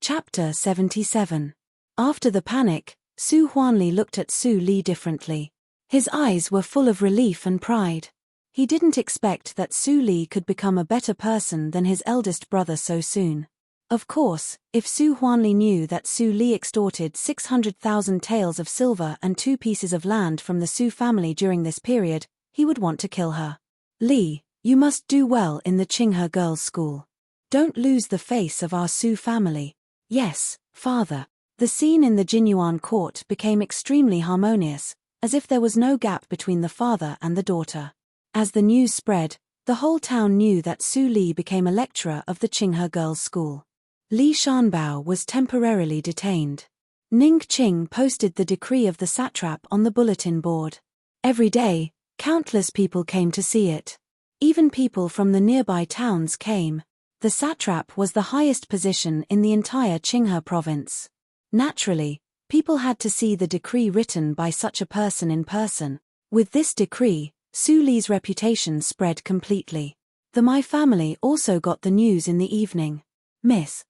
Chapter 77. After the panic, Su Huanli looked at Su Li differently. His eyes were full of relief and pride. He didn't expect that Su Li could become a better person than his eldest brother so soon. Of course, if Su Huanli knew that Su Li extorted 600,000 taels of silver and 2 pieces of land from the Su family during this period, he would want to kill her. Li, you must do well in the Qinghe girls' school. Don't lose the face of our Su family. Yes, father. The scene in the Jinyuan court became extremely harmonious, as if there was no gap between the father and the daughter. As the news spread, the whole town knew that Su Li became a lecturer of the Qinghe girls' school. Li Shanbao was temporarily detained. Ning Qing posted the decree of the satrap on the bulletin board. Every day, countless people came to see it. Even people from the nearby towns came. The satrap was the highest position in the entire Qinghe province. Naturally, people had to see the decree written by such a person in person. With this decree, Su Li's reputation spread completely. The My family also got the news in the evening. Miss,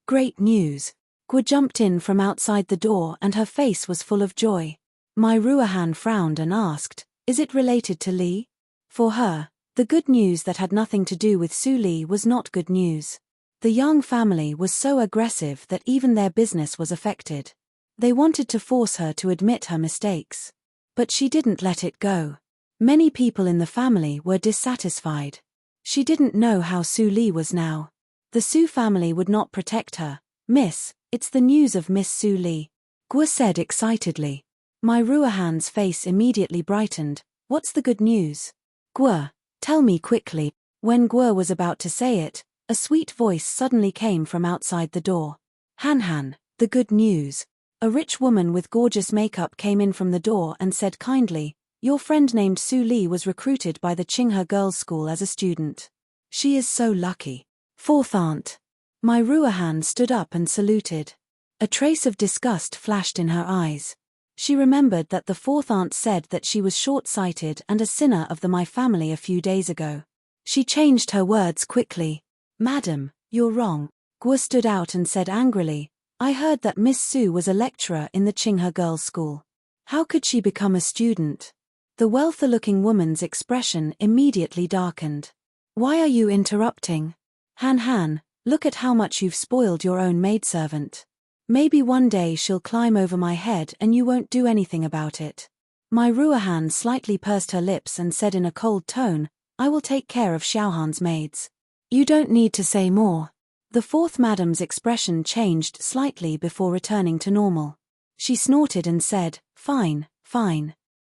great news. Guo jumped in from outside the door and her face was full of joy. Mai Ruohan frowned and asked, is it related to Li? For her, the good news that had nothing to do with Su Li was not good news. The Yang family was so aggressive that even their business was affected. They wanted to force her to admit her mistakes. But she didn't let it go. Many people in the family were dissatisfied. She didn't know how Su Li was now. The Su family would not protect her. Miss, it's the news of Miss Su Li. Guo said excitedly. Mai Ruohan's face immediately brightened. What's the good news? Guo, tell me quickly. When Guo was about to say it, a sweet voice suddenly came from outside the door. Han, the good news. A rich woman with gorgeous makeup came in from the door and said kindly, your friend named Su Li was recruited by the Qinghe girls' school as a student. She is so lucky. Fourth aunt. Mai Ruohan stood up and saluted. A trace of disgust flashed in her eyes. She remembered that the fourth aunt said that she was short-sighted and a sinner of the My family a few days ago. She changed her words quickly. Madam, you're wrong. Guo stood out and said angrily, I heard that Miss Su was a lecturer in the Qinghe girls' school. How could she become a student? The wealthy-looking woman's expression immediately darkened. Why are you interrupting? Han, look at how much you've spoiled your own maidservant. Maybe one day she'll climb over my head and you won't do anything about it. Mai Ruohan slightly pursed her lips and said in a cold tone, I will take care of Xiaohan's maids. You don't need to say more. The fourth madam's expression changed slightly before returning to normal. She snorted and said, Fine.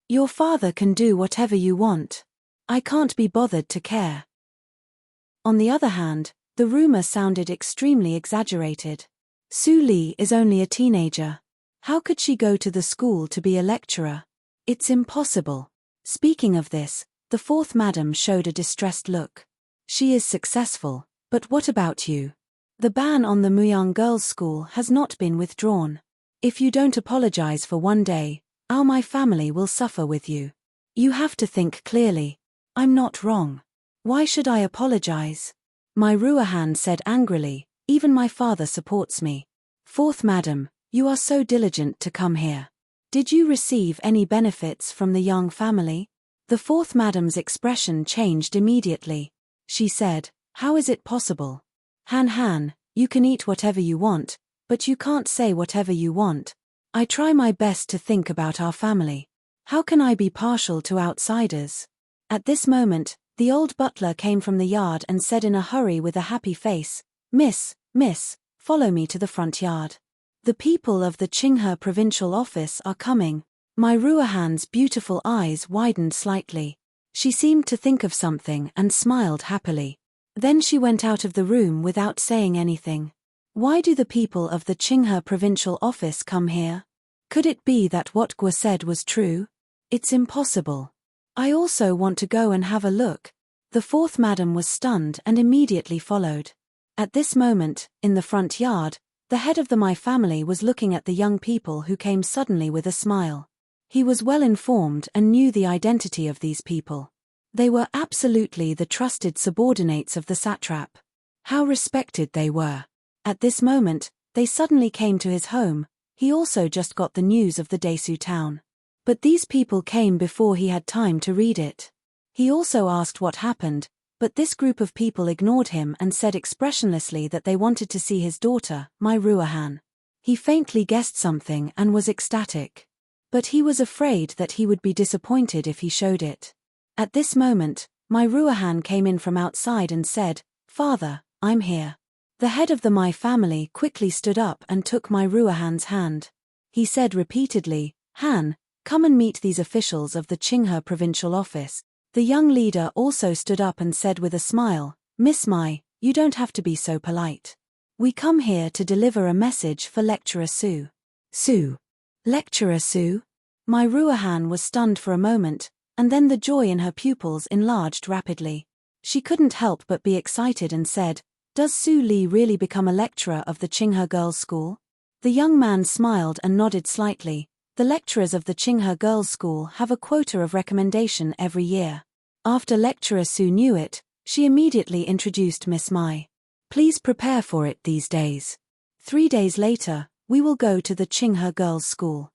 Your father can do whatever you want. I can't be bothered to care. On the other hand, the rumor sounded extremely exaggerated. Su Li is only a teenager. How could she go to the school to be a lecturer? It's impossible. Speaking of this, the fourth madam showed a distressed look. She is successful, but what about you? The ban on the Muyang girls' school has not been withdrawn. If you don't apologize for one day, our My family will suffer with you. You have to think clearly. I'm not wrong. Why should I apologize? Mai Ruohan said angrily, even my father supports me. Fourth madam, you are so diligent to come here. Did you receive any benefits from the Yang family? The fourth madam's expression changed immediately. She said, how is it possible? Han, you can eat whatever you want, but you can't say whatever you want. I try my best to think about our family. How can I be partial to outsiders? At this moment, the old butler came from the yard and said in a hurry with a happy face, Miss, follow me to the front yard. The people of the Qinghe provincial office are coming. Mai Ruohan's beautiful eyes widened slightly. She seemed to think of something and smiled happily. Then she went out of the room without saying anything. Why do the people of the Qinghe provincial office come here? Could it be that what Guo said was true? It's impossible. I also want to go and have a look. The fourth madam was stunned and immediately followed. At this moment, in the front yard, the head of the My family was looking at the young people who came suddenly with a smile. He was well informed and knew the identity of these people. They were absolutely the trusted subordinates of the satrap. How respected they were. At this moment, they suddenly came to his home. He also just got the news of the Desu town. But these people came before he had time to read it. He also asked what happened, but this group of people ignored him and said expressionlessly that they wanted to see his daughter, Mai Ruahan. He faintly guessed something and was ecstatic. But he was afraid that he would be disappointed if he showed it. At this moment, Mai Ruahan came in from outside and said, "Father, I'm here." The head of the Mai family quickly stood up and took Mai Ruahan's hand. He said repeatedly, "Han, come and meet these officials of the Qinghe provincial office." The young leader also stood up and said with a smile, "Miss Mai, you don't have to be so polite. We come here to deliver a message for Lecturer Su." Su. Lecturer Su? Mai Ruahan was stunned for a moment, and then the joy in her pupils enlarged rapidly. She couldn't help but be excited and said, "Does Su Li really become a lecturer of the Qinghe Girls' School?" The young man smiled and nodded slightly. The lecturers of the Qinghe Girls' School have a quota of recommendation every year. After Lecturer Su knew it, she immediately introduced Miss Mai. "Please prepare for it these days. 3 days later, we will go to the Qinghe Girls' School.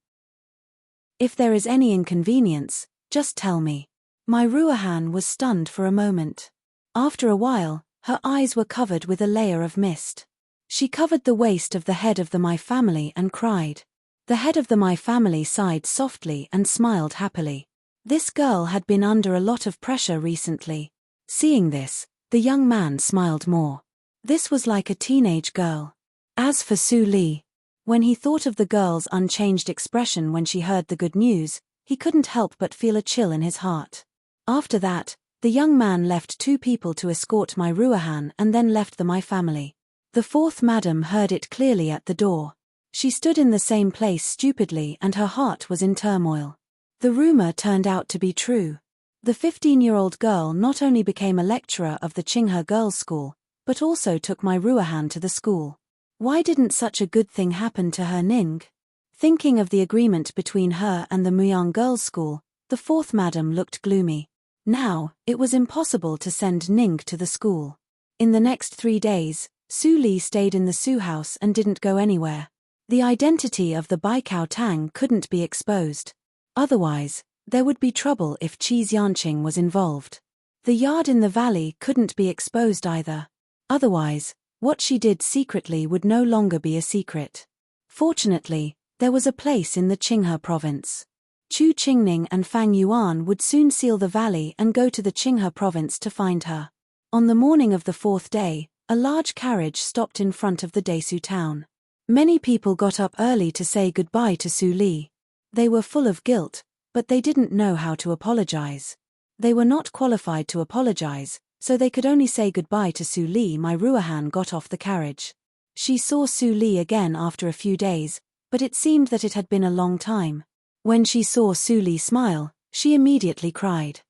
If there is any inconvenience, just tell me." Mai Ruahan was stunned for a moment. After a while, her eyes were covered with a layer of mist. She covered the waist of the head of the Mai family and cried. The head of the Mai family sighed softly and smiled happily. This girl had been under a lot of pressure recently. Seeing this, the young man smiled more. This was like a teenage girl. As for Su Li, when he thought of the girl's unchanged expression when she heard the good news, he couldn't help but feel a chill in his heart. After that, the young man left 2 people to escort Mai Ruahan and then left the Mai family. The 4th madam heard it clearly at the door. She stood in the same place stupidly and her heart was in turmoil. The rumor turned out to be true. The 15-year-old girl not only became a lecturer of the Qinghe Girls' School, but also took Mai Ruahan to the school. Why didn't such a good thing happen to her Ning? Thinking of the agreement between her and the Muyang Girls' School, the 4th madam looked gloomy. Now, it was impossible to send Ning to the school. In the next 3 days, Su Li stayed in the Su house and didn't go anywhere. The identity of the Baikao Tang couldn't be exposed. Otherwise, there would be trouble if Qi Yanqing was involved. The yard in the valley couldn't be exposed either. Otherwise, what she did secretly would no longer be a secret. Fortunately, there was a place in the Qinghe province. Chu Qingning and Fang Yuan would soon seal the valley and go to the Qinghe province to find her. On the morning of the 4th day, a large carriage stopped in front of the Desu town. Many people got up early to say goodbye to Su Li. They were full of guilt, but they didn't know how to apologize. They were not qualified to apologize, so they could only say goodbye to Su Li. Mai Ruahan got off the carriage. She saw Su Li again after a few days, but it seemed that it had been a long time. When she saw Su Li smile, she immediately cried.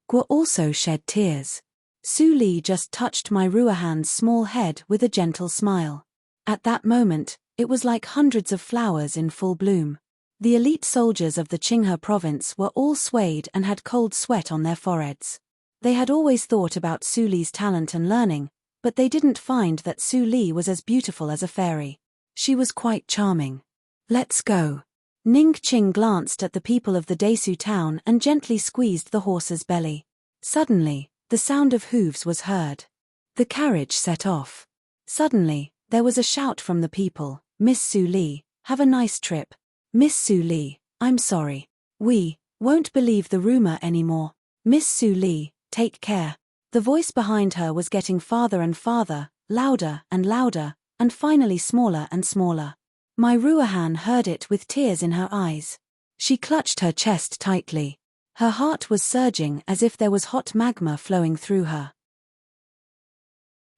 Guo also shed tears. Su Li just touched Mai Ruahan's small head with a gentle smile. At that moment, it was like hundreds of flowers in full bloom. The elite soldiers of the Qinghe province were all swayed and had cold sweat on their foreheads. They had always thought about Su Li's talent and learning, but they didn't find that Su Li was as beautiful as a fairy. She was quite charming. "Let's go." Ning Qing glanced at the people of the Desu town and gently squeezed the horse's belly. Suddenly, the sound of hooves was heard. The carriage set off. Suddenly, there was a shout from the people, "Miss Su Li, have a nice trip." "Miss Su Li, I'm sorry. We won't believe the rumor anymore. Miss Su Li, take care." The voice behind her was getting farther and farther, louder and louder, and finally smaller and smaller. Mai Ruahan heard it with tears in her eyes. She clutched her chest tightly. Her heart was surging as if there was hot magma flowing through her.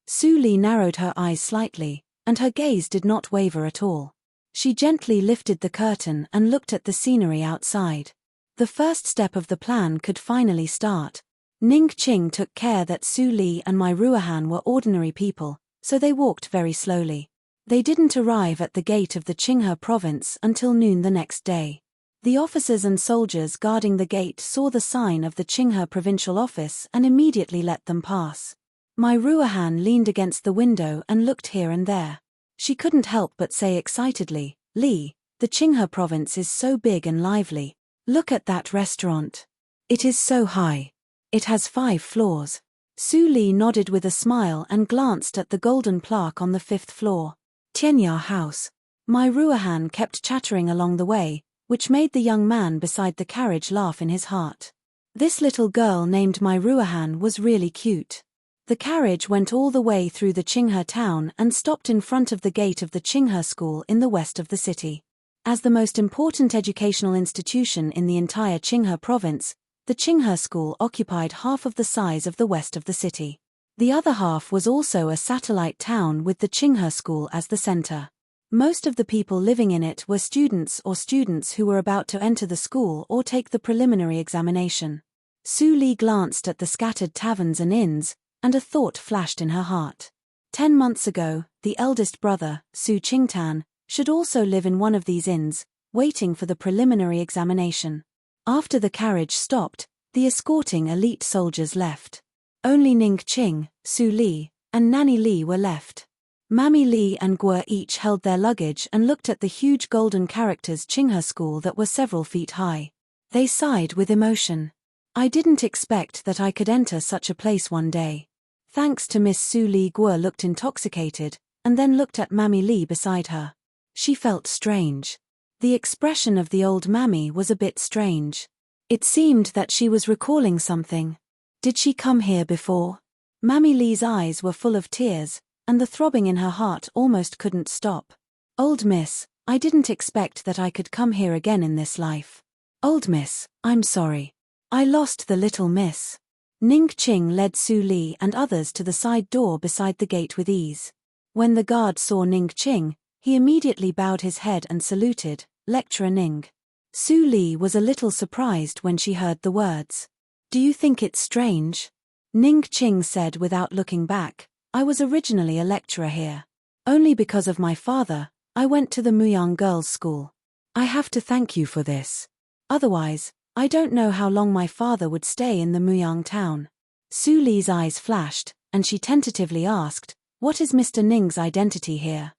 Su Li narrowed her eyes slightly, and her gaze did not waver at all. She gently lifted the curtain and looked at the scenery outside. The first step of the plan could finally start. Ning Qing took care that Su Li and Mai Ruahan were ordinary people, so they walked very slowly. They didn't arrive at the gate of the Qinghe province until noon the next day. The officers and soldiers guarding the gate saw the sign of the Qinghe provincial office and immediately let them pass. Mai Ruahan leaned against the window and looked here and there. She couldn't help but say excitedly, "Li, the Qinghe province is so big and lively. Look at that restaurant. It is so high. It has 5 floors. Su Li nodded with a smile and glanced at the golden plaque on the 5th floor. Tianya House. Mai Ruahan kept chattering along the way, which made the young man beside the carriage laugh in his heart. This little girl named Mai Ruahan was really cute. The carriage went all the way through the Qinghe town and stopped in front of the gate of the Qinghe school in the west of the city. As the most important educational institution in the entire Qinghe province, the Qinghe school occupied half of the size of the west of the city. The other half was also a satellite town with the Qinghe school as the center. Most of the people living in it were students who were about to enter the school or take the preliminary examination. Su Li glanced at the scattered taverns and inns, and a thought flashed in her heart. 10 months ago, the eldest brother, Su Qingtan, should also live in one of these inns, waiting for the preliminary examination. After the carriage stopped, the escorting elite soldiers left. Only Ning Qing, Su Li, and Nanny Li were left. Mammy Li and Guo each held their luggage and looked at the huge golden characters Qinghe school that were several feet high. They sighed with emotion. I didn't expect that I could enter such a place one day. Thanks to Miss Su Li. Guo looked intoxicated, and then looked at Mammy Li beside her. She felt strange. The expression of the old mammy was a bit strange. It seemed that she was recalling something. Did she come here before? Mammy Li's eyes were full of tears, and the throbbing in her heart almost couldn't stop. Old miss, I didn't expect that I could come here again in this life. Old miss, I'm sorry. I lost the little miss. Ning Qing led Su Li and others to the side door beside the gate with ease. When the guard saw Ning Qing, he immediately bowed his head and saluted, Lecturer Ning. Su Li was a little surprised when she heard the words. Do you think it's strange? Ning Qing said without looking back, I was originally a lecturer here. Only because of my father, I went to the Muyang girls' school. I have to thank you for this. Otherwise, I don't know how long my father would stay in the Muyang town. Su Li's eyes flashed, and she tentatively asked, what is Mr. Ning's identity here?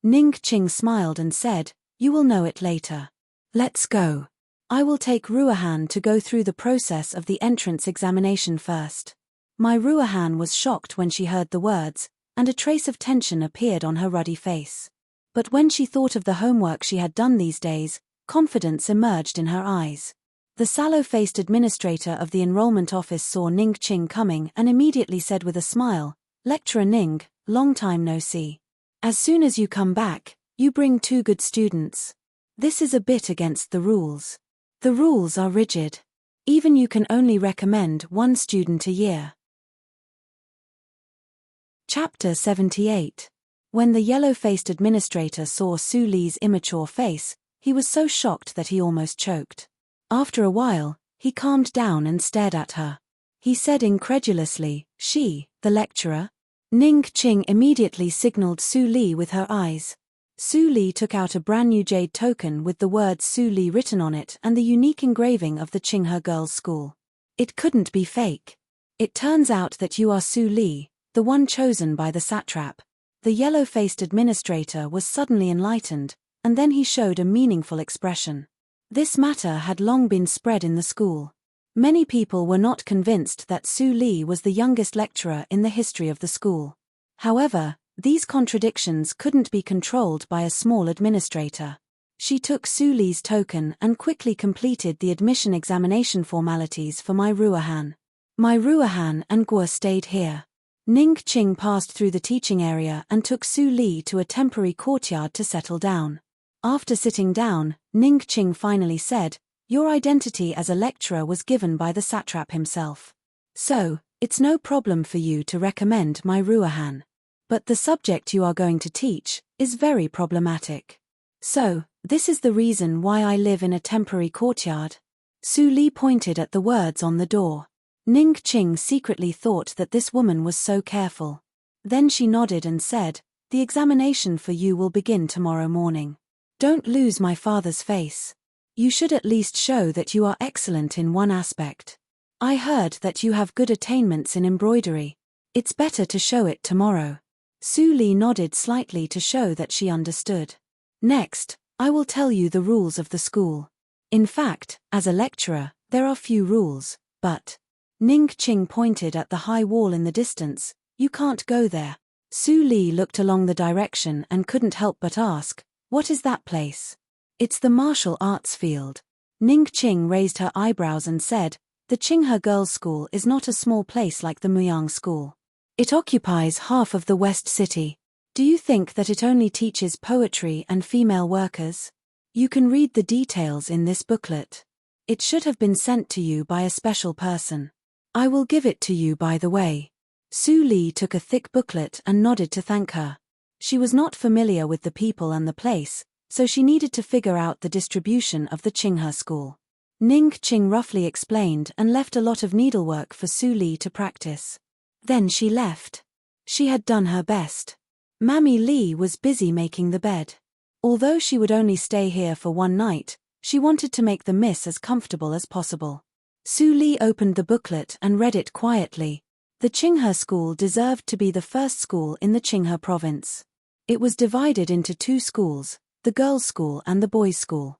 Ning Qing smiled and said, you will know it later. Let's go. I will take Ruahan to go through the process of the entrance examination first. Mai Ruahan was shocked when she heard the words, and a trace of tension appeared on her ruddy face. But when she thought of the homework she had done these days, confidence emerged in her eyes. The sallow-faced administrator of the enrollment office saw Ning Qing coming and immediately said with a smile, Lecturer Ning, long time no see. As soon as you come back, you bring 2 good students. This is a bit against the rules. The rules are rigid. Even you can only recommend 1 student a year. Chapter 78. When the yellow-faced administrator saw Su Li's immature face, he was so shocked that he almost choked. After a while, he calmed down and stared at her. He said incredulously, she, the lecturer? Ning Qing immediately signaled Su Li with her eyes. Su Li took out a brand new jade token with the words Su Li written on it and the unique engraving of the Qinghe girls' school. It couldn't be fake. It turns out that you are Su Li, the one chosen by the satrap. The yellow-faced administrator was suddenly enlightened, and then he showed a meaningful expression. This matter had long been spread in the school. Many people were not convinced that Su Li was the youngest lecturer in the history of the school. However, these contradictions couldn't be controlled by a small administrator. She took Su Li's token and quickly completed the admission examination formalities for Mai Ruahan. Mai Ruahan and Guo stayed here. Ning Qing passed through the teaching area and took Su Li to a temporary courtyard to settle down. After sitting down, Ning Qing finally said, your identity as a lecturer was given by the satrap himself. So, it's no problem for you to recommend Mai Ruahan. But the subject you are going to teach is very problematic. So, this is the reason why I live in a temporary courtyard. Su Li pointed at the words on the door. Ning Qing secretly thought that this woman was so careful. Then she nodded and said, the examination for you will begin tomorrow morning. Don't lose my father's face. You should at least show that you are excellent in one aspect. I heard that you have good attainments in embroidery. It's better to show it tomorrow. Su Li nodded slightly to show that she understood. Next, I will tell you the rules of the school. In fact, as a lecturer, there are few rules, but… Ning Qing pointed at the high wall in the distance. You can't go there. Su Li looked along the direction and couldn't help but ask, what is that place? It's the martial arts field. Ning Qing raised her eyebrows and said, the Qinghe Girls' School is not a small place like the Muyang School. It occupies half of the West City. Do you think that it only teaches poetry and female workers? You can read the details in this booklet. It should have been sent to you by a special person. I will give it to you by the way. Su Li took a thick booklet and nodded to thank her. She was not familiar with the people and the place, so she needed to figure out the distribution of the Qinghe school. Ning Qing roughly explained and left a lot of needlework for Su Li to practice. Then she left. She had done her best. Mammy Li was busy making the bed. Although she would only stay here for one night, she wanted to make the miss as comfortable as possible. Su Li opened the booklet and read it quietly. The Qinghe school deserved to be the first school in the Qinghe province. It was divided into two schools, the girls' school and the boys' school.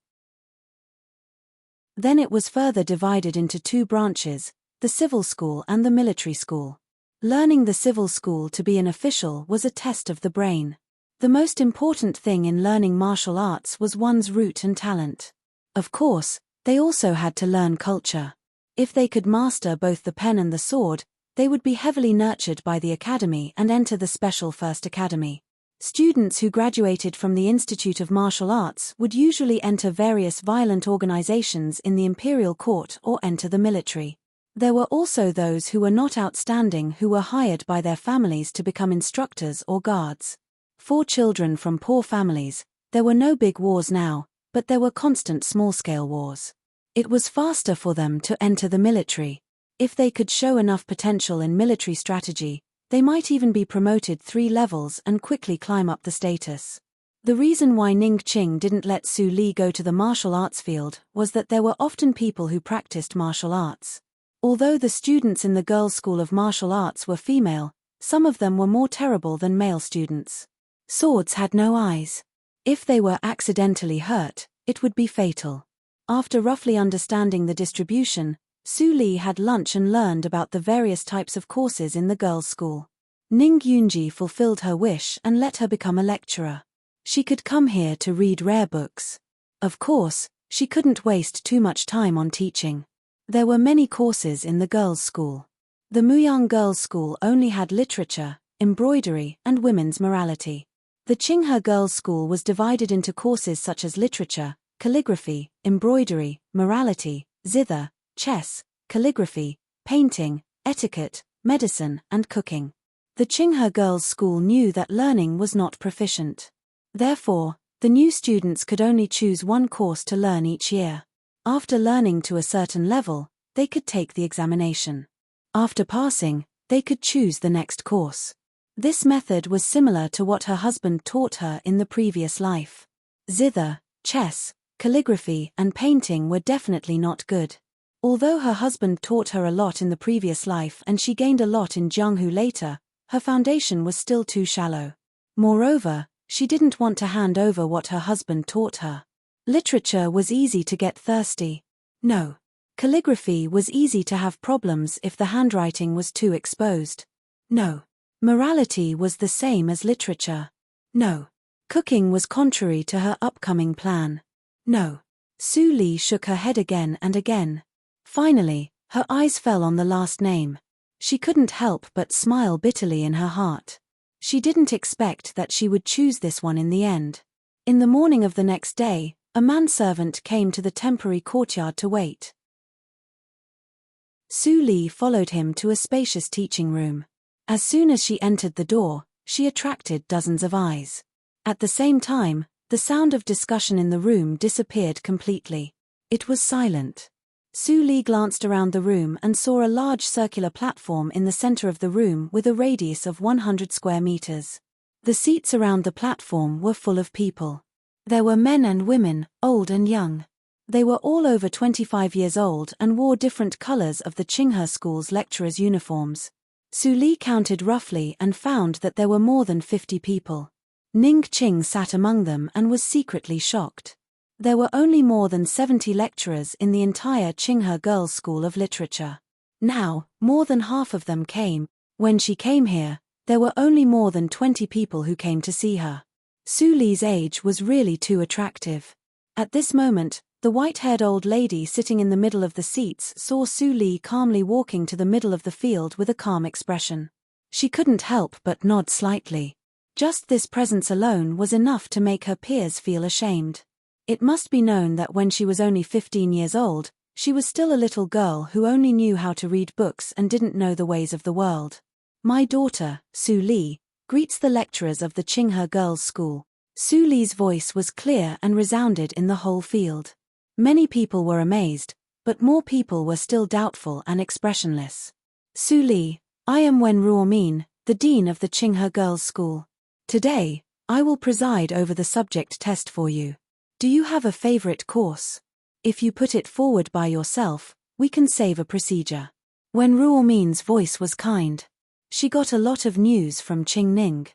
Then it was further divided into two branches, the civil school and the military school. Learning the civil school to be an official was a test of the brain. The most important thing in learning martial arts was one's root and talent. Of course, they also had to learn culture. If they could master both the pen and the sword, they would be heavily nurtured by the academy and enter the Special First Academy. Students who graduated from the Institute of Martial Arts would usually enter various violent organizations in the imperial court or enter the military. There were also those who were not outstanding who were hired by their families to become instructors or guards. For children from poor families, there were no big wars now, but there were constant small-scale wars. It was faster for them to enter the military. If they could show enough potential in military strategy, they might even be promoted 3 levels and quickly climb up the status. The reason why Ning Qing didn't let Su Li go to the martial arts field was that there were often people who practiced martial arts. Although the students in the girls' school of martial arts were female, some of them were more terrible than male students. Swords had no eyes. If they were accidentally hurt, it would be fatal. After roughly understanding the distribution, Su Li had lunch and learned about the various types of courses in the girls' school. Ning Yunji fulfilled her wish and let her become a lecturer. She could come here to read rare books. Of course, she couldn't waste too much time on teaching. There were many courses in the girls' school. The Muyang Girls' School only had literature, embroidery, and women's morality. The Qinghe Girls' School was divided into courses such as literature, calligraphy, embroidery, morality, zither, chess, calligraphy, painting, etiquette, medicine, and cooking. The Qinghe Girls' School knew that learning was not proficient. Therefore, the new students could only choose one course to learn each year. After learning to a certain level, they could take the examination. After passing, they could choose the next course. This method was similar to what her husband taught her in the previous life. Zither, chess, calligraphy, and painting were definitely not good. Although her husband taught her a lot in the previous life and she gained a lot in Jianghu later, her foundation was still too shallow. Moreover, she didn't want to hand over what her husband taught her. Literature was easy to get thirsty. No. Calligraphy was easy to have problems if the handwriting was too exposed. No. Morality was the same as literature. No. Cooking was contrary to her upcoming plan. No. Su Li shook her head again and again. Finally, her eyes fell on the last name. She couldn't help but smile bitterly in her heart. She didn't expect that she would choose this one in the end. In the morning of the next day, a manservant came to the temporary courtyard to wait. Su Li followed him to a spacious teaching room. As soon as she entered the door, she attracted dozens of eyes. At the same time, the sound of discussion in the room disappeared completely. It was silent. Su Li glanced around the room and saw a large circular platform in the center of the room with a radius of 100 square meters. The seats around the platform were full of people. There were men and women, old and young. They were all over 25 years old and wore different colors of the Qinghe School's lecturers' uniforms. Su Li counted roughly and found that there were more than 50 people. Ning Qing sat among them and was secretly shocked. There were only more than 70 lecturers in the entire Qinghe Girls' School of Literature. Now, more than half of them came. When she came here, there were only more than 20 people who came to see her. Su Li's age was really too attractive. At this moment, the white-haired old lady sitting in the middle of the seats saw Su Li calmly walking to the middle of the field with a calm expression. She couldn't help but nod slightly. Just this presence alone was enough to make her peers feel ashamed. It must be known that when she was only 15 years old, she was still a little girl who only knew how to read books and didn't know the ways of the world. My daughter, Su Li, greets the lecturers of the Qinghe Girls' School. Su Li's voice was clear and resounded in the whole field. Many people were amazed, but more people were still doubtful and expressionless. Su Li, I am Wen Ruomin, the dean of the Qinghe Girls' School. Today, I will preside over the subject test for you. Do you have a favorite course? If you put it forward by yourself, we can save a procedure. Wen Ruomin's voice was kind. She got a lot of news from Qing Ning.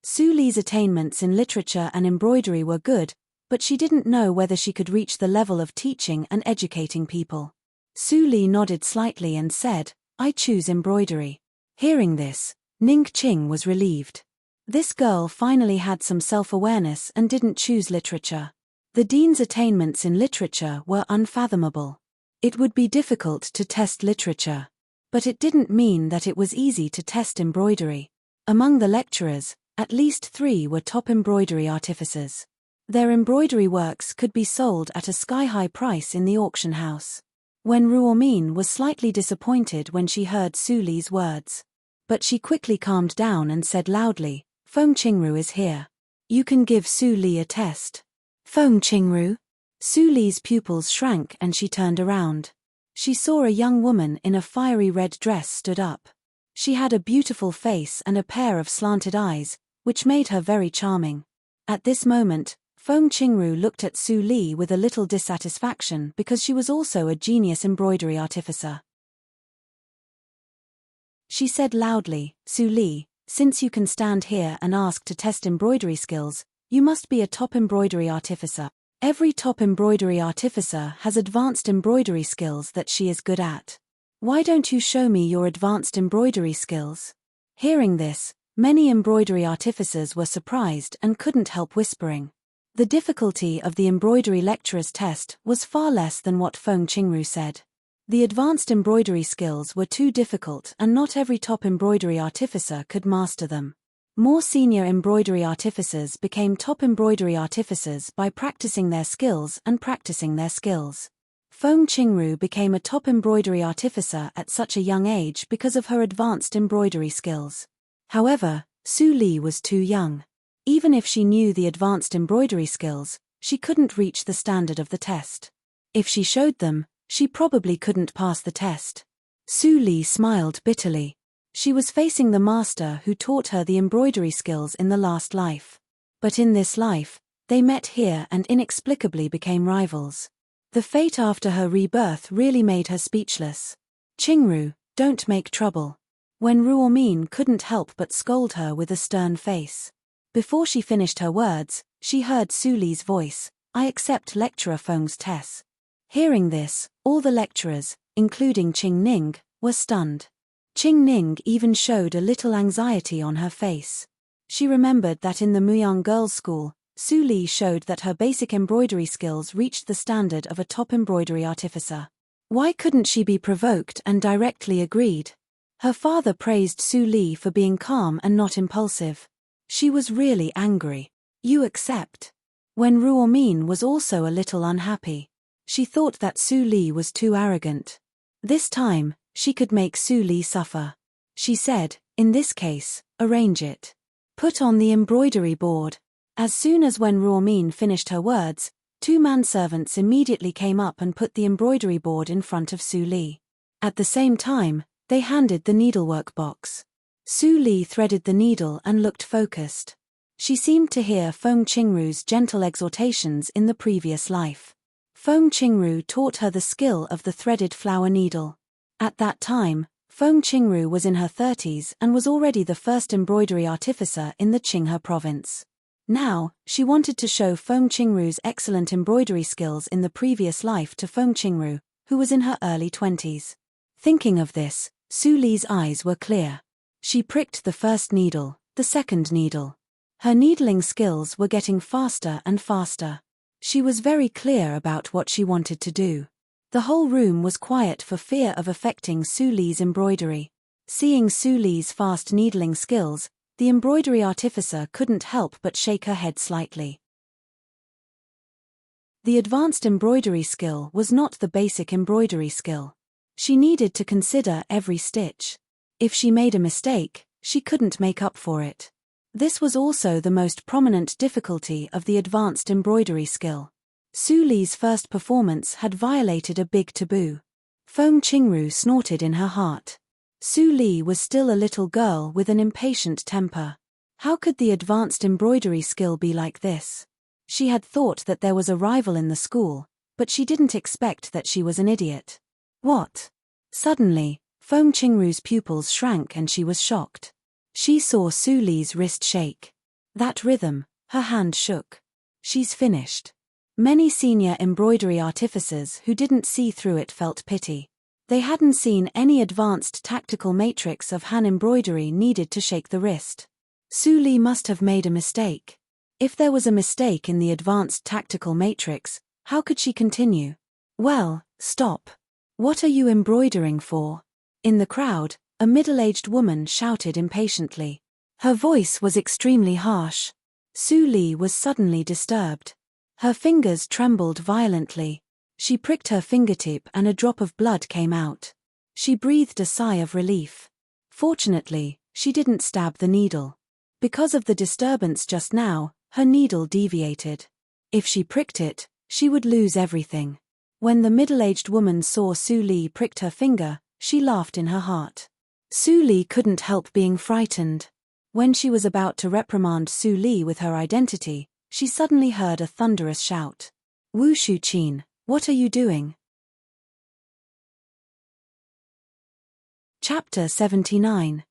Su Li's attainments in literature and embroidery were good, but she didn't know whether she could reach the level of teaching and educating people. Su Li nodded slightly and said, I choose embroidery. Hearing this, Ning Qing was relieved. This girl finally had some self-awareness and didn't choose literature. The dean's attainments in literature were unfathomable. It would be difficult to test literature. But it didn't mean that it was easy to test embroidery. Among the lecturers, at least 3 were top embroidery artificers. Their embroidery works could be sold at a sky-high price in the auction house. Wen Ruomin was slightly disappointed when she heard Su Li's words. But she quickly calmed down and said loudly, Feng Qingru is here. You can give Su Li a test. Feng Qingru? Su Li's pupils shrank and she turned around. She saw a young woman in a fiery red dress stood up. She had a beautiful face and a pair of slanted eyes, which made her very charming. At this moment, Feng Qingru looked at Su Li with a little dissatisfaction because she was also a genius embroidery artificer. She said loudly, Su Li, since you can stand here and ask to test embroidery skills, you must be a top embroidery artificer. Every top embroidery artificer has advanced embroidery skills that she is good at. Why don't you show me your advanced embroidery skills? Hearing this, many embroidery artificers were surprised and couldn't help whispering. The difficulty of the embroidery lecturer's test was far less than what Feng Qingru said. The advanced embroidery skills were too difficult and not every top embroidery artificer could master them. More senior embroidery artificers became top embroidery artificers by practicing their skills and practicing their skills. Feng Qingru became a top embroidery artificer at such a young age because of her advanced embroidery skills. However, Su Li was too young. Even if she knew the advanced embroidery skills, she couldn't reach the standard of the test. If she showed them, she probably couldn't pass the test. Su Li smiled bitterly. She was facing the master who taught her the embroidery skills in the last life. But in this life, they met here and inexplicably became rivals. The fate after her rebirth really made her speechless. Qingru, don't make trouble. Wen Ruomin couldn't help but scold her with a stern face. Before she finished her words, she heard Su Li's voice, I accept lecturer Feng's test. Hearing this, all the lecturers, including Qing Ning, were stunned. Qing Ning even showed a little anxiety on her face. She remembered that in the Muyang Girls' School, Su Li showed that her basic embroidery skills reached the standard of a top embroidery artificer. Why couldn't she be provoked and directly agreed? Her father praised Su Li for being calm and not impulsive. She was really angry. You accept. Wen Ruomin was also a little unhappy. She thought that Su Li was too arrogant. This time, she could make Su Li suffer. She said, in this case, arrange it. Put on the embroidery board. As soon as Wen Ruomin finished her words, 2 manservants immediately came up and put the embroidery board in front of Su Li. At the same time, they handed the needlework box. Su Li threaded the needle and looked focused. She seemed to hear Feng Qingru's gentle exhortations in the previous life. Feng Qingru taught her the skill of the threaded flower needle. At that time, Feng Qingru was in her 30s and was already the first embroidery artificer in the Qinghe province. Now, she wanted to show Feng Qingru's excellent embroidery skills in the previous life to Feng Qingru, who was in her early 20s. Thinking of this, Su Li's eyes were clear. She pricked the first needle, the second needle. Her needling skills were getting faster and faster. She was very clear about what she wanted to do. The whole room was quiet for fear of affecting Su Li's embroidery. Seeing Su Li's fast needling skills, the embroidery artificer couldn't help but shake her head slightly. The advanced embroidery skill was not the basic embroidery skill. She needed to consider every stitch. If she made a mistake, she couldn't make up for it. This was also the most prominent difficulty of the advanced embroidery skill. Su Li's first performance had violated a big taboo. Feng Qingru snorted in her heart. Su Li was still a little girl with an impatient temper. How could the advanced embroidery skill be like this? She had thought that there was a rival in the school, but she didn't expect that she was an idiot. What? Suddenly, Feng Qingru's pupils shrank and she was shocked. She saw Su Li's wrist shake. That rhythm, her hand shook. She's finished. Many senior embroidery artificers who didn't see through it felt pity. They hadn't seen any advanced tactical matrix of hand embroidery needed to shake the wrist. Su Li must have made a mistake. If there was a mistake in the advanced tactical matrix, how could she continue? Well, stop. What are you embroidering for? In the crowd, a middle-aged woman shouted impatiently. Her voice was extremely harsh. Su Li was suddenly disturbed. Her fingers trembled violently. She pricked her fingertip and a drop of blood came out. She breathed a sigh of relief. Fortunately, she didn't stab the needle. Because of the disturbance just now, her needle deviated. If she pricked it, she would lose everything. When the middle-aged woman saw Su Li pricked her finger, she laughed in her heart. Su Li couldn't help being frightened. When she was about to reprimand Su Li with her identity, she suddenly heard a thunderous shout. Wu Shuqin, what are you doing? Chapter 79.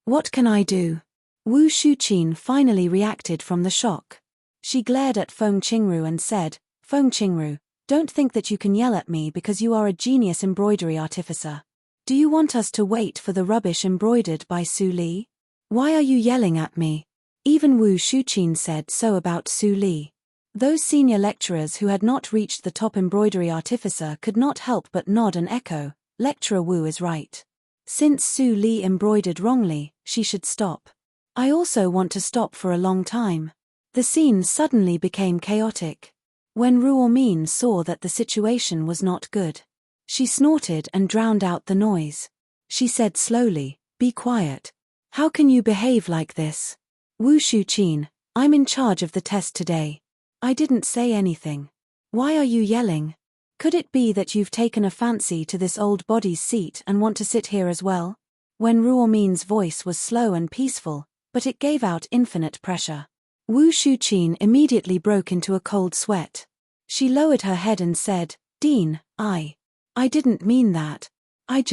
What can I do? Wu Shuqin finally reacted from the shock. She glared at Feng Qingru and said, Feng Qingru, don't think that you can yell at me because you are a genius embroidery artificer. Do you want us to wait for the rubbish embroidered by Su Li? Why are you yelling at me? Even Wu Shuqin said so about Su Li. Those senior lecturers who had not reached the top embroidery artificer could not help but nod and echo, Lecturer Wu is right. Since Su Li embroidered wrongly, she should stop. I also want to stop for a long time. The scene suddenly became chaotic. When Ruomin saw that the situation was not good, she snorted and drowned out the noise. She said slowly, be quiet. How can you behave like this? Wu Shuqin, I'm in charge of the test today. I didn't say anything. Why are you yelling? Could it be that you've taken a fancy to this old body's seat and want to sit here as well? When Ruomin's voice was slow and peaceful, but it gave out infinite pressure. Wu Shuqin immediately broke into a cold sweat. She lowered her head and said, Dean, I didn't mean that. I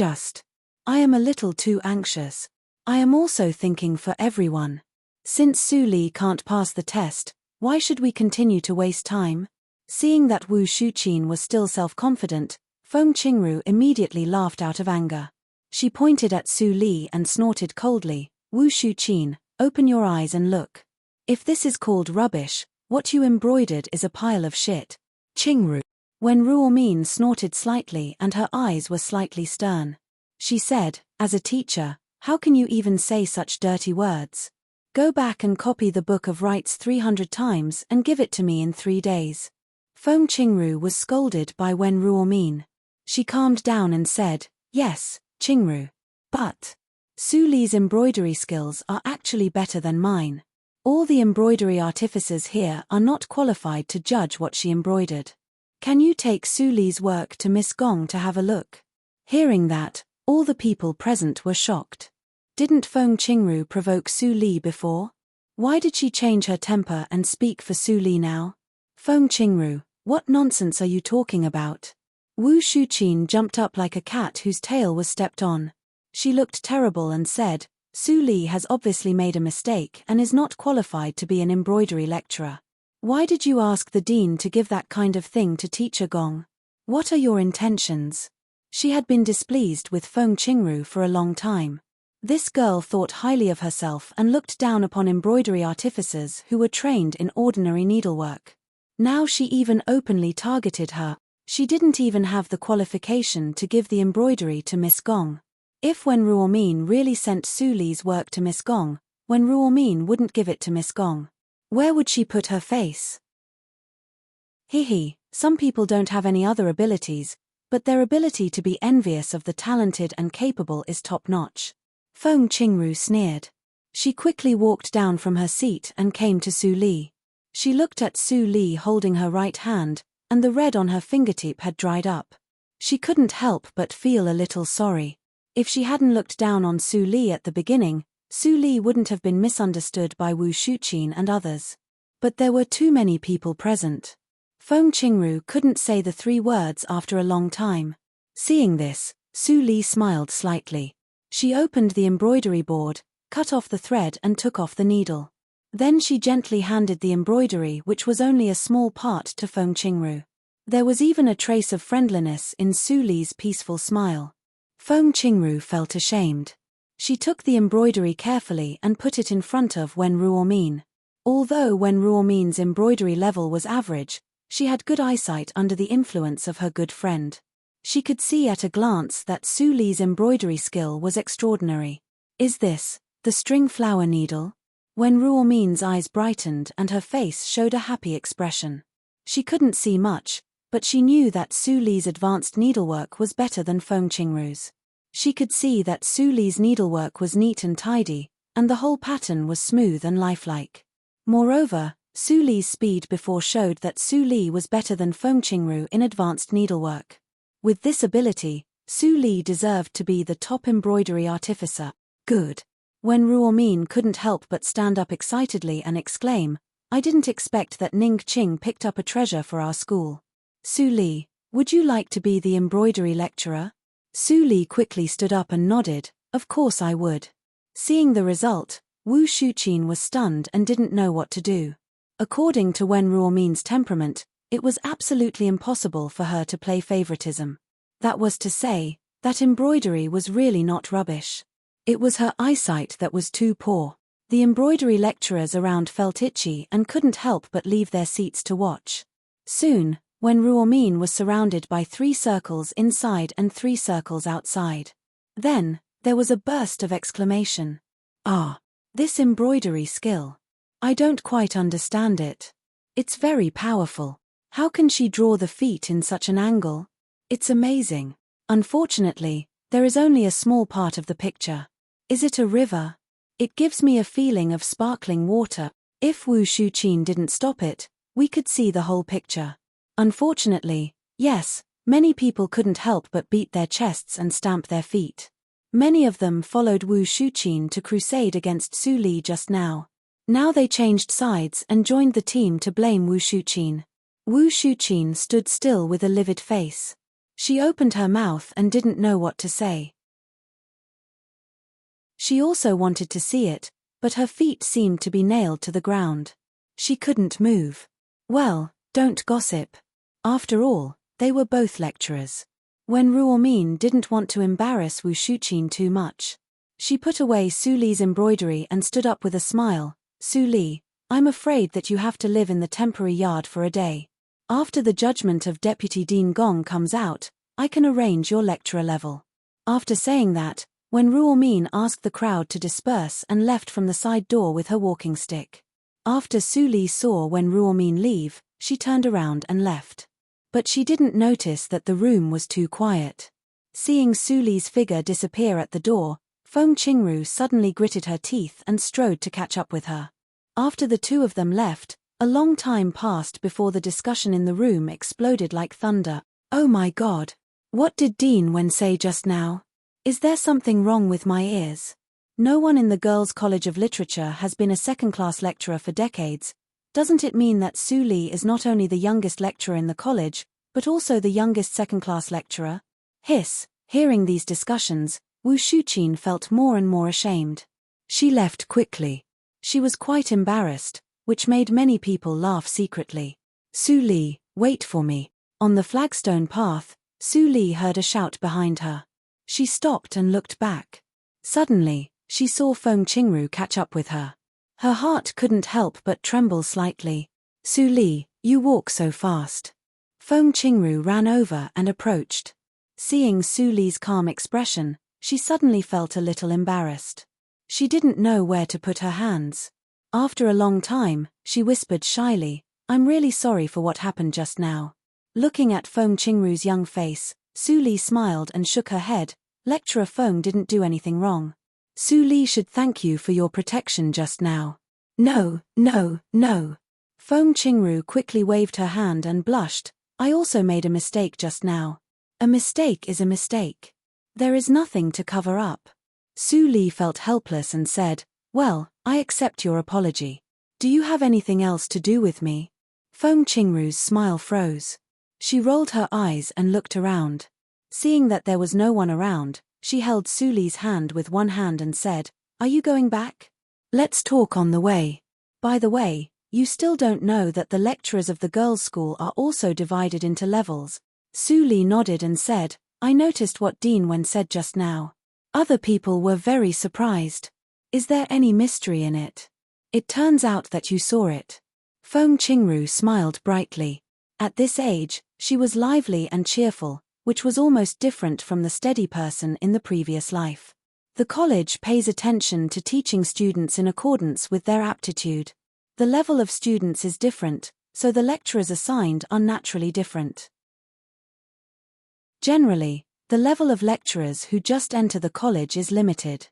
am a little too anxious. I am also thinking for everyone. Since Su Li can't pass the test, why should we continue to waste time? Seeing that Wu Shuqin was still self-confident, Feng Qingru immediately laughed out of anger. She pointed at Su Li and snorted coldly, Wu Shuqin, open your eyes and look. If this is called rubbish, what you embroidered is a pile of shit. Qingru. When Ruomin snorted slightly and her eyes were slightly stern. She said, as a teacher, how can you even say such dirty words? Go back and copy the Book of Rites 300 times and give it to me in 3 days. Feng Qingru was scolded by Wen Ruomin. She calmed down and said, yes, Qingru. But Su Li's embroidery skills are actually better than mine. All the embroidery artificers here are not qualified to judge what she embroidered. Can you take Su Li's work to Miss Gong to have a look? Hearing that, all the people present were shocked. Didn't Feng Qingru provoke Su Li before? Why did she change her temper and speak for Su Li now? Feng Qingru, what nonsense are you talking about? Wu Shuqin jumped up like a cat whose tail was stepped on. She looked terrible and said, Su Li has obviously made a mistake and is not qualified to be an embroidery lecturer. Why did you ask the dean to give that kind of thing to Teacher Gong? What are your intentions? She had been displeased with Feng Qingru for a long time. This girl thought highly of herself and looked down upon embroidery artificers who were trained in ordinary needlework. Now she even openly targeted her. She didn't even have the qualification to give the embroidery to Miss Gong. If Wen Ruomin really sent Su Li's work to Miss Gong, Wen Ruomin wouldn't give it to Miss Gong. Where would she put her face? Some people don't have any other abilities, but their ability to be envious of the talented and capable is top-notch. Feng Qingru sneered. She quickly walked down from her seat and came to Su Li. She looked at Su Li holding her right hand, and the red on her fingertip had dried up. She couldn't help but feel a little sorry. If she hadn't looked down on Su Li at the beginning, Su Li wouldn't have been misunderstood by Wu Shuqin and others. But there were too many people present. Feng Qingru couldn't say the 3 words after a long time. Seeing this, Su Li smiled slightly. She opened the embroidery board, cut off the thread and took off the needle. Then she gently handed the embroidery, which was only a small part, to Feng Qingru. There was even a trace of friendliness in Su Li's peaceful smile. Feng Qingru felt ashamed. She took the embroidery carefully and put it in front of Wen Ruomin. Although Wen Ruomin's embroidery level was average, she had good eyesight under the influence of her good friend. She could see at a glance that Su Li's embroidery skill was extraordinary. Is this the string flower needle? Wen Ruomin's eyes brightened and her face showed a happy expression. She couldn't see much, but she knew that Su Li's advanced needlework was better than Feng Qingru's. She could see that Su Li's needlework was neat and tidy, and the whole pattern was smooth and lifelike. Moreover, Su Li's speed before showed that Su Li was better than Feng Qingru in advanced needlework. With this ability, Su Li deserved to be the top embroidery artificer. Good. Wen Ruomin couldn't help but stand up excitedly and exclaim, I didn't expect that Ning Qing picked up a treasure for our school. Su Li, would you like to be the embroidery lecturer? Su Li quickly stood up and nodded, of course I would. Seeing the result, Wu Shuqin was stunned and didn't know what to do. According to Wen Ruomin's temperament, it was absolutely impossible for her to play favoritism. That was to say, that embroidery was really not rubbish. It was her eyesight that was too poor. The embroidery lecturers around felt itchy and couldn't help but leave their seats to watch. Soon, Wen Ruomin was surrounded by 3 circles inside and 3 circles outside. Then, there was a burst of exclamation. Ah! This embroidery skill. I don't quite understand it. It's very powerful. How can she draw the feet in such an angle? It's amazing. Unfortunately, there is only a small part of the picture. Is it a river? It gives me a feeling of sparkling water. If Wu Shuqin didn't stop it, we could see the whole picture. Unfortunately, yes, many people couldn't help but beat their chests and stamp their feet. Many of them followed Wu Shuqin to crusade against Su Li just now. Now they changed sides and joined the team to blame Wu Shuqin. Wu Shuqin stood still with a livid face. She opened her mouth and didn't know what to say. She also wanted to see it, but her feet seemed to be nailed to the ground. She couldn't move. Well, don't gossip. After all, they were both lecturers. Wen Ruomin didn't want to embarrass Wu Shuqin too much. She put away Su Li's embroidery and stood up with a smile. Su Li, I'm afraid that you have to live in the temporary yard for a day. After the judgment of Deputy Dean Gong comes out, I can arrange your lecturer level. After saying that, Wen Ruomin asked the crowd to disperse and left from the side door with her walking stick. After Su Li saw Wen Ruomin leave, she turned around and left. But she didn't notice that the room was too quiet. Seeing Su Li's figure disappear at the door, Feng Qingru suddenly gritted her teeth and strode to catch up with her. After the 2 of them left, a long time passed before the discussion in the room exploded like thunder. Oh my God! What did Dean Wen say just now? Is there something wrong with my ears? No one in the Girls' College of Literature has been a second-class lecturer for decades. Doesn't it mean that Su Li is not only the youngest lecturer in the college, but also the youngest second-class lecturer? Hiss. Hearing these discussions, Wu Shuqin felt more and more ashamed. She left quickly. She was quite embarrassed, which made many people laugh secretly. Su Li, wait for me. On the flagstone path, Su Li heard a shout behind her. She stopped and looked back. Suddenly, she saw Feng Qingru catch up with her. Her heart couldn't help but tremble slightly. Su Li, you walk so fast. Feng Qingru ran over and approached. Seeing Su Li's calm expression, she suddenly felt a little embarrassed. She didn't know where to put her hands. After a long time, she whispered shyly, I'm really sorry for what happened just now. Looking at Feng Qingru's young face, Su Li smiled and shook her head. Lecturer Feng didn't do anything wrong. Su Li should thank you for your protection just now. No. Feng Qingru quickly waved her hand and blushed. I also made a mistake just now. A mistake is a mistake. There is nothing to cover up. Su Li felt helpless and said, well, I accept your apology. Do you have anything else to do with me? Feng Qingru's smile froze. She rolled her eyes and looked around. Seeing that there was no one around, she held Su Li's hand with one hand and said, are you going back? Let's talk on the way. By the way, you still don't know that the lecturers of the girls' school are also divided into levels. Su Li nodded and said, I noticed what Dean Wen said just now. Other people were very surprised. Is there any mystery in it? It turns out that you saw it. Feng Qingru smiled brightly. At this age, she was lively and cheerful, which was almost different from the steady person in the previous life. The college pays attention to teaching students in accordance with their aptitude. The level of students is different, so the lecturers assigned are naturally different. Generally, the level of lecturers who just enter the college is limited.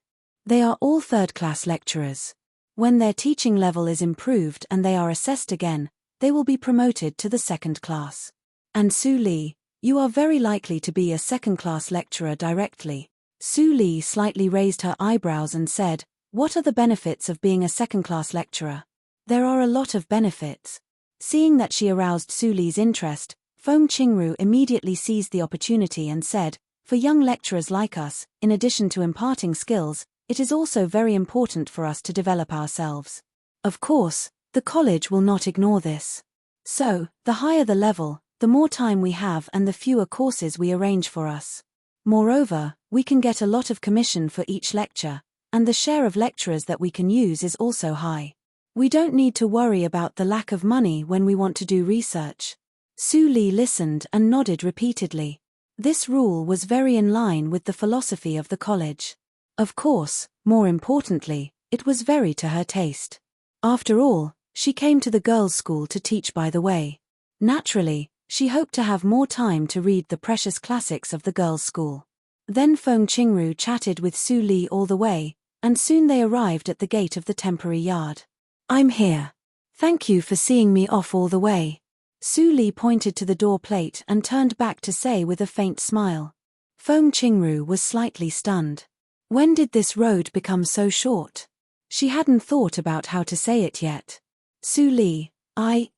They are all third-class lecturers. When their teaching level is improved and they are assessed again, they will be promoted to the second class. And Su Li, you are very likely to be a second-class lecturer directly. Su Li slightly raised her eyebrows and said, what are the benefits of being a second-class lecturer? There are a lot of benefits. Seeing that she aroused Su Li's interest, Feng Qingru immediately seized the opportunity and said, for young lecturers like us, in addition to imparting skills, it is also very important for us to develop ourselves. Of course, the college will not ignore this. So, the higher the level, the more time we have and the fewer courses we arrange for us. Moreover, we can get a lot of commission for each lecture, and the share of lecturers that we can use is also high. We don't need to worry about the lack of money when we want to do research. Su Li listened and nodded repeatedly. This rule was very in line with the philosophy of the college. Of course, more importantly, it was very to her taste. After all, she came to the girls' school to teach by the way. Naturally, she hoped to have more time to read the precious classics of the girls' school. Then Feng Qingru chatted with Su Li all the way, and soon they arrived at the gate of the temporary yard. I'm here. Thank you for seeing me off all the way. Su Li pointed to the door plate and turned back to say with a faint smile. Feng Qingru was slightly stunned. When did this road become so short? She hadn't thought about how to say it yet. Su Li,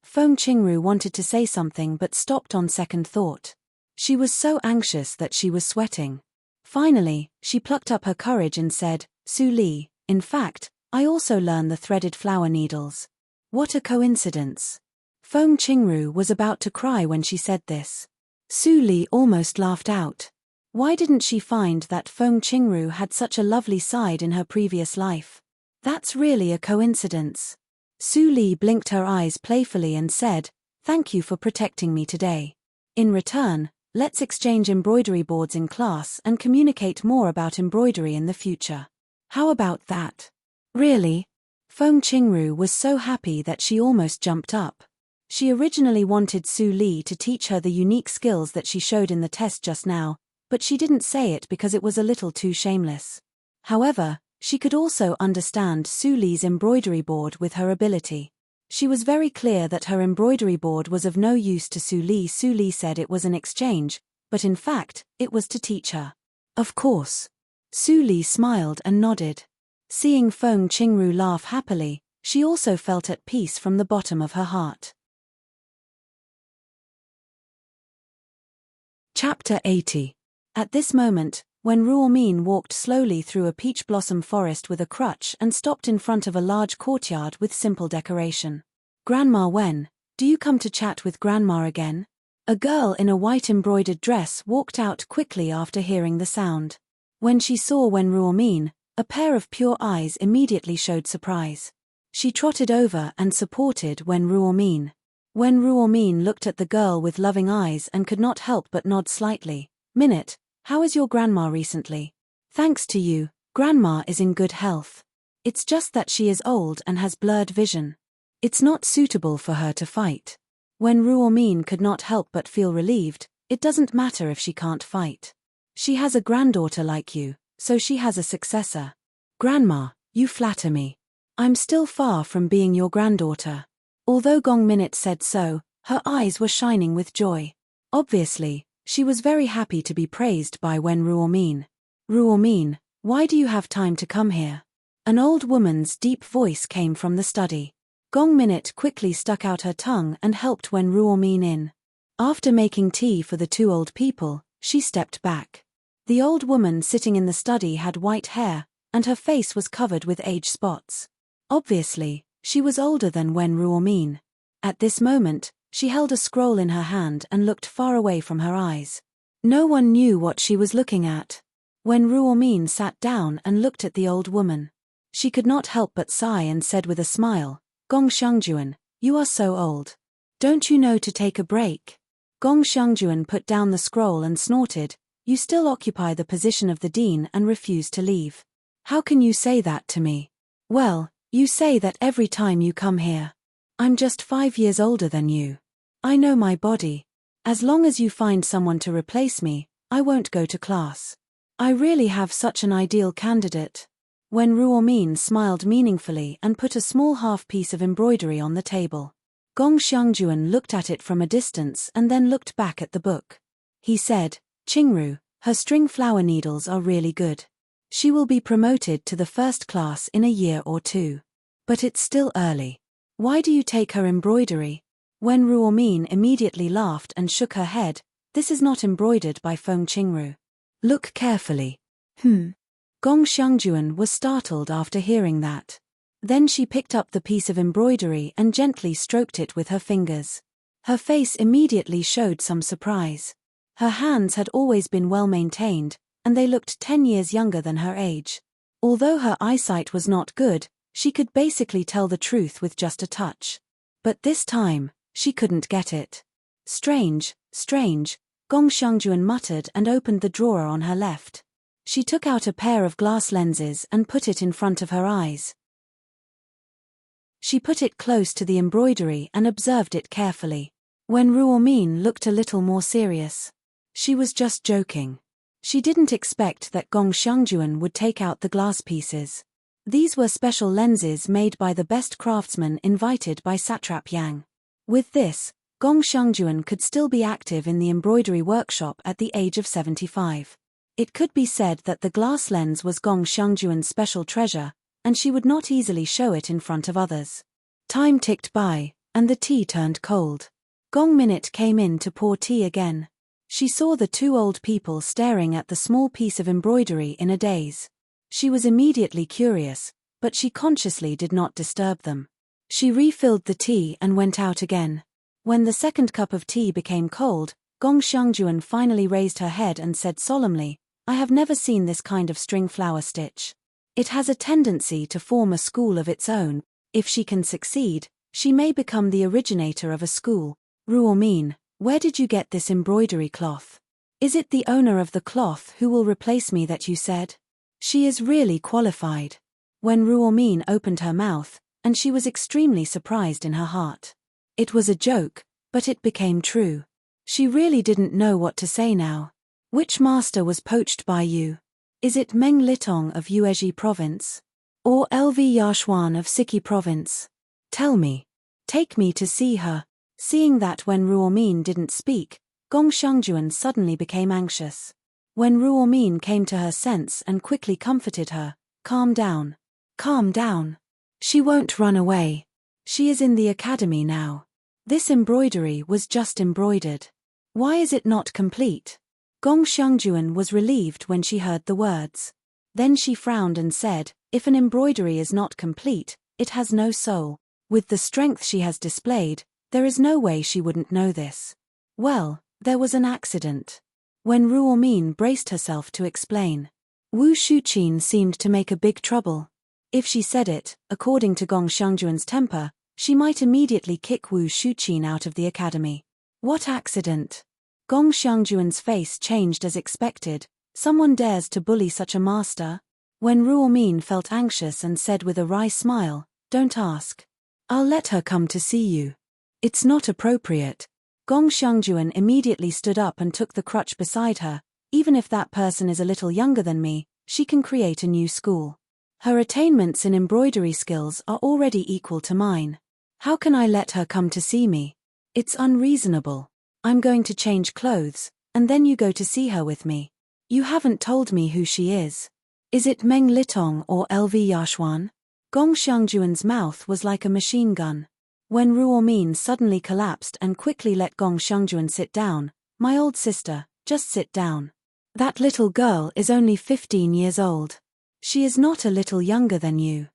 Feng Qingru wanted to say something but stopped on second thought. She was so anxious that she was sweating. Finally, she plucked up her courage and said, Su Li, in fact, I also learn the threaded flower needles. What a coincidence. Feng Qingru was about to cry when she said this. Su Li almost laughed out. Why didn't she find that Feng Qingru had such a lovely side in her previous life? That's really a coincidence. Su Li blinked her eyes playfully and said, thank you for protecting me today. In return, let's exchange embroidery boards in class and communicate more about embroidery in the future. How about that? Really? Feng Qingru was so happy that she almost jumped up. She originally wanted Su Li to teach her the unique skills that she showed in the test just now, but she didn't say it because it was a little too shameless. However, she could also understand Su Li's embroidery board with her ability. She was very clear that her embroidery board was of no use to Su Li. Su Li said it was an exchange, but in fact, it was to teach her. Of course. Su Li smiled and nodded. Seeing Feng Qingru laugh happily, she also felt at peace from the bottom of her heart. Chapter 80. At this moment, when Ruomin walked slowly through a peach blossom forest with a crutch and stopped in front of a large courtyard with simple decoration. Grandma Wen, do you come to chat with Grandma again? A girl in a white embroidered dress walked out quickly after hearing the sound. When she saw Wen Ruomin, a pair of pure eyes immediately showed surprise. She trotted over and supported Wen Ruomin. Wen Ruomin looked at the girl with loving eyes and could not help but nod slightly. Minute, how is your grandma recently? Thanks to you, Grandma is in good health. It's just that she is old and has blurred vision. It's not suitable for her to fight. When Ruomin could not help but feel relieved, it doesn't matter if she can't fight. She has a granddaughter like you, so she has a successor. Grandma, you flatter me. I'm still far from being your granddaughter. Although Gong Minute said so, her eyes were shining with joy. Obviously, she was very happy to be praised by Wen Ruomin. Ruomin, why do you have time to come here? An old woman's deep voice came from the study. Gong Minute quickly stuck out her tongue and helped Wen Ruomin in. After making tea for the two old people, she stepped back. The old woman sitting in the study had white hair, and her face was covered with age spots. Obviously, she was older than Wen Ruomin. At this moment, she held a scroll in her hand and looked far away from her eyes. No one knew what she was looking at. Wen Ruomin sat down and looked at the old woman. She could not help but sigh and said with a smile, Gong Shengjuan, you are so old. Don't you know to take a break? Gong Shengjuan put down the scroll and snorted, you still occupy the position of the dean and refuse to leave. How can you say that to me? Well, you say that every time you come here. I'm just 5 years older than you. I know my body. As long as you find someone to replace me, I won't go to class. I really have such an ideal candidate. When Ruomin smiled meaningfully and put a small half piece of embroidery on the table. Gong Shengjuan looked at it from a distance and then looked back at the book. He said, Qingru, her string flower needles are really good. She will be promoted to the first class in a year or two. But it's still early. Why do you take her embroidery? When Ruomin immediately laughed and shook her head, this is not embroidered by Feng Qingru. Look carefully. Gong Shengjuan was startled after hearing that. Then she picked up the piece of embroidery and gently stroked it with her fingers. Her face immediately showed some surprise. Her hands had always been well maintained, and they looked 10 years younger than her age. Although her eyesight was not good, she could basically tell the truth with just a touch. But this time, she couldn't get it. Strange, strange, Gong Shengjuan muttered and opened the drawer on her left. She took out a pair of glass lenses and put it in front of her eyes. She put it close to the embroidery and observed it carefully. When Ruomin looked a little more serious. She was just joking. She didn't expect that Gong Shengjuan would take out the glass pieces. These were special lenses made by the best craftsmen invited by Satrap Yang. With this, Gong Shengjuan could still be active in the embroidery workshop at the age of 75. It could be said that the glass lens was Gong Shengjuan's special treasure, and she would not easily show it in front of others. Time ticked by, and the tea turned cold. Gong Minute came in to pour tea again. She saw the two old people staring at the small piece of embroidery in a daze. She was immediately curious, but she consciously did not disturb them. She refilled the tea and went out again. When the second cup of tea became cold, Gong Shengjuan finally raised her head and said solemnly, I have never seen this kind of string flower stitch. It has a tendency to form a school of its own. If she can succeed, she may become the originator of a school. Ruomin, where did you get this embroidery cloth? Is it the owner of the cloth who will replace me that you said? She is really qualified. When Ruomin opened her mouth, and she was extremely surprised in her heart. It was a joke, but it became true. She really didn't know what to say now. Which master was poached by you? Is it Meng Litong of Yuezhi province? Or LV Yashuan of Siki province? Tell me. Take me to see her. Seeing that when Ruomin didn't speak, Gong Shengjuan suddenly became anxious. When Ruomin came to her sense and quickly comforted her, calm down. Calm down. She won't run away. She is in the academy now. This embroidery was just embroidered. Why is it not complete? Gong Xiangjuan was relieved when she heard the words. Then she frowned and said, if an embroidery is not complete, it has no soul. With the strength she has displayed, there is no way she wouldn't know this. Well, there was an accident. When Ruomin braced herself to explain, Wu Shuqin seemed to make a big trouble. If she said it, according to Gong Xiangjuan's temper, she might immediately kick Wu Shuqin out of the academy. What accident? Gong Xiangjuan's face changed as expected. Someone dares to bully such a master? When Ruomin felt anxious and said with a wry smile, don't ask. I'll let her come to see you. It's not appropriate. Gong Xiangjuan immediately stood up and took the crutch beside her. Even if that person is a little younger than me, she can create a new school. Her attainments in embroidery skills are already equal to mine. How can I let her come to see me? It's unreasonable. I'm going to change clothes, and then you go to see her with me. You haven't told me who she is. Is it Meng Litong or LV Yashuan? Gong Xiangjuan's mouth was like a machine gun. When Ruomin suddenly collapsed and quickly let Gong Xiangjuan sit down, my old sister, just sit down. That little girl is only 15 years old. She is not a little younger than you.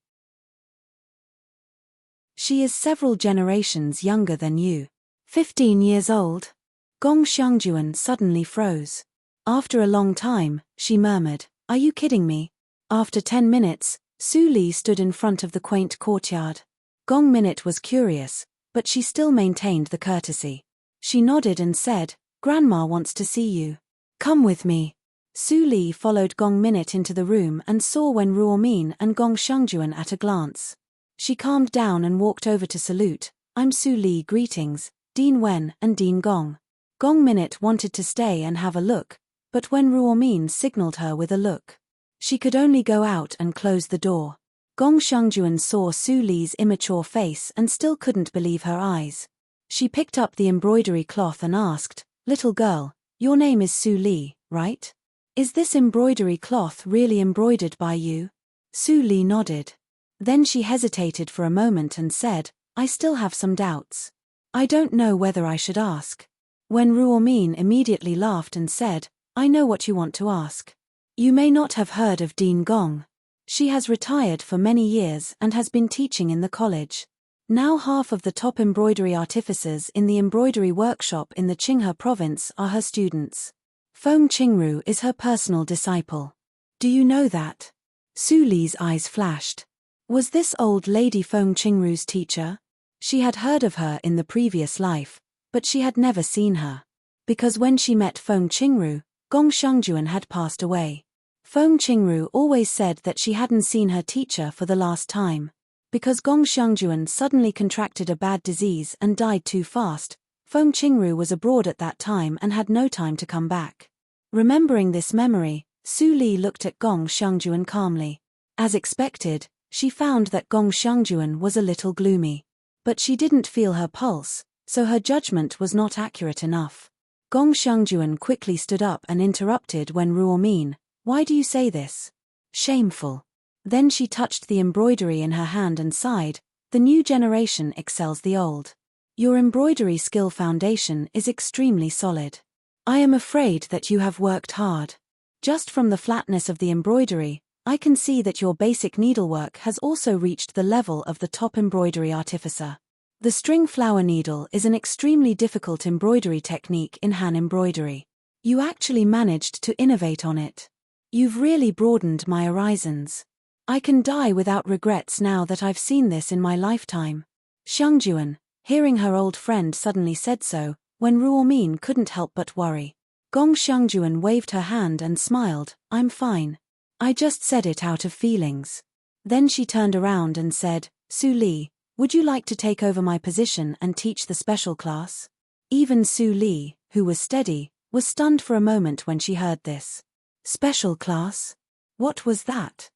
She is several generations younger than you. 15 years old? Gong Xiangjuan suddenly froze. After a long time, she murmured, are you kidding me? After 10 minutes, Su Li stood in front of the quaint courtyard. Gong Minute was curious, but she still maintained the courtesy. She nodded and said, Grandma wants to see you. Come with me. Su Li followed Gong Minute into the room and saw Wen Ruomin and Gong Xiangjuan at a glance. She calmed down and walked over to salute. I'm Su Li, greetings, Dean Wen and Dean Gong. Gong Minute wanted to stay and have a look, but when Ruomin signaled her with a look, she could only go out and close the door. Gong Xiangjuan saw Su Li's immature face and still couldn't believe her eyes. She picked up the embroidery cloth and asked, little girl, your name is Su Li, right? Is this embroidery cloth really embroidered by you? Su Li nodded. Then she hesitated for a moment and said, I still have some doubts. I don't know whether I should ask. When Ruomin immediately laughed and said, I know what you want to ask. You may not have heard of Dean Gong. She has retired for many years and has been teaching in the college. Now half of the top embroidery artificers in the embroidery workshop in the Qinghe province are her students. Feng Qingru is her personal disciple. Do you know that? Su Li's eyes flashed. Was this old lady Feng Qingru's teacher? She had heard of her in the previous life, but she had never seen her. Because when she met Feng Qingru, Gong Xiangjuan had passed away. Feng Qingru always said that she hadn't seen her teacher for the last time. Because Gong Xiangjuan suddenly contracted a bad disease and died too fast, Feng Qingru was abroad at that time and had no time to come back. Remembering this memory, Su Li looked at Gong Xiangjuan calmly. As expected, she found that Gong Xiangjuan was a little gloomy. But she didn't feel her pulse, so her judgment was not accurate enough. Gong Xiangjuan quickly stood up and interrupted when Ruomin, why do you say this? Shameful. Then she touched the embroidery in her hand and sighed, the new generation excels the old. Your embroidery skill foundation is extremely solid. I am afraid that you have worked hard. Just from the flatness of the embroidery, I can see that your basic needlework has also reached the level of the top embroidery artificer. The string flower needle is an extremely difficult embroidery technique in Han embroidery. You actually managed to innovate on it. You've really broadened my horizons. I can die without regrets now that I've seen this in my lifetime. Xiangjuan, hearing her old friend suddenly said so, when Ruomin couldn't help but worry. Gong Xiangjuan waved her hand and smiled, I'm fine. I just said it out of feelings. Then she turned around and said, Su Li, would you like to take over my position and teach the special class? Even Su Li, who was steady, was stunned for a moment when she heard this. Special class? What was that?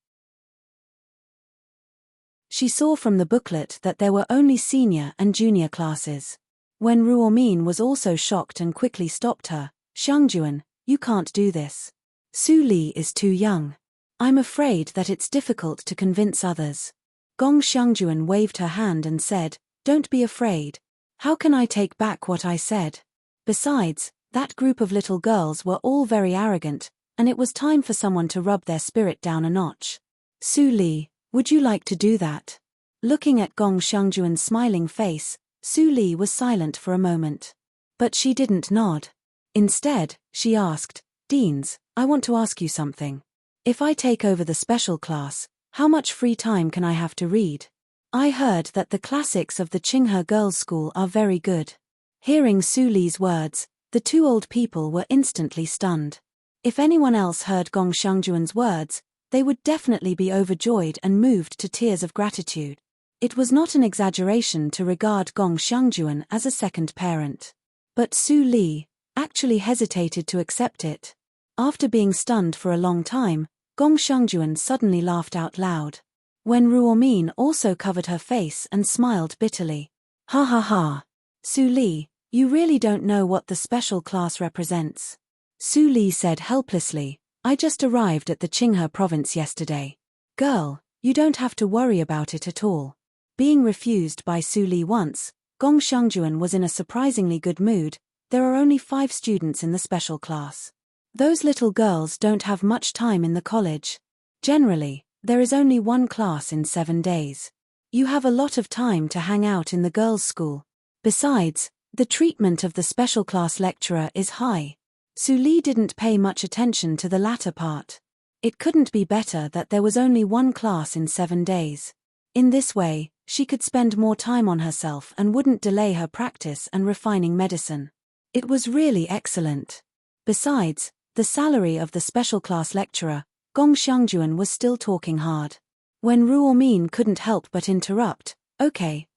She saw from the booklet that there were only senior and junior classes. When Ruomin was also shocked and quickly stopped her, Xiangjuan, you can't do this. Su Li is too young. I'm afraid that it's difficult to convince others. Gong Xiangjuan waved her hand and said, don't be afraid. How can I take back what I said? Besides, That group of little girls were all very arrogant, and it was time for someone to rub their spirit down a notch. Su Li, would you like to do that? Looking at Gong Xiangjuan's smiling face, Su Li was silent for a moment. But she didn't nod. Instead, she asked, Deans, I want to ask you something. If I take over the special class, how much free time can I have to read? I heard that the classics of the Qinghe Girls' School are very good. Hearing Su Li's words, the two old people were instantly stunned. If anyone else heard Gong Xiangjuan's words, they would definitely be overjoyed and moved to tears of gratitude. It was not an exaggeration to regard Gong Xiangjuan as a second parent. But Su Li actually hesitated to accept it. After being stunned for a long time, Gong Xiangjuan suddenly laughed out loud. When Ruomin also covered her face and smiled bitterly. Ha ha ha. Su Li, you really don't know what the special class represents. Su Li said helplessly, I just arrived at the Qinghe province yesterday. Girl, you don't have to worry about it at all. Being refused by Su Li once, Gong Xiangjuan was in a surprisingly good mood. There are only 5 students in the special class. Those little girls don't have much time in the college. Generally, there is only 1 class in 7 days. You have a lot of time to hang out in the girls' school. Besides, the treatment of the special class lecturer is high. Su Li didn't pay much attention to the latter part. It couldn't be better that there was only 1 class in 7 days. In this way, she could spend more time on herself and wouldn't delay her practice and refining medicine. It was really excellent. Besides, the salary of the special class lecturer, Gong Xiangjuan was still talking hard. When Ruomin couldn't help but interrupt, okay.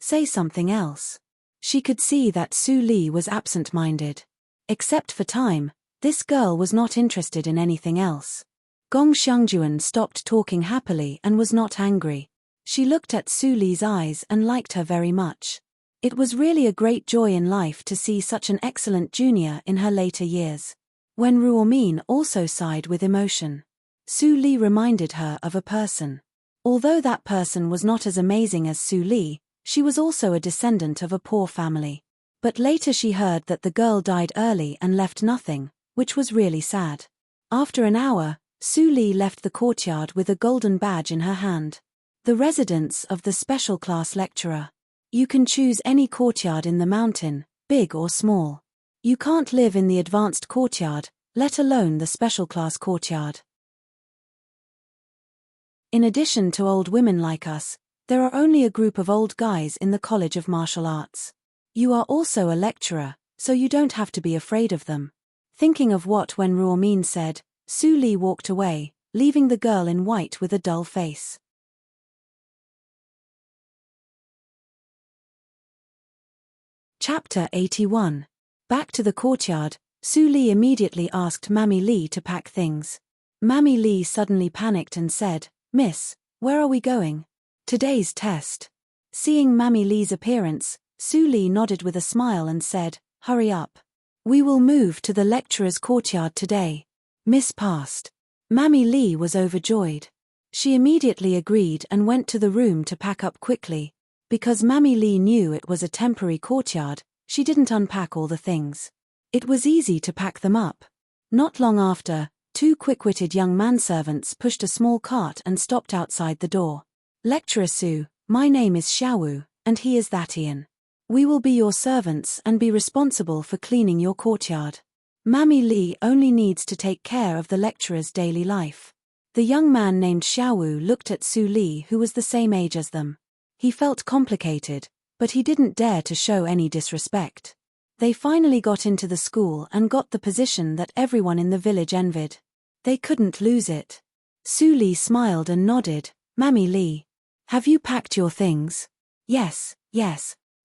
Say something else. She could see that Su Li was absent-minded. Except for time, this girl was not interested in anything else. Gong Xiangjuan stopped talking happily and was not angry. She looked at Su Li's eyes and liked her very much. It was really a great joy in life to see such an excellent junior in her later years. When Ruomin also sighed with emotion, Su Li reminded her of a person. Although that person was not as amazing as Su Li, she was also a descendant of a poor family. But later she heard that the girl died early and left nothing, which was really sad. After an hour, Su Li left the courtyard with a golden badge in her hand. The residence of the special class lecturer. You can choose any courtyard in the mountain, big or small. You can't live in the advanced courtyard, let alone the special class courtyard. In addition to old women like us, there are only a group of old guys in the College of Martial Arts. You are also a lecturer, so you don't have to be afraid of them. Thinking of what when Ruomin said, Su Li walked away, leaving the girl in white with a dull face. Chapter 81. Back to the courtyard, Su Li immediately asked Mammy Li to pack things. Mammy Li suddenly panicked and said, Miss, where are we going? Today's test. Seeing Mammy Li's appearance, Su Li nodded with a smile and said, hurry up. We will move to the lecturer's courtyard today. Miss passed. Mammy Li was overjoyed. She immediately agreed and went to the room to pack up quickly. Because Mammy Li knew it was a temporary courtyard, she didn't unpack all the things. It was easy to pack them up. Not long after, 2 quick-witted young manservants pushed a small cart and stopped outside the door. Lecturer Su, my name is Xiaowu, and he is that Ian. We will be your servants and be responsible for cleaning your courtyard. Mammy Li only needs to take care of the lecturer's daily life. The young man named Xiaowu looked at Su Li, who was the same age as them. He felt complicated, but he didn't dare to show any disrespect. They finally got into the school and got the position that everyone in the village envied. They couldn't lose it. Su Li smiled and nodded. Mammy Li, have you packed your things? Yes.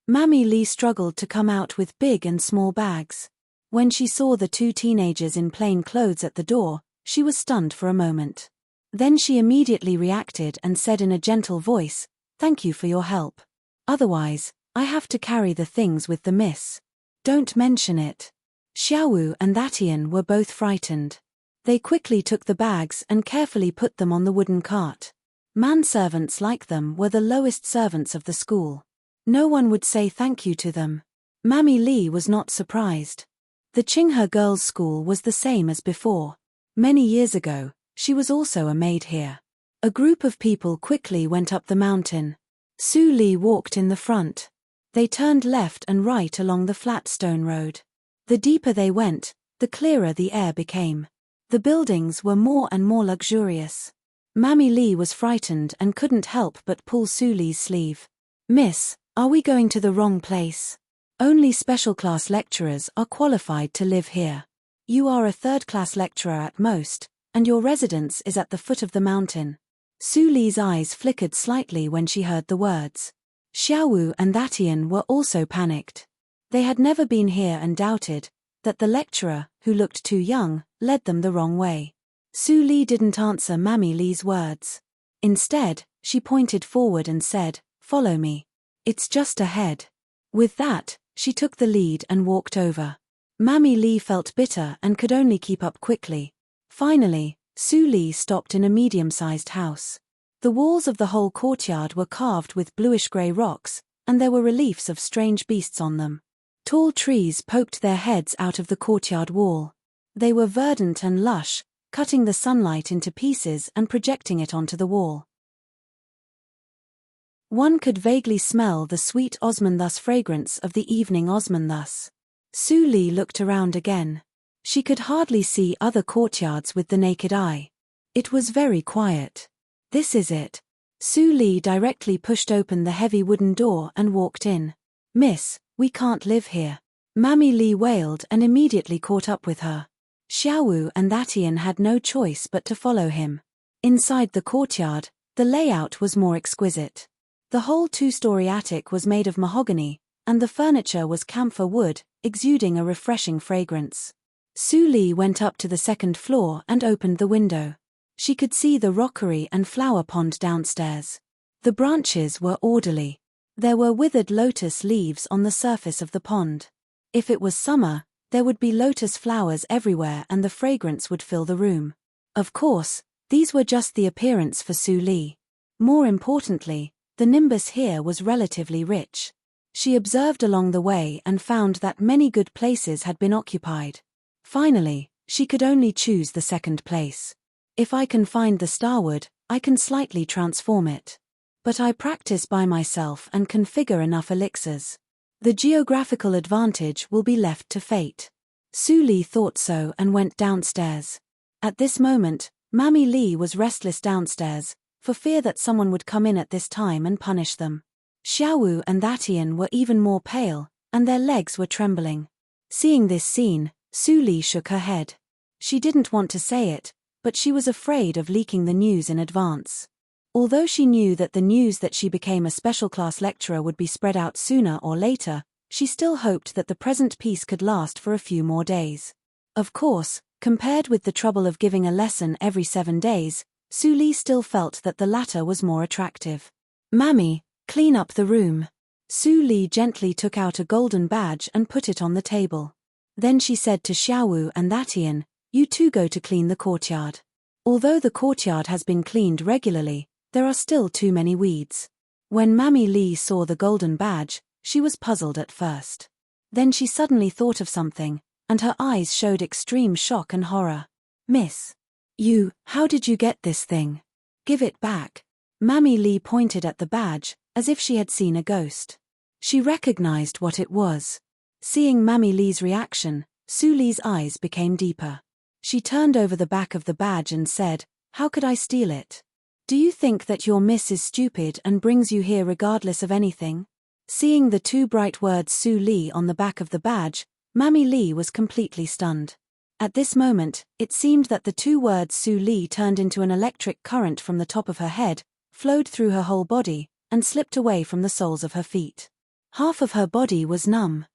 Mammy Li struggled to come out with big and small bags. When she saw the 2 teenagers in plain clothes at the door, she was stunned for a moment. Then she immediately reacted and said in a gentle voice, thank you for your help. Otherwise, I have to carry the things with the miss. Don't mention it. Xiaowu and Thatian were both frightened. They quickly took the bags and carefully put them on the wooden cart. Manservants like them were the lowest servants of the school. No one would say thank you to them. Mammy Li was not surprised. The Qinghe girls' school was the same as before. Many years ago, she was also a maid here. A group of people quickly went up the mountain. Su Li walked in the front. They turned left and right along the flat stone road. The deeper they went, the clearer the air became. The buildings were more and more luxurious. Mammy Li was frightened and couldn't help but pull Su Li's sleeve. "Miss, are we going to the wrong place? Only special class lecturers are qualified to live here. You are a third-class lecturer at most, and your residence is at the foot of the mountain." Su Li's eyes flickered slightly when she heard the words. Xiaowu and Thatian were also panicked. They had never been here and doubted that the lecturer, who looked too young, led them the wrong way. Su Li didn't answer Mammy Li's words. Instead, she pointed forward and said, "Follow me. It's just ahead." With that, she took the lead and walked over. Mammy Li felt bitter and could only keep up quickly. Finally, Su Li stopped in a medium-sized house. The walls of the whole courtyard were carved with bluish-grey rocks, and there were reliefs of strange beasts on them. Tall trees poked their heads out of the courtyard wall. They were verdant and lush, cutting the sunlight into pieces and projecting it onto the wall. One could vaguely smell the sweet osmanthus fragrance of the evening osmanthus. Su Li looked around again. She could hardly see other courtyards with the naked eye. It was very quiet. "This is it." Su Li directly pushed open the heavy wooden door and walked in. "Miss, we can't live here." Mammy Li wailed and immediately caught up with her. Xiaowu and Thatian had no choice but to follow him. Inside the courtyard, the layout was more exquisite. The whole two-story attic was made of mahogany, and the furniture was camphor wood, exuding a refreshing fragrance. Su Li went up to the second floor and opened the window. She could see the rockery and flower pond downstairs. The branches were orderly. There were withered lotus leaves on the surface of the pond. If it was summer, there would be lotus flowers everywhere and the fragrance would fill the room. Of course, these were just the appearance for Su Li. More importantly, the nimbus here was relatively rich. She observed along the way and found that many good places had been occupied. Finally, she could only choose the second place. "If I can find the starwood, I can slightly transform it. But I practice by myself and configure enough elixirs. The geographical advantage will be left to fate." Su Li thought so and went downstairs. At this moment, Mammy Li was restless downstairs, for fear that someone would come in at this time and punish them. Xiaowu and Thatian were even more pale, and their legs were trembling. Seeing this scene, Su Li shook her head. She didn't want to say it, but she was afraid of leaking the news in advance. Although she knew that the news that she became a special class lecturer would be spread out sooner or later, she still hoped that the present peace could last for a few more days. Of course, compared with the trouble of giving a lesson every 7 days, Su Li still felt that the latter was more attractive. "Mammy, clean up the room." Su Li gently took out a golden badge and put it on the table. Then she said to Xiaowu and Thatian, "You two go to clean the courtyard." Although the courtyard has been cleaned regularly, there are still too many weeds. When Mammy Li saw the golden badge, she was puzzled at first. Then she suddenly thought of something, and her eyes showed extreme shock and horror. "Miss, how did you get this thing? Give it back." Mammy Li pointed at the badge, as if she had seen a ghost. She recognized what it was. Seeing Mammy Li's reaction, Su Li's eyes became deeper. She turned over the back of the badge and said, "How could I steal it? Do you think that your miss is stupid and brings you here regardless of anything?" Seeing the 2 bright words Su Li on the back of the badge, Mammy Li was completely stunned. At this moment, it seemed that the 2 words Su Li turned into an electric current from the top of her head, flowed through her whole body, and slipped away from the soles of her feet. Half of her body was numb.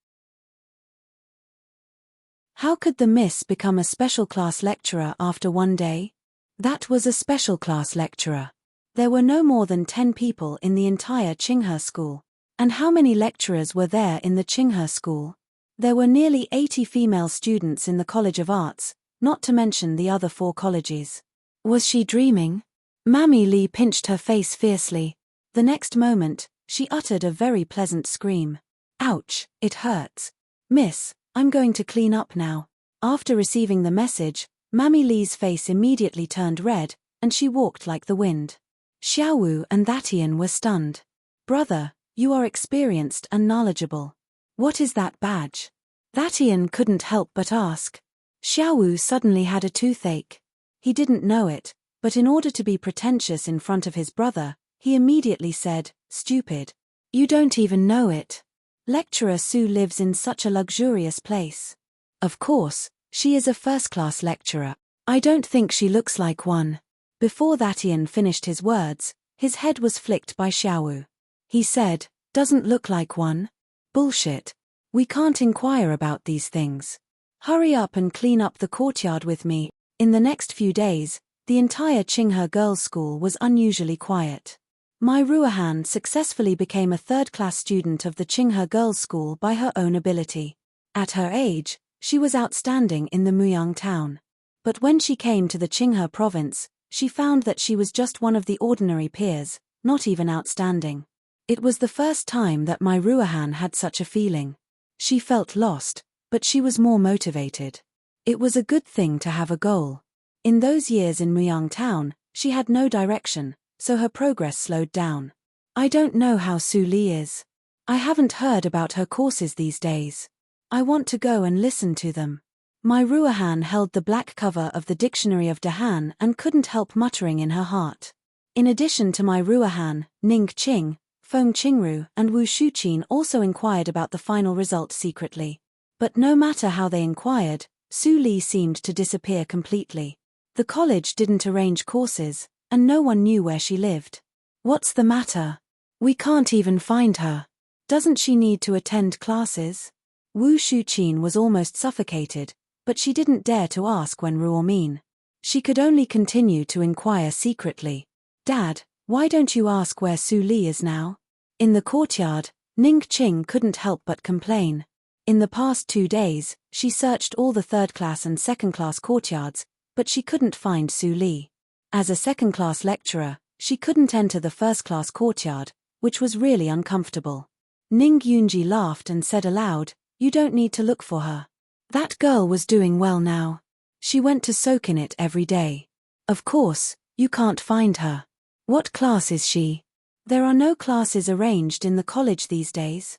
How could the miss become a special class lecturer after 1 day? That was a special class lecturer. There were no more than 10 people in the entire Qinghe school. And how many lecturers were there in the Qinghe school? There were nearly 80 female students in the College of Arts, not to mention the other 4 colleges. Was she dreaming? Mammy Li pinched her face fiercely. The next moment, she uttered a very pleasant scream. "Ouch, it hurts. Miss, I'm going to clean up now. After receiving the message, Mammy Lee's face immediately turned red, and she walked like the wind. Xiaowu and Thatian were stunned. Brother, you are experienced and knowledgeable. What is that badge? Thatian couldn't help but ask. Xiaowu suddenly had a toothache. He didn't know it, but in order to be pretentious in front of his brother, he immediately said, "Stupid. You don't even know it. Lecturer Su lives in such a luxurious place. Of course, she is a first-class lecturer. I don't think she looks like one." Before Thatian finished his words, his head was flicked by Xiaowu. He said, "Doesn't look like one? Bullshit. We can't inquire about these things. Hurry up and clean up the courtyard with me." In the next few days, the entire Qinghe girls' school was unusually quiet. Mai Ruohan successfully became a third-class student of the Qinghe girls' school by her own ability. At her age, she was outstanding in the Muyang town. But when she came to the Qinghe province, she found that she was just one of the ordinary peers, not even outstanding. It was the first time that Mai Ruohan had such a feeling. She felt lost, but she was more motivated. It was a good thing to have a goal. In those years in Muyang town, she had no direction, so her progress slowed down. I don't know how Su Li is. I haven't heard about her courses these days. I want to go and listen to them. Mai Ruohan held the black cover of the Dictionary of Dahan and couldn't help muttering in her heart. In addition to Mai Ruohan, Ning Qing, Feng Qingru and Wu Shuqin also inquired about the final result secretly. But no matter how they inquired, Su Li seemed to disappear completely. The college didn't arrange courses, and no one knew where she lived. What's the matter? We can't even find her. Doesn't she need to attend classes? Wu Shuqin was almost suffocated, but she didn't dare to ask when Ruomin. She could only continue to inquire secretly. Dad, why don't you ask where Su Li is now? In the courtyard, Ning Qing couldn't help but complain. In the past 2 days, she searched all the third-class and second-class courtyards, but she couldn't find Su Li. As a second-class lecturer, she couldn't enter the first-class courtyard, which was really uncomfortable. Ning Yunji laughed and said aloud, "You don't need to look for her. That girl was doing well now. She went to soak in it every day. Of course, you can't find her. What class is she? There are no classes arranged in the college these days."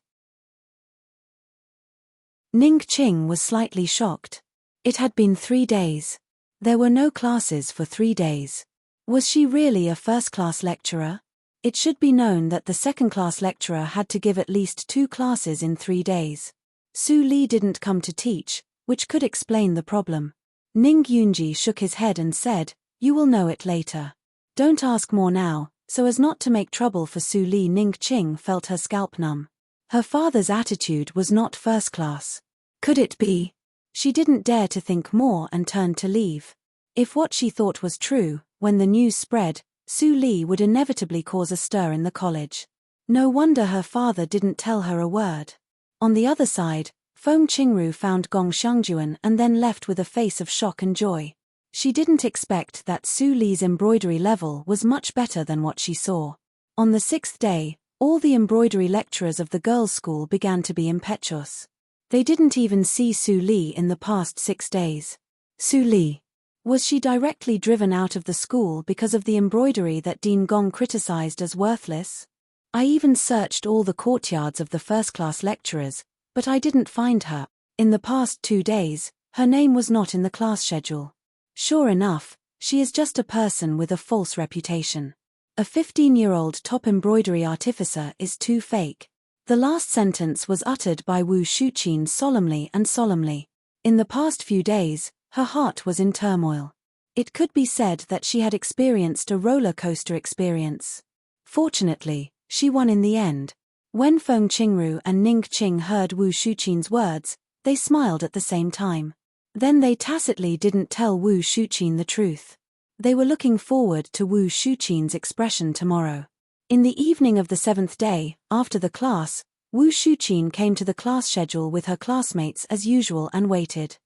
Ning Qing was slightly shocked. It had been 3 days. There were no classes for 3 days. Was she really a first-class lecturer? It should be known that the second-class lecturer had to give at least 2 classes in 3 days. Su Li didn't come to teach, which could explain the problem. Ning Yunji shook his head and said, "You will know it later. Don't ask more now." So as not to make trouble for Su Li, Ning Qing felt her scalp numb. Her father's attitude was not first class. Could it be? She didn't dare to think more and turned to leave. If what she thought was true, when the news spread, Su Li would inevitably cause a stir in the college. No wonder her father didn't tell her a word. On the other side, Feng Qingru found Gong Shangjuan and then left with a face of shock and joy. She didn't expect that Su Li's embroidery level was much better than what she saw. On the 6th day, all the embroidery lecturers of the girls' school began to be impetuous. They didn't even see Su Li in the past 6 days. Su Li. Was she directly driven out of the school because of the embroidery that Dean Gong criticized as worthless? I even searched all the courtyards of the first-class lecturers, but I didn't find her. In the past 2 days, her name was not in the class schedule. Sure enough, she is just a person with a false reputation. A 15-year-old top embroidery artificer is too fake. The last sentence was uttered by Wu Shuqin solemnly and solemnly. In the past few days, her heart was in turmoil. It could be said that she had experienced a roller coaster experience. Fortunately, she won in the end. When Feng Qingru and Ning Qing heard Wu Shuqin's words, they smiled at the same time. Then they tacitly didn't tell Wu Shuqin the truth. They were looking forward to Wu Shuqin's expression tomorrow. In the evening of the 7th day, after the class, Wu Shuqin came to the class schedule with her classmates as usual and waited.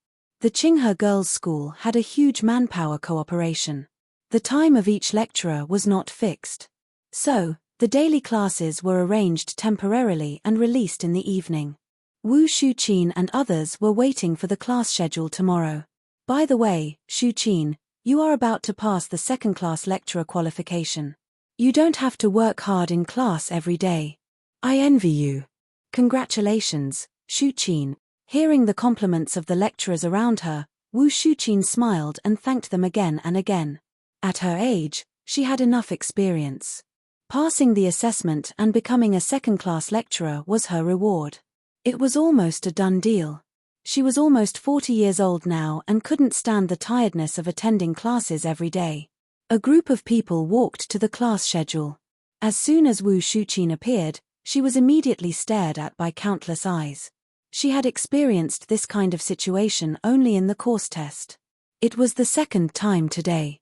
The Qinghe girls' school had a huge manpower cooperation. The time of each lecturer was not fixed. So, the daily classes were arranged temporarily and released in the evening. Wu Shuqin and others were waiting for the class schedule tomorrow. By the way, Shuqin, you are about to pass the second-class lecturer qualification. You don't have to work hard in class every day. I envy you. Congratulations, Shuqin. Hearing the compliments of the lecturers around her, Wu Shuqin smiled and thanked them again and again. At her age, she had enough experience. Passing the assessment and becoming a second-class lecturer was her reward. It was almost a done deal. She was almost 40 years old now and couldn't stand the tiredness of attending classes every day. A group of people walked to the class schedule. As soon as Wu Shuqin appeared, she was immediately stared at by countless eyes. She had experienced this kind of situation only in the course test. It was the second time today.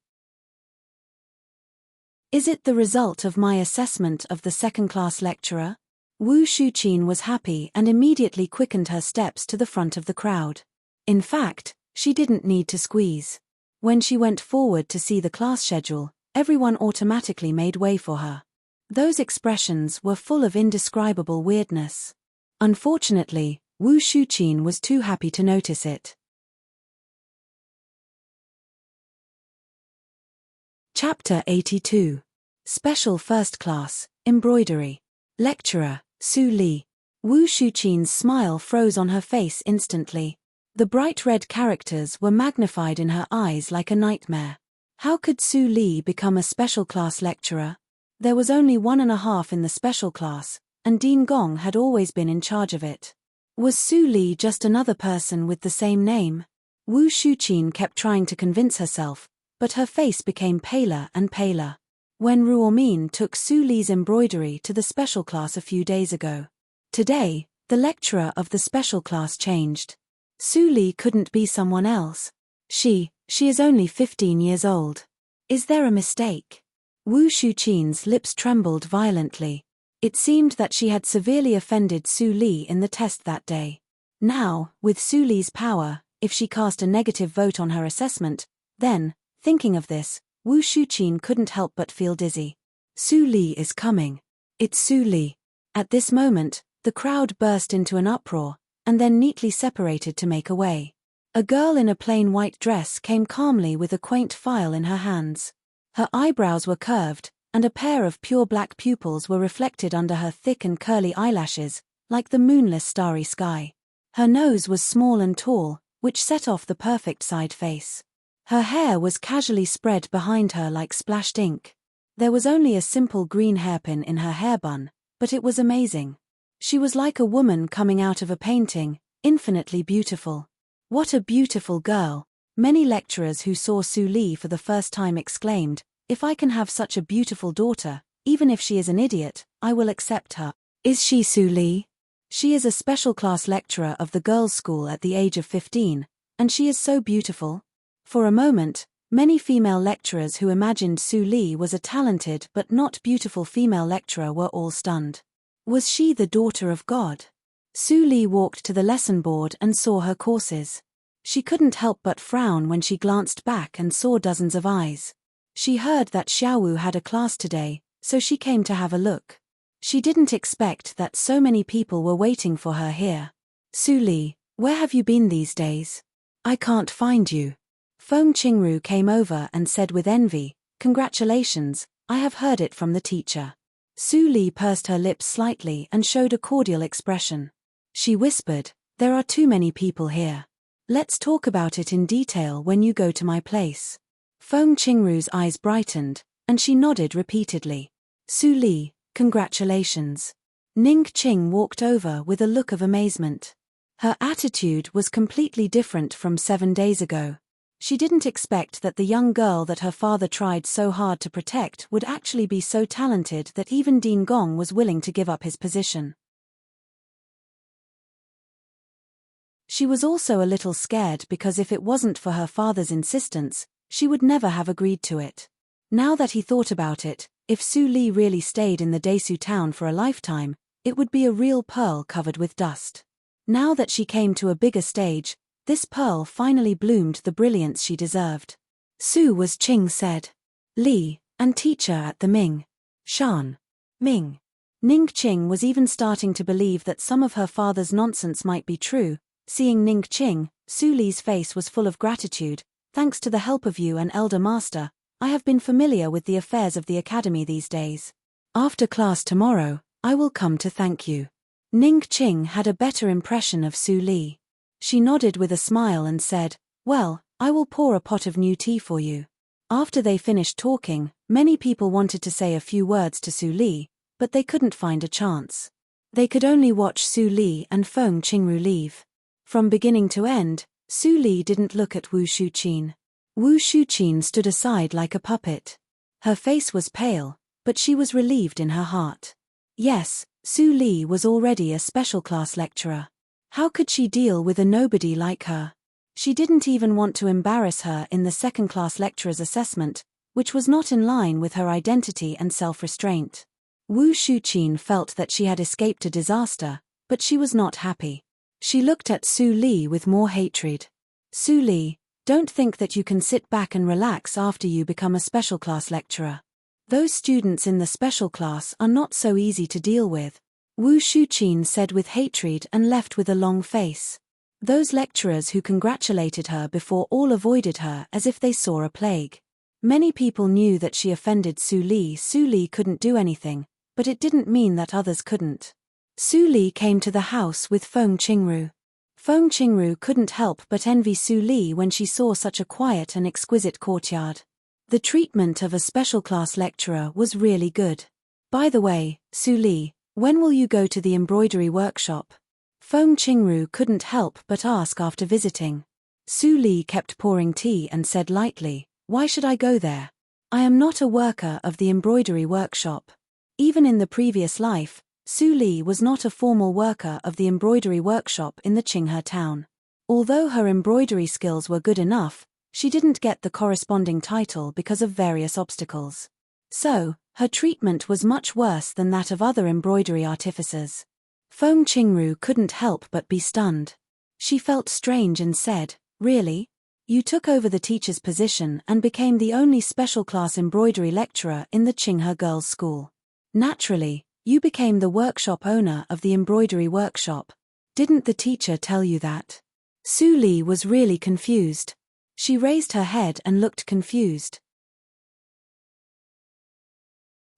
Is it the result of my assessment of the second-class lecturer? Wu Shuqin was happy and immediately quickened her steps to the front of the crowd. In fact, she didn't need to squeeze. When she went forward to see the class schedule, everyone automatically made way for her. Those expressions were full of indescribable weirdness. Unfortunately, Wu Shuqin was too happy to notice it. Chapter 82. Special First Class, Embroidery. Lecturer, Su Li. Wu Shuqin's smile froze on her face instantly. The bright red characters were magnified in her eyes like a nightmare. How could Su Li become a special class lecturer? There was only 1.5 in the special class, and Dean Gong had always been in charge of it. Was Su Li just another person with the same name? Wu Shuqin kept trying to convince herself, but her face became paler and paler. When Ruomin took Su Li's embroidery to the special class a few days ago. Today, the lecturer of the special class changed. Su Li couldn't be someone else. She is only 15 years old. Is there a mistake? Wu Shuqin's lips trembled violently. It seemed that she had severely offended Su Li in the test that day. Now, with Su Li's power, if she cast a negative vote on her assessment, then, thinking of this, Wu Shuqin couldn't help but feel dizzy. Su Li is coming. It's Su Li. At this moment, the crowd burst into an uproar, and then neatly separated to make a way. A girl in a plain white dress came calmly with a quaint file in her hands. Her eyebrows were curved, and a pair of pure black pupils were reflected under her thick and curly eyelashes, like the moonless starry sky. Her nose was small and tall, which set off the perfect side face. Her hair was casually spread behind her like splashed ink. There was only a simple green hairpin in her hair bun, but it was amazing. She was like a woman coming out of a painting, infinitely beautiful. What a beautiful girl! Many lecturers who saw Su Li for the first time exclaimed, "If I can have such a beautiful daughter, even if she is an idiot, I will accept her." Is she Su Li? She is a special class lecturer of the girls' school at the age of 15, and she is so beautiful. For a moment, many female lecturers who imagined Su Li was a talented but not beautiful female lecturer were all stunned. Was she the daughter of God? Su Li walked to the lesson board and saw her courses. She couldn't help but frown when she glanced back and saw dozens of eyes. She heard that Xiaowu had a class today, so she came to have a look. She didn't expect that so many people were waiting for her here. Su Li, where have you been these days? I can't find you. Feng Qingru came over and said with envy, "Congratulations, I have heard it from the teacher." Su Li pursed her lips slightly and showed a cordial expression. She whispered, "There are too many people here. Let's talk about it in detail when you go to my place." Feng Qingru's eyes brightened, and she nodded repeatedly. Su Li, congratulations. Ning Qing walked over with a look of amazement. Her attitude was completely different from 7 days ago. She didn't expect that the young girl that her father tried so hard to protect would actually be so talented that even Dean Gong was willing to give up his position. She was also a little scared because if it wasn't for her father's insistence, she would never have agreed to it. Now that he thought about it, if Su Li really stayed in the Desu town for a lifetime, it would be a real pearl covered with dust. Now that she came to a bigger stage, this pearl finally bloomed the brilliance she deserved. Su was Qing said. Li, and teacher at the Ming. Shan. Ming. Ning Qing was even starting to believe that some of her father's nonsense might be true. Seeing Ning Qing, Su Li's face was full of gratitude. Thanks to the help of you and Elder Master, I have been familiar with the affairs of the academy these days. After class tomorrow, I will come to thank you. Ning Qing had a better impression of Su Li. She nodded with a smile and said, "Well, I will pour a pot of new tea for you." After they finished talking, many people wanted to say a few words to Su Li, but they couldn't find a chance. They could only watch Su Li and Feng Qingru leave. From beginning to end, Su Li didn't look at Wu Shuqin. Wu Shuqin stood aside like a puppet. Her face was pale, but she was relieved in her heart. Yes, Su Li was already a special class lecturer. How could she deal with a nobody like her? She didn't even want to embarrass her in the second-class lecturer's assessment, which was not in line with her identity and self-restraint. Wu Shuqin felt that she had escaped a disaster, but she was not happy. She looked at Su Li with more hatred. Su Li, don't think that you can sit back and relax after you become a special class lecturer. Those students in the special class are not so easy to deal with, Wu Shuqin said with hatred and left with a long face. Those lecturers who congratulated her before all avoided her as if they saw a plague. Many people knew that she offended Su Li. Su Li couldn't do anything, but it didn't mean that others couldn't. Su Li came to the house with Feng Qingru. Feng Qingru couldn't help but envy Su Li when she saw such a quiet and exquisite courtyard. The treatment of a special class lecturer was really good. By the way, Su Li, when will you go to the embroidery workshop? Feng Qingru couldn't help but ask after visiting. Su Li kept pouring tea and said lightly, "Why should I go there? I am not a worker of the embroidery workshop." Even in the previous life, Su Li was not a formal worker of the embroidery workshop in the Qinghe town. Although her embroidery skills were good enough, she didn't get the corresponding title because of various obstacles. So, her treatment was much worse than that of other embroidery artificers. Feng Qingru couldn't help but be stunned. She felt strange and said, "Really? You took over the teacher's position and became the only special class embroidery lecturer in the Qinghe girls' school. Naturally, you became the workshop owner of the embroidery workshop. Didn't the teacher tell you that?" Su Li was really confused. She raised her head and looked confused.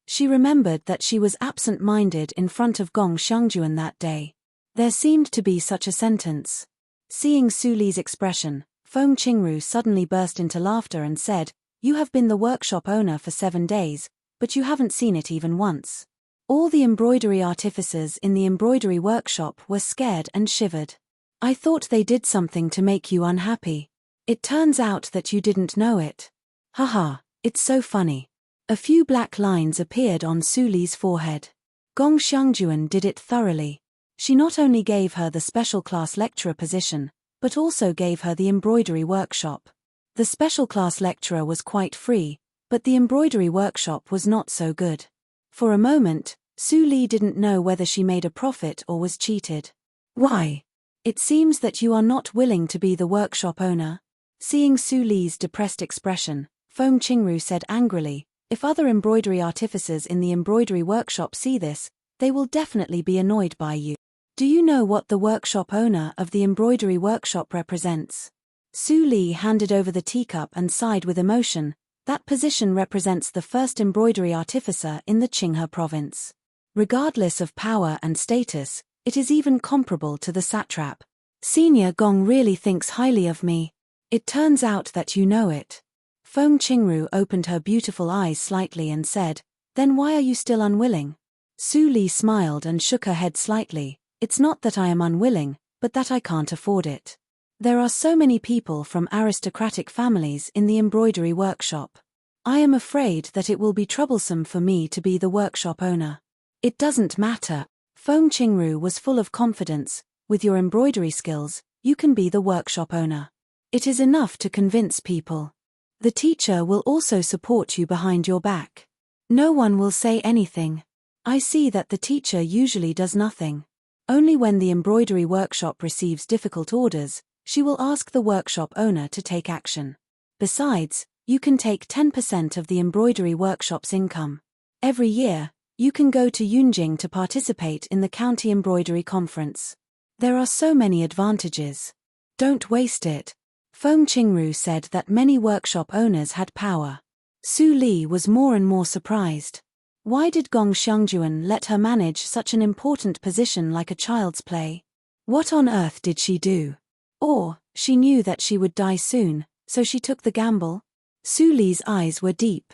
She remembered that she was absent-minded in front of Gong Xiangjuan that day. There seemed to be such a sentence. Seeing Su Li's expression, Feng Qingru suddenly burst into laughter and said, "You have been the workshop owner for 7 days, but you haven't seen it even once." All the embroidery artificers in the embroidery workshop were scared and shivered. "I thought they did something to make you unhappy. It turns out that you didn't know it. Haha, it's so funny." A few black lines appeared on Su Li's forehead. Gong Xiangjuan did it thoroughly. She not only gave her the special class lecturer position, but also gave her the embroidery workshop. The special class lecturer was quite free, but the embroidery workshop was not so good. For a moment, Su Li didn't know whether she made a profit or was cheated. "Why? It seems that you are not willing to be the workshop owner." Seeing Su Li's depressed expression, Feng Qingru said angrily, "If other embroidery artificers in the embroidery workshop see this, they will definitely be annoyed by you. Do you know what the workshop owner of the embroidery workshop represents?" Su Li handed over the teacup and sighed with emotion. That position represents the first embroidery artificer in the Qinghe province. Regardless of power and status, it is even comparable to the satrap. "Senior Gong really thinks highly of me. It turns out that you know it." Feng Qingru opened her beautiful eyes slightly and said, "Then why are you still unwilling?" Su Li smiled and shook her head slightly. "It's not that I am unwilling, but that I can't afford it. There are so many people from aristocratic families in the embroidery workshop. I am afraid that it will be troublesome for me to be the workshop owner." "It doesn't matter." Feng Qingru was full of confidence. "With your embroidery skills, you can be the workshop owner. It is enough to convince people. The teacher will also support you behind your back. No one will say anything. I see that the teacher usually does nothing. Only when the embroidery workshop receives difficult orders, she will ask the workshop owner to take action. Besides, you can take 10% of the embroidery workshop's income. Every year, You can go to Yunjing to participate in the county embroidery conference. There are so many advantages. Don't waste it. Feng Qingru said that many workshop owners had power. Su Li was more and more surprised. Why did Gong Xiangjuan let her manage such an important position like a child's play? What on earth did she do? Or, she knew that she would die soon, so she took the gamble? Su Li's eyes were deep.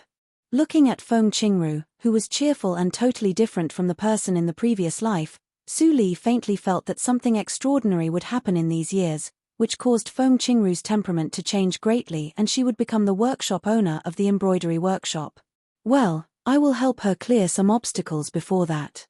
Looking at Feng Qingru, who was cheerful and totally different from the person in the previous life, Su Li faintly felt that something extraordinary would happen in these years, which caused Feng Qingru's temperament to change greatly and she would become the workshop owner of the embroidery workshop. Well, I will help her clear some obstacles before that.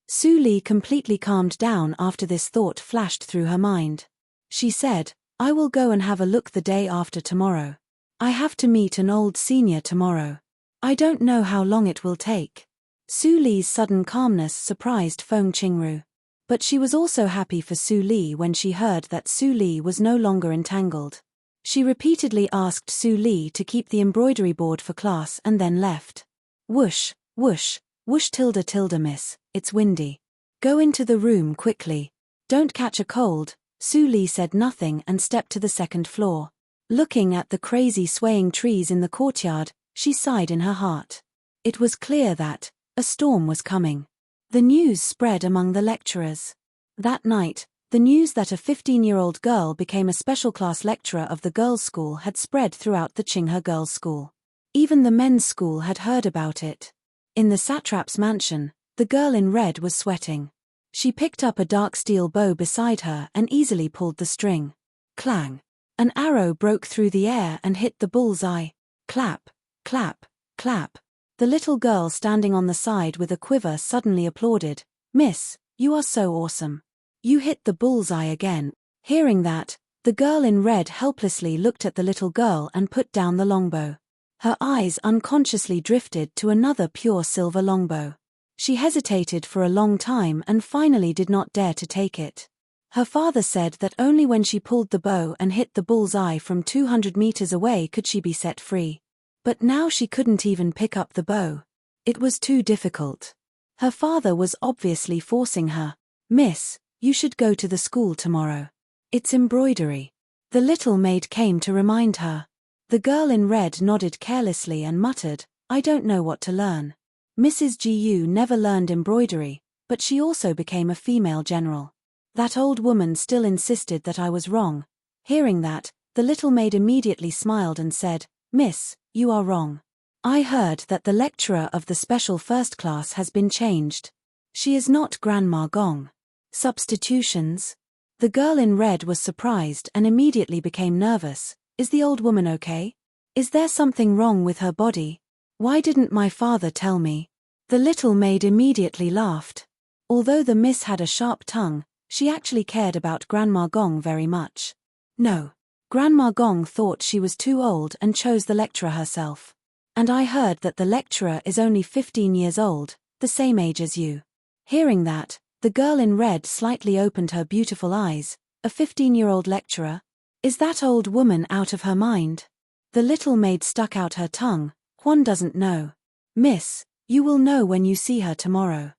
Su Li completely calmed down after this thought flashed through her mind. She said, I will go and have a look the day after tomorrow. I have to meet an old senior tomorrow. I don't know how long it will take. Su Li's sudden calmness surprised Feng Qingru. But she was also happy for Su Li when she heard that Su Li was no longer entangled. She repeatedly asked Su Li to keep the embroidery board for class and then left. Whoosh, whoosh, whoosh tilde tilde miss, it's windy. Go into the room quickly. Don't catch a cold. Su Li said nothing and stepped to the second floor. Looking at the crazy swaying trees in the courtyard, she sighed in her heart. It was clear that a storm was coming. The news spread among the lecturers. That night, the news that a 15-year-old girl became a special class lecturer of the girls' school had spread throughout the Qinghe girls' school. Even the men's school had heard about it. In the satrap's mansion, the girl in red was sweating. She picked up a dark steel bow beside her and easily pulled the string. Clang! An arrow broke through the air and hit the bull's-eye. Clap, clap, clap. The little girl standing on the side with a quiver suddenly applauded. Miss, you are so awesome. You hit the bull's-eye again. Hearing that, the girl in red helplessly looked at the little girl and put down the longbow. Her eyes unconsciously drifted to another pure silver longbow. She hesitated for a long time and finally did not dare to take it. Her father said that only when she pulled the bow and hit the bull's-eye from 200 meters away could she be set free. But now she couldn't even pick up the bow. It was too difficult. Her father was obviously forcing her. Miss, you should go to the school tomorrow. It's embroidery. The little maid came to remind her. The girl in red nodded carelessly and muttered, I don't know what to learn. Mrs. Gu never learned embroidery, but she also became a female general. That old woman still insisted that I was wrong. Hearing that, the little maid immediately smiled and said, Miss, you are wrong. I heard that the lecturer of the special first class has been changed. She is not Grandma Gong. Substitutions? The girl in red was surprised and immediately became nervous. Is the old woman okay? Is there something wrong with her body? Why didn't my father tell me? The little maid immediately laughed. Although the miss had a sharp tongue, she actually cared about Grandma Gong very much. No. Grandma Gong thought she was too old and chose the lecturer herself. And I heard that the lecturer is only 15 years old, the same age as you. Hearing that, the girl in red slightly opened her beautiful eyes. A 15-year-old lecturer? Is that old woman out of her mind? The little maid stuck out her tongue. Juan doesn't know. Miss, you will know when you see her tomorrow.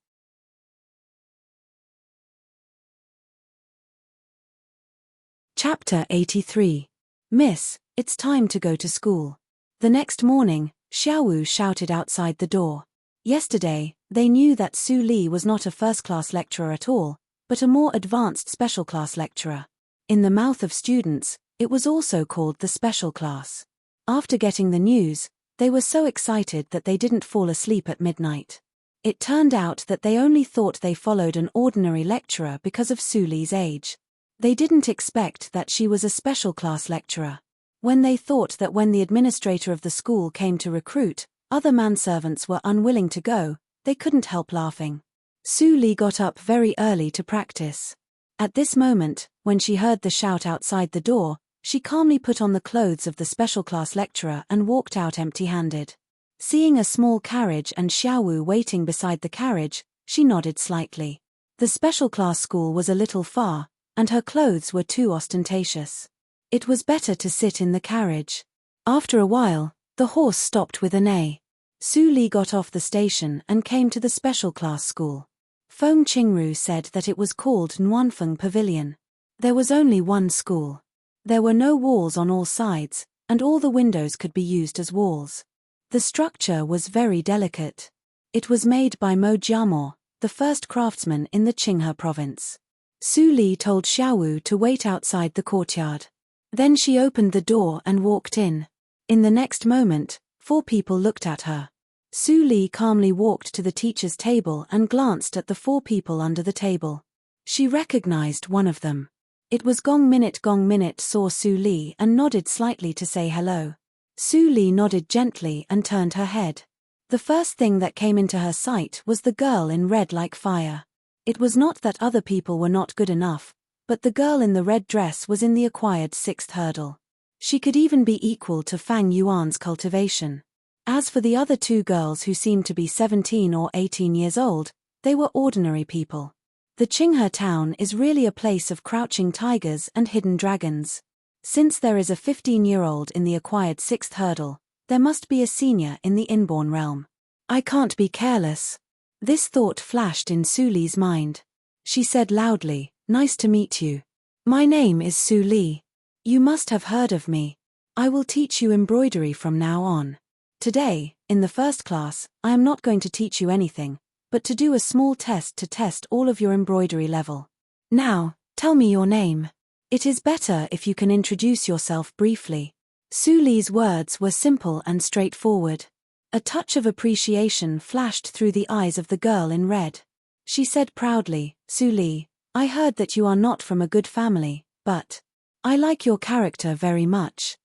Chapter 83. Miss, it's time to go to school. The next morning, Xiaowu shouted outside the door. Yesterday, they knew that Su Li was not a first-class lecturer at all, but a more advanced special class lecturer. In the mouth of students, it was also called the special class. After getting the news, they were so excited that they didn't fall asleep at midnight. It turned out that they only thought they followed an ordinary lecturer because of Su Li's age. They didn't expect that she was a special class lecturer. When they thought that when the administrator of the school came to recruit, other manservants were unwilling to go, they couldn't help laughing. Su Li got up very early to practice. At this moment, when she heard the shout outside the door, she calmly put on the clothes of the special class lecturer and walked out empty-handed. Seeing a small carriage and Xiaowu waiting beside the carriage, she nodded slightly. The special class school was a little far, and her clothes were too ostentatious. It was better to sit in the carriage. After a while, the horse stopped with a neigh. Su Li got off the station and came to the special class school. Feng Qingru said that it was called Nuanfeng Pavilion. There was only one school. There were no walls on all sides, and all the windows could be used as walls. The structure was very delicate. It was made by Mo Jiamo, the first craftsman in the Qinghe province. Su Li told Xiaowu to wait outside the courtyard. Then she opened the door and walked in. In the next moment, 4 people looked at her. Su Li calmly walked to the teacher's table and glanced at the 4 people under the table. She recognized one of them. It was Gong Minute. Gong Minute saw Su Li and nodded slightly to say hello. Su Li nodded gently and turned her head. The first thing that came into her sight was the girl in red like fire. It was not that other people were not good enough, but the girl in the red dress was in the acquired 6th hurdle. She could even be equal to Fang Yuan's cultivation. As for the other 2 girls who seemed to be 17 or 18 years old, they were ordinary people. The Qinghe town is really a place of crouching tigers and hidden dragons. Since there is a 15-year-old in the acquired 6th hurdle, there must be a senior in the inborn realm. I can't be careless. This thought flashed in Su Li's mind. She said loudly, "Nice to meet you. My name is Su Li. You must have heard of me. I will teach you embroidery from now on. Today, in the first class, I am not going to teach you anything, but to do a small test to test all of your embroidery level. Now, tell me your name. It is better if you can introduce yourself briefly." Su Li's words were simple and straightforward. A touch of appreciation flashed through the eyes of the girl in red. She said proudly, "Su Li, I heard that you are not from a good family, but I like your character very much.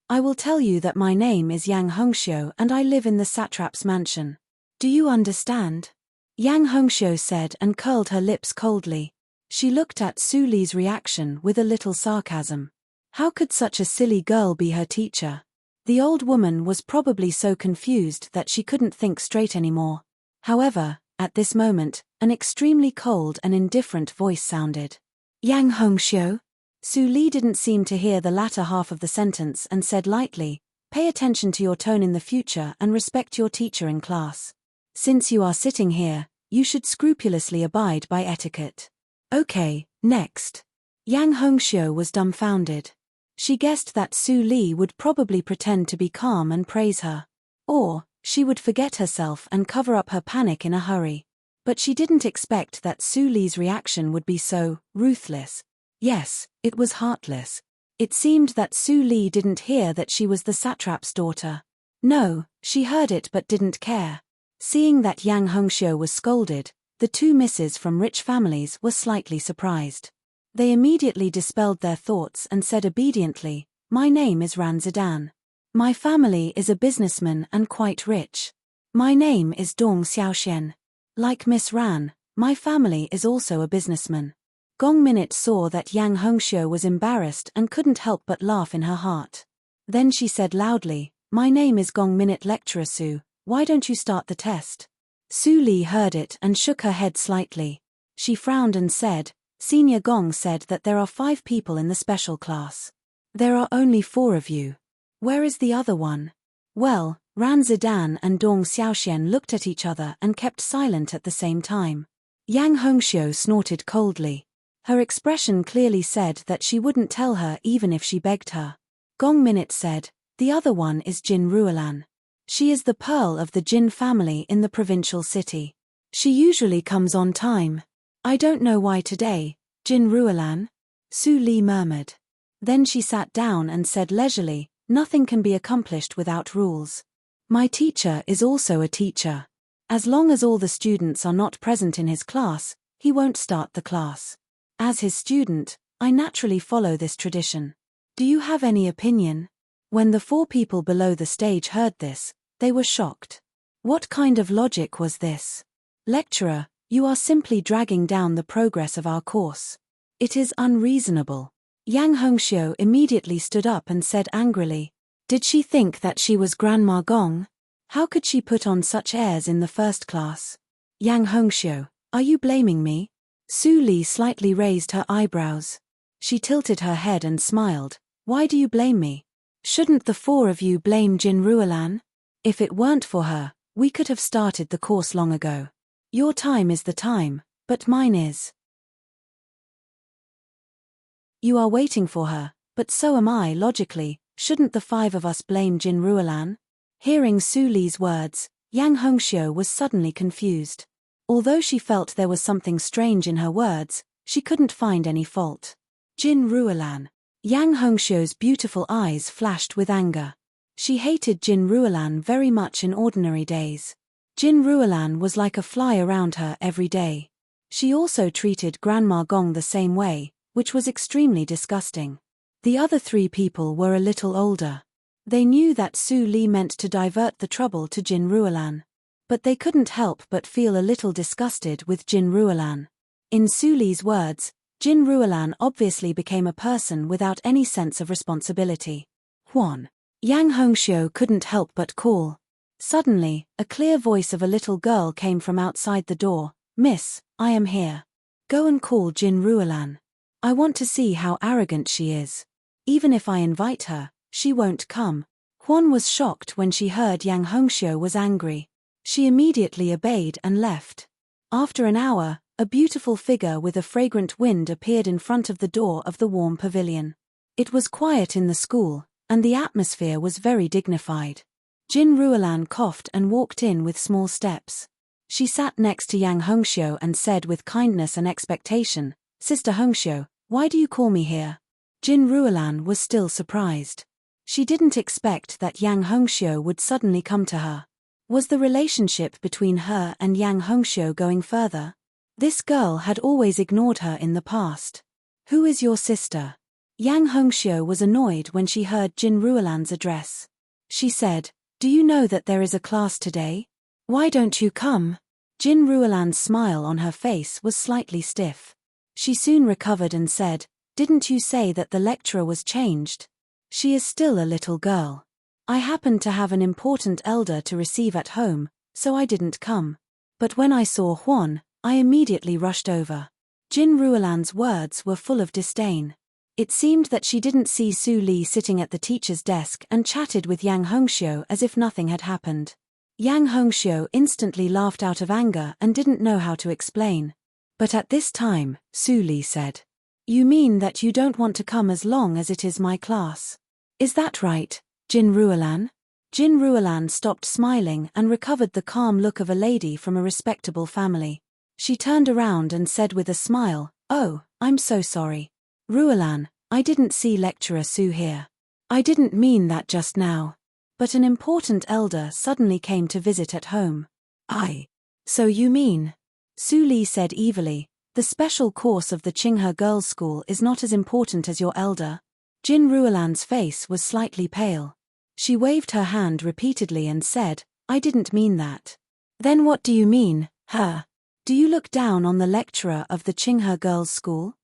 I will tell you that my name is Yang Hongxiu and I live in the satrap's mansion. Do you understand?" Yang Hongxiu said and curled her lips coldly. She looked at Su Li's reaction with a little sarcasm. How could such a silly girl be her teacher? The old woman was probably so confused that she couldn't think straight anymore. However, at this moment, an extremely cold and indifferent voice sounded. "Yang Hongxiu?" Su Li didn't seem to hear the latter half of the sentence and said lightly, "Pay attention to your tone in the future and respect your teacher in class. Since you are sitting here, you should scrupulously abide by etiquette." "Okay, next." Yang Hongxiu was dumbfounded. She guessed that Su Li would probably pretend to be calm and praise her. Or, she would forget herself and cover up her panic in a hurry. But she didn't expect that Su Li's reaction would be so ruthless. Yes, it was heartless. It seemed that Su Li didn't hear that she was the satrap's daughter. No, she heard it but didn't care. Seeing that Yang Hongxiu was scolded, the 2 misses from rich families were slightly surprised. They immediately dispelled their thoughts and said obediently, "My name is Ran Zidan. My family is a businessman and quite rich. My name is Dong Xiaoxian. Like Miss Ran, my family is also a businessman." Gong Minute saw that Yang Hongxiu was embarrassed and couldn't help but laugh in her heart. Then she said loudly, "My name is Gong Minute Lecturer Su, why don't you start the test?" Su Li heard it and shook her head slightly. She frowned and said, "Senior Gong said that there are 5 people in the special class. There are only 4 of you. Where is the other one?" Well, Ran Zidan and Dong Xiaoxian looked at each other and kept silent at the same time. Yang Hongxiu snorted coldly. Her expression clearly said that she wouldn't tell her even if she begged her. Gong Minute said, "The other one is Jin Ruolan. She is the pearl of the Jin family in the provincial city. She usually comes on time. I don't know why today, Jin Ruolan?" Su Li murmured. Then she sat down and said leisurely, "Nothing can be accomplished without rules. My teacher is also a teacher. As long as all the students are not present in his class, he won't start the class. As his student, I naturally follow this tradition. Do you have any opinion?" When the 4 people below the stage heard this, they were shocked. What kind of logic was this? "Lecturer, you are simply dragging down the progress of our course. It is unreasonable." Yang Hongxiu immediately stood up and said angrily, "Did she think that she was Grandma Gong? How could she put on such airs in the first class?" "Yang Hongxiu, are you blaming me?" Su Li slightly raised her eyebrows. She tilted her head and smiled. "Why do you blame me?" Shouldn't the four of you blame Jin Ruolan? If it weren't for her, we could have started the course long ago. Your time is the time, but mine is. You are waiting for her, but so am I logically. Shouldn't the five of us blame Jin Ruolan? Hearing Su Li's words, Yang Hongxiu was suddenly confused. Although she felt there was something strange in her words, she couldn't find any fault. Jin Ruolan. Yang Hongxiu's beautiful eyes flashed with anger. She hated Jin Ruolan very much in ordinary days. Jin Ruolan was like a fly around her every day. She also treated Grandma Gong the same way, which was extremely disgusting. The other three people were a little older. They knew that Su Li meant to divert the trouble to Jin Ruolan. But they couldn't help but feel a little disgusted with Jin Ruolan. In Su Li's words, Jin Ruolan obviously became a person without any sense of responsibility. Huan. Yang Hongxiu couldn't help but call. Suddenly, a clear voice of a little girl came from outside the door. Miss, I am here. Go and call Jin Ruolan. I want to see how arrogant she is. Even if I invite her, she won't come. Huan was shocked when she heard Yang Hongxiu was angry. She immediately obeyed and left. After an hour, a beautiful figure with a fragrant wind appeared in front of the door of the warm pavilion. It was quiet in the school, and the atmosphere was very dignified. Jin Ruolan coughed and walked in with small steps. She sat next to Yang Hongxiu and said with kindness and expectation, Sister Hongxiu, why do you call me here? Jin Ruolan was still surprised. She didn't expect that Yang Hongxiu would suddenly come to her. Was the relationship between her and Yang Hongxiu going further? This girl had always ignored her in the past. Who is your sister? Yang Hongxiu was annoyed when she heard Jin Ruolan's address. She said, do you know that there is a class today? Why don't you come? Jin Ruolan's smile on her face was slightly stiff. She soon recovered and said, didn't you say that the lecturer was changed? She is still a little girl. I happened to have an important elder to receive at home, so I didn't come. But when I saw Huan, I immediately rushed over. Jin Ruolan's words were full of disdain. It seemed that she didn't see Su Li sitting at the teacher's desk and chatted with Yang Hongxiu as if nothing had happened. Yang Hongxiu instantly laughed out of anger and didn't know how to explain. But at this time, Su Li said, you mean that you don't want to come as long as it is my class? Is that right, Jin Ruolan? Jin Ruolan stopped smiling and recovered the calm look of a lady from a respectable family. She turned around and said with a smile, oh, I'm so sorry. Ruolan, I didn't see Lecturer Su here. I didn't mean that just now. But an important elder suddenly came to visit at home. So you mean? Su Li said evilly, the special course of the Qinghe Girls' School is not as important as your elder. Jin Ruolan's face was slightly pale. She waved her hand repeatedly and said, I didn't mean that. Then what do you mean, her? Do you look down on the lecturer of the Qinghe Girls' School?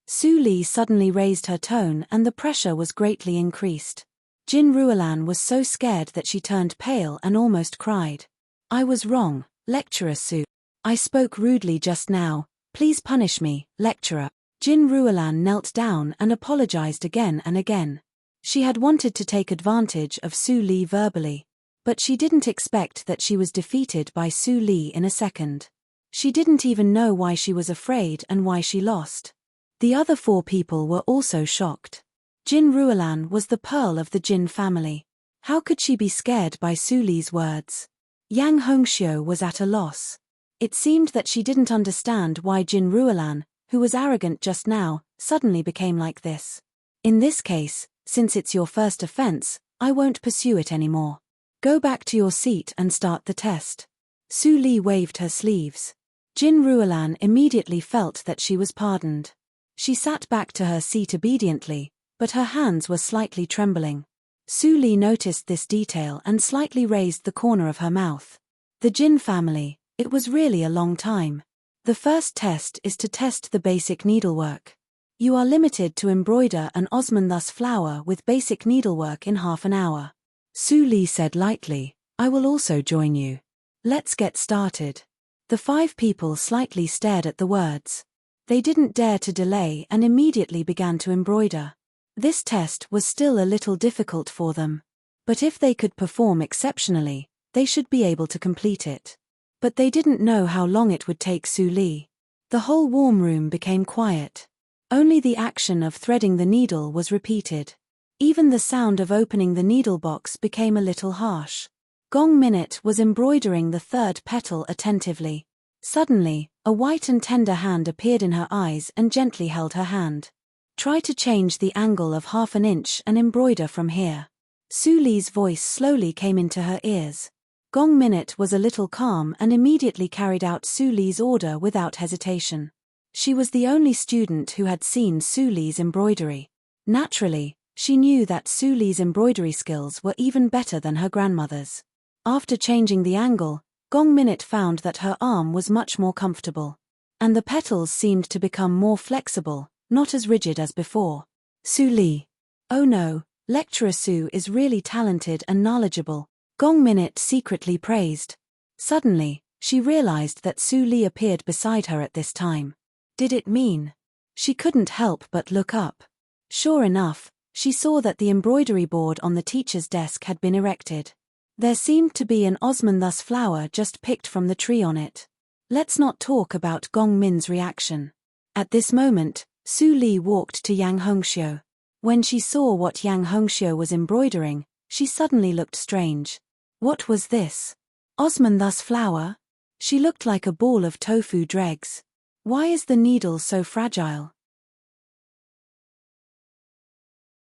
Su Li suddenly raised her tone and the pressure was greatly increased. Jin Ruolan was so scared that she turned pale and almost cried. I was wrong, Lecturer Su. I spoke rudely just now, please punish me, lecturer. Jin Ruolan knelt down and apologized again and again. She had wanted to take advantage of Su Li verbally. But she didn't expect that she was defeated by Su Li in a second. She didn't even know why she was afraid and why she lost. The other four people were also shocked. Jin Ruolan was the pearl of the Jin family. How could she be scared by Su Li's words? Yang Hongxiu was at a loss. It seemed that she didn't understand why Jin Ruolan, who was arrogant just now, suddenly became like this. In this case, since it's your first offense, I won't pursue it anymore. Go back to your seat and start the test. Su Li waved her sleeves. Jin Ruolan immediately felt that she was pardoned. She sat back to her seat obediently, but her hands were slightly trembling. Su Li noticed this detail and slightly raised the corner of her mouth. The Jin family, it was really a long time. The first test is to test the basic needlework. You are limited to embroider an osmanthus flower with basic needlework in half an hour. Su Li said lightly, I will also join you. Let's get started. The five people slightly stared at the words. They didn't dare to delay and immediately began to embroider. This test was still a little difficult for them. But if they could perform exceptionally, they should be able to complete it. But they didn't know how long it would take Su Li. The whole warm room became quiet. Only the action of threading the needle was repeated. Even the sound of opening the needle box became a little harsh. Gong Minute was embroidering the third petal attentively. Suddenly, a white and tender hand appeared in her eyes and gently held her hand. Try to change the angle of 1/2 an inch and embroider from here. Su Li's voice slowly came into her ears. Gong Minute was a little calm and immediately carried out Su Li's order without hesitation. She was the only student who had seen Su Li's embroidery. Naturally, she knew that Su Li's embroidery skills were even better than her grandmother's. After changing the angle, Gong Minute found that her arm was much more comfortable. And the petals seemed to become more flexible, not as rigid as before. Su Li. Oh no, Lecturer Su is really talented and knowledgeable, Gong Minute secretly praised. Suddenly, she realized that Su Li appeared beside her at this time. Did it mean? She couldn't help but look up. Sure enough, she saw that the embroidery board on the teacher's desk had been erected. There seemed to be an osmanthus flower just picked from the tree on it. Let's not talk about Gong Min's reaction. At this moment, Su Li walked to Yang Hongxiu. When she saw what Yang Hongxiu was embroidering, she suddenly looked strange. What was this? Osmanthus flower? She looked like a ball of tofu dregs. Why is the needle so fragile?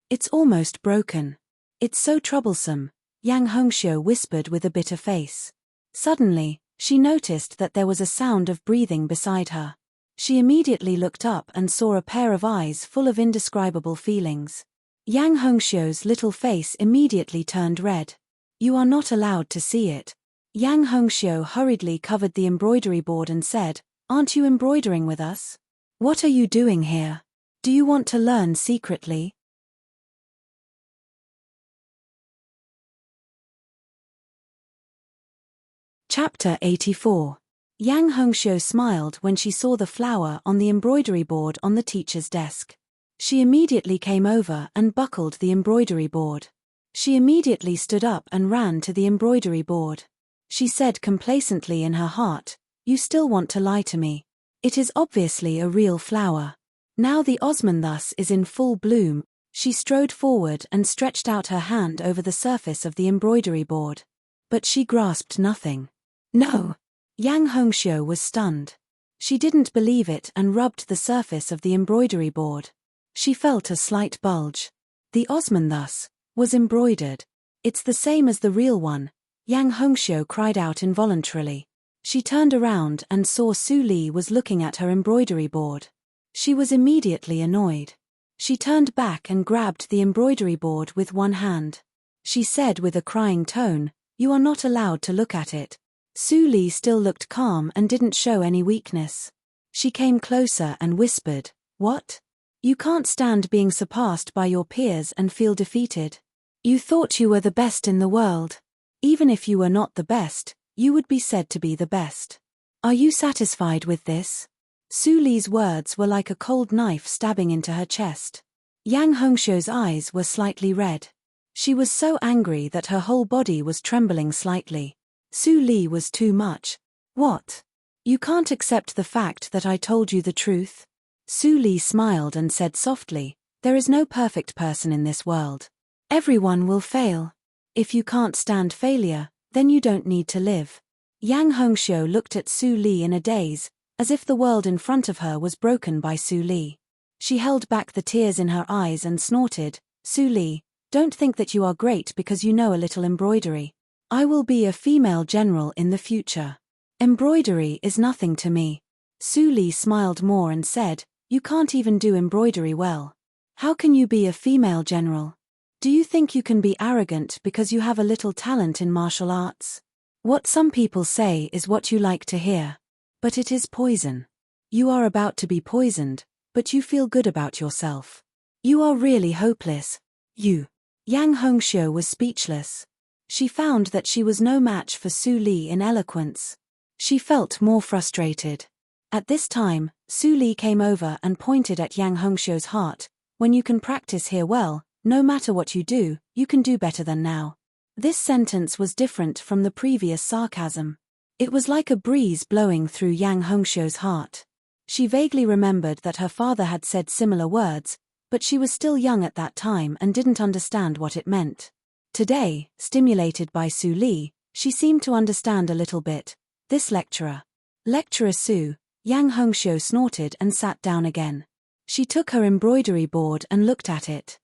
It's almost broken. It's so troublesome, Yang Hongxiu whispered with a bitter face. Suddenly, she noticed that there was a sound of breathing beside her. She immediately looked up and saw a pair of eyes full of indescribable feelings. Yang Hongxiu's little face immediately turned red. You are not allowed to see it. Yang Hongxiu hurriedly covered the embroidery board and said, Aren't you embroidering with us? What are you doing here? Do you want to learn secretly? Chapter 84. Yang Hongxiu smiled when she saw the flower on the embroidery board on the teacher's desk. She immediately came over and buckled the embroidery board. She immediately stood up and ran to the embroidery board. She said complacently in her heart, You still want to lie to me. It is obviously a real flower. Now the osmanthus is in full bloom. She strode forward and stretched out her hand over the surface of the embroidery board. But she grasped nothing. No! Yang Hongxiu was stunned. She didn't believe it and rubbed the surface of the embroidery board. She felt a slight bulge. The osmanthus was embroidered. It's the same as the real one, Yang Hongxiu cried out involuntarily. She turned around and saw Su Li was looking at her embroidery board. She was immediately annoyed. She turned back and grabbed the embroidery board with one hand. She said with a crying tone, You are not allowed to look at it. Su Li still looked calm and didn't show any weakness. She came closer and whispered, What? You can't stand being surpassed by your peers and feel defeated. You thought you were the best in the world. Even if you were not the best, you would be said to be the best. Are you satisfied with this? Su Li's words were like a cold knife stabbing into her chest. Yang Hongxiu's eyes were slightly red. She was so angry that her whole body was trembling slightly. Su Li was too much. What? You can't accept the fact that I told you the truth? Su Li smiled and said softly, There is no perfect person in this world. Everyone will fail. If you can't stand failure, then you don't need to live. Yang Hongxiu looked at Su Li in a daze, as if the world in front of her was broken by Su Li. She held back the tears in her eyes and snorted, Su Li, don't think that you are great because you know a little embroidery. I will be a female general in the future. Embroidery is nothing to me. Su Li smiled more and said, You can't even do embroidery well. How can you be a female general? Do you think you can be arrogant because you have a little talent in martial arts? What some people say is what you like to hear. But it is poison. You are about to be poisoned, but you feel good about yourself. You are really hopeless. You. Yang Hongxiu was speechless. She found that she was no match for Su Li in eloquence. She felt more frustrated. At this time, Su Li came over and pointed at Yang Hongxiu's heart, When you can practice here well, no matter what you do, you can do better than now. This sentence was different from the previous sarcasm. It was like a breeze blowing through Yang Hongxiu's heart. She vaguely remembered that her father had said similar words, but she was still young at that time and didn't understand what it meant. Today, stimulated by Su Li, she seemed to understand a little bit. This lecturer. Lecturer Su, Yang Hongxiu snorted and sat down again. She took her embroidery board and looked at it.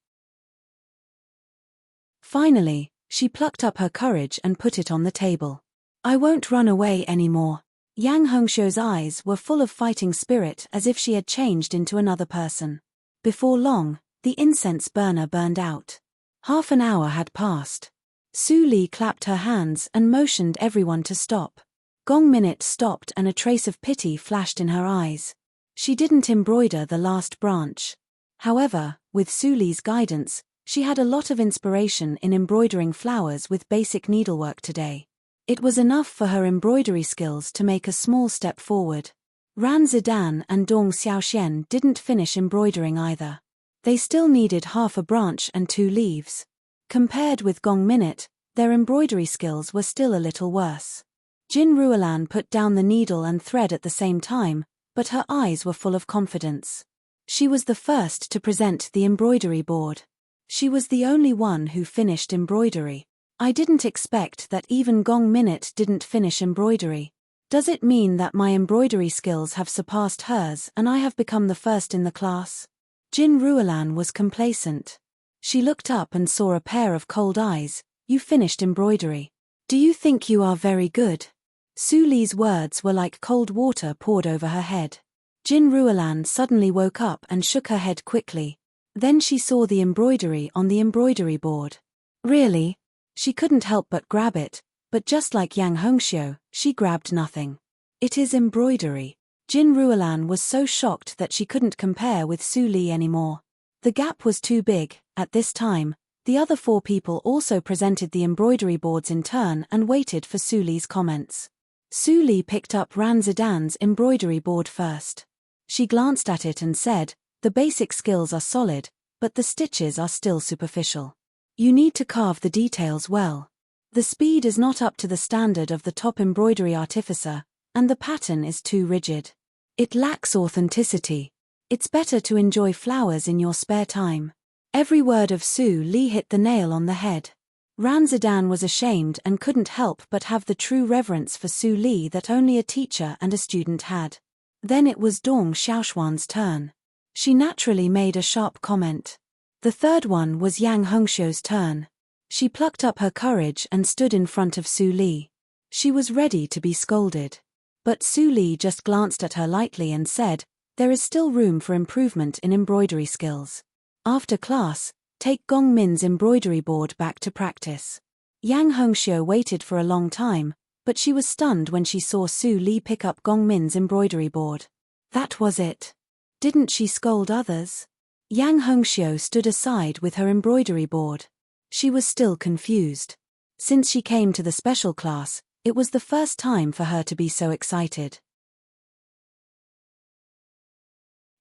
Finally, she plucked up her courage and put it on the table. I won't run away anymore. Yang Hongxiu's eyes were full of fighting spirit as if she had changed into another person. Before long, the incense burner burned out. Half an hour had passed. Su Li clapped her hands and motioned everyone to stop. Gong Minute stopped and a trace of pity flashed in her eyes. She didn't embroider the last branch. However, with Su Li's guidance, she had a lot of inspiration in embroidering flowers with basic needlework today. It was enough for her embroidery skills to make a small step forward. Ran Zidan and Dong Xiaoxian didn't finish embroidering either. They still needed half a branch and 2 leaves. Compared with Gong Minute, their embroidery skills were still a little worse. Jin Ruolan put down the needle and thread at the same time, but her eyes were full of confidence. She was the first to present the embroidery board. She was the only one who finished embroidery. I didn't expect that even Gong Minute didn't finish embroidery. Does it mean that my embroidery skills have surpassed hers and I have become the first in the class? Jin Ruolan was complacent. She looked up and saw a pair of cold eyes. You finished embroidery. Do you think you are very good? Su Li's words were like cold water poured over her head. Jin Ruolan suddenly woke up and shook her head quickly. Then she saw the embroidery on the embroidery board. Really? She couldn't help but grab it, but just like Yang Hongxiu, she grabbed nothing. It is embroidery. Jin Ruolan was so shocked that she couldn't compare with Su Li anymore. The gap was too big. At this time, the other 4 people also presented the embroidery boards in turn and waited for Su Li's comments. Su Li picked up Ran Zidan's embroidery board first. She glanced at it and said, the basic skills are solid, but the stitches are still superficial. You need to carve the details well. The speed is not up to the standard of the top embroidery artificer, and the pattern is too rigid. It lacks authenticity. It's better to enjoy flowers in your spare time. Every word of Su Li hit the nail on the head. Ran Zidan was ashamed and couldn't help but have the true reverence for Su Li that only a teacher and a student had. Then it was Dong Xiaoxuan's turn. She naturally made a sharp comment. The third one was Yang Hongxiu's turn. She plucked up her courage and stood in front of Su Li. She was ready to be scolded. But Su Li just glanced at her lightly and said, there is still room for improvement in embroidery skills. After class, take Gong Min's embroidery board back to practice. Yang Hongxiu waited for a long time, but she was stunned when she saw Su Li pick up Gong Min's embroidery board. That was it. Didn't she scold others? Yang Hongxiu stood aside with her embroidery board. She was still confused. Since she came to the special class, it was the first time for her to be so excited.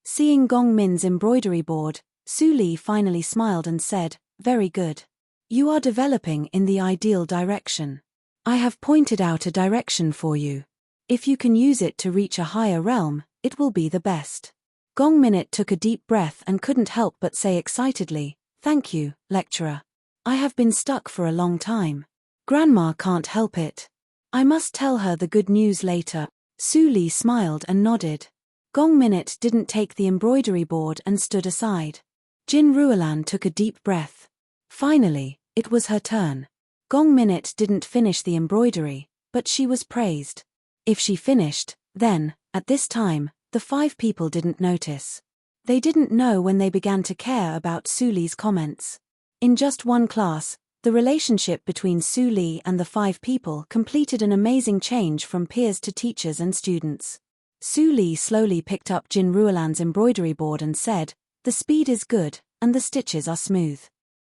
Seeing Gong Min's embroidery board, Su Li finally smiled and said, very good. You are developing in the ideal direction. I have pointed out a direction for you. If you can use it to reach a higher realm, it will be the best. Gong Minute took a deep breath and couldn't help but say excitedly, thank you, lecturer. I have been stuck for a long time. Grandma can't help it. I must tell her the good news later. Su Li smiled and nodded. Gong Minute didn't take the embroidery board and stood aside. Jin Ruolan took a deep breath. Finally, it was her turn. Gong Minute didn't finish the embroidery, but she was praised. If she finished, then, at this time, the 5 people didn't notice. They didn't know when they began to care about Su Li's comments. In just one class, the relationship between Su Li and the 5 people completed an amazing change from peers to teachers and students. Su Li slowly picked up Jin Ruolan's embroidery board and said, the speed is good, and the stitches are smooth.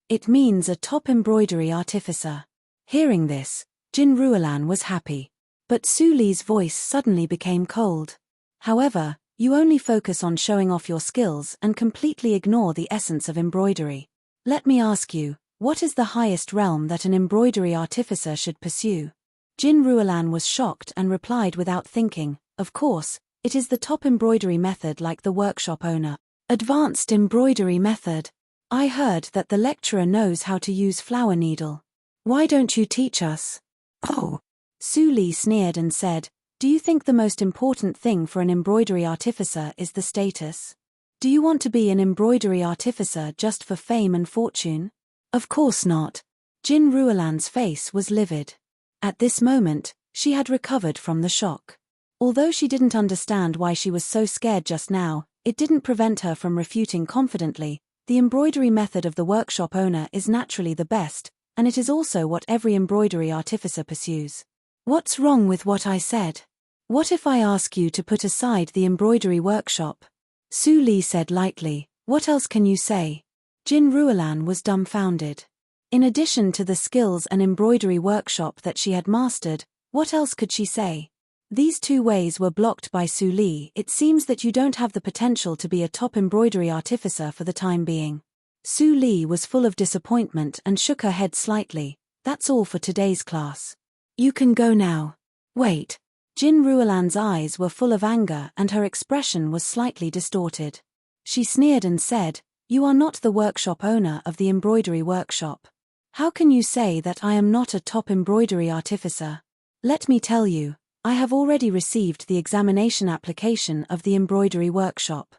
It means a top embroidery artificer. Hearing this, Jin Ruolan was happy. But Su Li's voice suddenly became cold. However, You only focus on showing off your skills and completely ignore the essence of embroidery. Let me ask you, what is the highest realm that an embroidery artificer should pursue? Jin Ruolan was shocked and replied without thinking, of course, it is the top embroidery method like the workshop owner. Advanced embroidery method. I heard that the lecturer knows how to use flower needle. Why don't you teach us? Oh. Su Li sneered and said, do you think the most important thing for an embroidery artificer is the status? Do you want to be an embroidery artificer just for fame and fortune? Of course not. Jin Ruolan's face was livid. At this moment, she had recovered from the shock. Although she didn't understand why she was so scared just now, it didn't prevent her from refuting confidently, the embroidery method of the workshop owner is naturally the best, and it is also what every embroidery artificer pursues. What's wrong with what I said? What if I ask you to put aside the embroidery workshop? Su Li said lightly, what else can you say? Jin Ruolan was dumbfounded. In addition to the skills and embroidery workshop that she had mastered, what else could she say? These two ways were blocked by Su Li. It seems that you don't have the potential to be a top embroidery artificer for the time being. Su Li was full of disappointment and shook her head slightly. That's all for today's class. You can go now. Wait. Jin Ruolan's eyes were full of anger and her expression was slightly distorted. She sneered and said, you are not the workshop owner of the embroidery workshop. How can you say that I am not a top embroidery artificer? Let me tell you, I have already received the examination application of the embroidery workshop.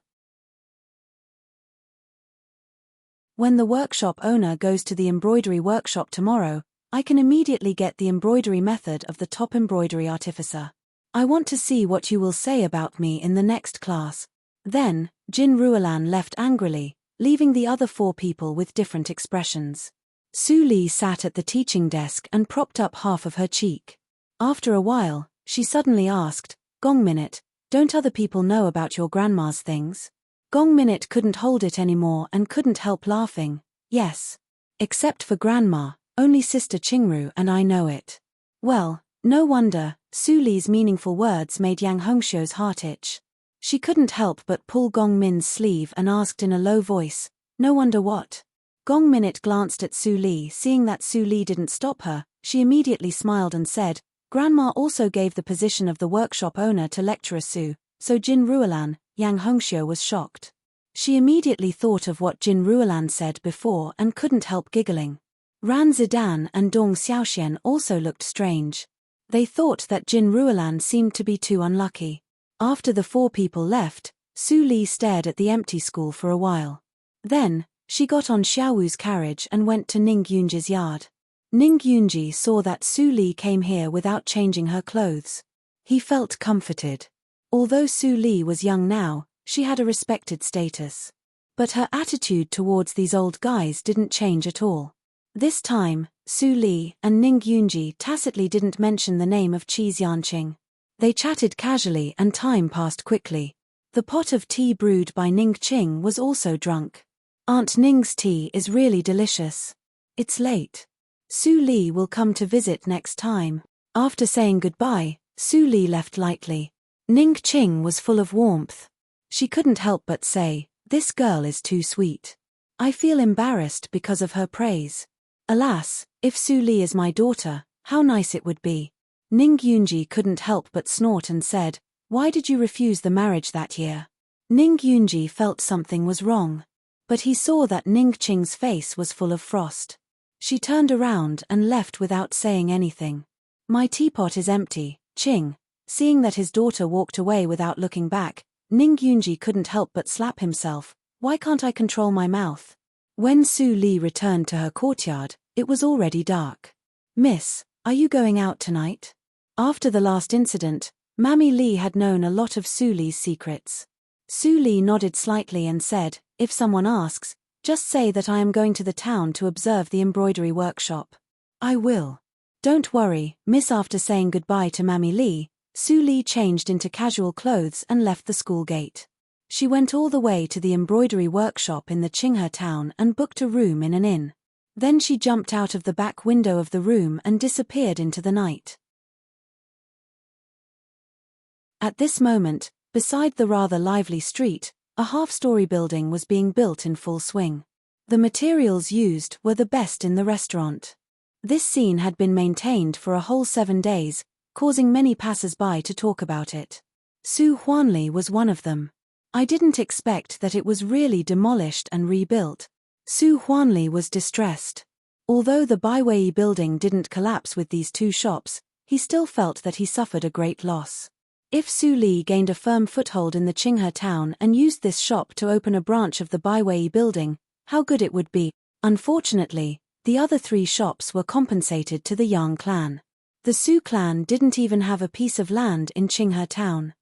When the workshop owner goes to the embroidery workshop tomorrow, I can immediately get the embroidery method of the top embroidery artificer. I want to see what you will say about me in the next class. Then, Jin Ruolan left angrily, leaving the other four people with different expressions. Su Li sat at the teaching desk and propped up half of her cheek. After a while, she suddenly asked, Gong Minute, don't other people know about your grandma's things? Gong Minute couldn't hold it anymore and couldn't help laughing. Yes. Except for grandma, only Sister Qingru and I know it. Well, no wonder, Su Li's meaningful words made Yang Hongxiu's heart itch. She couldn't help but pull Gong Min's sleeve and asked in a low voice, no wonder what? Gong Minute glanced at Su Li. Seeing that Su Li didn't stop her, she immediately smiled and said, Grandma also gave the position of the workshop owner to lecturer Su, so Jin Ruolan, Yang Hongxiu was shocked. She immediately thought of what Jin Ruolan said before and couldn't help giggling. Ran Zidan and Dong Xiaoxian also looked strange. They thought that Jin Ruolan seemed to be too unlucky. After the four people left, Su Li stared at the empty school for a while. Then, she got on Xiaowu's carriage and went to Ning Yunji's yard. Ning Yunji saw that Su Li came here without changing her clothes. He felt comforted. Although Su Li was young now, she had a respected status. But her attitude towards these old guys didn't change at all. This time, Su Li and Ning Yunji tacitly didn't mention the name of Qi Xianqing. They chatted casually and time passed quickly. The pot of tea brewed by Ning Qing was also drunk. Aunt Ning's tea is really delicious. It's late. Su Li will come to visit next time. After saying goodbye, Su Li left lightly. Ning Qing was full of warmth. She couldn't help but say, this girl is too sweet. I feel embarrassed because of her praise. Alas, if Su Li is my daughter, how nice it would be. Ning Yunji couldn't help but snort and said, why did you refuse the marriage that year? Ning Yunji felt something was wrong. But he saw that Ning Qing's face was full of frost. She turned around and left without saying anything. My teapot is empty, Qing. Seeing that his daughter walked away without looking back, Ning Yunji couldn't help but slap himself. Why can't I control my mouth? When Su Li returned to her courtyard, it was already dark. Miss, are you going out tonight? After the last incident, Mammy Li had known a lot of Su Li's secrets. Su Li nodded slightly and said, if someone asks, just say that I am going to the town to observe the embroidery workshop. I will. Don't worry, miss. After saying goodbye to Mammy Li, Su Li changed into casual clothes and left the school gate. She went all the way to the embroidery workshop in the Qinghe town and booked a room in an inn. Then she jumped out of the back window of the room and disappeared into the night. At this moment, Beside the rather lively street, a half-story building was being built in full swing. The materials used were the best in the restaurant. This scene had been maintained for a whole 7 days, causing many passers-by to talk about it. Su Huanli was one of them. I didn't expect that it was really demolished and rebuilt. Su Huanli was distressed. Although the Baiwei building didn't collapse with these 2 shops, he still felt that he suffered a great loss. If Su Li gained a firm foothold in the Qinghe town and used this shop to open a branch of the Baiwei building, how good it would be. Unfortunately, the other 3 shops were compensated to the Yang clan. The Su clan didn't even have a piece of land in Qinghe town.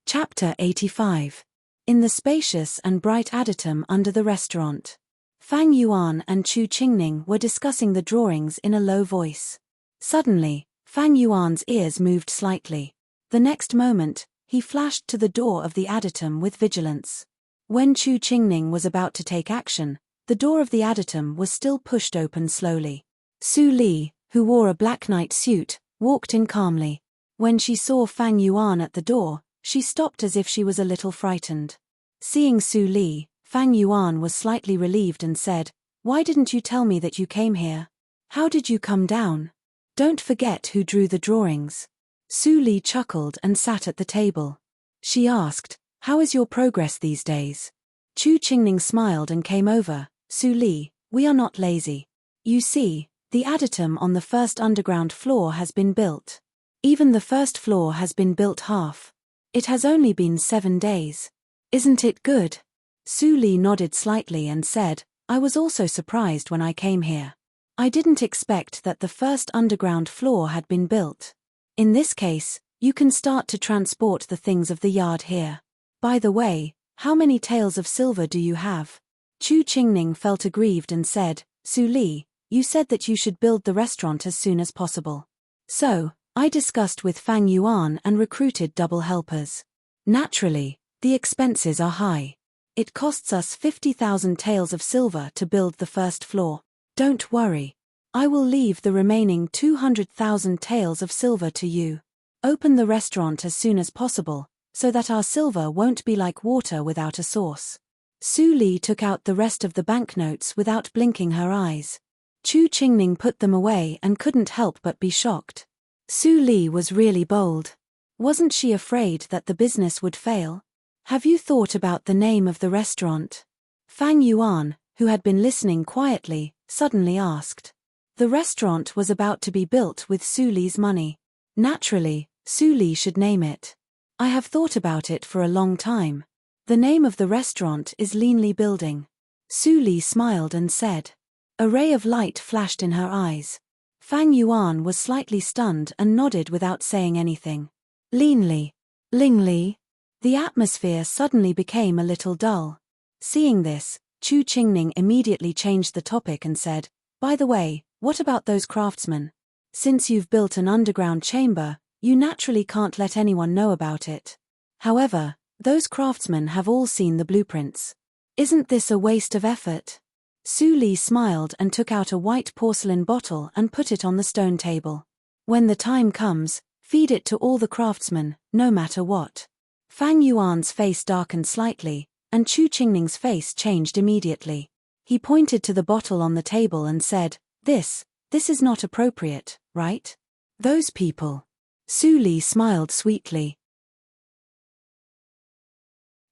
Chapter 85. In the spacious and bright adytum under the restaurant. Fang Yuan and Chu Qingning were discussing the drawings in a low voice. Suddenly, Fang Yuan's ears moved slightly. The next moment, he flashed to the door of the adytum with vigilance. When Chu Qingning was about to take action, the door of the adytum was still pushed open slowly. Su Li, who wore a black night suit, walked in calmly. When she saw Fang Yuan at the door, she stopped as if she was a little frightened. Seeing Su Li, Fang Yuan was slightly relieved and said, "Why didn't you tell me that you came here? How did you come down? Don't forget who drew the drawings." Su Li chuckled and sat at the table. She asked, "How is your progress these days?" Chu Qingning smiled and came over. "Su Li, we are not lazy. You see, the adytum on the first underground floor has been built. Even the first floor has been built half. It has only been 7 days. Isn't it good?" Su Li nodded slightly and said, "I was also surprised when I came here. I didn't expect that the first underground floor had been built. In this case, you can start to transport the things of the yard here. By the way, how many taels of silver do you have?" Chu Qingning felt aggrieved and said, "Su Li, you said that you should build the restaurant as soon as possible. So, I discussed with Fang Yuan and recruited double helpers. Naturally, the expenses are high. It costs us 50,000 taels of silver to build the first floor. Don't worry. I will leave the remaining 200,000 taels of silver to you. Open the restaurant as soon as possible, so that our silver won't be like water without a source." Su Li took out the rest of the banknotes without blinking her eyes. Chu Qingning put them away and couldn't help but be shocked. Su Li was really bold. Wasn't she afraid that the business would fail? "Have you thought about the name of the restaurant?" Fang Yuan, who had been listening quietly, suddenly asked. The restaurant was about to be built with Su Li's money. Naturally, Su Li should name it. "I have thought about it for a long time. The name of the restaurant is Leanly Building." Su Li smiled and said. A ray of light flashed in her eyes. Fang Yuan was slightly stunned and nodded without saying anything. Leanly. Lingli. The atmosphere suddenly became a little dull. Seeing this, Chu Qingning immediately changed the topic and said, "By the way, what about those craftsmen? Since you've built an underground chamber, you naturally can't let anyone know about it. However, those craftsmen have all seen the blueprints. Isn't this a waste of effort?" Su Li smiled and took out a white porcelain bottle and put it on the stone table. "When the time comes, feed it to all the craftsmen, no matter what." Fang Yuan's face darkened slightly, and Chu Qingning's face changed immediately. He pointed to the bottle on the table and said, This is not appropriate, right? Those people." Su Li smiled sweetly.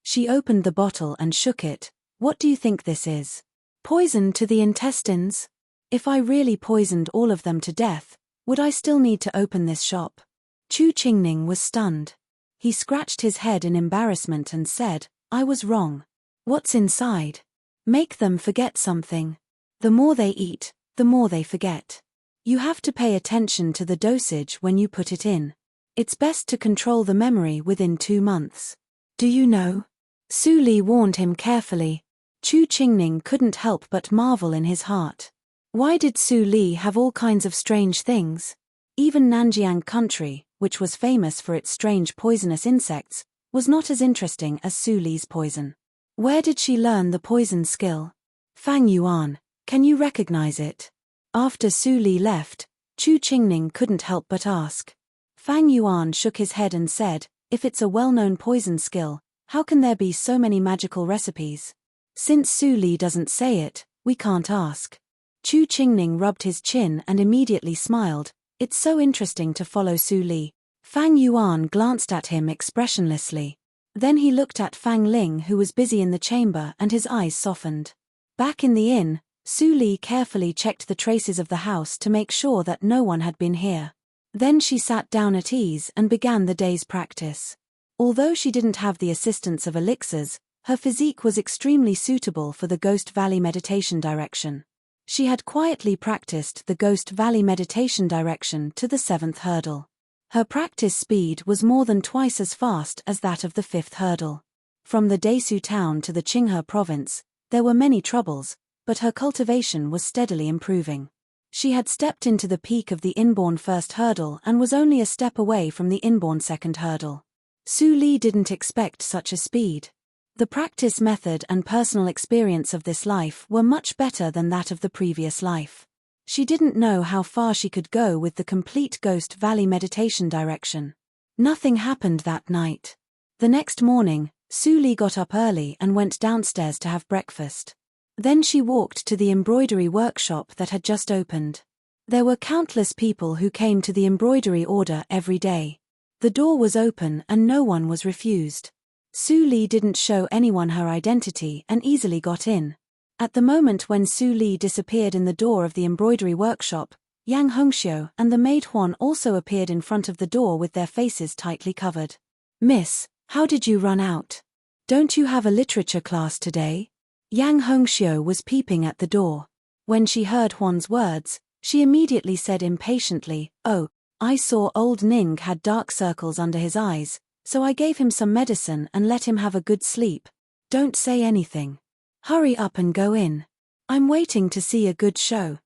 She opened the bottle and shook it. "What do you think this is? Poison to the intestines? If I really poisoned all of them to death, would I still need to open this shop?" Chu Qingning was stunned. He scratched his head in embarrassment and said, "I was wrong. What's inside? Make them forget something. The more they eat, the more they forget. You have to pay attention to the dosage when you put it in. It's best to control the memory within 2 months. Do you know?" Su Li warned him carefully. Chu Qingning couldn't help but marvel in his heart. Why did Su Li have all kinds of strange things? Even Nanjiang country, which was famous for its strange poisonous insects, was not as interesting as Su Li's poison. Where did she learn the poison skill? "Fang Yuan, can you recognize it?" After Su Li left, Chu Qingning couldn't help but ask. Fang Yuan shook his head and said, if it's a well-known poison skill, how can there be so many magical recipes? Since Su Li doesn't say it, we can't ask. Chu Qingning rubbed his chin and immediately smiled. It's so interesting to follow Su Li. Fang Yuan glanced at him expressionlessly. Then he looked at Fang Ling, who was busy in the chamber, and his eyes softened. Back in the inn, Su Li carefully checked the traces of the house to make sure that no one had been here. Then she sat down at ease and began the day's practice. Although she didn't have the assistance of elixirs, her physique was extremely suitable for the Ghost Valley meditation direction. She had quietly practiced the Ghost Valley meditation direction to the 7th hurdle. Her practice speed was more than twice as fast as that of the 5th hurdle. From the Desu town to the Qinghe province, there were many troubles, but her cultivation was steadily improving. She had stepped into the peak of the inborn 1st hurdle and was only a step away from the inborn 2nd hurdle. Su Li didn't expect such a speed. The practice method and personal experience of this life were much better than that of the previous life. She didn't know how far she could go with the complete Ghost Valley meditation direction. Nothing happened that night. The next morning, Su Li got up early and went downstairs to have breakfast. Then she walked to the embroidery workshop that had just opened. There were countless people who came to the embroidery order every day. The door was open and no one was refused. Su Li didn't show anyone her identity and easily got in. At the moment when Su Li disappeared in the door of the embroidery workshop, Yang Hongxiu and the maid Huan also appeared in front of the door with their faces tightly covered. Miss, how did you run out? Don't you have a literature class today? Yang Hongxiu was peeping at the door. When she heard Huan's words, she immediately said impatiently, oh, I saw old Ning had dark circles under his eyes, so I gave him some medicine and let him have a good sleep. Don't say anything. Hurry up and go in. I'm waiting to see a good show.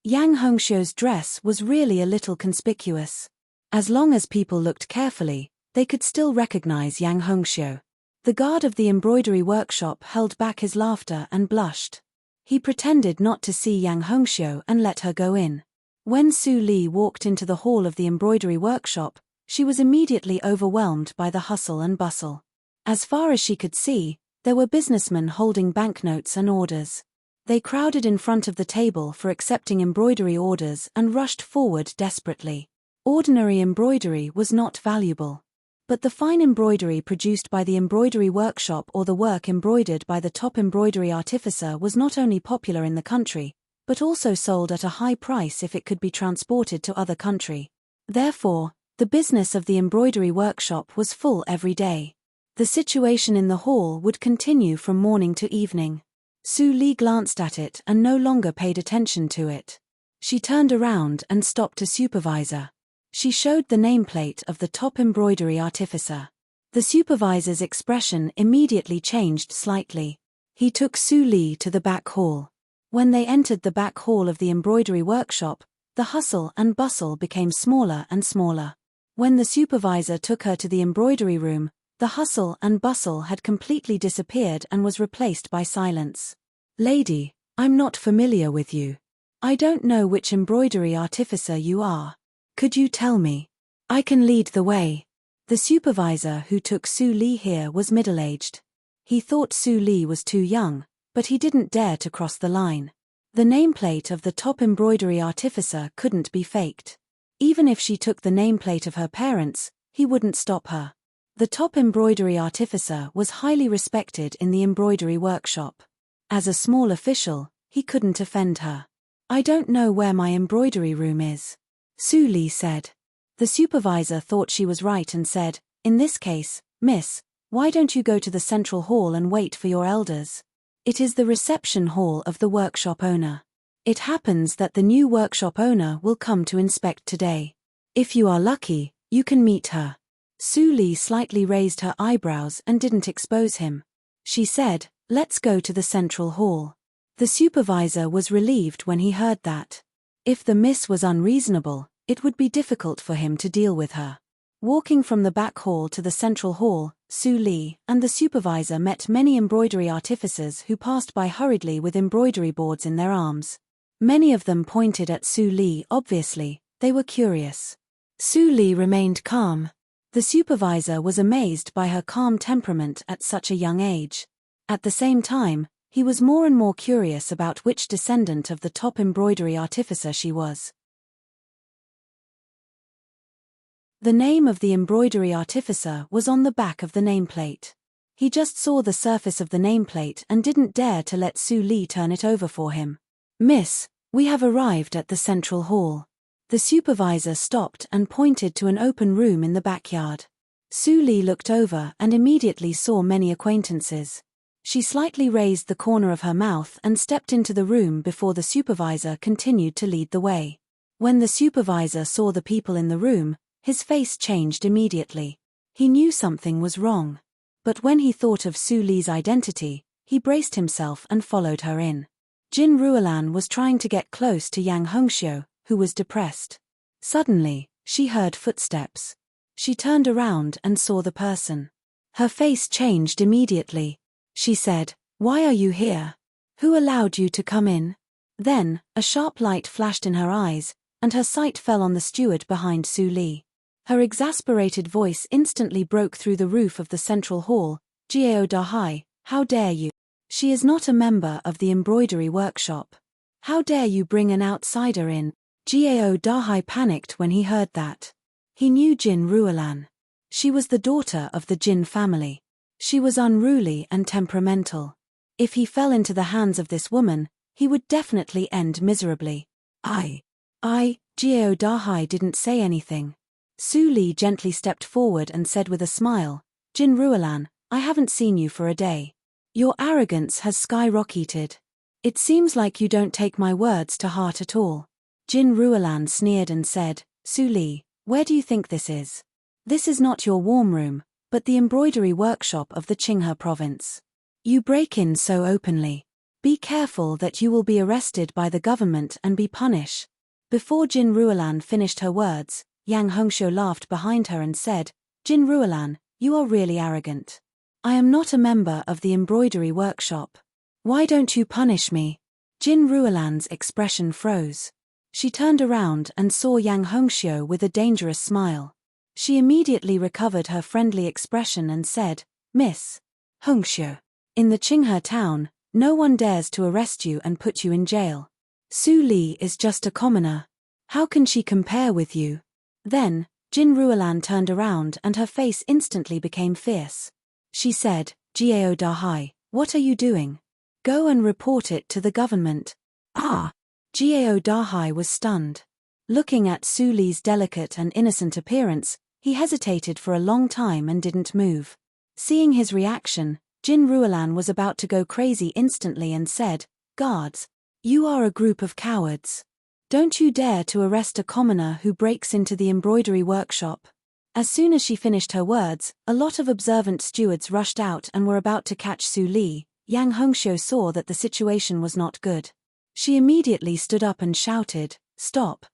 Yang Hongxiu's dress was really a little conspicuous. As long as people looked carefully, they could still recognize Yang Hongxiu. The guard of the embroidery workshop held back his laughter and blushed. He pretended not to see Yang Hongxiu and let her go in. When Su Li walked into the hall of the embroidery workshop, she was immediately overwhelmed by the hustle and bustle. As far as she could see, there were businessmen holding banknotes and orders. They crowded in front of the table for accepting embroidery orders and rushed forward desperately. Ordinary embroidery was not valuable. But the fine embroidery produced by the embroidery workshop or the work embroidered by the top embroidery artificer was not only popular in the country, but also sold at a high price if it could be transported to other country. Therefore, the business of the embroidery workshop was full every day. The situation in the hall would continue from morning to evening. Su Li glanced at it and no longer paid attention to it. She turned around and stopped a supervisor. She showed the nameplate of the top embroidery artificer. The supervisor's expression immediately changed slightly. He took Su Li to the back hall. When they entered the back hall of the embroidery workshop, the hustle and bustle became smaller and smaller. When the supervisor took her to the embroidery room, the hustle and bustle had completely disappeared and was replaced by silence. Lady, I'm not familiar with you. I don't know which embroidery artificer you are. Could you tell me? I can lead the way. The supervisor who took Su Li here was middle-aged. He thought Su Li was too young, but he didn't dare to cross the line. The nameplate of the top embroidery artificer couldn't be faked. Even if she took the nameplate of her parents, he wouldn't stop her. The top embroidery artificer was highly respected in the embroidery workshop. As a small official, he couldn't offend her. I don't know where my embroidery room is, Su Li said. The supervisor thought she was right and said, in this case, miss, why don't you go to the central hall and wait for your elders? It is the reception hall of the workshop owner. It happens that the new workshop owner will come to inspect today. If you are lucky, you can meet her. Su Li slightly raised her eyebrows and didn't expose him. She said, let's go to the central hall. The supervisor was relieved when he heard that. If the miss was unreasonable, it would be difficult for him to deal with her. Walking from the back hall to the central hall, Su Li, and the supervisor met many embroidery artificers who passed by hurriedly with embroidery boards in their arms. Many of them pointed at Su Li. Obviously, they were curious. Su Li remained calm. The supervisor was amazed by her calm temperament at such a young age. At the same time, he was more and more curious about which descendant of the top embroidery artificer she was. The name of the embroidery artificer was on the back of the nameplate. He just saw the surface of the nameplate and didn't dare to let Su Li turn it over for him. "Miss, we have arrived at the central hall." The supervisor stopped and pointed to an open room in the backyard. Su Li looked over and immediately saw many acquaintances. She slightly raised the corner of her mouth and stepped into the room before the supervisor continued to lead the way. When the supervisor saw the people in the room, his face changed immediately. He knew something was wrong. But when he thought of Su Li's identity, he braced himself and followed her in. Jin Ruolan was trying to get close to Yang Hongxiu, who was depressed. Suddenly, she heard footsteps. She turned around and saw the person. Her face changed immediately. She said, "Why are you here? Who allowed you to come in?" Then, a sharp light flashed in her eyes, and her sight fell on the steward behind Su Li. Her exasperated voice instantly broke through the roof of the central hall. "Jiao Dahai, how dare you? She is not a member of the embroidery workshop. How dare you bring an outsider in?" Jiao Dahai panicked when he heard that. He knew Jin Ruolan. She was the daughter of the Jin family. She was unruly and temperamental. If he fell into the hands of this woman, he would definitely end miserably. Jiao Dahai didn't say anything. Su Li gently stepped forward and said with a smile, "Jin Ruolan, I haven't seen you for a day. Your arrogance has skyrocketed. It seems like you don't take my words to heart at all." Jin Ruolan sneered and said, "Su Li, where do you think this is? This is not your warm room, but the embroidery workshop of the Qinghe province. You break in so openly. Be careful that you will be arrested by the government and be punished." Before Jin Ruolan finished her words, Yang Hongxiu laughed behind her and said, "Jin Ruolan, you are really arrogant. I am not a member of the embroidery workshop. Why don't you punish me?" Jin Ruolan's expression froze. She turned around and saw Yang Hongxiu with a dangerous smile. She immediately recovered her friendly expression and said, "Miss Hongxiu, in the Qinghe town, no one dares to arrest you and put you in jail. Su Li is just a commoner. How can she compare with you?" Then, Jin Ruolan turned around and her face instantly became fierce. She said, "Jiao Dahai, what are you doing? Go and report it to the government." Jiao Dahai was stunned. Looking at Su Li's delicate and innocent appearance, he hesitated for a long time and didn't move. Seeing his reaction, Jin Ruolan was about to go crazy instantly and said, "Guards, you are a group of cowards. Don't you dare to arrest a commoner who breaks into the embroidery workshop." As soon as she finished her words, a lot of observant stewards rushed out and were about to catch Su Li. Yang Hongxiu saw that the situation was not good. She immediately stood up and shouted, "Stop."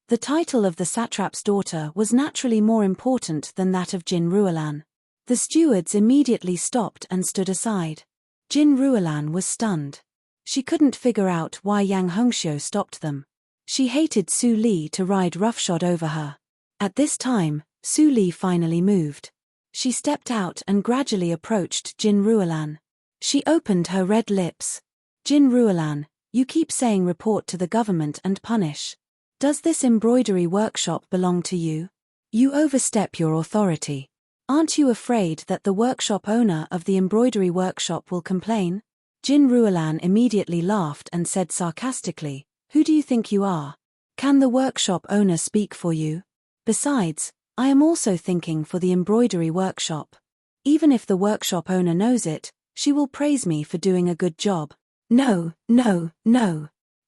The title of the satrap's daughter was naturally more important than that of Jin Ruolan. The stewards immediately stopped and stood aside. Jin Ruolan was stunned. She couldn't figure out why Yang Hongxiu stopped them. She hated Su Li to ride roughshod over her. At this time, Su Li finally moved. She stepped out and gradually approached Jin Ruolan. She opened her red lips. "Jin Ruolan, you keep saying report to the government and punish. Does this embroidery workshop belong to you? You overstep your authority. Aren't you afraid that the workshop owner of the embroidery workshop will complain?" Jin Ruolan immediately laughed and said sarcastically, "Who do you think you are? Can the workshop owner speak for you? Besides, I am also thinking for the embroidery workshop. Even if the workshop owner knows it, she will praise me for doing a good job. No.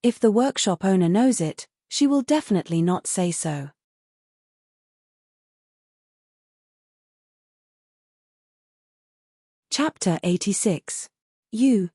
If the workshop owner knows it, she will definitely not say so." Chapter 86. You.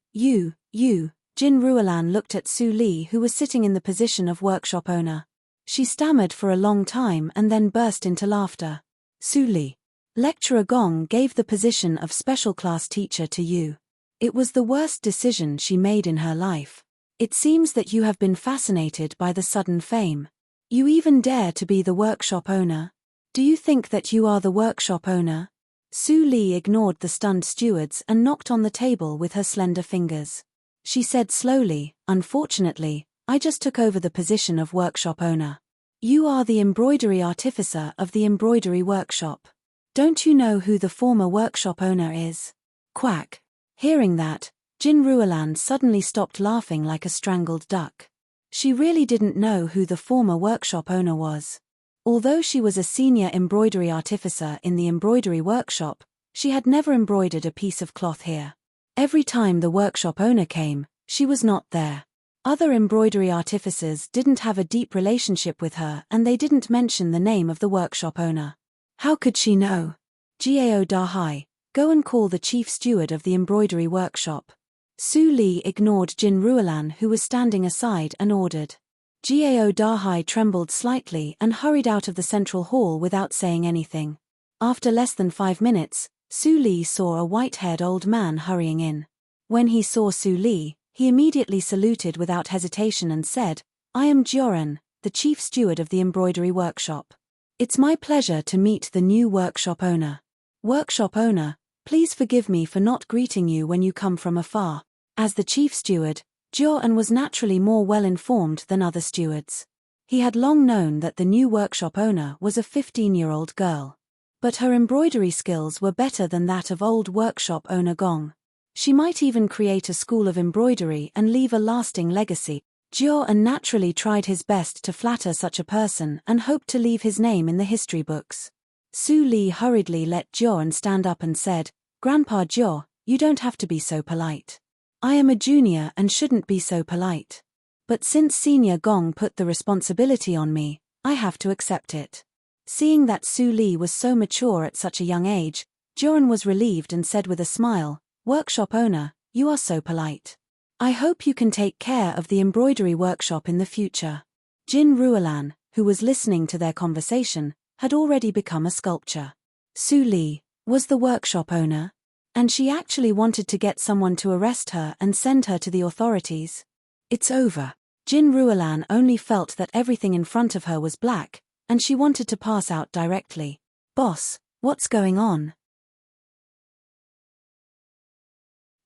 Jin Ruolan looked at Su Li, who was sitting in the position of workshop owner. She stammered for a long time and then burst into laughter. Su Li. Lecturer Gong gave the position of special class teacher to you. It was the worst decision she made in her life. It seems that you have been fascinated by the sudden fame. You even dare to be the workshop owner. Do you think that you are the workshop owner? Su Li ignored the stunned stewards and knocked on the table with her slender fingers. She said slowly, "Unfortunately, I just took over the position of workshop owner. You are the embroidery artificer of the embroidery workshop. Don't you know who the former workshop owner is?" Quack. Hearing that, Jin Ruolan suddenly stopped laughing like a strangled duck. She really didn't know who the former workshop owner was. Although she was a senior embroidery artificer in the embroidery workshop, she had never embroidered a piece of cloth here. Every time the workshop owner came, she was not there. Other embroidery artificers didn't have a deep relationship with her and they didn't mention the name of the workshop owner. How could she know? Gao Dahai, go and call the chief steward of the embroidery workshop. Su Li ignored Jin Ruolan who was standing aside and ordered. Gao Dahai trembled slightly and hurried out of the central hall without saying anything. After less than 5 minutes, Su Li saw a white-haired old man hurrying in. When he saw Su Li, he immediately saluted without hesitation and said, "I am Joran, the chief steward of the embroidery workshop. It's my pleasure to meet the new workshop owner. Workshop owner, please forgive me for not greeting you when you come from afar." As the chief steward, Joran was naturally more well-informed than other stewards. He had long known that the new workshop owner was a 15-year-old girl. But her embroidery skills were better than that of old workshop owner Gong. She might even create a school of embroidery and leave a lasting legacy. Joran naturally tried his best to flatter such a person and hoped to leave his name in the history books. Su Li hurriedly let Joran stand up and said, "Grandpa Jo, you don't have to be so polite. I am a junior and shouldn't be so polite. But since Senior Gong put the responsibility on me, I have to accept it." Seeing that Su Li was so mature at such a young age, Joran was relieved and said with a smile, "Workshop owner, you are so polite. I hope you can take care of the embroidery workshop in the future." Jin Ruolan, who was listening to their conversation, had already become a sculptor. Su Li was the workshop owner. And she actually wanted to get someone to arrest her and send her to the authorities. It's over. Jin Ruolan only felt that everything in front of her was black, and she wanted to pass out directly. "Boss, what's going on?"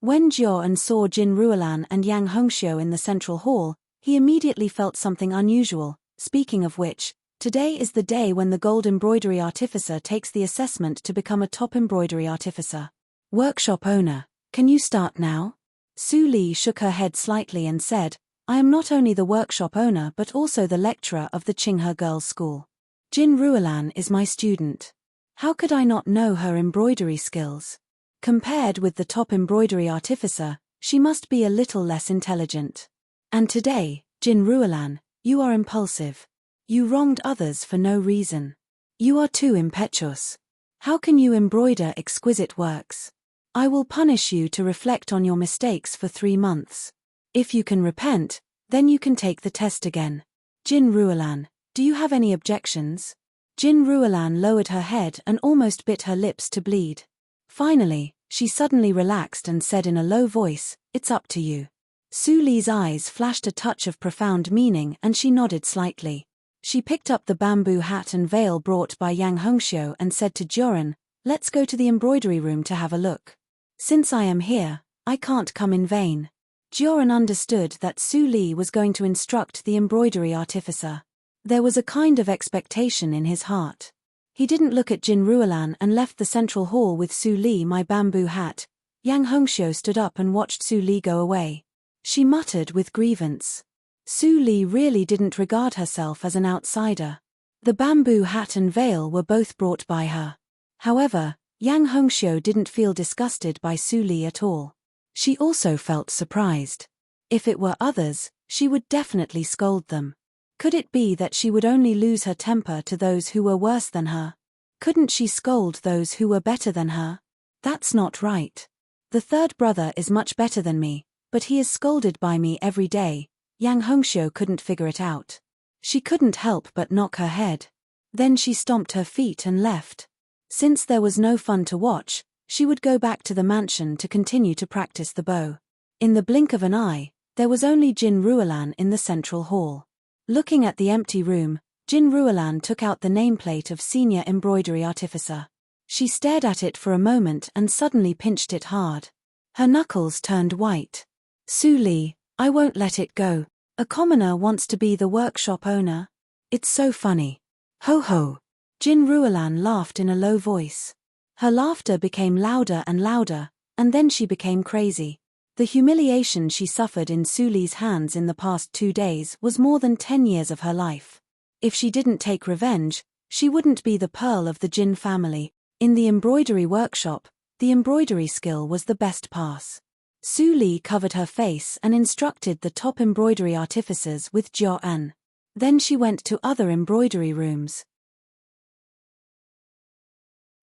When Joran saw Jin Ruolan and Yang Hongxiu in the central hall, he immediately felt something unusual. Speaking of which, today is the day when the gold embroidery artificer takes the assessment to become a top embroidery artificer. "Workshop owner, can you start now?" Su Li shook her head slightly and said, "I am not only the workshop owner but also the lecturer of the Qinghe Girls' School. Jin Ruolan is my student. How could I not know her embroidery skills? Compared with the top embroidery artificer, she must be a little less intelligent. And today, Jin Ruolan, you are impulsive. You wronged others for no reason. You are too impetuous. How can you embroider exquisite works? I will punish you to reflect on your mistakes for 3 months. If you can repent, then you can take the test again. Jin Ruolan, do you have any objections?" Jin Ruolan lowered her head and almost bit her lips to bleed. Finally, she suddenly relaxed and said in a low voice, "It's up to you." Su Li's eyes flashed a touch of profound meaning and she nodded slightly. She picked up the bamboo hat and veil brought by Yang Hongxiu and said to Joran, "Let's go to the embroidery room to have a look. Since I am here, I can't come in vain." Joran understood that Su Li was going to instruct the embroidery artificer. There was a kind of expectation in his heart. He didn't look at Jin Ruolan and left the central hall with Su Li my bamboo hat. Yang Hongxiu stood up and watched Su Li go away. She muttered with grievance. Su Li really didn't regard herself as an outsider. The bamboo hat and veil were both brought by her. However, Yang Hongxiu didn't feel disgusted by Su Li at all. She also felt surprised. If it were others, she would definitely scold them. Could it be that she would only lose her temper to those who were worse than her? Couldn't she scold those who were better than her? That's not right. The third brother is much better than me, but he is scolded by me every day. Yang Hongxiu couldn't figure it out. She couldn't help but knock her head. Then she stomped her feet and left. Since there was no fun to watch, she would go back to the mansion to continue to practice the bow. In the blink of an eye, there was only Jin Ruolan in the central hall. Looking at the empty room, Jin Ruolan took out the nameplate of Senior Embroidery Artificer. She stared at it for a moment and suddenly pinched it hard. Her knuckles turned white. Su Li, I won't let it go. A commoner wants to be the workshop owner? It's so funny. Ho ho. Jin Ruolan laughed in a low voice. Her laughter became louder and louder, and then she became crazy. The humiliation she suffered in Su Li's hands in the past 2 days was more than 10 years of her life. If she didn't take revenge, she wouldn't be the pearl of the Jin family. In the embroidery workshop, the embroidery skill was the best pass. Su Li covered her face and instructed the top embroidery artificers with Jiao An. Then she went to other embroidery rooms.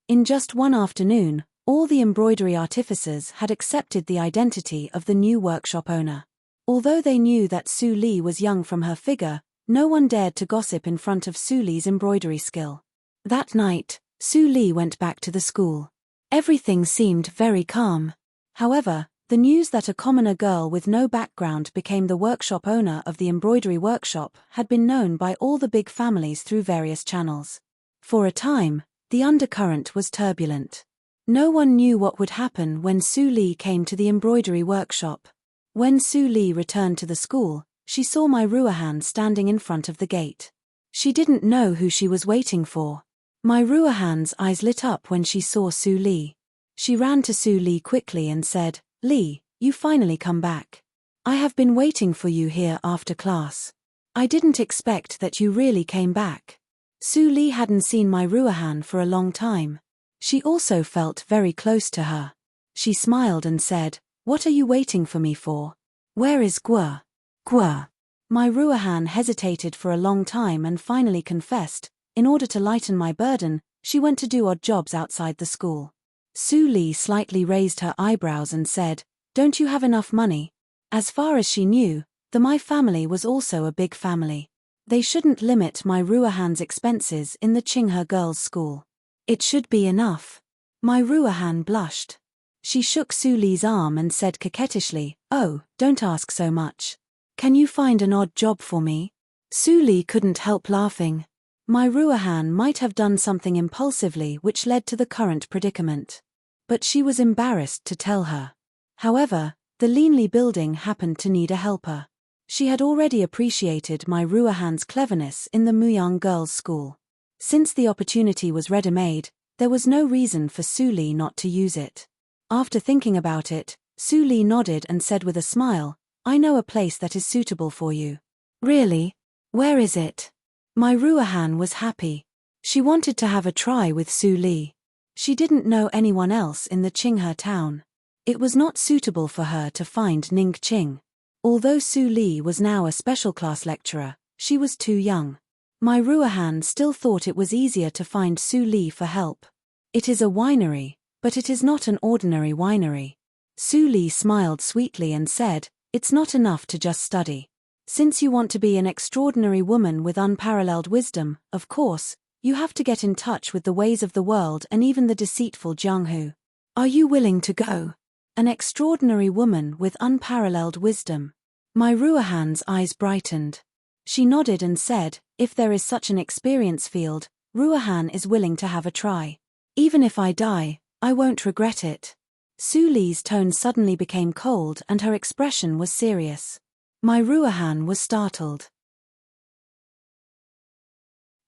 In just one afternoon, all the embroidery artificers had accepted the identity of the new workshop owner. Although they knew that Su Li was young from her figure, no one dared to gossip in front of Su Li's embroidery skill. That night, Su Li went back to the school. Everything seemed very calm. However, the news that a commoner girl with no background became the workshop owner of the embroidery workshop had been known by all the big families through various channels. For a time, the undercurrent was turbulent. No one knew what would happen when Su Li came to the embroidery workshop. When Su Li returned to the school, she saw Mai Ruohan standing in front of the gate. She didn't know who she was waiting for. Mai Ruohan's eyes lit up when she saw Su Li. She ran to Su Li quickly and said, Li, you finally come back. I have been waiting for you here after class. I didn't expect that you really came back. Su Li hadn't seen Mai Ruohan for a long time. She also felt very close to her. She smiled and said, What are you waiting for me for? Where is Guo? Guo. Mai Ruohan hesitated for a long time and finally confessed, in order to lighten my burden, she went to do odd jobs outside the school. Su Li slightly raised her eyebrows and said, Don't you have enough money? As far as she knew, the Mai family was also a big family. They shouldn't limit Mai Ruohan's expenses in the Qinghe girls' school. It should be enough. Mai Ruohan blushed. She shook Su Li's arm and said coquettishly, Oh, don't ask so much. Can you find an odd job for me? Su Li couldn't help laughing. Mai Ruohan might have done something impulsively which led to the current predicament. But she was embarrassed to tell her. However, the Linli building happened to need a helper. She had already appreciated Mai Ruohan's cleverness in the Muyang girls' school. Since the opportunity was ready-made, there was no reason for Su Li not to use it. After thinking about it, Su Li nodded and said with a smile, I know a place that is suitable for you. Really? Where is it? Mai Ruohan was happy. She wanted to have a try with Su Li. She didn't know anyone else in the Qinghe town. It was not suitable for her to find Ning Qing. Although Su Li was now a special class lecturer, she was too young. Mai Ruohan still thought it was easier to find Su Li for help. It is a winery, but it is not an ordinary winery. Su Li smiled sweetly and said, It's not enough to just study. Since you want to be an extraordinary woman with unparalleled wisdom, of course, you have to get in touch with the ways of the world and even the deceitful Jianghu. Are you willing to go? An extraordinary woman with unparalleled wisdom. Mai Ruohan's eyes brightened. She nodded and said, If there is such an experience field, Ruohan is willing to have a try. Even if I die, I won't regret it. Su Li's tone suddenly became cold and her expression was serious. Mai Ruohan was startled.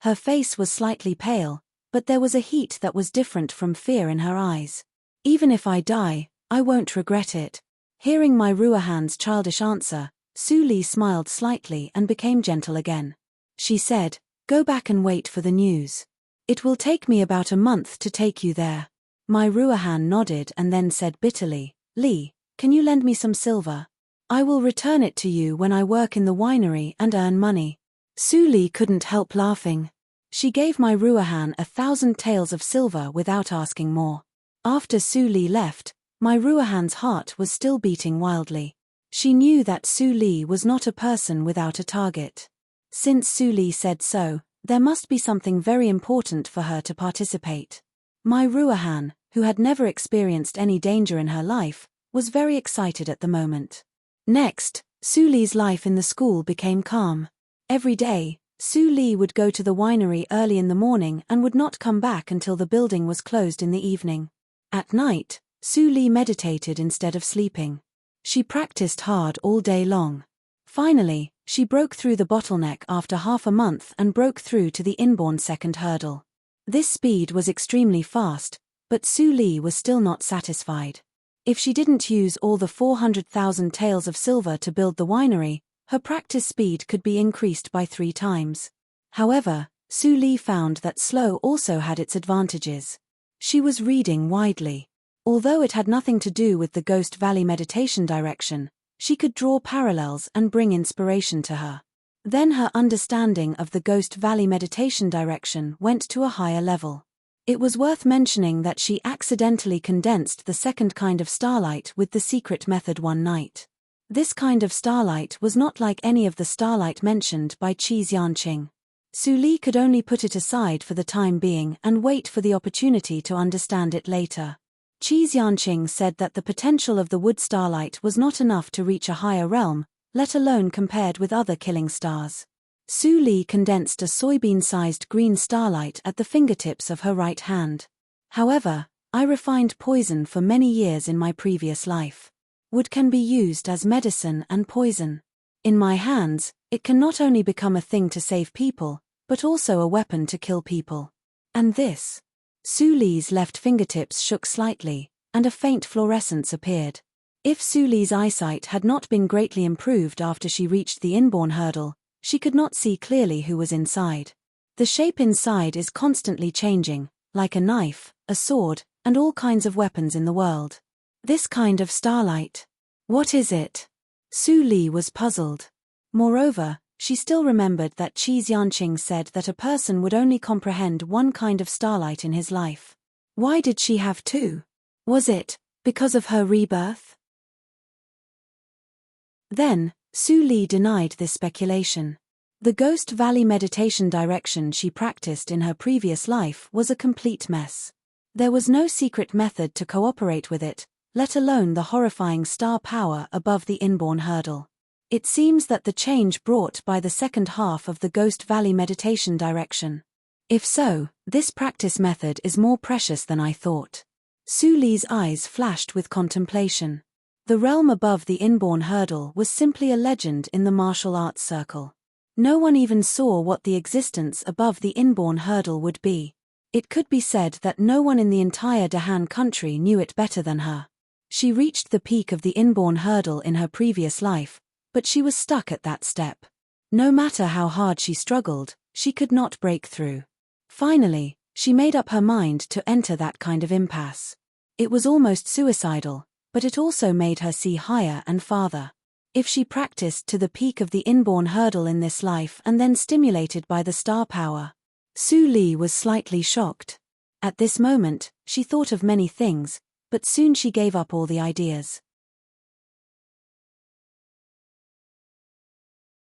Her face was slightly pale, but there was a heat that was different from fear in her eyes. Even if I die, I won't regret it. Hearing Mai Ruohan's childish answer, Su Li smiled slightly and became gentle again. She said, Go back and wait for the news. It will take me about a month to take you there. Mai Ruohan nodded and then said bitterly, Li, can you lend me some silver? I will return it to you when I work in the winery and earn money. Su Li couldn't help laughing. She gave Mai Ruohan 1,000 taels of silver without asking more. After Su Li left, Mai Ruohan's heart was still beating wildly. She knew that Su Li was not a person without a target. Since Su Li said so, there must be something very important for her to participate. Mai Ruahan, who had never experienced any danger in her life, was very excited at the moment. Next, Su Li's life in the school became calm. Every day, Su Li would go to the winery early in the morning and would not come back until the building was closed in the evening. At night, Su Li meditated instead of sleeping. She practiced hard all day long. Finally, she broke through the bottleneck after half a month and broke through to the inborn second hurdle. This speed was extremely fast, but Su Li was still not satisfied. If she didn't use all the 400,000 taels of silver to build the winery, her practice speed could be increased by 3 times. However, Su Li found that slow also had its advantages. She was reading widely. Although it had nothing to do with the Ghost Valley meditation direction, she could draw parallels and bring inspiration to her. Then her understanding of the Ghost Valley meditation direction went to a higher level. It was worth mentioning that she accidentally condensed the second kind of starlight with the secret method one night. This kind of starlight was not like any of the starlight mentioned by Qi Xianqing. Su Li could only put it aside for the time being and wait for the opportunity to understand it later. Qi Xianqing said that the potential of the wood starlight was not enough to reach a higher realm, let alone compared with other killing stars. Su Li condensed a soybean-sized green starlight at the fingertips of her right hand. However, I refined poison for many years in my previous life. Wood can be used as medicine and poison. In my hands, it can not only become a thing to save people, but also a weapon to kill people. And this? Su Li's left fingertips shook slightly, and a faint fluorescence appeared. If Su Li's eyesight had not been greatly improved after she reached the inborn hurdle, she could not see clearly who was inside. The shape inside is constantly changing, like a knife, a sword, and all kinds of weapons in the world. This kind of starlight. What is it? Su Li was puzzled. Moreover, she still remembered that Qi Xianqing said that a person would only comprehend one kind of starlight in his life. Why did she have 2? Was it because of her rebirth? Then, Su Li denied this speculation. The Ghost Valley meditation direction she practiced in her previous life was a complete mess. There was no secret method to cooperate with it, let alone the horrifying star power above the inborn hurdle. It seems that the change brought by the second half of the Ghost Valley meditation direction. If so, this practice method is more precious than I thought. Su Li's eyes flashed with contemplation. The realm above the inborn hurdle was simply a legend in the martial arts circle. No one even saw what the existence above the inborn hurdle would be. It could be said that no one in the entire Dahan country knew it better than her. She reached the peak of the inborn hurdle in her previous life, but she was stuck at that step. No matter how hard she struggled, she could not break through. Finally, she made up her mind to enter that kind of impasse. It was almost suicidal, but it also made her see higher and farther. If she practiced to the peak of the inborn hurdle in this life and then stimulated by the star power. Su Li was slightly shocked. At this moment, she thought of many things, but soon she gave up all the ideas.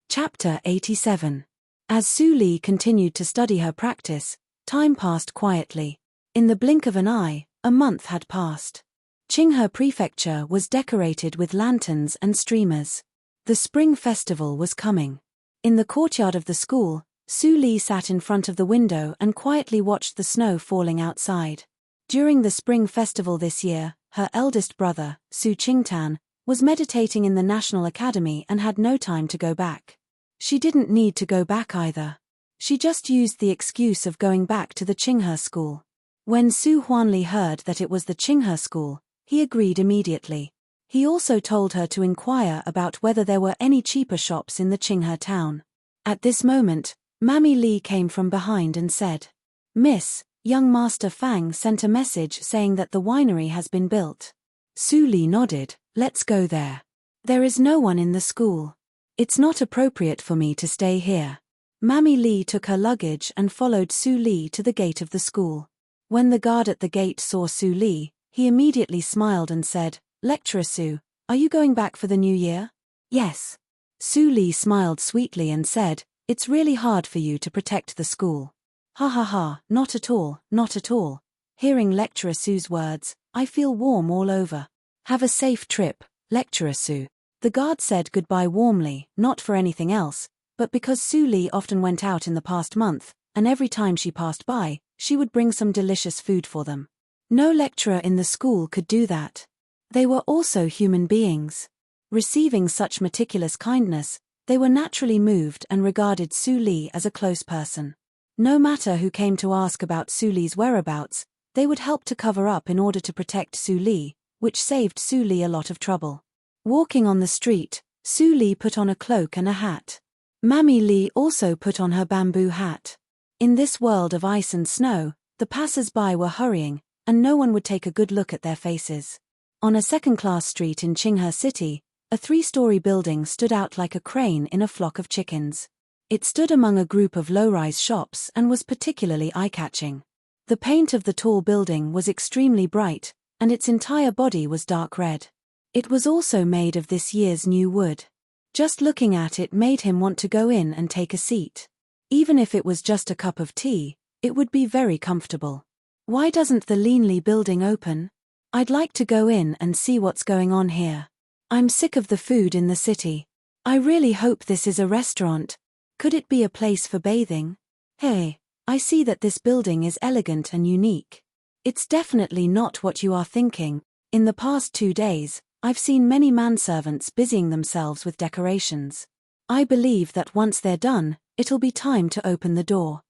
Chapter 87. As Su Li continued to study her practice, time passed quietly. In the blink of an eye, a month had passed. Qinghe Prefecture was decorated with lanterns and streamers. The spring festival was coming. In the courtyard of the school, Su Li sat in front of the window and quietly watched the snow falling outside. During the spring festival this year, her eldest brother, Su Qingtan, was meditating in the National Academy and had no time to go back. She didn't need to go back either. She just used the excuse of going back to the Qinghe school. When Su Huanli heard that it was the Qinghe school, he agreed immediately. He also told her to inquire about whether there were any cheaper shops in the Qinghe town. At this moment, Mammy Li came from behind and said, "Miss, young Master Fang sent a message saying that the winery has been built." Su Li nodded. "Let's go there. There is no one in the school. It's not appropriate for me to stay here." Mammy Li took her luggage and followed Su Li to the gate of the school. When the guard at the gate saw Su Li, he immediately smiled and said, "Lecturer Su, are you going back for the new year?" "Yes." Su Li smiled sweetly and said, "It's really hard for you to protect the school." "Ha ha ha, not at all, not at all. Hearing Lecturer Sue's words, I feel warm all over. Have a safe trip, Lecturer Sue. The guard said goodbye warmly, not for anything else, but because Sue Lee often went out in the past month, and every time she passed by, she would bring some delicious food for them. No lecturer in the school could do that. They were also human beings. Receiving such meticulous kindness, they were naturally moved and regarded Sue Lee as a close person. No matter who came to ask about Sue Lee's whereabouts, they would help to cover up in order to protect Sue Lee, which saved Sue Lee a lot of trouble. Walking on the street, Sue Lee put on a cloak and a hat. Mammy Lee also put on her bamboo hat. In this world of ice and snow, the passers-by were hurrying, and no one would take a good look at their faces. On a second-class street in Qinghe City, a 3-story building stood out like a crane in a flock of chickens. It stood among a group of low-rise shops and was particularly eye-catching. The paint of the tall building was extremely bright, and its entire body was dark red. It was also made of this year's new wood. Just looking at it made him want to go in and take a seat. Even if it was just a cup of tea, it would be very comfortable. Why doesn't the Leanly building open? I'd like to go in and see what's going on here. I'm sick of the food in the city. I really hope this is a restaurant. Could it be a place for bathing? Hey, I see that this building is elegant and unique. It's definitely not what you are thinking. In the past 2 days, I've seen many manservants busying themselves with decorations. I believe that once they're done, it'll be time to open the door.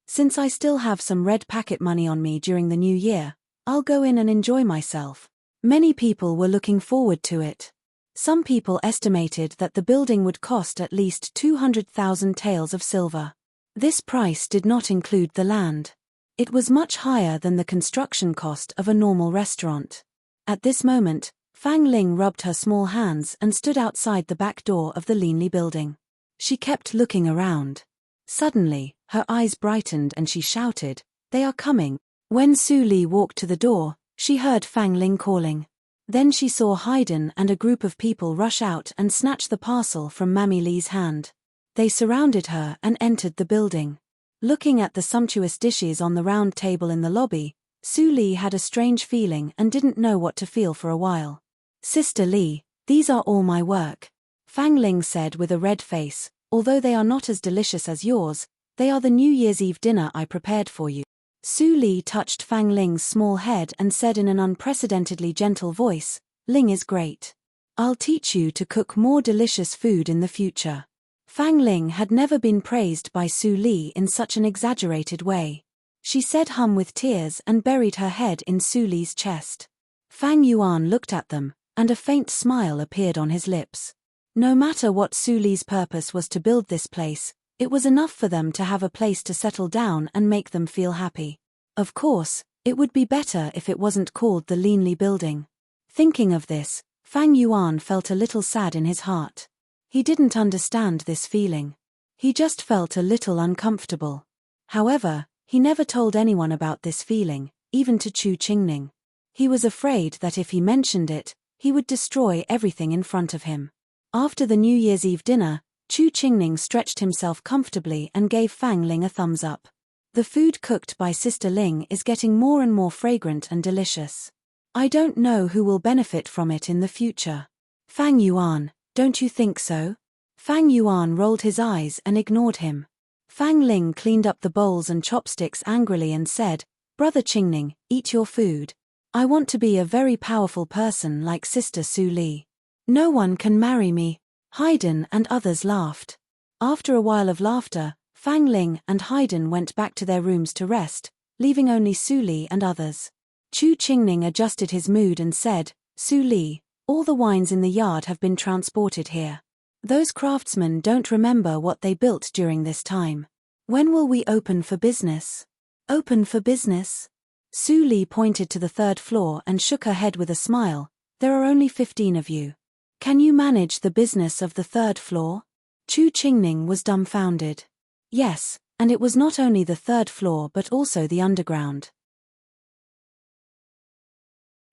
Since I still have some red packet money on me during the new year, I'll go in and enjoy myself. Many people were looking forward to it. Some people estimated that the building would cost at least 200,000 taels of silver. This price did not include the land. It was much higher than the construction cost of a normal restaurant. At this moment, Fang Ling rubbed her small hands and stood outside the back door of the Leanly building. She kept looking around. Suddenly, her eyes brightened and she shouted, "They are coming." When Sue Lee walked to the door, she heard Fang Ling calling. Then she saw Haydn and a group of people rush out and snatch the parcel from Mammy Lee's hand. They surrounded her and entered the building. Looking at the sumptuous dishes on the round table in the lobby, Sue Lee had a strange feeling and didn't know what to feel for a while. "Sister Lee, these are all my work," Fang Ling said with a red face. "Although they are not as delicious as yours, they are the New Year's Eve dinner I prepared for you." Sue Lee touched Fang Ling's small head and said in an unprecedentedly gentle voice, "Ling is great. I'll teach you to cook more delicious food in the future." Fang Ling had never been praised by Sue Lee in such an exaggerated way. She said hum with tears and buried her head in Sue Lee's chest. Fang Yuan looked at them, and a faint smile appeared on his lips. No matter what Sue Lee's purpose was to build this place, it was enough for them to have a place to settle down and make them feel happy. Of course, it would be better if it wasn't called the Leanly building. Thinking of this, Fang Yuan felt a little sad in his heart. He didn't understand this feeling. He just felt a little uncomfortable. However, he never told anyone about this feeling, even to Chu Qingning. He was afraid that if he mentioned it, he would destroy everything in front of him. After the New Year's Eve dinner, Chu Qingning stretched himself comfortably and gave Fang Ling a thumbs up. The food cooked by Sister Ling is getting more and more fragrant and delicious. I don't know who will benefit from it in the future. Fang Yuan, don't you think so? Fang Yuan rolled his eyes and ignored him. Fang Ling cleaned up the bowls and chopsticks angrily and said, "Brother Qingning, eat your food. I want to be a very powerful person like Sister Sue Lee. No one can marry me." Haydn and others laughed. After a while of laughter, Fang Ling and Haydn went back to their rooms to rest, leaving only Sue Lee and others. Chu Qingning adjusted his mood and said, "Sue Lee, all the wines in the yard have been transported here. Those craftsmen don't remember what they built during this time. When will we open for business?" "Open for business?" Sue Lee pointed to the 3rd floor and shook her head with a smile. "There are only 15 of you. Can you manage the business of the 3rd floor?" Chu Qingning was dumbfounded. Yes, and it was not only the 3rd floor but also the underground.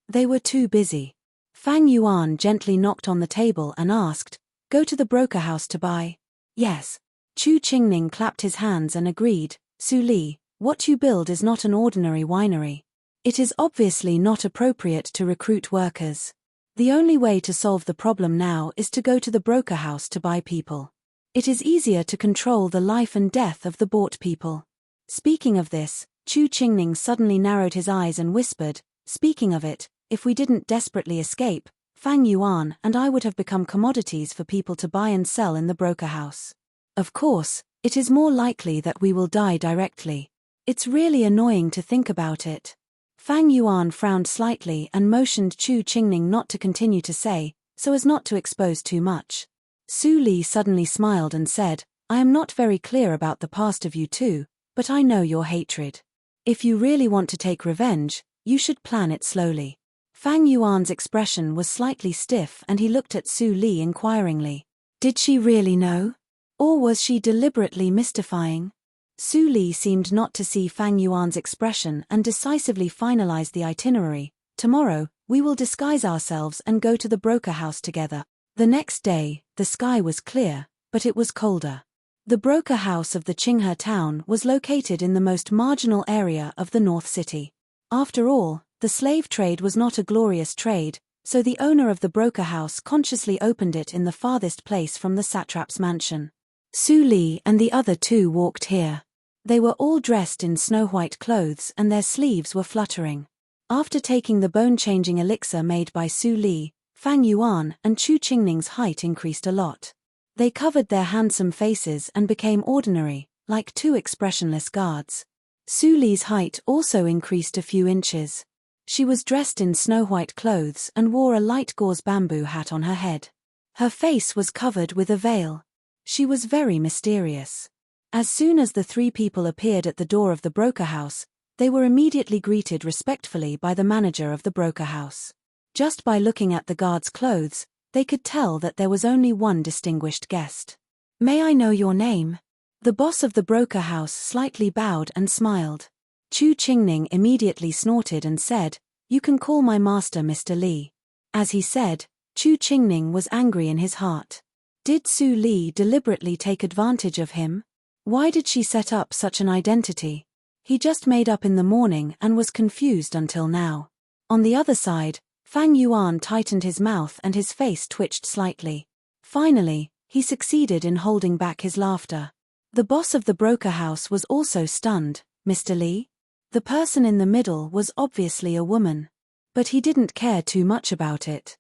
They were too busy. Fang Yuan gently knocked on the table and asked, "Go to the broker house to buy?" "Yes." Chu Qingning clapped his hands and agreed. "Sue Lee, What you build is not an ordinary winery. It is obviously not appropriate to recruit workers. The only way to solve the problem now is to go to the broker house to buy people. It is easier to control the life and death of the bought people. Speaking of this, Chu Qingning suddenly narrowed his eyes and whispered, "Speaking of it, if we didn't desperately escape, Fang Yuan and I would have become commodities for people to buy and sell in the broker house. Of course, it is more likely that we will die directly. It's really annoying to think about it." Fang Yuan frowned slightly and motioned Chu Qingning not to continue to say, so as not to expose too much. Su Li suddenly smiled and said, "I am not very clear about the past of you two, but I know your hatred. If you really want to take revenge, you should plan it slowly." Fang Yuan's expression was slightly stiff and he looked at Su Li inquiringly. Did she really know? Or was she deliberately mystifying? Su Li seemed not to see Fang Yuan's expression and decisively finalized the itinerary. "Tomorrow, we will disguise ourselves and go to the broker house together." The next day, the sky was clear, but it was colder. The broker house of the Qinghe town was located in the most marginal area of the North City. After all, the slave trade was not a glorious trade, so the owner of the broker house consciously opened it in the farthest place from the satrap's mansion. Su Li and the other two walked here. They were all dressed in snow-white clothes and their sleeves were fluttering. After taking the bone-changing elixir made by Su Li, Fang Yuan and Chu Qingning's height increased a lot. They covered their handsome faces and became ordinary, like two expressionless guards. Su Li's height also increased a few inches. She was dressed in snow-white clothes and wore a light gauze bamboo hat on her head. Her face was covered with a veil. She was very mysterious. As soon as the three people appeared at the door of the broker house, they were immediately greeted respectfully by the manager of the broker house. Just by looking at the guard's clothes, they could tell that there was only one distinguished guest. "May I know your name?" The boss of the broker house slightly bowed and smiled. Chu Qingning immediately snorted and said, "You can call my master Mr. Li." As he said, Chu Qingning was angry in his heart. Did Su Li deliberately take advantage of him? Why did she set up such an identity? He just made up in the morning and was confused until now. On the other side, Fang Yuan tightened his mouth and his face twitched slightly. Finally, he succeeded in holding back his laughter. The boss of the broker house was also stunned. "Mr. Li?" The person in the middle was obviously a woman. But he didn't care too much about it.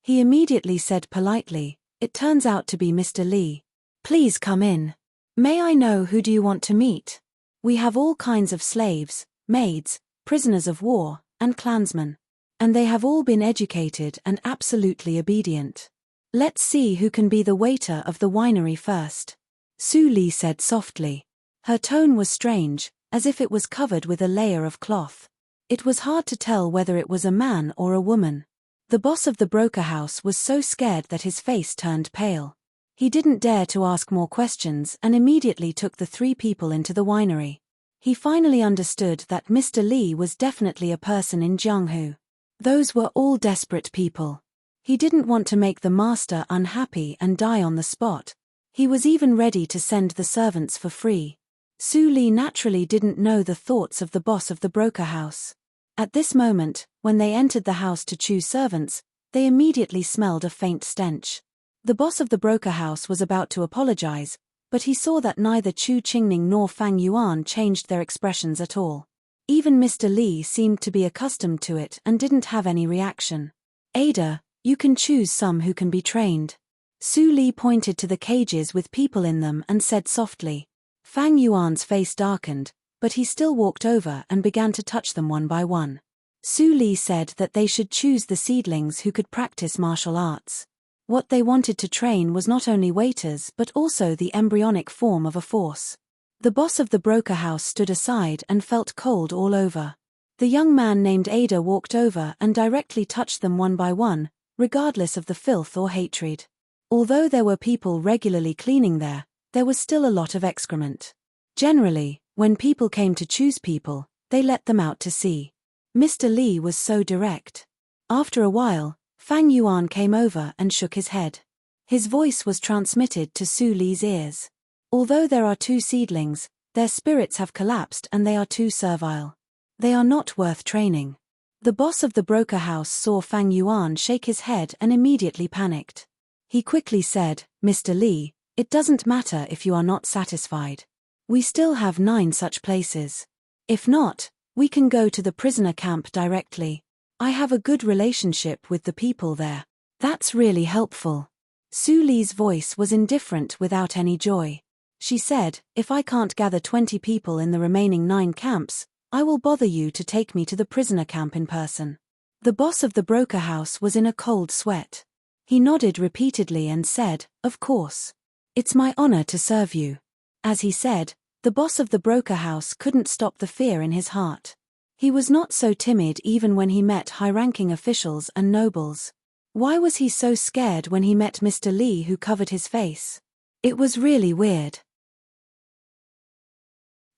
He immediately said politely, "It turns out to be Mr. Li. Please come in. May I know who do you want to meet? We have all kinds of slaves, maids, prisoners of war, and clansmen. And they have all been educated and absolutely obedient. Let's see who can be the waiter of the winery first." Su Li said softly. Her tone was strange, as if it was covered with a layer of cloth. It was hard to tell whether it was a man or a woman. The boss of the broker house was so scared that his face turned pale. He didn't dare to ask more questions and immediately took the three people into the winery. He finally understood that Mr. Li was definitely a person in Jianghu. Those were all desperate people. He didn't want to make the master unhappy and die on the spot. He was even ready to send the servants for free. Su Li naturally didn't know the thoughts of the boss of the broker house. At this moment, when they entered the house to choose servants, they immediately smelled a faint stench. The boss of the broker house was about to apologize, but he saw that neither Chu Qingning nor Fang Yuan changed their expressions at all. Even Mr. Li seemed to be accustomed to it and didn't have any reaction. "Ada, you can choose some who can be trained." Su Li pointed to the cages with people in them and said softly. Fang Yuan's face darkened, but he still walked over and began to touch them one by one. Su Li said that they should choose the seedlings who could practice martial arts. What they wanted to train was not only waiters but also the embryonic form of a force. The boss of the broker house stood aside and felt cold all over. The young man named Ada walked over and directly touched them one by one, regardless of the filth or hatred. Although there were people regularly cleaning there was still a lot of excrement. Generally, when people came to choose people, they let them out to sea. Mr. Li was so direct. After a while, Fang Yuan came over and shook his head. His voice was transmitted to Su Li's ears. Although there are 2 seedlings, their spirits have collapsed and they are too servile. They are not worth training. The boss of the broker house saw Fang Yuan shake his head and immediately panicked. He quickly said, "Mr. Li, it doesn't matter if you are not satisfied. We still have 9 such places. If not, we can go to the prisoner camp directly. I have a good relationship with the people there." "That's really helpful." Su Li's voice was indifferent without any joy. She said, "If I can't gather 20 people in the remaining 9 camps, I will bother you to take me to the prisoner camp in person." The boss of the broker house was in a cold sweat. He nodded repeatedly and said, "Of course. It's my honor to serve you." As he said, the boss of the broker house couldn't stop the fear in his heart. He was not so timid even when he met high-ranking officials and nobles. Why was he so scared when he met Mr. Li who covered his face? It was really weird.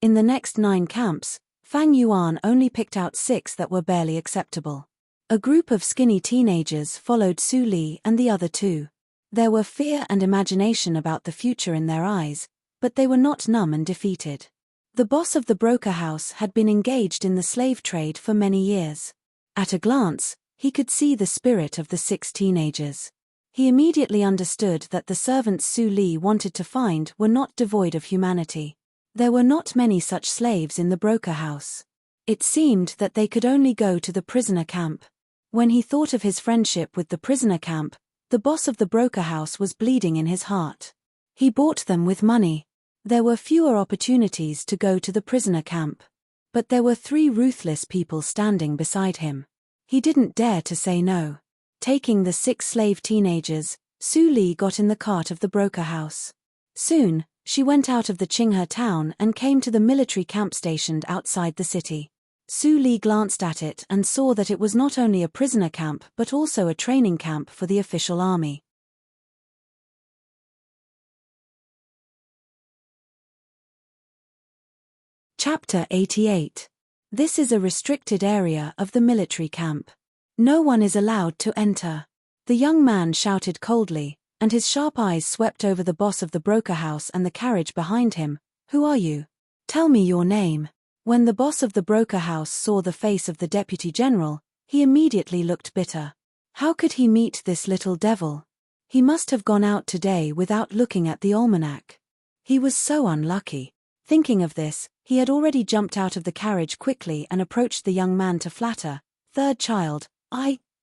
In the next 9 camps, Fang Yuan only picked out 6 that were barely acceptable. A group of skinny teenagers followed Su Li and the other 2. There were fear and imagination about the future in their eyes, but they were not numb and defeated. The boss of the broker house had been engaged in the slave trade for many years. At a glance, he could see the spirit of the 6 teenagers. He immediately understood that the servants Su Li wanted to find were not devoid of humanity. There were not many such slaves in the broker house. It seemed that they could only go to the prisoner camp. When he thought of his friendship with the prisoner camp, the boss of the broker house was bleeding in his heart. He bought them with money. There were fewer opportunities to go to the prisoner camp. But there were 3 ruthless people standing beside him. He didn't dare to say no. Taking the 6 slave teenagers, Su Li got in the cart of the broker house. Soon, she went out of the Qinghe town and came to the military camp stationed outside the city. Su Li glanced at it and saw that it was not only a prisoner camp but also a training camp for the official army. Chapter 88. This is a restricted area of the military camp. No one is allowed to enter. The young man shouted coldly, and his sharp eyes swept over the boss of the broker house and the carriage behind him. "Who are you? Tell me your name." When the boss of the broker house saw the face of the deputy general, he immediately looked bitter. How could he meet this little devil? He must have gone out today without looking at the almanac. He was so unlucky. Thinking of this, he had already jumped out of the carriage quickly and approached the young man to flatter. "Third child,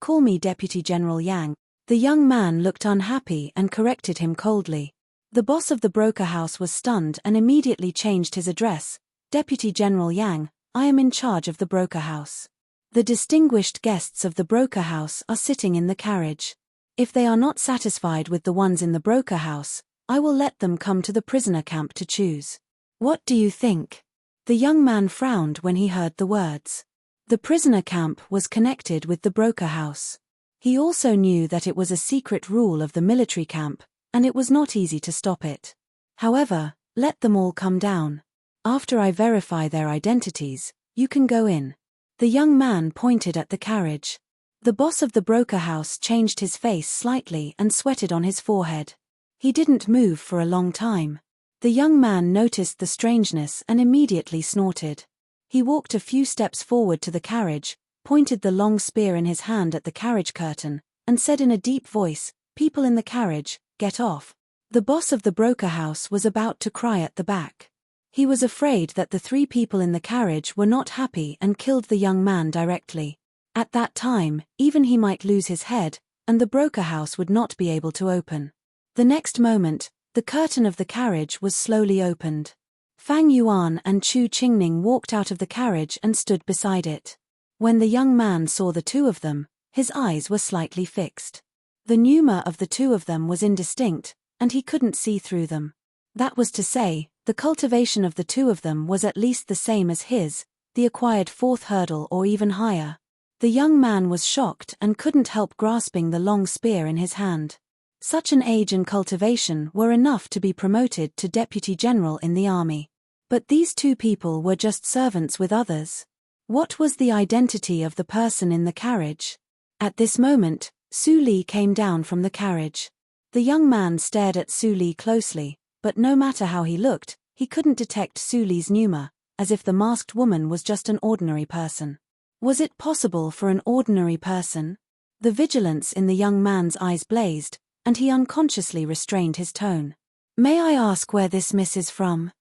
call me Deputy General Yang." The young man looked unhappy and corrected him coldly. The boss of the broker house was stunned and immediately changed his address. "Deputy General Yang, I am in charge of the broker house. The distinguished guests of the broker house are sitting in the carriage. If they are not satisfied with the ones in the broker house, I will let them come to the prisoner camp to choose. What do you think?" The young man frowned when he heard the words. The prisoner camp was connected with the broker house. He also knew that it was a secret rule of the military camp, and it was not easy to stop it. However, let them all come down. After I verify their identities, you can go in. The young man pointed at the carriage. The boss of the broker house changed his face slightly and sweated on his forehead. He didn't move for a long time. The young man noticed the strangeness and immediately snorted. He walked a few steps forward to the carriage, pointed the long spear in his hand at the carriage curtain, and said in a deep voice, "People in the carriage, get off." The boss of the broker house was about to cry at the back. He was afraid that the 3 people in the carriage were not happy and killed the young man directly. At that time, even he might lose his head, and the broker house would not be able to open. The next moment, the curtain of the carriage was slowly opened. Fang Yuan and Chu Qingning walked out of the carriage and stood beside it. When the young man saw the 2 of them, his eyes were slightly fixed. The pneuma of the 2 of them was indistinct, and he couldn't see through them. That was to say, the cultivation of the 2 of them was at least the same as his, the acquired 4th hurdle or even higher. The young man was shocked and couldn't help grasping the long spear in his hand. Such an age and cultivation were enough to be promoted to deputy general in the army. But these 2 people were just servants with others. What was the identity of the person in the carriage? At this moment, Su Li came down from the carriage. The young man stared at Su Li closely, but no matter how he looked, he couldn't detect Su Li's pneuma, as if the masked woman was just an ordinary person. Was it possible for an ordinary person? The vigilance in the young man's eyes blazed, and he unconsciously restrained his tone. "May I ask where this miss is from?"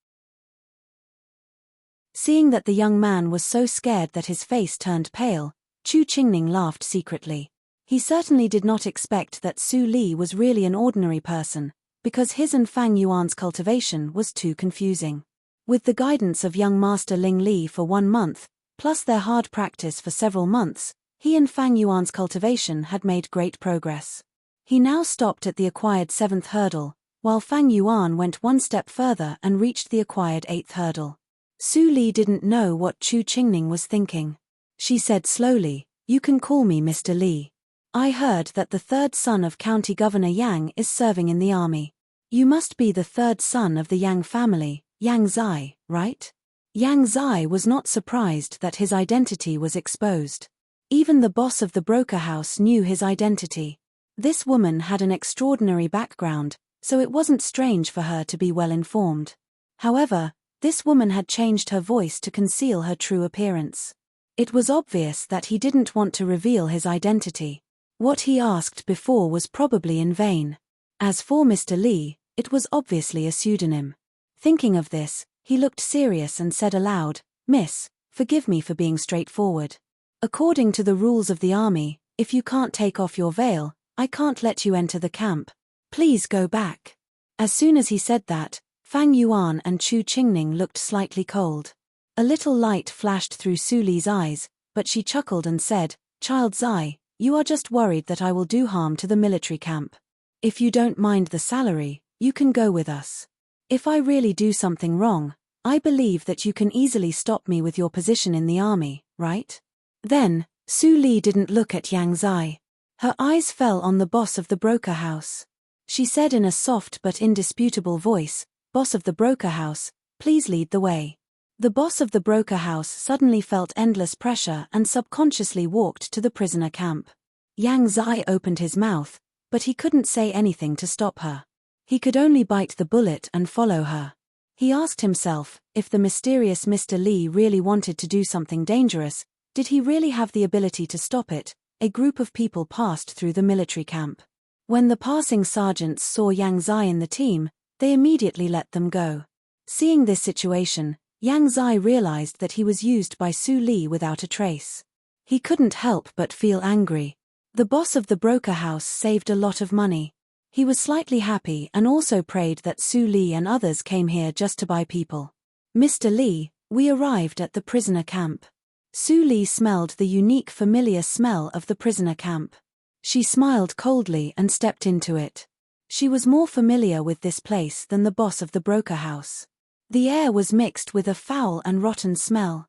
Seeing that the young man was so scared that his face turned pale, Chu Qingning laughed secretly. He certainly did not expect that Su Li was really an ordinary person, because his and Fang Yuan's cultivation was too confusing. With the guidance of young Master Ling Li for 1 month, plus their hard practice for several months, he and Fang Yuan's cultivation had made great progress. He now stopped at the acquired 7th hurdle, while Fang Yuan went 1 step further and reached the acquired 8th hurdle. Su Li didn't know what Chu Qingning was thinking. She said slowly, "You can call me Mr. Li. I heard that the 3rd son of County Governor Yang is serving in the army. You must be the 3rd son of the Yang family, Yang Zai, right?" Yang Zai was not surprised that his identity was exposed. Even the boss of the broker house knew his identity. This woman had an extraordinary background, so it wasn't strange for her to be well informed. However, this woman had changed her voice to conceal her true appearance. It was obvious that he didn't want to reveal his identity. What he asked before was probably in vain. As for Mr. Li, it was obviously a pseudonym. Thinking of this, he looked serious and said aloud, "Miss, forgive me for being straightforward. According to the rules of the army, if you can't take off your veil, I can't let you enter the camp. Please go back." As soon as he said that, Fang Yuan and Chu Qingning looked slightly cold. A little light flashed through Su Li's eyes, but she chuckled and said, "Child Zai, you are just worried that I will do harm to the military camp. If you don't mind the salary, you can go with us. If I really do something wrong, I believe that you can easily stop me with your position in the army, right?" Then, Su Li didn't look at Yang Zai. Her eyes fell on the boss of the broker house. She said in a soft but indisputable voice, "Boss of the broker house, please lead the way." The boss of the broker house suddenly felt endless pressure and subconsciously walked to the prisoner camp. Yang Zai opened his mouth, but he couldn't say anything to stop her. He could only bite the bullet and follow her. He asked himself, if the mysterious Mr. Li really wanted to do something dangerous, did he really have the ability to stop it? A group of people passed through the military camp. When the passing sergeants saw Yang Zai in the team, they immediately let them go. Seeing this situation, Yang Zai realized that he was used by Su Li without a trace. He couldn't help but feel angry. The boss of the broker house saved a lot of money. He was slightly happy and also prayed that Su Li and others came here just to buy people. "Mr. Li, we arrived at the prisoner camp." Su Li smelled the unique familiar smell of the prisoner camp. She smiled coldly and stepped into it. She was more familiar with this place than the boss of the broker house. The air was mixed with a foul and rotten smell.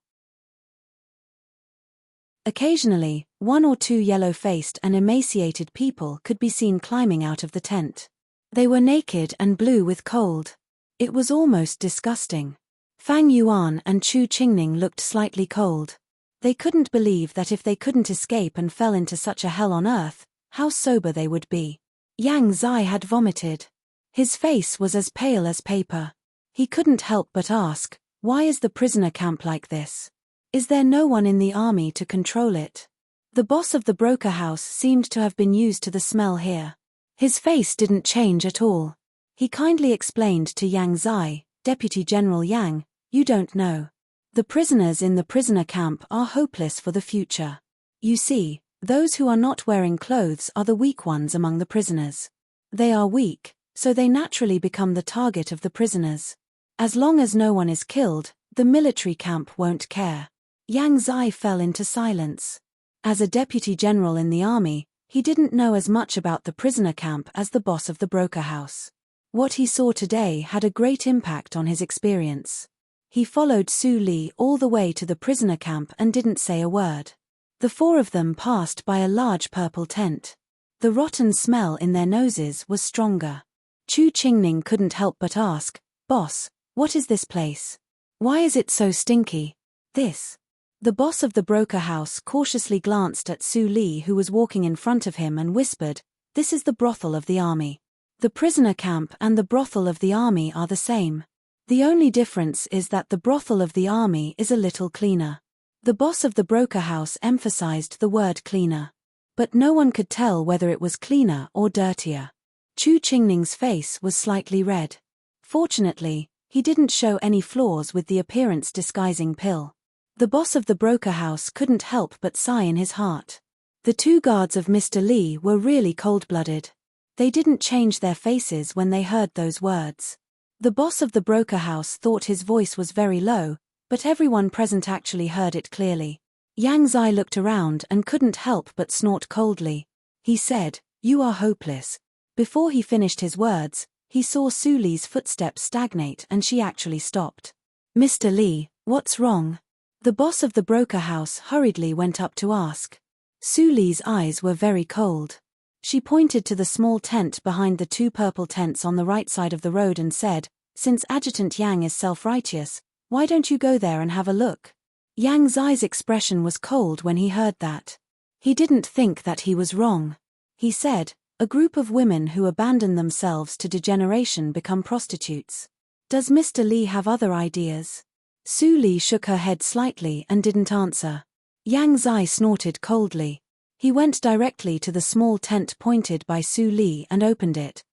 Occasionally, 1 or 2 yellow-faced and emaciated people could be seen climbing out of the tent. They were naked and blue with cold. It was almost disgusting. Fang Yuan and Chu Qingning looked slightly cold. They couldn't believe that if they couldn't escape and fell into such a hell on earth, how sober they would be. Yang Zai had vomited. His face was as pale as paper. He couldn't help but ask, "Why is the prisoner camp like this? Is there no one in the army to control it?" The boss of the broker house seemed to have been used to the smell here. His face didn't change at all. He kindly explained to Yang Zai, "Deputy General Yang, you don't know. The prisoners in the prisoner camp are hopeless for the future. You see, those who are not wearing clothes are the weak ones among the prisoners. They are weak, so they naturally become the target of the prisoners. As long as no one is killed, the military camp won't care." Yang Zai fell into silence. As a deputy general in the army, he didn't know as much about the prisoner camp as the boss of the broker house. What he saw today had a great impact on his experience. He followed Su Li all the way to the prisoner camp and didn't say a word. The 4 of them passed by a large purple tent. The rotten smell in their noses was stronger. Chu Qingning couldn't help but ask, "Boss, what is this place? Why is it so stinky?" "This." The boss of the broker house cautiously glanced at Su Li, who was walking in front of him, and whispered, "This is the brothel of the army. The prisoner camp and the brothel of the army are the same. The only difference is that the brothel of the army is a little cleaner. The boss of the broker house emphasized the word cleaner. But no one could tell whether it was cleaner or dirtier. Chu Qingning's face was slightly red. Fortunately, he didn't show any flaws with the appearance-disguising pill. The boss of the broker house couldn't help but sigh in his heart. The two guards of Mr. Li were really cold-blooded. They didn't change their faces when they heard those words. The boss of the broker house thought his voice was very low, but everyone present actually heard it clearly. Yang Zai looked around and couldn't help but snort coldly. He said, "You are hopeless." Before he finished his words, he saw Su Li's footsteps stagnate and she actually stopped. "Mr. Li, what's wrong?" The boss of the broker house hurriedly went up to ask. Su Li's eyes were very cold. She pointed to the small tent behind the two purple tents on the right side of the road and said, "Since Adjutant Yang is self-righteous, why don't you go there and have a look?" Yang Zai's expression was cold when he heard that. He didn't think that he was wrong. He said, "A group of women who abandon themselves to degeneration become prostitutes. Does Mr. Li have other ideas?" Su Li shook her head slightly and didn't answer. Yang Zai snorted coldly. He went directly to the small tent pointed by Su Li and opened it.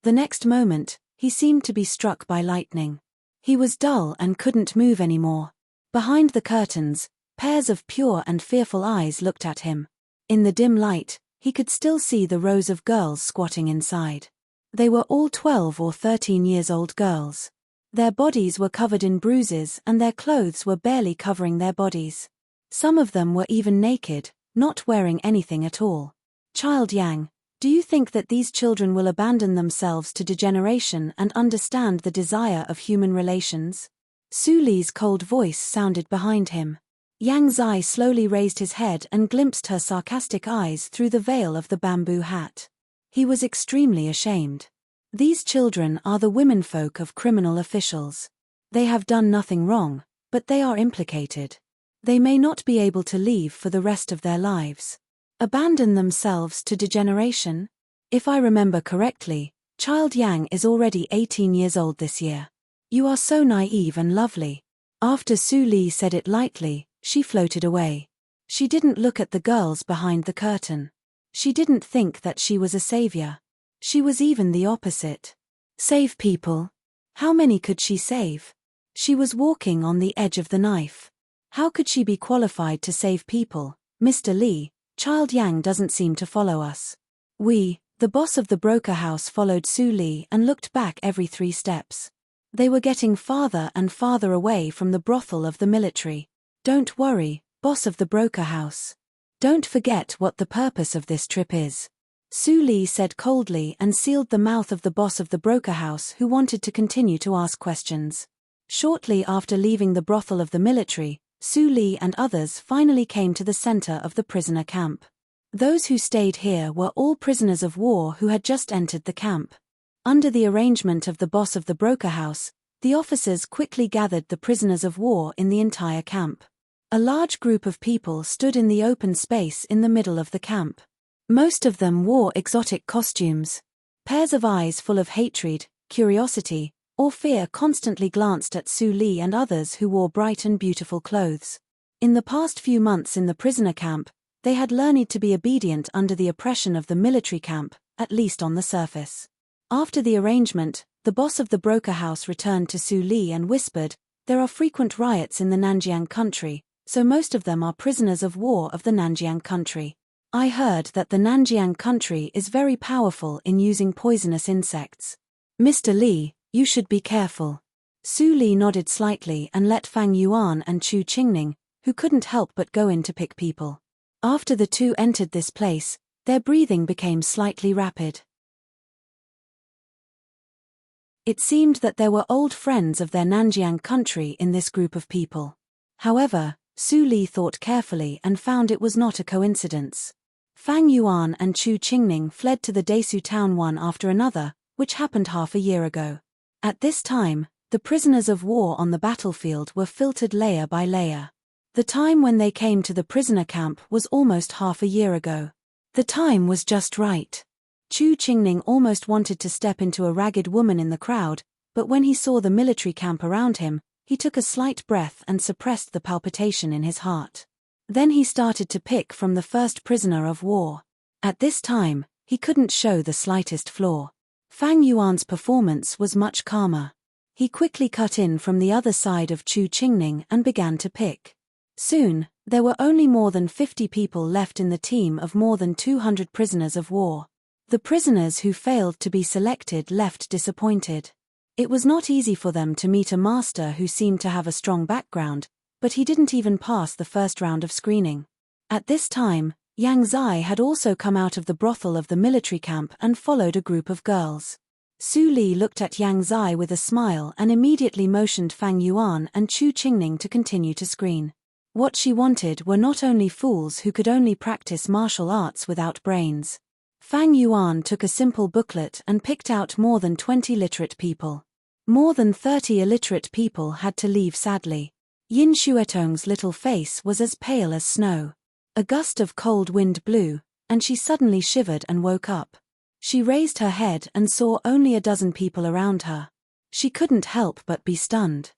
The next moment, he seemed to be struck by lightning. He was dull and couldn't move anymore. Behind the curtains, pairs of pure and fearful eyes looked at him. In the dim light, he could still see the rows of girls squatting inside. They were all 12 or 13 years old girls. Their bodies were covered in bruises and their clothes were barely covering their bodies. Some of them were even naked, not wearing anything at all. "Child Yang, do you think that these children will abandon themselves to degeneration and understand the desire of human relations?" Su Li's cold voice sounded behind him. Yang Zai slowly raised his head and glimpsed her sarcastic eyes through the veil of the bamboo hat. He was extremely ashamed. These children are the womenfolk of criminal officials. They have done nothing wrong, but they are implicated. They may not be able to leave for the rest of their lives. Abandon themselves to degeneration? If I remember correctly, Child Yang is already 18 years old this year. You are so naive and lovely. After Su Li said it lightly, she floated away. She didn't look at the girls behind the curtain. She didn't think that she was a savior. She was even the opposite. Save people? How many could she save? She was walking on the edge of the knife. How could she be qualified to save people? "Mr. Li, Child Yang doesn't seem to follow us." The boss of the broker house followed Su Li and looked back every 3 steps. They were getting farther and farther away from the brothel of the military. "Don't worry, boss of the broker house. Don't forget what the purpose of this trip is," Su Li said coldly and sealed the mouth of the boss of the broker house who wanted to continue to ask questions. Shortly after leaving the brothel of the military, Su Li and others finally came to the center of the prisoner camp. Those who stayed here were all prisoners of war who had just entered the camp. Under the arrangement of the boss of the broker house, the officers quickly gathered the prisoners of war in the entire camp. A large group of people stood in the open space in the middle of the camp. Most of them wore exotic costumes. Pairs of eyes full of hatred, curiosity, or fear constantly glanced at Su Li and others who wore bright and beautiful clothes. In the past few months in the prisoner camp, they had learned to be obedient under the oppression of the military camp, at least on the surface. After the arrangement, the boss of the broker house returned to Su Li and whispered, "There are frequent riots in the Nanjiang country, so most of them are prisoners of war of the Nanjiang country. I heard that the Nanjiang country is very powerful in using poisonous insects. Mr. Li, you should be careful." Su Li nodded slightly and let Fang Yuan and Chu Qingning, who couldn't help but go in to pick people. After the two entered this place, their breathing became slightly rapid. It seemed that there were old friends of their Nanjiang country in this group of people. However, Su Li thought carefully and found it was not a coincidence. Fang Yuan and Chu Qingning fled to the Desu town one after another, which happened half a year ago. At this time, the prisoners of war on the battlefield were filtered layer by layer. The time when they came to the prisoner camp was almost half a year ago. The time was just right. Chu Qingning almost wanted to step into a ragged woman in the crowd, but when he saw the military camp around him, he took a slight breath and suppressed the palpitation in his heart. Then he started to pick from the first prisoner of war. At this time, he couldn't show the slightest flaw. Fang Yuan's performance was much calmer. He quickly cut in from the other side of Chu Qingning and began to pick. Soon, there were only more than 50 people left in the team of more than 200 prisoners of war. The prisoners who failed to be selected left disappointed. It was not easy for them to meet a master who seemed to have a strong background, but he didn't even pass the first round of screening. At this time, Yang Zai had also come out of the brothel of the military camp and followed a group of girls. Su Li looked at Yang Zai with a smile and immediately motioned Fang Yuan and Chu Qingning to continue to screen. What she wanted were not only fools who could only practice martial arts without brains. Fang Yuan took a simple booklet and picked out more than 20 literate people. More than 30 illiterate people had to leave sadly. Yin Xuetong's little face was as pale as snow. A gust of cold wind blew, and she suddenly shivered and woke up. She raised her head and saw only a dozen people around her. She couldn't help but be stunned.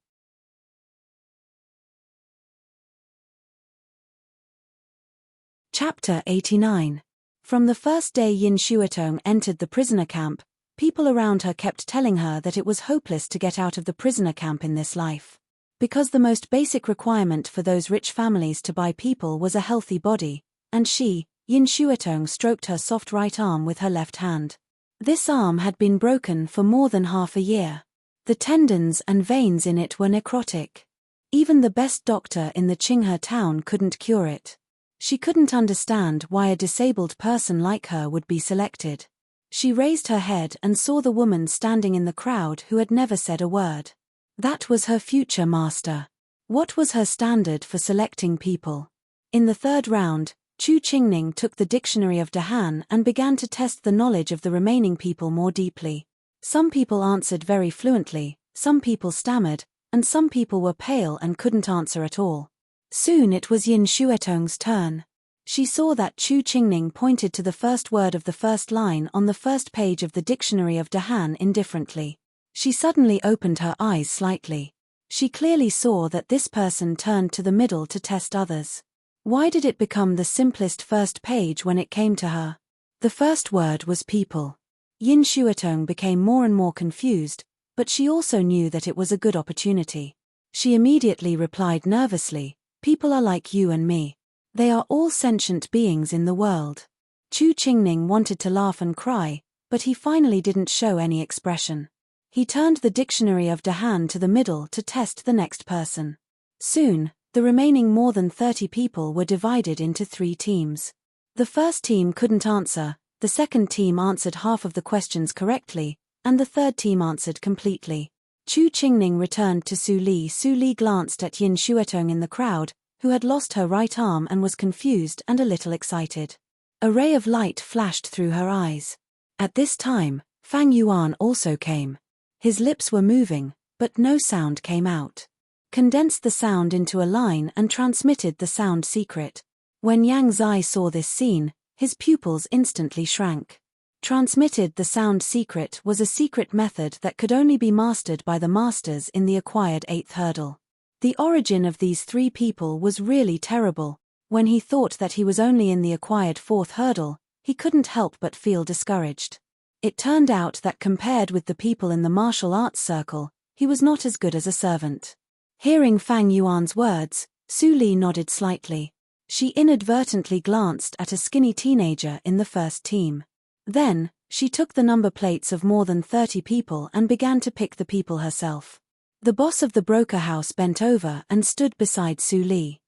Chapter 89. From the first day Yin Xuetong entered the prisoner camp, people around her kept telling her that it was hopeless to get out of the prisoner camp in this life. Because the most basic requirement for those rich families to buy people was a healthy body, and she, Yin Xuetong, stroked her soft right arm with her left hand. This arm had been broken for more than half a year. The tendons and veins in it were necrotic. Even the best doctor in the Qinghe town couldn't cure it. She couldn't understand why a disabled person like her would be selected. She raised her head and saw the woman standing in the crowd who had never said a word. That was her future master. What was her standard for selecting people? In the third round, Chu Qingning took the dictionary of Dahan and began to test the knowledge of the remaining people more deeply. Some people answered very fluently, some people stammered, and some people were pale and couldn't answer at all. Soon it was Yin Xuetong's turn. She saw that Chu Qingning pointed to the first word of the first line on the first page of the dictionary of Dahan indifferently. She suddenly opened her eyes slightly. She clearly saw that this person turned to the middle to test others. Why did it become the simplest first page when it came to her? The first word was people. Yin Xuetong became more and more confused, but she also knew that it was a good opportunity. She immediately replied nervously, "People are like you and me. They are all sentient beings in the world." Chu Qingning wanted to laugh and cry, but he finally didn't show any expression. He turned the dictionary of Dahan to the middle to test the next person. Soon, the remaining more than 30 people were divided into 3 teams. The first team couldn't answer, the second team answered half of the questions correctly, and the third team answered completely. Chu Qingning returned to Su Li. Su Li glanced at Yin Xuetong in the crowd, who had lost her right arm and was confused and a little excited. A ray of light flashed through her eyes. At this time, Fang Yuan also came. His lips were moving, but no sound came out. Condensed the sound into a line and transmitted the sound secret. When Yang Zai saw this scene, his pupils instantly shrank. Transmitted the sound secret was a secret method that could only be mastered by the masters in the acquired 8th hurdle. The origin of these 3 people was really terrible. When he thought that he was only in the acquired 4th hurdle, he couldn't help but feel discouraged. It turned out that compared with the people in the martial arts circle, he was not as good as a servant. Hearing Fang Yuan's words, Su Li nodded slightly. She inadvertently glanced at a skinny teenager in the first team. Then, she took the number plates of more than 30 people and began to pick the people herself. The boss of the broker house bent over and stood beside Su Li.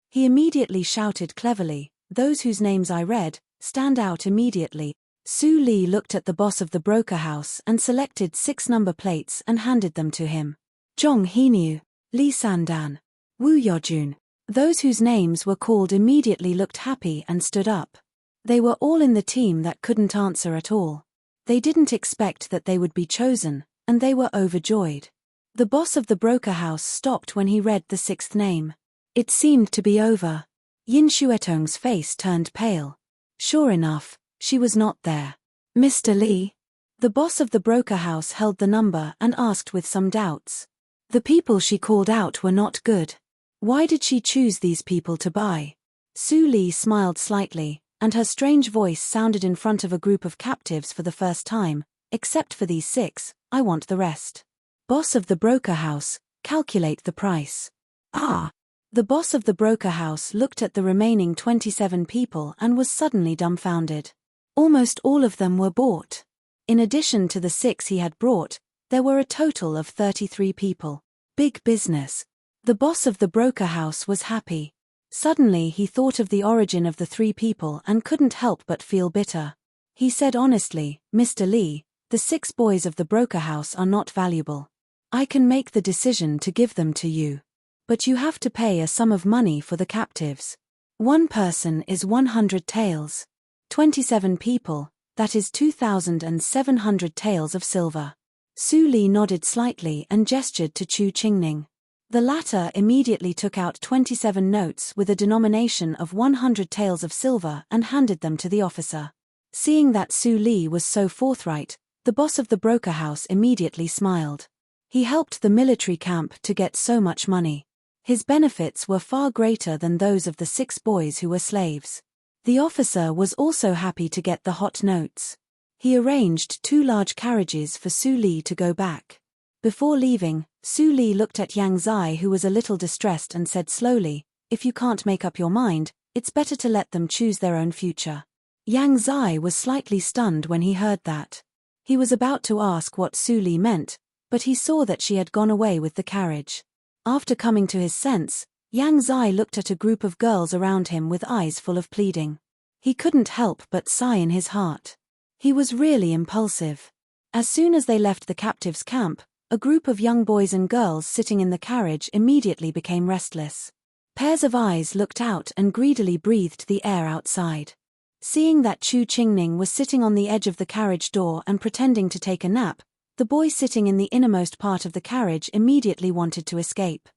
He immediately shouted cleverly, "Those whose names I read, stand out immediately." Su Li looked at the boss of the broker house and selected 6 number plates and handed them to him. Zhong Heniu, Li Sandan, Wu Yojun. Those whose names were called immediately looked happy and stood up. They were all in the team that couldn't answer at all. They didn't expect that they would be chosen, and they were overjoyed. The boss of the broker house stopped when he read the 6th name. It seemed to be over. Yin Shuetong's face turned pale. Sure enough, she was not there. Mr. Li? The boss of the broker house held the number and asked with some doubts. The people she called out were not good. Why did she choose these people to buy? Su Li smiled slightly, and her strange voice sounded in front of a group of captives for the first time. Except for these 6, I want the rest. Boss of the broker house, calculate the price. Ah! The boss of the broker house looked at the remaining 27 people and was suddenly dumbfounded. Almost all of them were bought. In addition to the 6 he had brought, there were a total of 33 people. Big business. The boss of the broker house was happy. Suddenly he thought of the origin of the 3 people and couldn't help but feel bitter. He said honestly, Mr. Li, the 6 boys of the broker house are not valuable. I can make the decision to give them to you. But you have to pay a sum of money for the captives. One person is 100 taels. 27 people, that is 2,700 taels of silver. Su Li nodded slightly and gestured to Chu Qingning. The latter immediately took out 27 notes with a denomination of 100 taels of silver and handed them to the officer. Seeing that Su Li was so forthright, the boss of the broker house immediately smiled. He helped the military camp to get so much money. His benefits were far greater than those of the 6 boys who were slaves. The officer was also happy to get the hot notes. He arranged 2 large carriages for Su Li to go back. Before leaving, Su Li looked at Yang Zai, who was a little distressed, and said slowly, if you can't make up your mind, it's better to let them choose their own future. Yang Zai was slightly stunned when he heard that. He was about to ask what Su Li meant, but he saw that she had gone away with the carriage. After coming to his sense, Yang Zai looked at a group of girls around him with eyes full of pleading. He couldn't help but sigh in his heart. He was really impulsive. As soon as they left the captives' camp, a group of young boys and girls sitting in the carriage immediately became restless. Pairs of eyes looked out and greedily breathed the air outside. Seeing that Chu Qingning was sitting on the edge of the carriage door and pretending to take a nap, the boy sitting in the innermost part of the carriage immediately wanted to escape.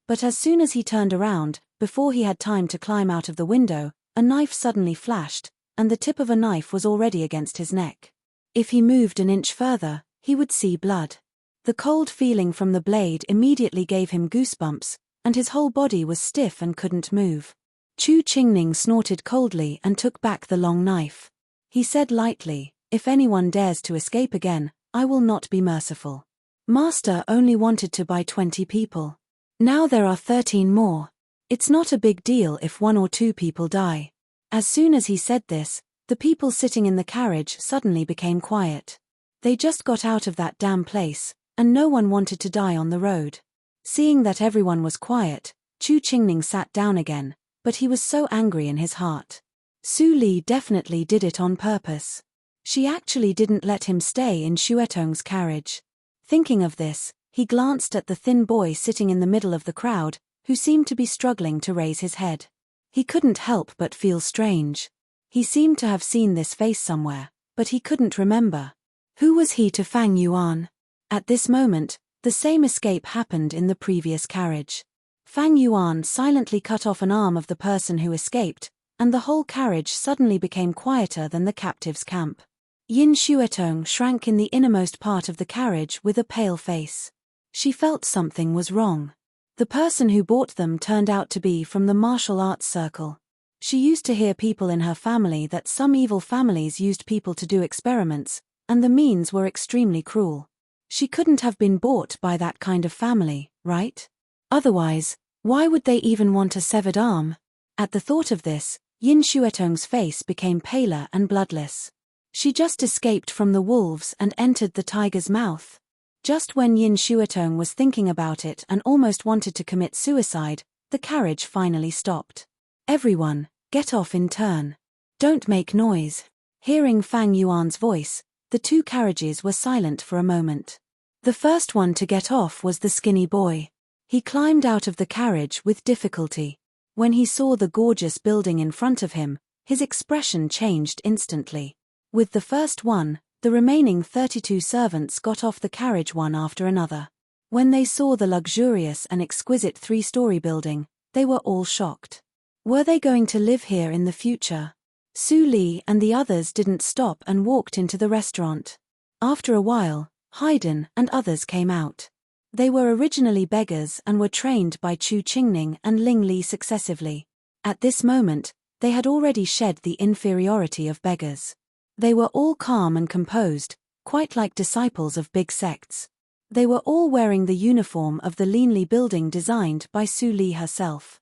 But as soon as he turned around, before he had time to climb out of the window, a knife suddenly flashed, and the tip of a knife was already against his neck. If he moved an inch further, he would see blood. The cold feeling from the blade immediately gave him goosebumps, and his whole body was stiff and couldn't move. Chu Qingning snorted coldly and took back the long knife. He said lightly, if anyone dares to escape again, I will not be merciful. Master only wanted to buy 20 people. Now there are 13 more. It's not a big deal if 1 or 2 people die. As soon as he said this, the people sitting in the carriage suddenly became quiet. They just got out of that damn place, and no one wanted to die on the road. Seeing that everyone was quiet, Chu Qingning sat down again, but he was so angry in his heart. Su Li definitely did it on purpose. She actually didn't let him stay in Shuetong's carriage. Thinking of this, he glanced at the thin boy sitting in the middle of the crowd, who seemed to be struggling to raise his head. He couldn't help but feel strange. He seemed to have seen this face somewhere, but he couldn't remember. Who was he to Fang Yuan? At this moment, the same escape happened in the previous carriage. Fang Yuan silently cut off an arm of the person who escaped, and the whole carriage suddenly became quieter than the captives' camp. Yin Shuetong shrank in the innermost part of the carriage with a pale face. She felt something was wrong. The person who bought them turned out to be from the martial arts circle. She used to hear people in her family that some evil families used people to do experiments, and the means were extremely cruel. She couldn't have been bought by that kind of family, right? Otherwise, why would they even want a severed arm? At the thought of this, Yin Shuetong's face became paler and bloodless. She just escaped from the wolves and entered the tiger's mouth. Just when Yin Shuetong was thinking about it and almost wanted to commit suicide, the carriage finally stopped. Everyone, get off in turn. Don't make noise. Hearing Fang Yuan's voice, the 2 carriages were silent for a moment. The first one to get off was the skinny boy. He climbed out of the carriage with difficulty. When he saw the gorgeous building in front of him, his expression changed instantly. With the first one, the remaining 32 servants got off the carriage one after another. When they saw the luxurious and exquisite 3-story building, They were all shocked. Were they going to live here in the future? Su Li and the others didn't stop and walked into the restaurant. After a while, Haydn and others came out. They were originally beggars and were trained by Chu Qingning and Ling Li successively. At this moment, they had already shed the inferiority of beggars. They were all calm and composed, quite like disciples of big sects. They were all wearing the uniform of the Linli building designed by Su Li herself.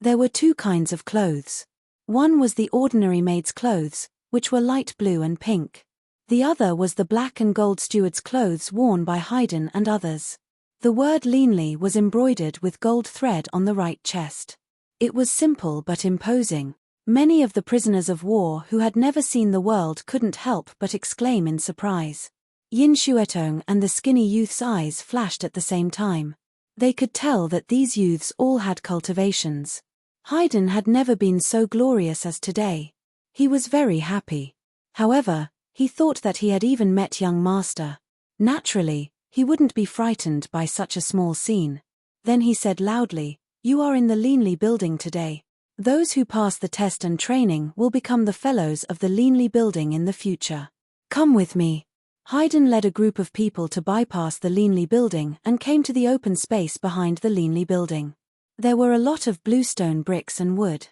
There were two kinds of clothes. One was the ordinary maid's clothes, which were light blue and pink. The other was the black and gold steward's clothes worn by Haydn and others. The word Linli was embroidered with gold thread on the right chest. It was simple but imposing. Many of the prisoners of war who had never seen the world couldn't help but exclaim in surprise. Yin Xuetong and the skinny youth's eyes flashed at the same time. They could tell that these youths all had cultivations. Haydn had never been so glorious as today. He was very happy. However, he thought that he had even met young master. Naturally, he wouldn't be frightened by such a small scene. Then he said loudly, "You are in the Linli building today. Those who pass the test and training will become the fellows of the Linli building in the future. Come with me." Haydn led a group of people to bypass the Linli building and came to the open space behind the Linli building. There were a lot of bluestone bricks and wood.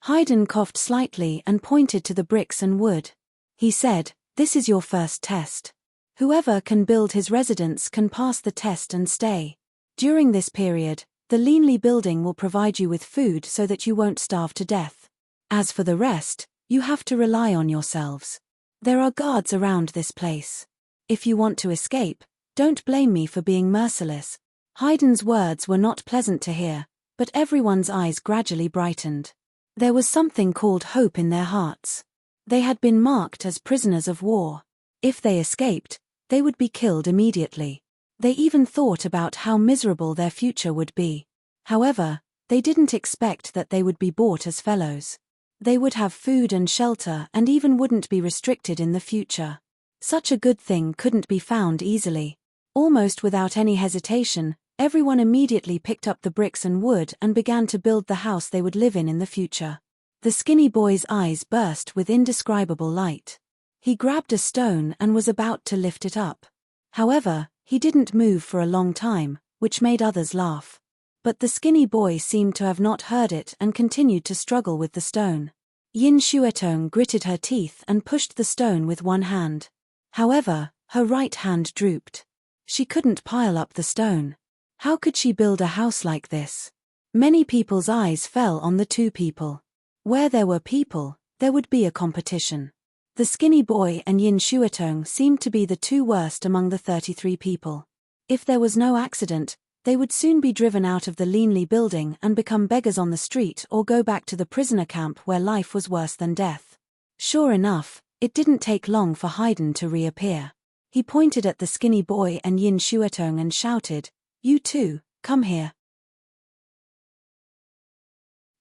Haydn coughed slightly and pointed to the bricks and wood. He said, "This is your first test. Whoever can build his residence can pass the test and stay. During this period, the Linli building will provide you with food so that you won't starve to death. As for the rest, you have to rely on yourselves. There are guards around this place. If you want to escape, don't blame me for being merciless." Haydn's words were not pleasant to hear, but everyone's eyes gradually brightened. There was something called hope in their hearts. They had been marked as prisoners of war. If they escaped, they would be killed immediately. They even thought about how miserable their future would be. However, they didn't expect that they would be bought as fellows. They would have food and shelter and even wouldn't be restricted in the future. Such a good thing couldn't be found easily. Almost without any hesitation, everyone immediately picked up the bricks and wood and began to build the house they would live in the future. The skinny boy's eyes burst with indescribable light. He grabbed a stone and was about to lift it up. However, he didn't move for a long time, which made others laugh. But the skinny boy seemed to have not heard it and continued to struggle with the stone. Yin Xuetong gritted her teeth and pushed the stone with one hand. However, her right hand drooped. She couldn't pile up the stone. How could she build a house like this? Many people's eyes fell on the two people. Where there were people, there would be a competition. The skinny boy and Yin Xuetong seemed to be the two worst among the 33 people. If there was no accident, they would soon be driven out of the Linli building and become beggars on the street or go back to the prisoner camp where life was worse than death. Sure enough, it didn't take long for Haydn to reappear. He pointed at the skinny boy and Yin Xuetong and shouted, "You two, come here."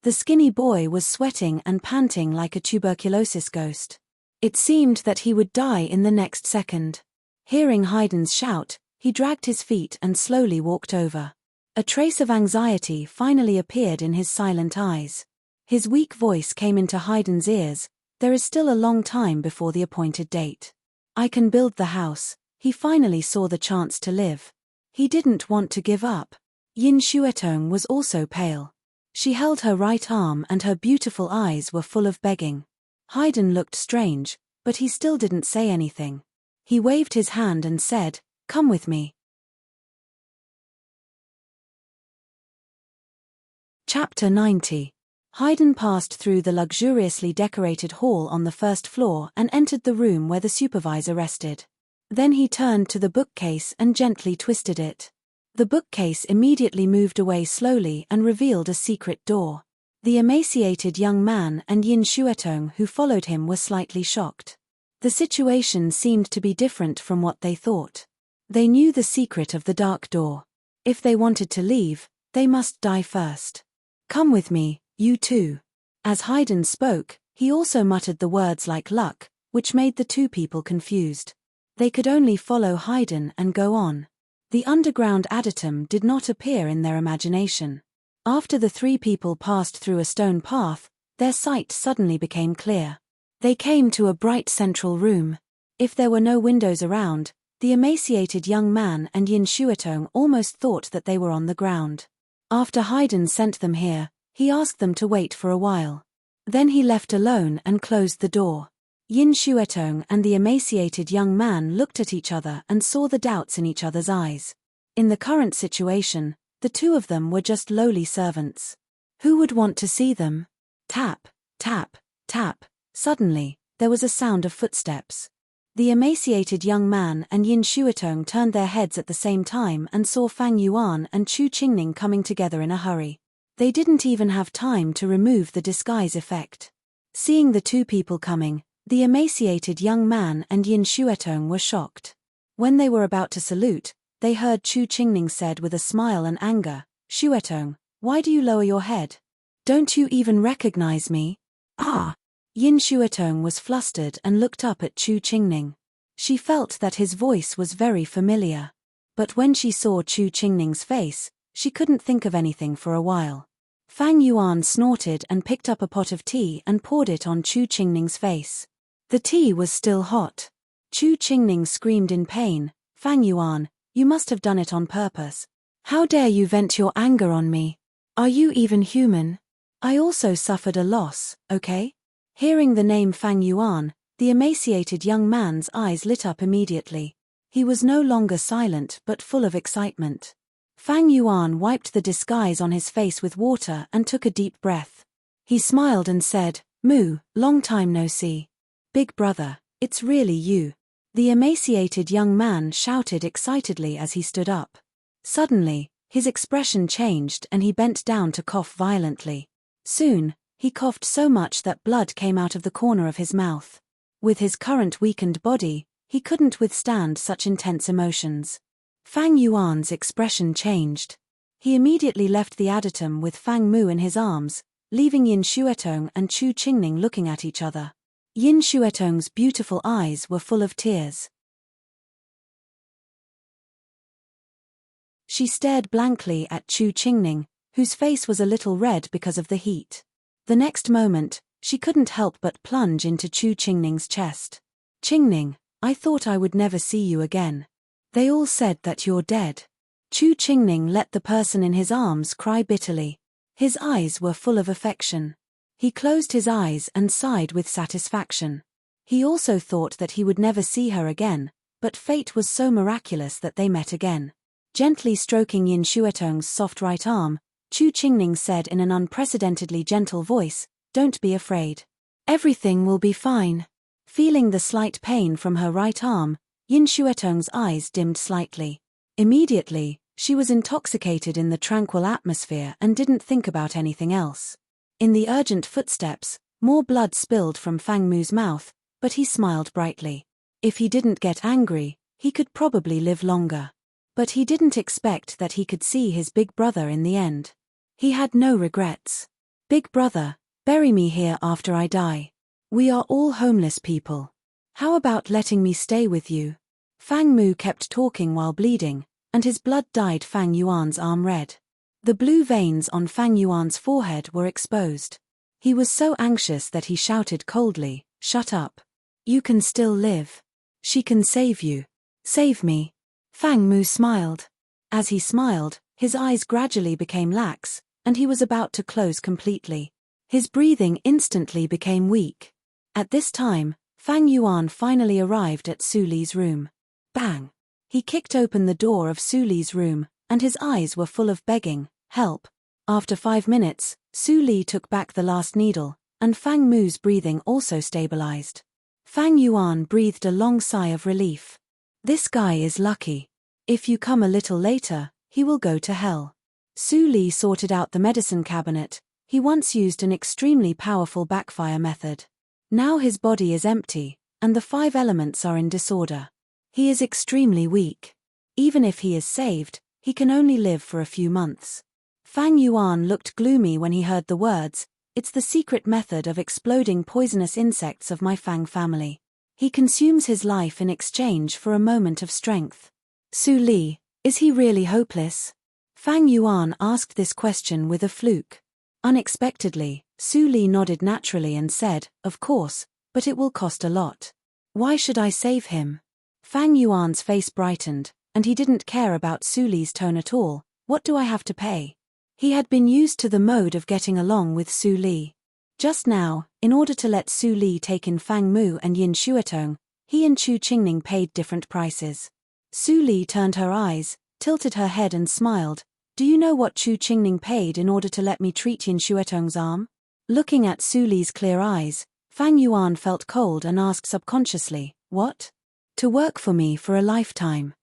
The skinny boy was sweating and panting like a tuberculosis ghost. It seemed that he would die in the next second. Hearing Haydn's shout, he dragged his feet and slowly walked over. A trace of anxiety finally appeared in his silent eyes. His weak voice came into Haydn's ears, "There is still a long time before the appointed date. I can build the house." He finally saw the chance to live. He didn't want to give up. Yin Xuetong was also pale. She held her right arm and her beautiful eyes were full of begging. Haydn looked strange, but he still didn't say anything. He waved his hand and said, "Come with me." Chapter 90. Haydn passed through the luxuriously decorated hall on the first floor and entered the room where the supervisor rested. Then he turned to the bookcase and gently twisted it. The bookcase immediately moved away slowly and revealed a secret door. The emaciated young man and Yin Xuetong who followed him were slightly shocked. The situation seemed to be different from what they thought. They knew the secret of the dark door. If they wanted to leave, they must die first. "Come with me, you two." As Haydn spoke, he also muttered the words like luck, which made the two people confused. They could only follow Haydn and go on. The underground adytum did not appear in their imagination. After the three people passed through a stone path, their sight suddenly became clear. They came to a bright central room. If there were no windows around, the emaciated young man and Yin Shuatong almost thought that they were on the ground. After Haydn sent them here, he asked them to wait for a while. Then he left alone and closed the door. Yin Shuatong and the emaciated young man looked at each other and saw the doubts in each other's eyes. In the current situation, the two of them were just lowly servants. Who would want to see them? Tap, tap, tap. Suddenly, there was a sound of footsteps. The emaciated young man and Yin Shuatong turned their heads at the same time and saw Fang Yuan and Chu Qingning coming together in a hurry. They didn't even have time to remove the disguise effect. Seeing the two people coming, the emaciated young man and Yin Shuatong were shocked. When they were about to salute, they heard Chu Qingning said with a smile and anger, "Shuatong, why do you lower your head? Don't you even recognize me?" "Ah!" Yin Shuatong was flustered and looked up at Chu Qingning. She felt that his voice was very familiar. But when she saw Chu Qingning's face, she couldn't think of anything for a while. Fang Yuan snorted and picked up a pot of tea and poured it on Chu Qingning's face. The tea was still hot. Chu Qingning screamed in pain, "Fang Yuan, you must have done it on purpose. How dare you vent your anger on me? Are you even human? I also suffered a loss, okay?" Hearing the name Fang Yuan, the emaciated young man's eyes lit up immediately. He was no longer silent but full of excitement. Fang Yuan wiped the disguise on his face with water and took a deep breath. He smiled and said, "Mu, long time no see. Big brother, it's really you." The emaciated young man shouted excitedly as he stood up. Suddenly, his expression changed and he bent down to cough violently. Soon, he coughed so much that blood came out of the corner of his mouth. With his current weakened body, he couldn't withstand such intense emotions. Fang Yuan's expression changed. He immediately left the adytum with Fang Mu in his arms, leaving Yin Shuatong and Chu Qingning looking at each other. Yin Shuatong's beautiful eyes were full of tears. She stared blankly at Chu Qingning, whose face was a little red because of the heat. The next moment, she couldn't help but plunge into Chu Qingning's chest. "Qingning, I thought I would never see you again. They all said that you're dead." Chu Qingning let the person in his arms cry bitterly. His eyes were full of affection. He closed his eyes and sighed with satisfaction. He also thought that he would never see her again, but fate was so miraculous that they met again. Gently stroking Yin Shuatong's soft right arm, Chu Qingning said in an unprecedentedly gentle voice, "Don't be afraid. Everything will be fine." Feeling the slight pain from her right arm, Yin Shuatong's eyes dimmed slightly. Immediately, she was intoxicated in the tranquil atmosphere and didn't think about anything else. In the urgent footsteps, more blood spilled from Fang Mu's mouth, but he smiled brightly. If he didn't get angry, he could probably live longer. But he didn't expect that he could see his big brother in the end. He had no regrets. "Big brother, bury me here after I die. We are all homeless people. How about letting me stay with you?" Fang Mu kept talking while bleeding, and his blood dyed Fang Yuan's arm red. The blue veins on Fang Yuan's forehead were exposed. He was so anxious that he shouted coldly, "Shut up. You can still live. She can save you. Save me." Fang Mu smiled. As he smiled, his eyes gradually became lax, and he was about to close completely. His breathing instantly became weak. At this time, Fang Yuan finally arrived at Su Li's room. Bang! He kicked open the door of Su Li's room, and his eyes were full of begging, "Help." After 5 minutes, Su Li took back the last needle, and Fang Mu's breathing also stabilized. Fang Yuan breathed a long sigh of relief. "This guy is lucky. If you come a little later, he will go to hell." Su Li sorted out the medicine cabinet. He once used an extremely powerful backfire method. Now his body is empty, and the 5 elements are in disorder. He is extremely weak. Even if he is saved, he can only live for a few months. Fang Yuan looked gloomy when he heard the words, "It's the secret method of exploding poisonous insects of my Fang family. He consumes his life in exchange for a moment of strength." "Su Li, Is he really hopeless? Fang Yuan asked this question with a fluke. Unexpectedly, Su Li nodded naturally and said, "Of course, but it will cost a lot." "Why should I save him?" Fang Yuan's face brightened, and he didn't care about Su Li's tone at all. "What do I have to pay?" He had been used to the mode of getting along with Su Li. Just now, in order to let Su Li take in Fang Mu and Yin Xuetong, he and Chu Qingning paid different prices. Su Li turned her eyes, tilted her head and smiled. "Do you know what Chu Qingning paid in order to let me treat Yin Xuetong's arm?" Looking at Su Li's clear eyes, Fang Yuan felt cold and asked subconsciously, "What?" "To work for me for a lifetime."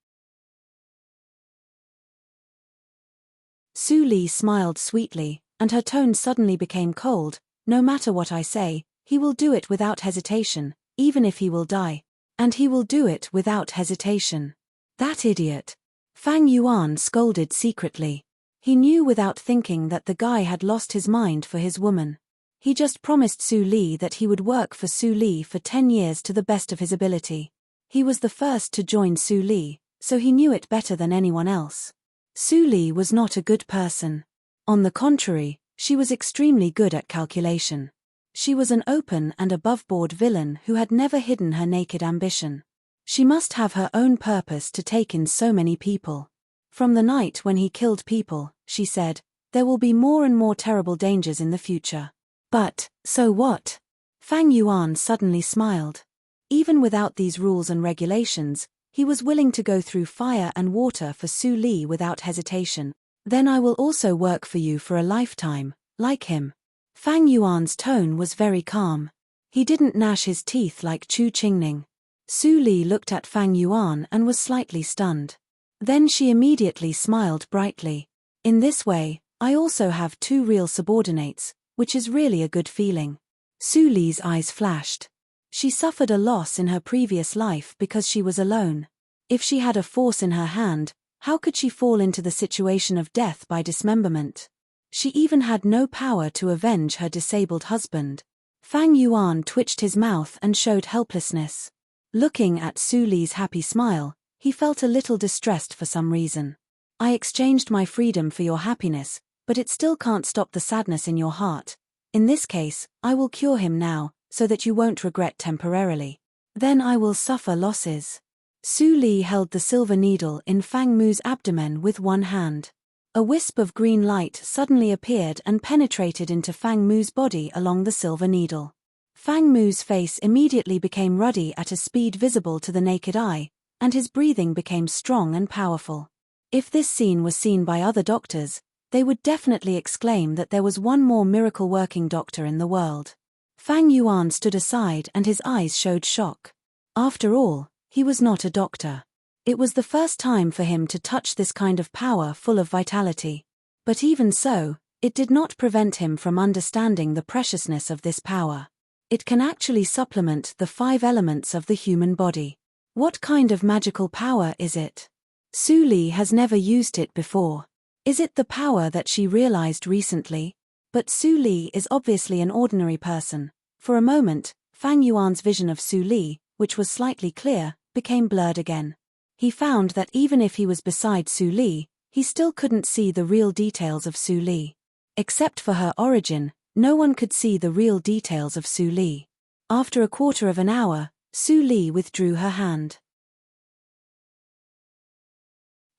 Su Li smiled sweetly, and her tone suddenly became cold. "No matter what I say, he will do it without hesitation, even if he will die. And he will do it without hesitation." That idiot. Fang Yuan scolded secretly. He knew without thinking that the guy had lost his mind for his woman. He just promised Su Li that he would work for Su Li for 10 years to the best of his ability. He was the first to join Su Li, so he knew it better than anyone else. Su Li was not a good person. On the contrary, she was extremely good at calculation. She was an open and above-board villain who had never hidden her naked ambition. She must have her own purpose to take in so many people. From the night when he killed people, she said, there will be more and more terrible dangers in the future. But, so what? Fang Yuan suddenly smiled. Even without these rules and regulations, he was willing to go through fire and water for Su Li without hesitation. "Then I will also work for you for a lifetime, like him." Fang Yuan's tone was very calm. He didn't gnash his teeth like Chu Qingning. Su Li looked at Fang Yuan and was slightly stunned. Then she immediately smiled brightly. "In this way, I also have 2 real subordinates, which is really a good feeling." Su Li's eyes flashed. She suffered a loss in her previous life because she was alone. If she had a force in her hand, how could she fall into the situation of death by dismemberment? She even had no power to avenge her disabled husband. Fang Yuan twitched his mouth and showed helplessness. Looking at Su Li's happy smile, he felt a little distressed for some reason. "I exchanged my freedom for your happiness, but it still can't stop the sadness in your heart. In this case, I will cure him now, so that you won't regret temporarily. Then I will suffer losses." Su Li held the silver needle in Fang Mu's abdomen with one hand. A wisp of green light suddenly appeared and penetrated into Fang Mu's body along the silver needle. Fang Mu's face immediately became ruddy at a speed visible to the naked eye, and his breathing became strong and powerful. If this scene was seen by other doctors, they would definitely exclaim that there was one more miracle-working doctor in the world. Fang Yuan stood aside and his eyes showed shock. After all, he was not a doctor. It was the first time for him to touch this kind of power full of vitality. But even so, it did not prevent him from understanding the preciousness of this power. It can actually supplement the 5 elements of the human body. What kind of magical power is it? Su Li has never used it before. Is it the power that she realized recently? But Su Li is obviously an ordinary person. For a moment, Fang Yuan's vision of Su Li, which was slightly clear, became blurred again. He found that even if he was beside Su Li, he still couldn't see the real details of Su Li. Except for her origin, no one could see the real details of Su Li. After a quarter of an hour, Su Li withdrew her hand.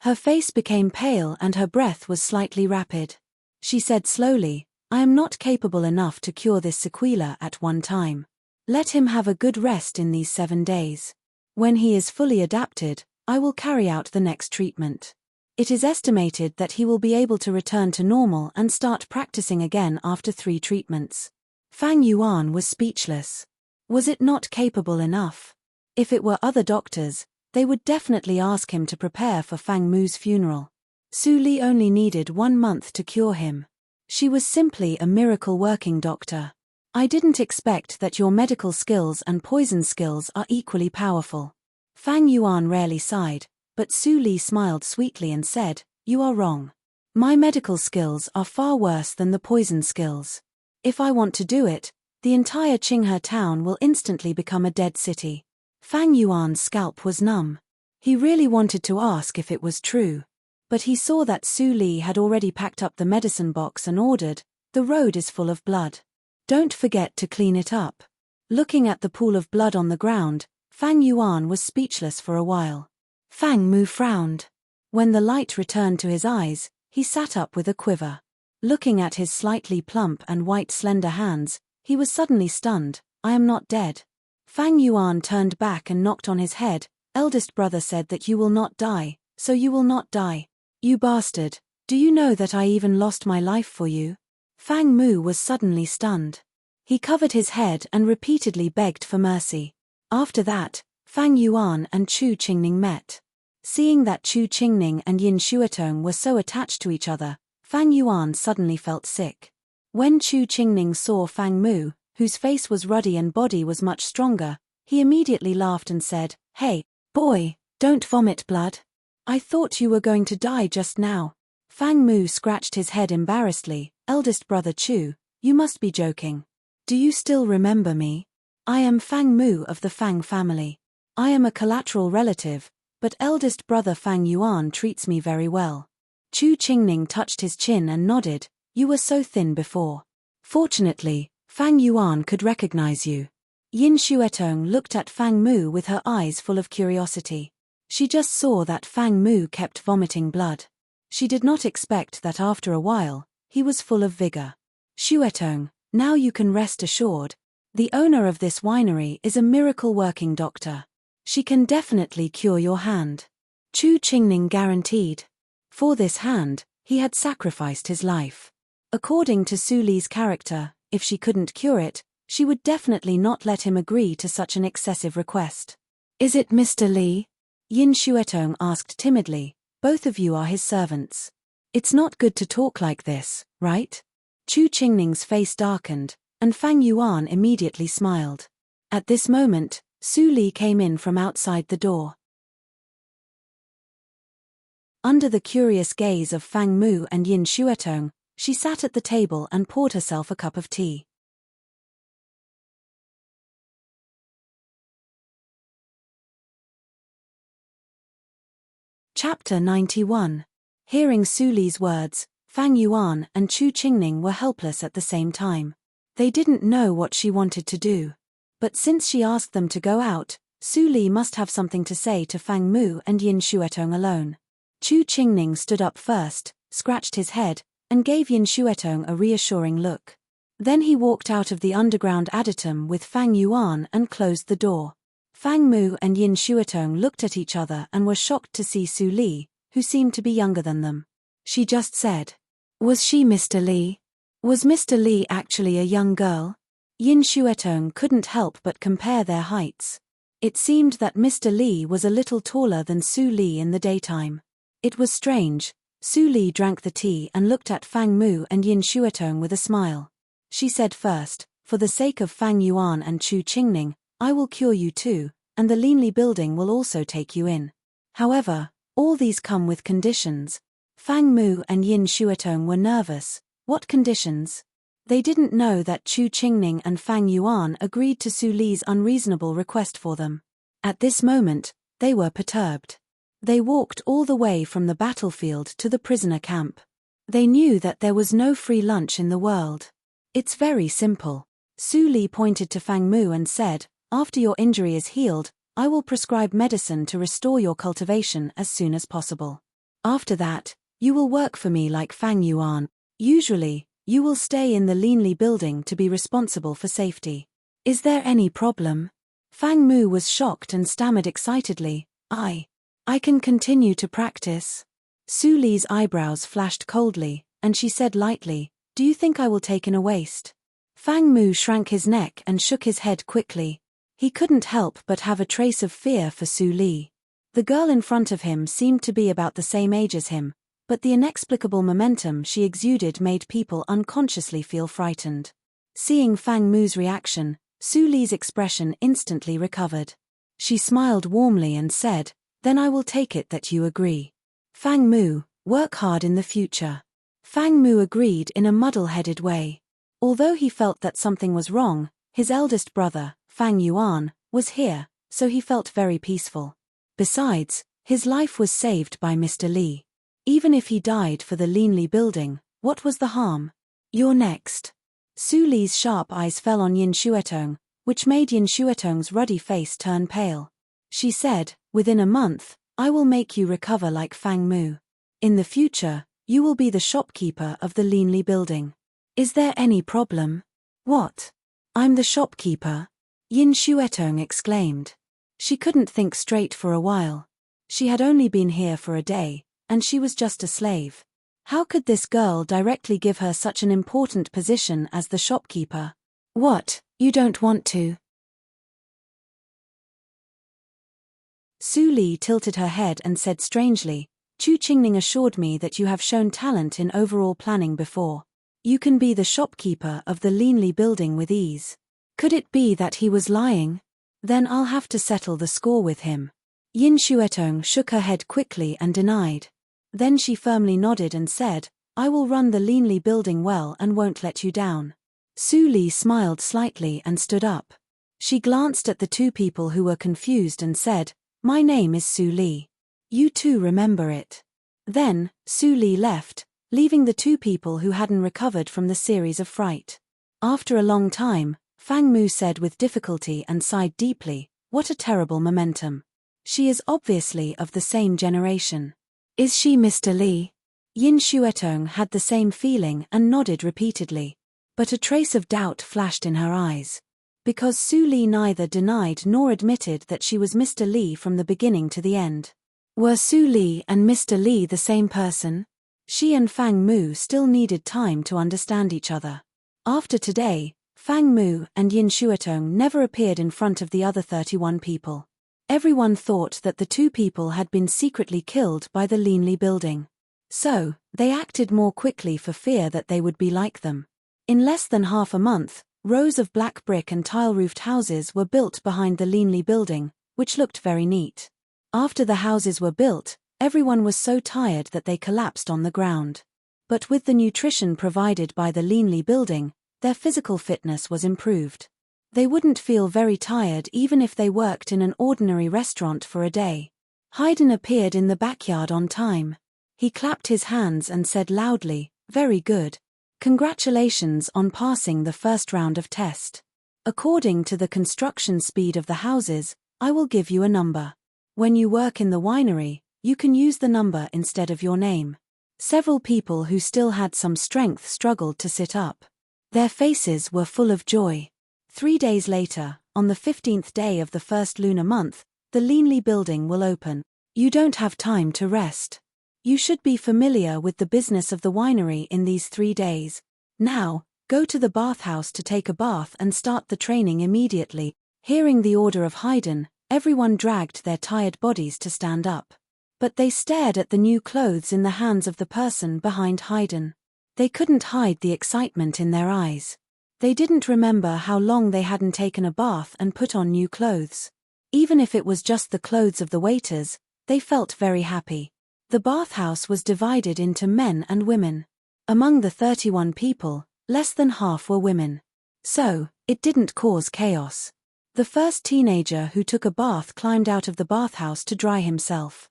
Her face became pale and her breath was slightly rapid. She said slowly, "I am not capable enough to cure this sequela at one time. Let him have a good rest in these 7 days. When he is fully adapted, I will carry out the next treatment. It is estimated that he will be able to return to normal and start practicing again after 3 treatments." Fang Yuan was speechless. Was it not capable enough? If it were other doctors, they would definitely ask him to prepare for Fang Mu's funeral. Su Li only needed 1 month to cure him. She was simply a miracle-working doctor. "I didn't expect that your medical skills and poison skills are equally powerful." Fang Yuan rarely sighed, but Su Li smiled sweetly and said, "You are wrong. My medical skills are far worse than the poison skills. If I want to do it, the entire Qinghe town will instantly become a dead city." Fang Yuan's scalp was numb. He really wanted to ask if it was true. But he saw that Su Li had already packed up the medicine box and ordered, "The road is full of blood. Don't forget to clean it up." Looking at the pool of blood on the ground, Fang Yuan was speechless for a while. Fang Mu frowned. When the light returned to his eyes, he sat up with a quiver. Looking at his slightly plump and white slender hands, he was suddenly stunned. "I am not dead." Fang Yuan turned back and knocked on his head. "Eldest brother said that you will not die, so you will not die. You bastard, do you know that I even lost my life for you?" Fang Mu was suddenly stunned. He covered his head and repeatedly begged for mercy. After that, Fang Yuan and Chu Qingning met. Seeing that Chu Qingning and Yin Xuetong were so attached to each other, Fang Yuan suddenly felt sick. When Chu Qingning saw Fang Mu, whose face was ruddy and body was much stronger, he immediately laughed and said, "Hey, boy, don't vomit blood. I thought you were going to die just now." Fang Mu scratched his head embarrassedly. "Eldest brother Chu, you must be joking. Do you still remember me? I am Fang Mu of the Fang family. I am a collateral relative, but eldest brother Fang Yuan treats me very well." Chu Qingning touched his chin and nodded. "You were so thin before. Fortunately, Fang Yuan could recognize you." Yin Xuetong looked at Fang Mu with her eyes full of curiosity. She just saw that Fang Mu kept vomiting blood. She did not expect that after a while, he was full of vigor. "Xuetong, now you can rest assured. The owner of this winery is a miracle-working doctor. She can definitely cure your hand." Chu Qingning guaranteed. For this hand, he had sacrificed his life. According to Su Li's character, if she couldn't cure it, she would definitely not let him agree to such an excessive request. "Is it Mr. Li?" Yin Xuetong asked timidly. "Both of you are his servants. It's not good to talk like this, right?" Chu Qingning's face darkened, and Fang Yuan immediately smiled. At this moment, Su Li came in from outside the door. Under the curious gaze of Fang Mu and Yin Xuetong, she sat at the table and poured herself a cup of tea. Chapter 91. Hearing Su Li's words, Fang Yuan and Chu Qingning were helpless at the same time. They didn't know what she wanted to do. But since she asked them to go out, Su Li must have something to say to Fang Mu and Yin Xuetong alone. Chu Qingning stood up first, scratched his head, and gave Yin Xuetong a reassuring look. Then he walked out of the underground adytum with Fang Yuan and closed the door. Fang Mu and Yin Xuetong looked at each other and were shocked to see Su Li, who seemed to be younger than them. She just said, "Was she Mr. Li? Was Mr. Li actually a young girl?" Yin Xuetong couldn't help but compare their heights. It seemed that Mr. Li was a little taller than Su Li in the daytime. It was strange. Su Li drank the tea and looked at Fang Mu and Yin Xuetong with a smile. She said first, "For the sake of Fang Yuan and Chu Qingning, I will cure you too, and the Linli building will also take you in. However, all these come with conditions." Fang Mu and Yin Xuetong were nervous. What conditions? They didn't know that Chu Qingning and Fang Yuan agreed to Su Li's unreasonable request for them. At this moment, they were perturbed. They walked all the way from the battlefield to the prisoner camp. They knew that there was no free lunch in the world. "It's very simple." Su Li pointed to Fang Mu and said, "After your injury is healed, I will prescribe medicine to restore your cultivation as soon as possible. After that, you will work for me like Fang Yuan. Usually, you will stay in the Linli building to be responsible for safety. Is there any problem?" Fang Mu was shocked and stammered excitedly, I can continue to practice." Su Li's eyebrows flashed coldly, and she said lightly, "Do you think I will take in a waste?" Fang Mu shrank his neck and shook his head quickly. He couldn't help but have a trace of fear for Su Li. The girl in front of him seemed to be about the same age as him, but the inexplicable momentum she exuded made people unconsciously feel frightened. Seeing Fang Mu's reaction, Su Li's expression instantly recovered. She smiled warmly and said, "Then I will take it that you agree. Fang Mu, work hard in the future." Fang Mu agreed in a muddle-headed way. Although he felt that something was wrong, his eldest brother, Fang Yuan, was here, so he felt very peaceful. Besides, his life was saved by Mr. Li. Even if he died for the Leanly building, what was the harm? You're next. Su Li's sharp eyes fell on Yin Shuetong, which made Yin Shuetong's ruddy face turn pale. She said, within a month, I will make you recover like Fang Mu. In the future, you will be the shopkeeper of the Leanly building. Is there any problem? What? I'm the shopkeeper? Yin Shuetong exclaimed. She couldn't think straight for a while. She had only been here for a day, and she was just a slave. How could this girl directly give her such an important position as the shopkeeper? What, you don't want to? Su Li tilted her head and said strangely, Chu Qingning assured me that you have shown talent in overall planning before. You can be the shopkeeper of the Leanly building with ease. Could it be that he was lying? Then I'll have to settle the score with him. Yin Shuetong shook her head quickly and denied. Then she firmly nodded and said, I will run the Leanly building well and won't let you down. Su Li smiled slightly and stood up. She glanced at the two people who were confused and said, My name is Su Li. You too remember it. Then, Su Li left, leaving the two people who hadn't recovered from the series of fright. After a long time, Fang Mu said with difficulty and sighed deeply, What a terrible momentum. She is obviously of the same generation. Is she Mr. Li? Yin Shuetong had the same feeling and nodded repeatedly. But a trace of doubt flashed in her eyes. Because Su Li neither denied nor admitted that she was Mr. Li from the beginning to the end. Were Su Li and Mr. Li the same person? She and Fang Mu still needed time to understand each other. After today, Fang Mu and Yin Shuetong never appeared in front of the other 31 people. Everyone thought that the two people had been secretly killed by the Leanly building. So, they acted more quickly for fear that they would be like them. In less than half a month, rows of black brick and tile-roofed houses were built behind the Leanly building, which looked very neat. After the houses were built, everyone was so tired that they collapsed on the ground. But with the nutrition provided by the Leanly building, their physical fitness was improved. They wouldn't feel very tired even if they worked in an ordinary restaurant for a day. Haydn appeared in the backyard on time. He clapped his hands and said loudly, Very good. Congratulations on passing the first round of test. According to the construction speed of the houses, I will give you a number. When you work in the winery, you can use the number instead of your name. Several people who still had some strength struggled to sit up. Their faces were full of joy. 3 days later, on the 15th day of the first lunar month, the Leanly building will open. You don't have time to rest. You should be familiar with the business of the winery in these 3 days. Now, go to the bathhouse to take a bath and start the training immediately. Hearing the order of Haydn, everyone dragged their tired bodies to stand up. But they stared at the new clothes in the hands of the person behind Haydn. They couldn't hide the excitement in their eyes. They didn't remember how long they hadn't taken a bath and put on new clothes. Even if it was just the clothes of the waiters, they felt very happy. The bathhouse was divided into men and women. Among the 31 people, less than half were women. So, it didn't cause chaos. The first teenager who took a bath climbed out of the bathhouse to dry himself.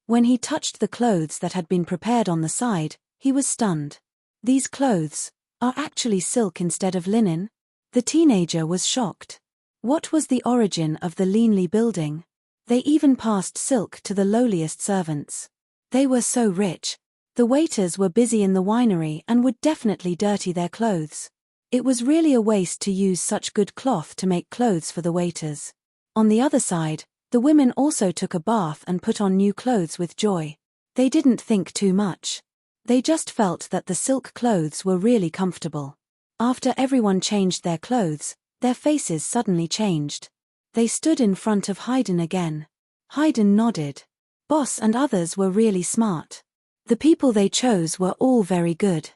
When he touched the clothes that had been prepared on the side, he was stunned. These clothes are actually silk instead of linen? The teenager was shocked. What was the origin of the Leanly building? They even passed silk to the lowliest servants. They were so rich. The waiters were busy in the winery and would definitely dirty their clothes. It was really a waste to use such good cloth to make clothes for the waiters. On the other side, the women also took a bath and put on new clothes with joy. They didn't think too much. They just felt that the silk clothes were really comfortable. After everyone changed their clothes, their faces suddenly changed. They stood in front of Haydn again. Haydn nodded. Boss and others were really smart. The people they chose were all very good.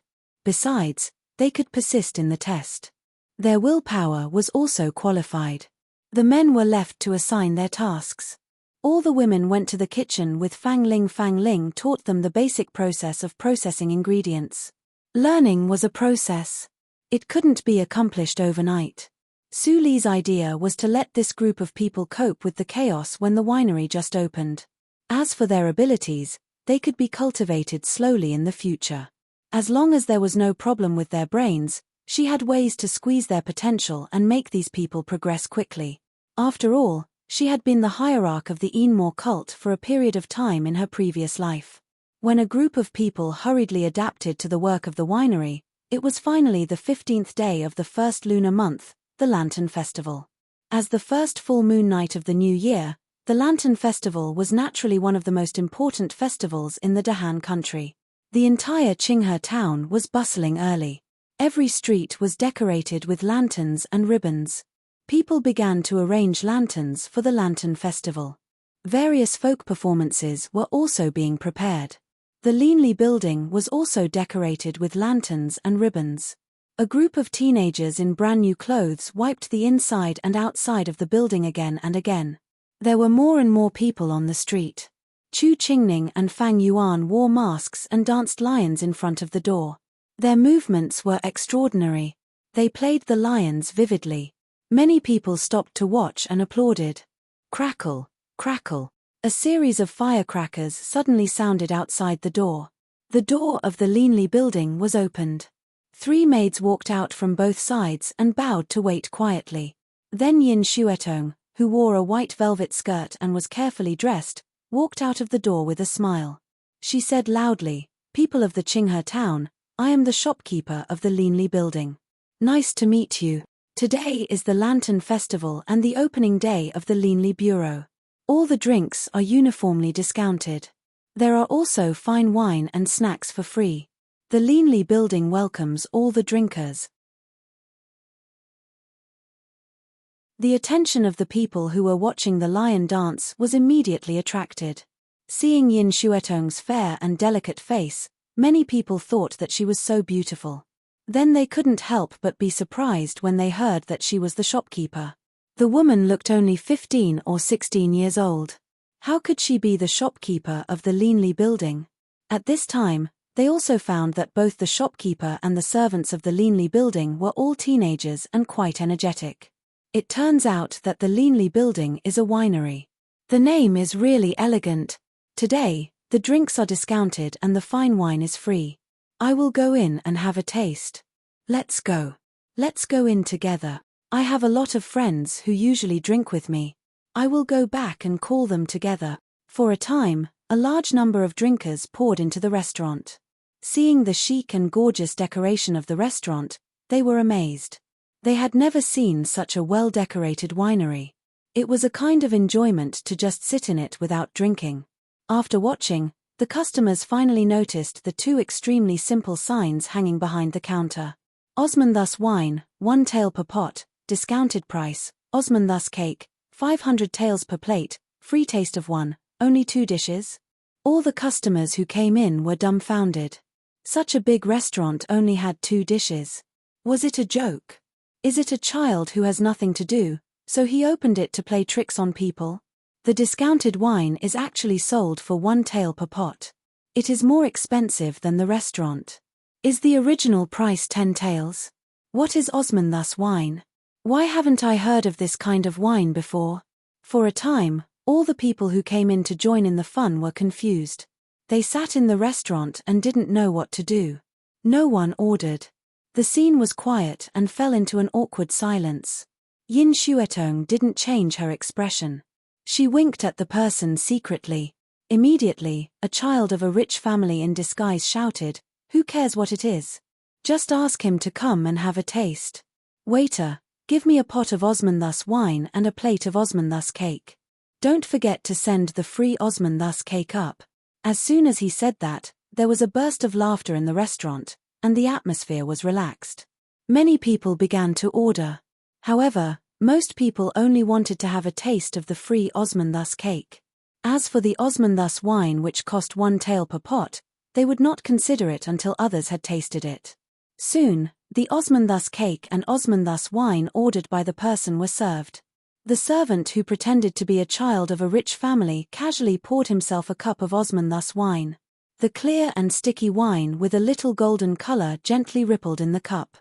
Besides, they could persist in the test. Their willpower was also qualified. The men were left to assign their tasks. All the women went to the kitchen with Fang Ling. Fang Ling taught them the basic process of processing ingredients. Learning was a process. It couldn't be accomplished overnight. Su Li's idea was to let this group of people cope with the chaos when the winery just opened. As for their abilities, they could be cultivated slowly in the future. As long as there was no problem with their brains, she had ways to squeeze their potential and make these people progress quickly. After all, she had been the hierarch of the Enmore cult for a period of time in her previous life. When a group of people hurriedly adapted to the work of the winery, it was finally the 15th day of the first lunar month, the Lantern Festival. As the first full moon night of the new year, the Lantern Festival was naturally one of the most important festivals in the Dahan country. The entire Qinghe town was bustling early. Every street was decorated with lanterns and ribbons. People began to arrange lanterns for the Lantern Festival. Various folk performances were also being prepared. The Leanly building was also decorated with lanterns and ribbons. A group of teenagers in brand new clothes wiped the inside and outside of the building again and again. There were more and more people on the street. Chu Qingning and Fang Yuan wore masks and danced lions in front of the door. Their movements were extraordinary. They played the lions vividly. Many people stopped to watch and applauded. Crackle, crackle. A series of firecrackers suddenly sounded outside the door. The door of the Leanly building was opened. 3 maids walked out from both sides and bowed to wait quietly. Then Yin Xuetong, who wore a white velvet skirt and was carefully dressed, walked out of the door with a smile. She said loudly, "People of the Qinghe town, I am the shopkeeper of the Leanly building. Nice to meet you. Today is the Lantern Festival and the opening day of the Leanly Bureau. All the drinks are uniformly discounted. There are also fine wine and snacks for free. The Leanly building welcomes all the drinkers." The attention of the people who were watching the lion dance was immediately attracted. Seeing Yin Xuetong's fair and delicate face, many people thought that she was so beautiful. Then they couldn't help but be surprised when they heard that she was the shopkeeper. The woman looked only 15 or 16 years old. How could she be the shopkeeper of the Leanly building? At this time, they also found that both the shopkeeper and the servants of the Leanly building were all teenagers and quite energetic. It turns out that the Leanly building is a winery. The name is really elegant. Today, the drinks are discounted and the fine wine is free. I will go in and have a taste. Let's go. Let's go in together. I have a lot of friends who usually drink with me. I will go back and call them together. For a time, a large number of drinkers poured into the restaurant. Seeing the chic and gorgeous decoration of the restaurant, they were amazed. They had never seen such a well-decorated winery. It was a kind of enjoyment to just sit in it without drinking. After watching, the customers finally noticed the 2 extremely simple signs hanging behind the counter. Osmanthus wine, 1 tael per pot, discounted price. Osmanthus cake, 500 taels per plate, free taste of 1, only 2 dishes. All the customers who came in were dumbfounded. Such a big restaurant only had 2 dishes. Was it a joke? Is it a child who has nothing to do, so he opened it to play tricks on people? The discounted wine is actually sold for 1 tael per pot. It is more expensive than the restaurant. Is the original price 10 taels? What is Osmanthus wine? Why haven't I heard of this kind of wine before? For a time, all the people who came in to join in the fun were confused. They sat in the restaurant and didn't know what to do. No one ordered. The scene was quiet and fell into an awkward silence. Yin Xuetong didn't change her expression. She winked at the person secretly. Immediately, a child of a rich family in disguise shouted, "Who cares what it is? Just ask him to come and have a taste. Waiter, give me a pot of Osmanthus wine and a plate of Osmanthus cake. Don't forget to send the free Osmanthus cake up." As soon as he said that, there was a burst of laughter in the restaurant, and the atmosphere was relaxed. Many people began to order. However, most people only wanted to have a taste of the free Osmanthus cake. As for the Osmanthus wine, which cost 1 tael per pot, they would not consider it until others had tasted it. Soon, the Osmanthus cake and Osmanthus wine ordered by the person were served. The servant, who pretended to be a child of a rich family, casually poured himself a cup of Osmanthus wine. The clear and sticky wine with a little golden color gently rippled in the cup.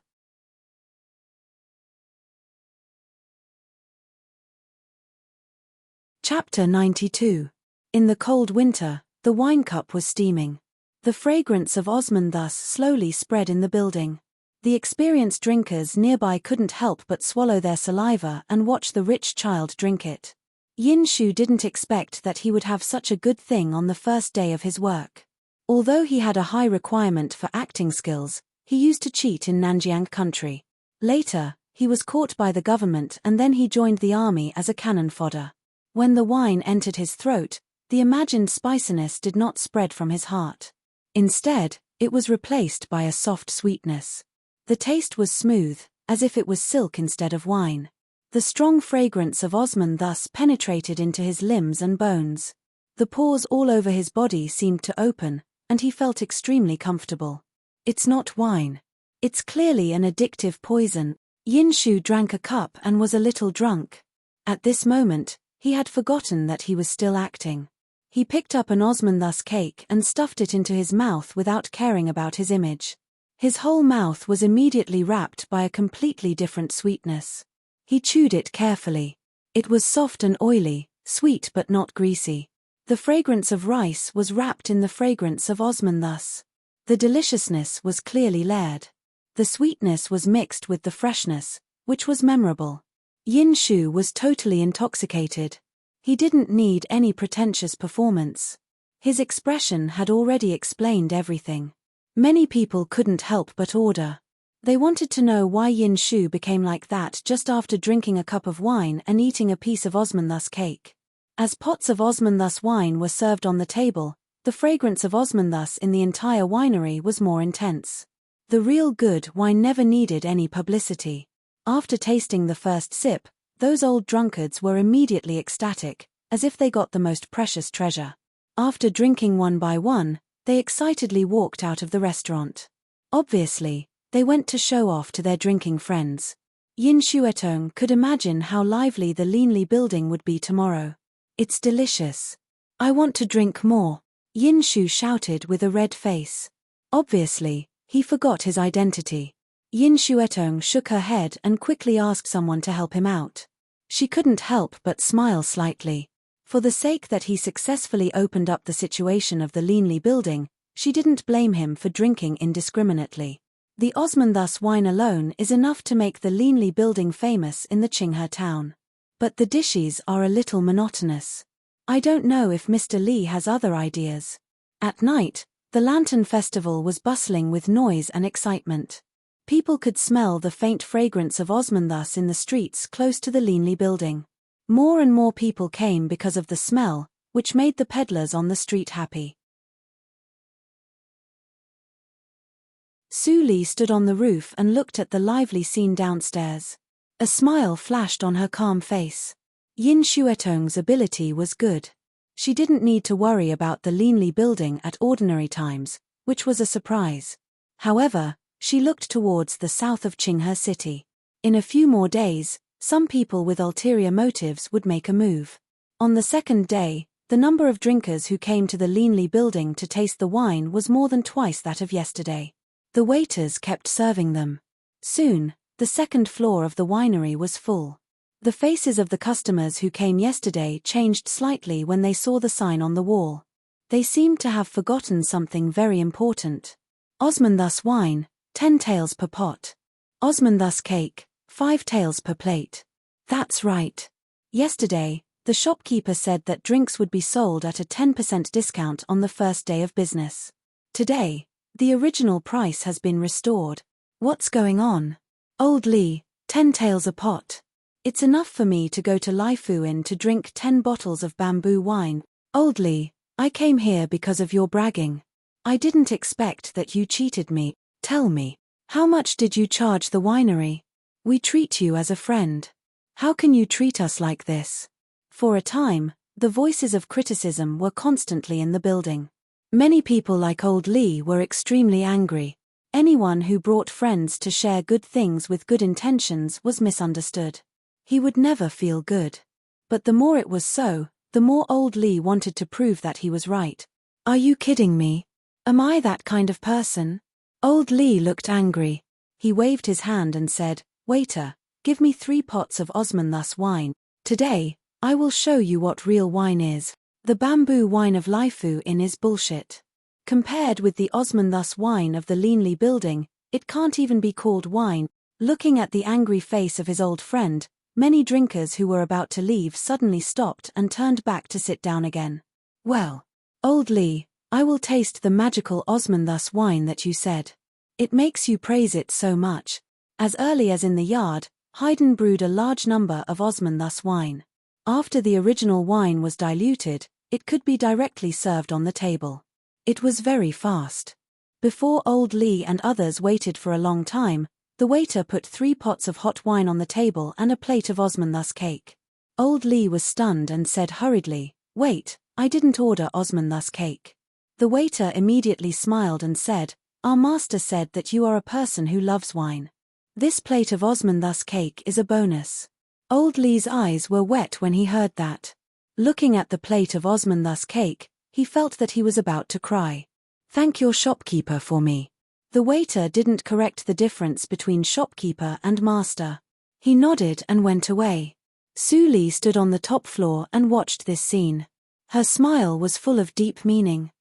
Chapter 92. In the cold winter, the wine cup was steaming. The fragrance of osman thus slowly spread in the building. The experienced drinkers nearby couldn't help but swallow their saliva and watch the rich child drink it. Yin Shu didn't expect that he would have such a good thing on the first day of his work. Although he had a high requirement for acting skills, he used to cheat in Nanjiang country. Later, he was caught by the government and then he joined the army as a cannon fodder. When the wine entered his throat, the imagined spiciness did not spread from his heart. Instead, it was replaced by a soft sweetness. The taste was smooth, as if it was silk instead of wine. The strong fragrance of osman thus penetrated into his limbs and bones. The pores all over his body seemed to open, and he felt extremely comfortable. It's not wine. It's clearly an addictive poison. Yin Shu drank a cup and was a little drunk. At this moment, he had forgotten that he was still acting. He picked up an osman thus cake and stuffed it into his mouth without caring about his image. His whole mouth was immediately wrapped by a completely different sweetness. He chewed it carefully. It was soft and oily, sweet but not greasy. The fragrance of rice was wrapped in the fragrance of osman thus. The deliciousness was clearly layered. The sweetness was mixed with the freshness, which was memorable. Yin Shu was totally intoxicated. He didn't need any pretentious performance. His expression had already explained everything. Many people couldn't help but order. They wanted to know why Yin Shu became like that just after drinking a cup of wine and eating a piece of osman thus cake. As pots of osman thus wine were served on the table, the fragrance of osman thus in the entire winery was more intense. The real good wine never needed any publicity. After tasting the first sip, those old drunkards were immediately ecstatic, as if they got the most precious treasure. After drinking one by one, they excitedly walked out of the restaurant. Obviously, they went to show off to their drinking friends. Yin Shuetong could imagine how lively the Linli building would be tomorrow. It's delicious. I want to drink more, Yin Shu shouted with a red face. Obviously, he forgot his identity. Yin Shuetong shook her head and quickly asked someone to help him out. She couldn't help but smile slightly. For the sake that he successfully opened up the situation of the Linli building, she didn't blame him for drinking indiscriminately. The osman thus wine alone is enough to make the Linli building famous in the Qinghe town. But the dishes are a little monotonous. I don't know if Mr. Li has other ideas. At night, the Lantern Festival was bustling with noise and excitement. People could smell the faint fragrance of osman thus in the streets close to the Linli building. More and more people came because of the smell, which made the peddlers on the street happy. Su Li stood on the roof and looked at the lively scene downstairs. A smile flashed on her calm face. Yin Shuetong's ability was good. She didn't need to worry about the Linli building at ordinary times, which was a surprise. However, she looked towards the south of Qinghe city. In a few more days, some people with ulterior motives would make a move. On the second day, the number of drinkers who came to the Linli building to taste the wine was more than twice that of yesterday. The waiters kept serving them. Soon, the second floor of the winery was full. The faces of the customers who came yesterday changed slightly when they saw the sign on the wall. They seemed to have forgotten something very important. Osman thus wine, 10 taels per pot. Osman thus cake, 5 taels per plate. That's right. Yesterday, the shopkeeper said that drinks would be sold at a 10% discount on the first day of business. Today, the original price has been restored. What's going on? Old Li, 10 taels a pot. It's enough for me to go to Laifu Inn to drink 10 bottles of bamboo wine. Old Li, I came here because of your bragging. I didn't expect that you cheated me. Tell me, how much did you charge the winery? We treat you as a friend. How can you treat us like this? For a time, the voices of criticism were constantly in the building. Many people like Old Li were extremely angry. Anyone who brought friends to share good things with good intentions was misunderstood. He would never feel good. But the more it was so, the more Old Li wanted to prove that he was right. Are you kidding me? Am I that kind of person? Old Li looked angry. He waved his hand and said, "Waiter, give me 3 pots of osman thus wine. Today, I will show you what real wine is." The bamboo wine of Laifu Inn is bullshit. Compared with the Osmanthus wine of the Leanly building, it can't even be called wine. Looking at the angry face of his old friend, many drinkers who were about to leave suddenly stopped and turned back to sit down again. Well, old Lee, I will taste the magical Osmanthus wine that you said. It makes you praise it so much. As early as in the yard, Haydn brewed a large number of Osmanthus wine. After the original wine was diluted, it could be directly served on the table. It was very fast. Before old Lee and others waited for a long time, the waiter put 3 pots of hot wine on the table and a plate of Osmanthus cake. Old Lee was stunned and said hurriedly, "Wait, I didn't order Osmanthus cake." The waiter immediately smiled and said, "Our master said that you are a person who loves wine. This plate of Osmanthus cake is a bonus." Old Lee's eyes were wet when he heard that. Looking at the plate of Osmanthus cake, he felt that he was about to cry. "Thank your shopkeeper for me." The waiter didn't correct the difference between shopkeeper and master. He nodded and went away. Su Li stood on the top floor and watched this scene. Her smile was full of deep meaning.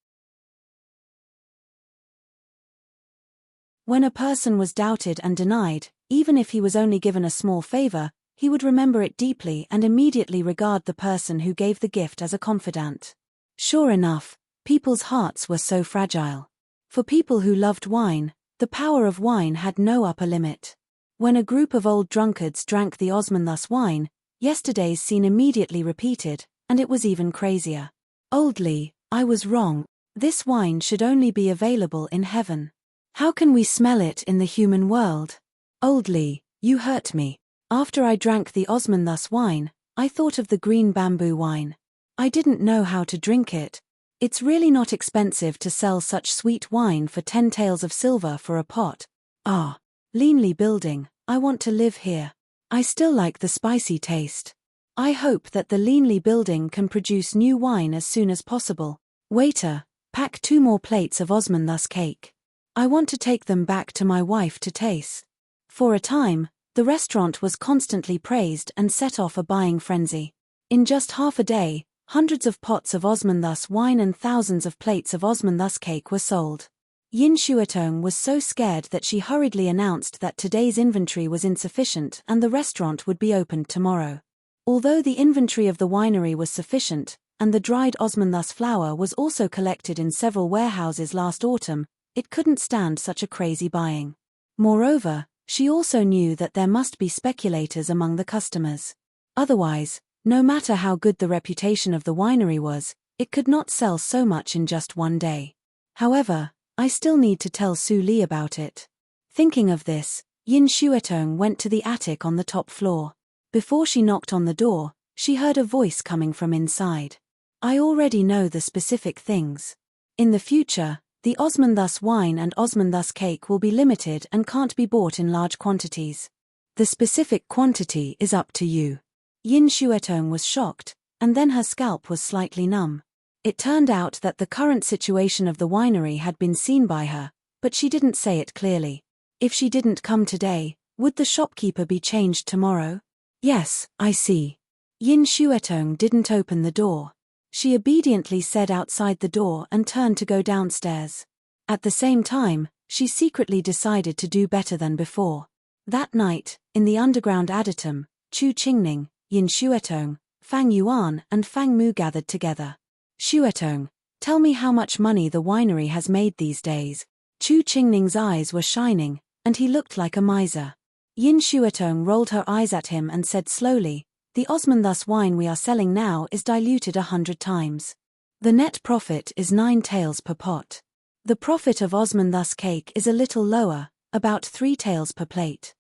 When a person was doubted and denied, even if he was only given a small favor, he would remember it deeply and immediately regard the person who gave the gift as a confidant. Sure enough, people's hearts were so fragile. For people who loved wine, the power of wine had no upper limit. When a group of old drunkards drank the Osmanthus wine, yesterday's scene immediately repeated, and it was even crazier. "Old Lee, I was wrong. This wine should only be available in heaven. How can we smell it in the human world? Old Lee, you hurt me. After I drank the Osmanthus wine, I thought of the green bamboo wine. I didn't know how to drink it. It's really not expensive to sell such sweet wine for 10 taels of silver for a pot. Ah, Leanly building, I want to live here. I still like the spicy taste. I hope that the Leanly building can produce new wine as soon as possible. Waiter, pack 2 more plates of Osmanthus cake. I want to take them back to my wife to taste." For a time, the restaurant was constantly praised and set off a buying frenzy. In just half a day, hundreds of pots of Osmanthus wine and thousands of plates of Osmanthus cake were sold. Yin Shuatong was so scared that she hurriedly announced that today's inventory was insufficient and the restaurant would be opened tomorrow. Although the inventory of the winery was sufficient, and the dried Osmanthus flour was also collected in several warehouses last autumn, it couldn't stand such a crazy buying. Moreover, she also knew that there must be speculators among the customers. Otherwise, no matter how good the reputation of the winery was, it could not sell so much in just one day. However, I still need to tell Su Li about it. Thinking of this, Yin Shuatong went to the attic on the top floor. Before she knocked on the door, she heard a voice coming from inside. "I already know the specific things. In the future, the Osmanthus wine and Osmanthus cake will be limited and can't be bought in large quantities. The specific quantity is up to you." Yin Shuatong was shocked, and then her scalp was slightly numb. It turned out that the current situation of the winery had been seen by her, but she didn't say it clearly. If she didn't come today, would the shopkeeper be changed tomorrow? "Yes, I see." Yin Shuatong didn't open the door. She obediently said outside the door and turned to go downstairs. At the same time, she secretly decided to do better than before. That night, in the underground adytum, Chu Qingning, Yin Shuatong, Fang Yuan and Fang Mu gathered together. "Shuatong, tell me how much money the winery has made these days." Chu Qingning's eyes were shining, and he looked like a miser. Yin Shuatong rolled her eyes at him and said slowly, "The Osmanthus wine we are selling now is diluted 100 times. The net profit is 9 taels per pot. The profit of Osmanthus cake is a little lower, about 3 taels per plate.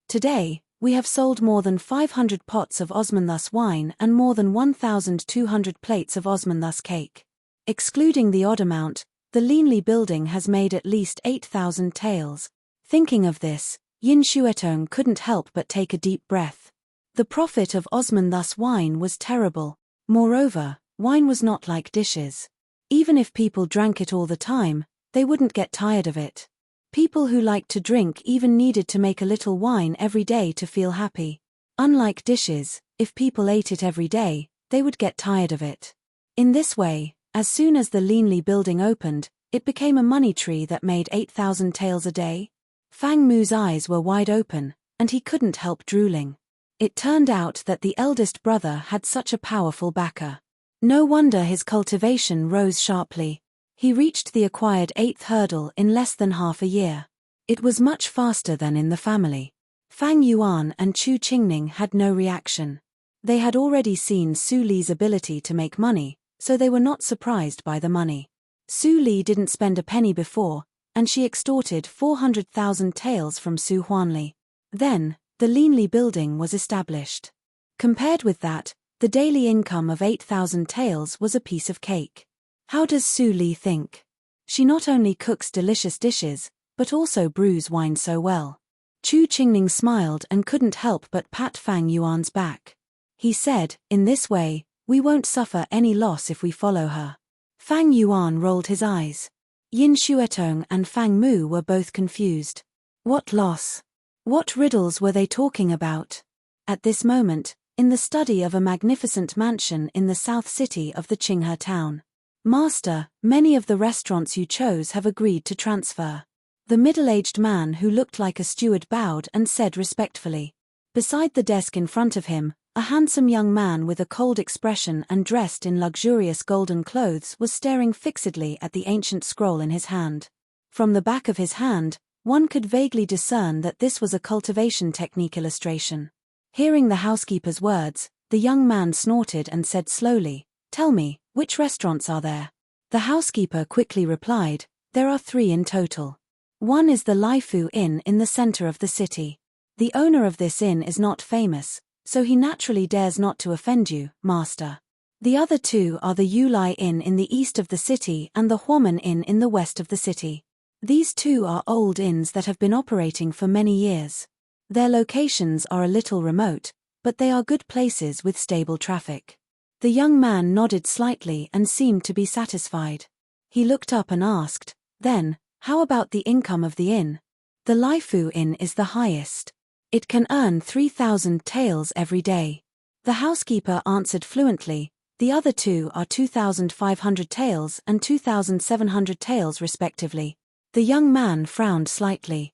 Today, we have sold more than 500 pots of Osmanthus wine and more than 1,200 plates of Osmanthus cake. Excluding the odd amount, the Leanly building has made at least 8,000 taels." Thinking of this, Yin Shuatong couldn't help but take a deep breath. The profit of Osmanthus wine was terrible. Moreover, wine was not like dishes. Even if people drank it all the time, they wouldn't get tired of it. People who liked to drink even needed to make a little wine every day to feel happy. Unlike dishes, If people ate it every day, they would get tired of it. In this way, as soon as the Leanly building opened, it became a money tree that made 8,000 taels a day. Fang Mu's eyes were wide open, and he couldn't help drooling. It turned out that the eldest brother had such a powerful backer. No wonder his cultivation rose sharply. He reached the acquired 8th hurdle in less than half a year. It was much faster than in the family. Fang Yuan and Chu Qingning had no reaction. They had already seen Su Li's ability to make money, so they were not surprised by the money. Su Li didn't spend a penny before, and she extorted 400,000 taels from Su Huanli. Then, the Leanly building was established. Compared with that, the daily income of 8,000 taels was a piece of cake. How does Su Li think? She not only cooks delicious dishes, but also brews wine so well. Chu Qingning smiled and couldn't help but pat Fang Yuan's back. He said, "In this way, we won't suffer any loss if we follow her." Fang Yuan rolled his eyes. Yin Xuetong and Fang Mu were both confused. What loss? What riddles were they talking about? At this moment, in the study of a magnificent mansion in the south city of the Qinghe town. "Master, many of the restaurants you chose have agreed to transfer." The middle-aged man who looked like a steward bowed and said respectfully. Beside the desk in front of him, a handsome young man with a cold expression and dressed in luxurious golden clothes was staring fixedly at the ancient scroll in his hand. From the back of his hand, one could vaguely discern that this was a cultivation technique illustration. Hearing the housekeeper's words, the young man snorted and said slowly, "Tell me, which restaurants are there?" The housekeeper quickly replied, "There are 3 in total. One is the Laifu Inn in the center of the city. The owner of this inn is not famous, so he naturally dares not to offend you, master. The other 2 are the Yulai Inn in the east of the city and the Huamen Inn in the west of the city. These 2 are old inns that have been operating for many years. Their locations are a little remote, but they are good places with stable traffic." The young man nodded slightly and seemed to be satisfied. He looked up and asked, "Then, how about the income of the inn?" "The Laifu Inn is the highest. It can earn 3,000 taels every day." The housekeeper answered fluently, "The other 2 are 2,500 taels and 2,700 taels respectively." The young man frowned slightly.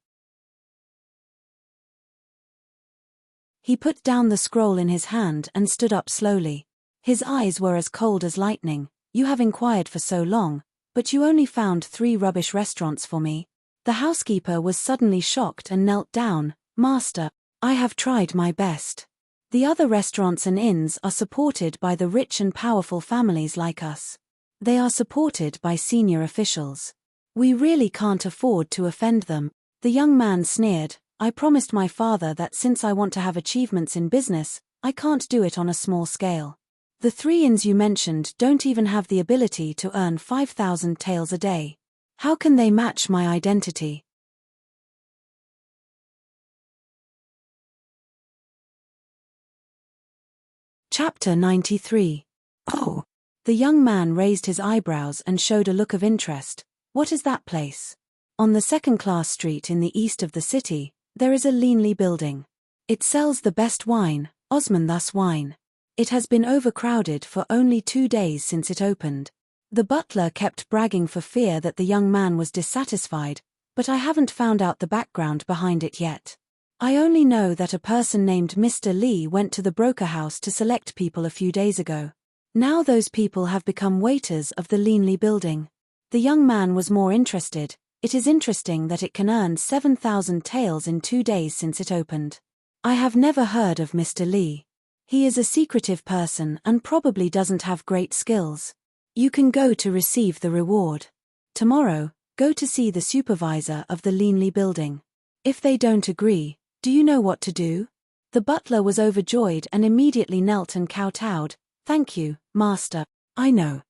He put down the scroll in his hand and stood up slowly. His eyes were as cold as lightning. "You have inquired for so long, but you only found 3 rubbish restaurants for me." The housekeeper was suddenly shocked and knelt down. "Master, I have tried my best. The other restaurants and inns are supported by the rich and powerful families like us. They are supported by senior officials. We really can't afford to offend them." The young man sneered, "I promised my father that since I want to have achievements in business, I can't do it on a small scale. The 3 inns you mentioned don't even have the ability to earn 5,000 taels a day. How can they match my identity?" Chapter 93. "Oh." The young man raised his eyebrows and showed a look of interest. "What is that place?" "On the second-class street in the east of the city, there is a Leanly building. It sells the best wine, Osmanthus wine. It has been overcrowded for only 2 days since it opened." The butler kept bragging for fear that the young man was dissatisfied, "But I haven't found out the background behind it yet. I only know that a person named Mr. Li went to the broker house to select people a few days ago. Now those people have become waiters of the Leanly building." The young man was more interested. "It is interesting that it can earn 7,000 taels in 2 days since it opened. I have never heard of Mr. Li. He is a secretive person and probably doesn't have great skills. You can go to receive the reward. Tomorrow, go to see the supervisor of the Leanly building. If they don't agree, do you know what to do?" The butler was overjoyed and immediately knelt and kowtowed. "Thank you, master. I know.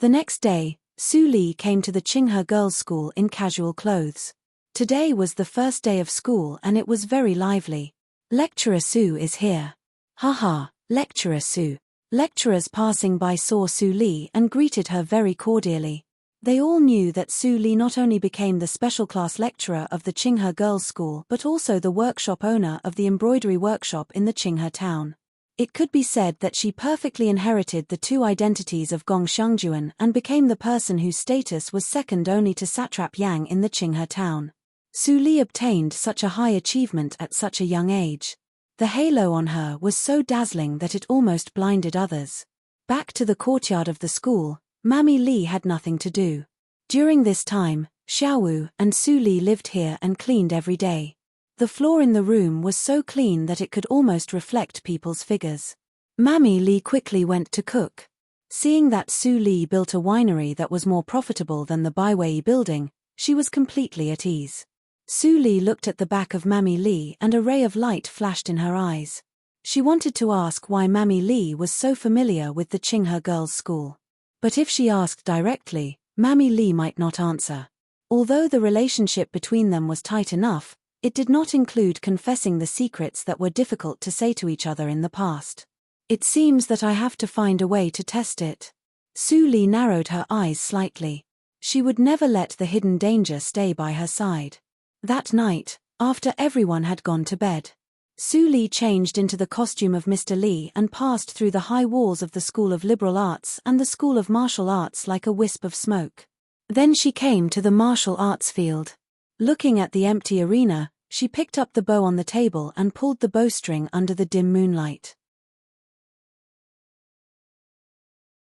The next day, Su Li came to the Qinghe girls' school in casual clothes. Today was the first day of school and it was very lively. "Lecturer Su is here." "Haha, Lecturer Su." Lecturers passing by saw Su Li and greeted her very cordially. They all knew that Su Li not only became the special class lecturer of the Qinghe girls' school but also the workshop owner of the embroidery workshop in the Qinghe town. It could be said that she perfectly inherited the two identities of Gong Shengjuan and became the person whose status was second only to satrap Yang in the Qinghe town. Su Li obtained such a high achievement at such a young age. The halo on her was so dazzling that it almost blinded others. Back to the courtyard of the school, Mammy Li had nothing to do. During this time, Xiaowu and Su Li lived here and cleaned every day. The floor in the room was so clean that it could almost reflect people's figures. Mammy Li quickly went to cook. Seeing that Su Li built a winery that was more profitable than the Baiwei building, she was completely at ease. Su Li looked at the back of Mammy Li and a ray of light flashed in her eyes. She wanted to ask why Mammy Li was so familiar with the Qinghe girls' school. But if she asked directly, Mammy Li might not answer. Although the relationship between them was tight enough, it did not include confessing the secrets that were difficult to say to each other in the past. It seems that I have to find a way to test it. Su Li narrowed her eyes slightly. She would never let the hidden danger stay by her side. That night, after everyone had gone to bed, Su Li changed into the costume of Mr. Li and passed through the high walls of the School of Liberal Arts and the School of Martial Arts like a wisp of smoke. Then she came to the martial arts field. Looking at the empty arena, she picked up the bow on the table and pulled the bowstring under the dim moonlight.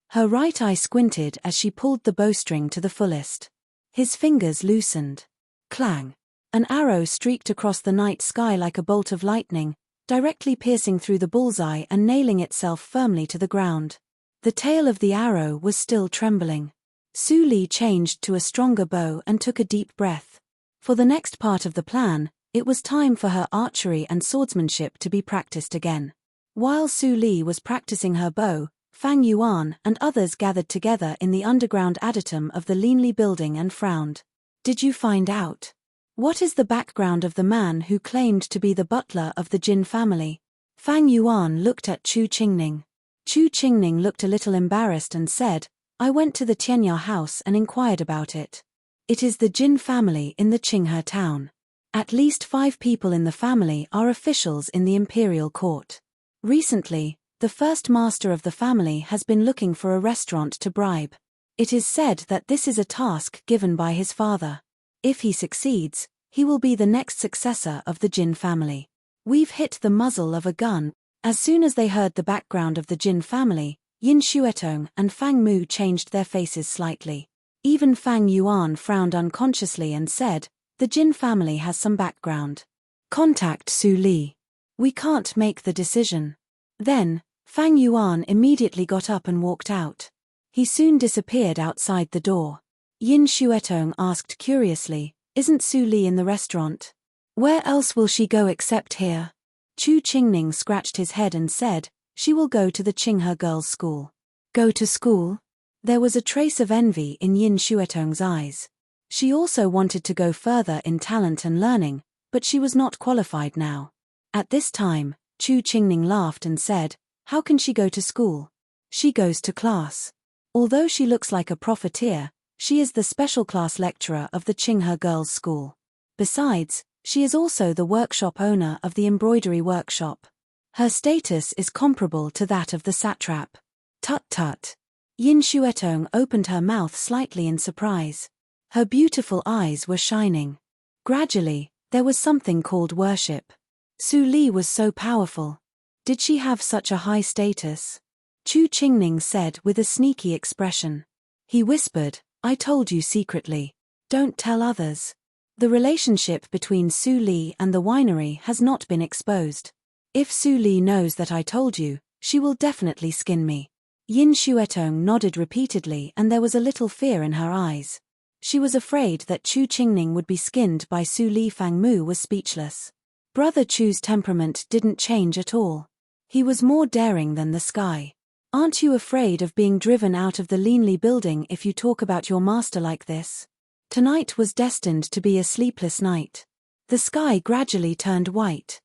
Her right eye squinted as she pulled the bowstring to the fullest. His fingers loosened. Clang! An arrow streaked across the night sky like a bolt of lightning, directly piercing through the bullseye and nailing itself firmly to the ground. The tail of the arrow was still trembling. Su Li changed to a stronger bow and took a deep breath. For the next part of the plan, it was time for her archery and swordsmanship to be practiced again. While Su Li was practicing her bow, Fang Yuan and others gathered together in the underground adytum of the Linli building and frowned. Did you find out? What is the background of the man who claimed to be the butler of the Jin family? Fang Yuan looked at Chu Qingning. Chu Qingning looked a little embarrassed and said, I went to the Tianya house and inquired about it. It is the Jin family in the Qinghe town. At least 5 people in the family are officials in the imperial court. Recently, the first master of the family has been looking for a restaurant to bribe. It is said that this is a task given by his father. If he succeeds, he will be the next successor of the Jin family. We've hit the muzzle of a gun. As soon as they heard the background of the Jin family, Yin Xuetong and Fang Mu changed their faces slightly. Even Fang Yuan frowned unconsciously and said, the Jin family has some background. Contact Su Li. We can't make the decision. Then, Fang Yuan immediately got up and walked out. He soon disappeared outside the door. Yin Xuetong asked curiously, isn't Su Li in the restaurant? Where else will she go except here? Chu Qingning scratched his head and said, she will go to the Qinghe girls' school. Go to school? There was a trace of envy in Yin Xuetong's eyes. She also wanted to go further in talent and learning, but she was not qualified now. At this time, Chu Qingning laughed and said, how can she go to school? She goes to class. Although she looks like a profiteer, she is the special class lecturer of the Qinghe girls' school. Besides, she is also the workshop owner of the embroidery workshop. Her status is comparable to that of the satrap. Tut-tut. Yin Xuetong opened her mouth slightly in surprise. Her beautiful eyes were shining. Gradually, there was something called worship. Su Li was so powerful. Did she have such a high status? Chu Qingning said with a sneaky expression. He whispered, I told you secretly. Don't tell others. The relationship between Su Li and the winery has not been exposed. If Su Li knows that I told you, she will definitely skin me. Yin Xuetong nodded repeatedly and there was a little fear in her eyes. She was afraid that Chu Qingning would be skinned by Su Li. Fang Mu was speechless. Brother Chu's temperament didn't change at all. He was more daring than the sky. Aren't you afraid of being driven out of the Linli building if you talk about your master like this? Tonight was destined to be a sleepless night. The sky gradually turned white.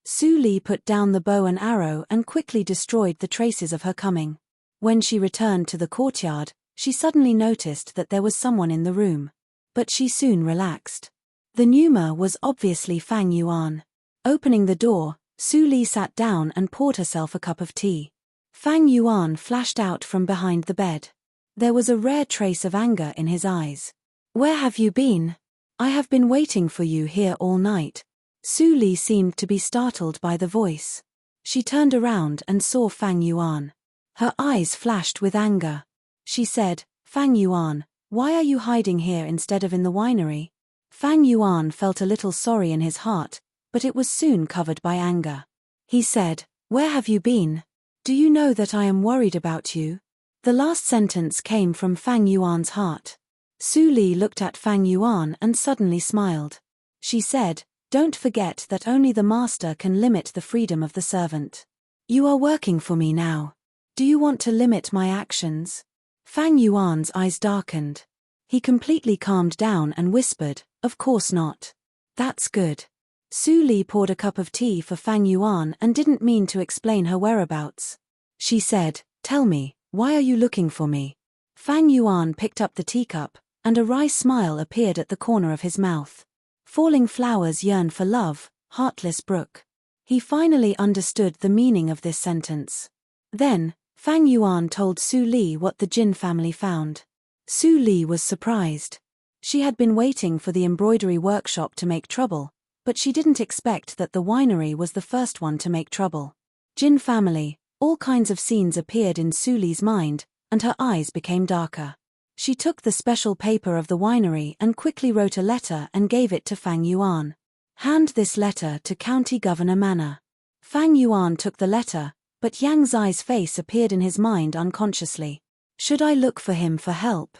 Su Li put down the bow and arrow and quickly destroyed the traces of her coming. When she returned to the courtyard, she suddenly noticed that there was someone in the room. But she soon relaxed. The pneuma was obviously Fang Yuan. Opening the door, Su Li sat down and poured herself a cup of tea. Fang Yuan flashed out from behind the bed. There was a rare trace of anger in his eyes. "Where have you been? I have been waiting for you here all night." Su Li seemed to be startled by the voice. She turned around and saw Fang Yuan. Her eyes flashed with anger. She said, "Fang Yuan, why are you hiding here instead of in the winery?" Fang Yuan felt a little sorry in his heart, but it was soon covered by anger. He said, "Where have you been? Do you know that I am worried about you?" The last sentence came from Fang Yuan's heart. Su Li looked at Fang Yuan and suddenly smiled. She said, "Don't forget that only the master can limit the freedom of the servant. You are working for me now. Do you want to limit my actions?" Fang Yuan's eyes darkened. He completely calmed down and whispered, "Of course not." "That's good." Su Li poured a cup of tea for Fang Yuan and didn't mean to explain her whereabouts. She said, "Tell me, why are you looking for me?" Fang Yuan picked up the teacup, and a wry smile appeared at the corner of his mouth. Falling flowers yearn for love, heartless brook. He finally understood the meaning of this sentence. Then, Fang Yuan told Su Li what the Jin family found. Su Li was surprised. She had been waiting for the embroidery workshop to make trouble, but she didn't expect that the winery was the first one to make trouble. Jin family, all kinds of scenes appeared in Su Li's mind, and her eyes became darker. She took the special paper of the winery and quickly wrote a letter and gave it to Fang Yuan. "Hand this letter to County Governor Manor." Fang Yuan took the letter, but Yang Zai's face appeared in his mind unconsciously. Should I look for him for help?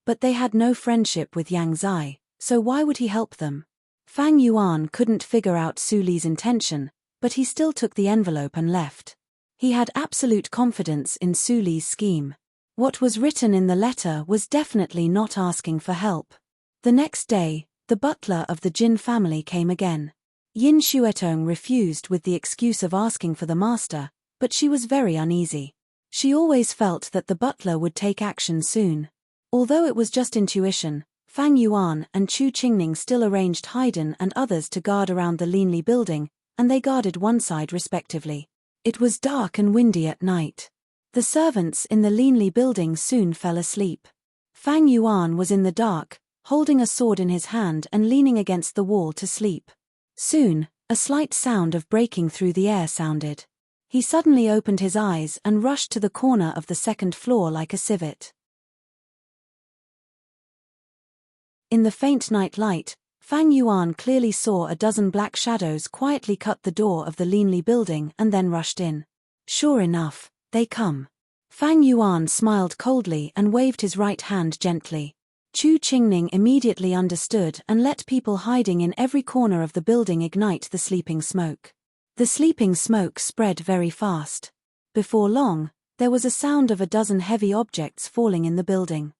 But they had no friendship with Yang Zai, so why would he help them? Fang Yuan couldn't figure out Su Li's intention, but he still took the envelope and left. He had absolute confidence in Su Li's scheme. What was written in the letter was definitely not asking for help. The next day, the butler of the Jin family came again. Yin Xuetong refused with the excuse of asking for the master, but she was very uneasy. She always felt that the butler would take action soon. Although it was just intuition, Fang Yuan and Chu Qingning still arranged Haydn and others to guard around the Linli building, and they guarded one side respectively. It was dark and windy at night. The servants in the Linli building soon fell asleep. Fang Yuan was in the dark, holding a sword in his hand and leaning against the wall to sleep. Soon, a slight sound of breaking through the air sounded. He suddenly opened his eyes and rushed to the corner of the second floor like a civet. In the faint night light, Fang Yuan clearly saw a dozen black shadows quietly cut the door of the Linli building and then rushed in. Sure enough, they come. Fang Yuan smiled coldly and waved his right hand gently. Chu Qingning immediately understood and let people hiding in every corner of the building ignite the sleeping smoke. The sleeping smoke spread very fast. Before long, there was a sound of a dozen heavy objects falling in the building.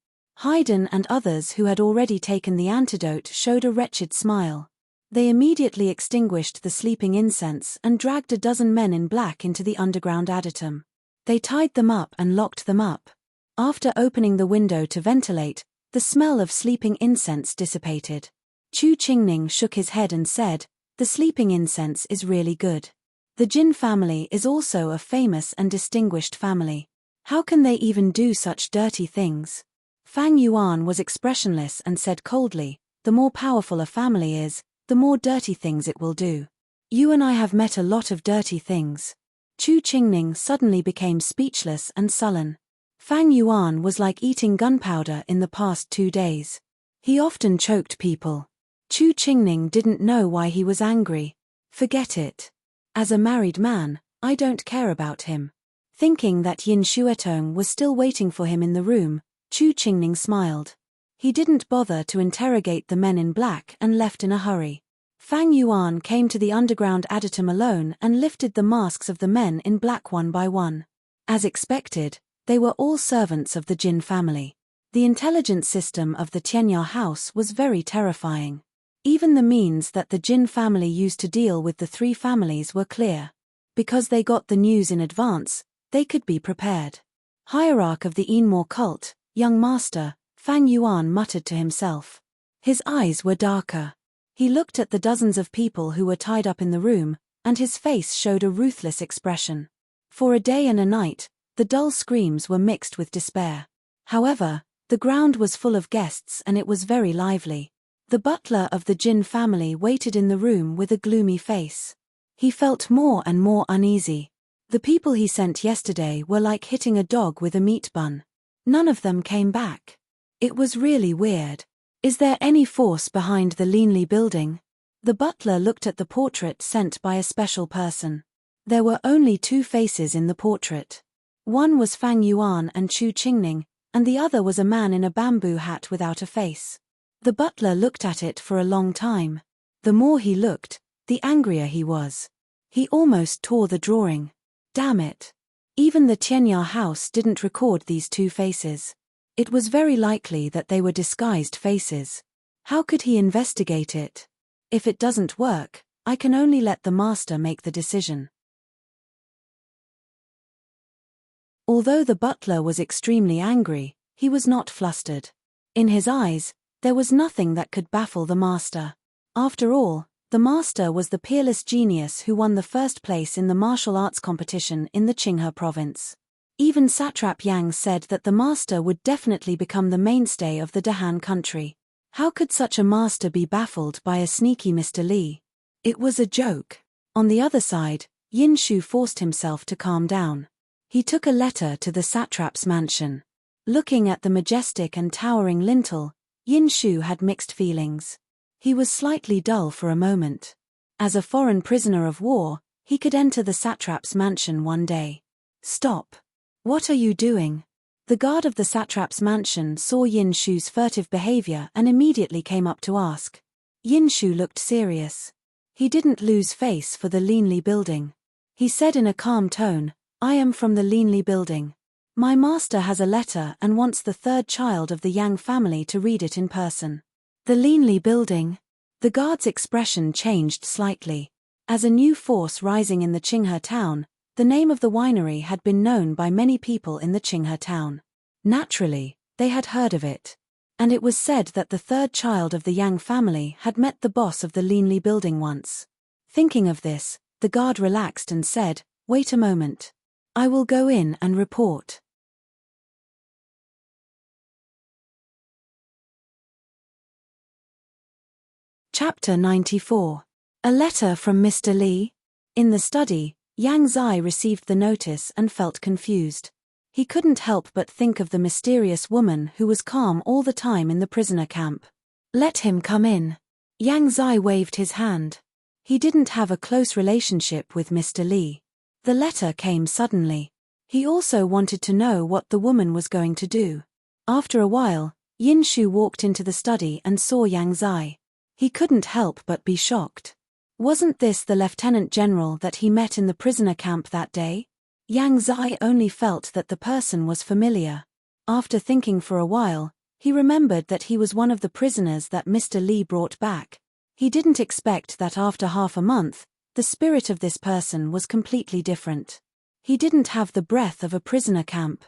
Haydn and others who had already taken the antidote showed a wretched smile. They immediately extinguished the sleeping incense and dragged a dozen men in black into the underground adytum. They tied them up and locked them up. After opening the window to ventilate, the smell of sleeping incense dissipated. Chu Qingning shook his head and said, "The sleeping incense is really good. The Jin family is also a famous and distinguished family. How can they even do such dirty things?" Fang Yuan was expressionless and said coldly, "The more powerful a family is, the more dirty things it will do. You and I have met a lot of dirty things." Chu Qingning suddenly became speechless and sullen. Fang Yuan was like eating gunpowder in the past 2 days. He often choked people. Chu Qingning didn't know why he was angry. Forget it. As a married man, I don't care about him. Thinking that Yin Xuetong was still waiting for him in the room, Chu Qingning smiled. He didn't bother to interrogate the men in black and left in a hurry. Fang Yuan came to the underground adytum alone and lifted the masks of the men in black one by one. As expected, they were all servants of the Jin family. The intelligence system of the Tianya house was very terrifying. Even the means that the Jin family used to deal with the 3 families were clear. Because they got the news in advance, they could be prepared. Hierarch of the Enmore cult, young master, Fang Yuan muttered to himself. His eyes were darker. He looked at the dozens of people who were tied up in the room, and his face showed a ruthless expression. For a day and a night, the dull screams were mixed with despair. However, the ground was full of guests and it was very lively. The butler of the Jin family waited in the room with a gloomy face. He felt more and more uneasy. The people he sent yesterday were like hitting a dog with a meat bun. None of them came back. It was really weird. Is there any force behind the Linley building? The butler looked at the portrait sent by a special person. There were only two faces in the portrait. One was Fang Yuan and Chu Qingning, and the other was a man in a bamboo hat without a face. The butler looked at it for a long time. The more he looked, the angrier he was. He almost tore the drawing. Damn it. Even the Tianyao house didn't record these two faces. It was very likely that they were disguised faces. How could he investigate it? If it doesn't work, I can only let the master make the decision. Although the butler was extremely angry, he was not flustered. In his eyes, there was nothing that could baffle the master. After all, the master was the peerless genius who won the first place in the martial arts competition in the Qinghe province. Even Satrap Yang said that the master would definitely become the mainstay of the Dahan country. How could such a master be baffled by a sneaky Mr. Li? It was a joke. On the other side, Yin Shu forced himself to calm down. He took a letter to the satrap's mansion. Looking at the majestic and towering lintel, Yin Shu had mixed feelings. He was slightly dull for a moment. As a foreign prisoner of war, he could enter the satrap's mansion one day. Stop. What are you doing? The guard of the satrap's mansion saw Yin Shu's furtive behavior and immediately came up to ask. Yin Shu looked serious. He didn't lose face for the Linley building. He said in a calm tone, I am from the Linley building. My master has a letter and wants the third child of the Yang family to read it in person. The Linley building? The guard's expression changed slightly. As a new force rising in the Qinghe town, the name of the winery had been known by many people in the Qinghe town. Naturally, they had heard of it. And it was said that the third child of the Yang family had met the boss of the Linley building once. Thinking of this, the guard relaxed and said, Wait a moment. I will go in and report. Chapter 94. A letter from Mr. Li. In the study, Yang Zai received the notice and felt confused. He couldn't help but think of the mysterious woman who was calm all the time in the prisoner camp. Let him come in. Yang Zai waved his hand. He didn't have a close relationship with Mr. Li. The letter came suddenly. He also wanted to know what the woman was going to do. After a while, Yin Shu walked into the study and saw Yang Zai. He couldn't help but be shocked. Wasn't this the lieutenant general that he met in the prisoner camp that day? Yang Zai only felt that the person was familiar. After thinking for a while, he remembered that he was one of the prisoners that Mr. Li brought back. He didn't expect that after half a month, the spirit of this person was completely different. He didn't have the breath of a prisoner camp.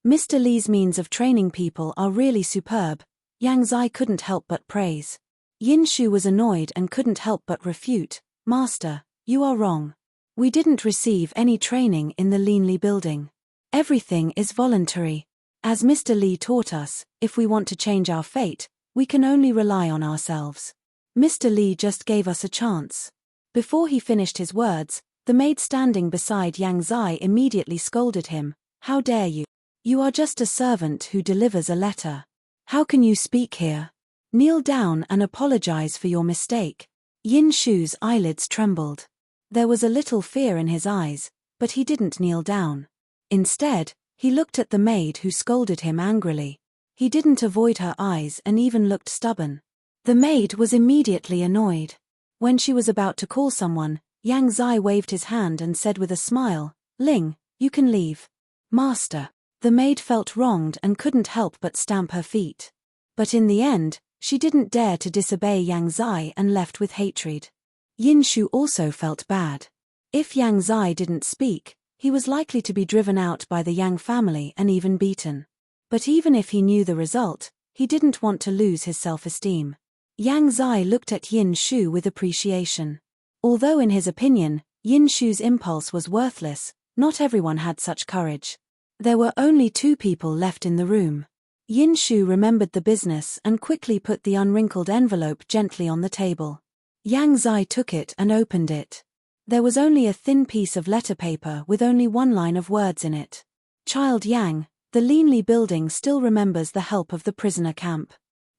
Mr. Li's means of training people are really superb, Yang Zai couldn't help but praise. Yin Shu was annoyed and couldn't help but refute, Master, you are wrong. We didn't receive any training in the Linley building. Everything is voluntary. As Mr. Li taught us, if we want to change our fate, we can only rely on ourselves. Mr. Li just gave us a chance. Before he finished his words, the maid standing beside Yang Zai immediately scolded him, How dare you? You are just a servant who delivers a letter. How can you speak here? Kneel down and apologize for your mistake. Yin Shu's eyelids trembled. There was a little fear in his eyes, but he didn't kneel down. Instead, he looked at the maid who scolded him angrily. He didn't avoid her eyes and even looked stubborn. The maid was immediately annoyed. When she was about to call someone, Yang Zai waved his hand and said with a smile, Ling, you can leave. Master. The maid felt wronged and couldn't help but stamp her feet. But in the end, she didn't dare to disobey Yang Zai and left with hatred. Yin Shu also felt bad. If Yang Zai didn't speak, he was likely to be driven out by the Yang family and even beaten. But even if he knew the result, he didn't want to lose his self-esteem. Yang Zai looked at Yin Shu with appreciation. Although in his opinion, Yin Shu's impulse was worthless, not everyone had such courage. There were only 2 people left in the room. Yin Shu remembered the business and quickly put the unwrinkled envelope gently on the table. Yang Zai took it and opened it. There was only a thin piece of letter paper with only 1 line of words in it. Child Yang, the Leanly building still remembers the help of the prisoner camp.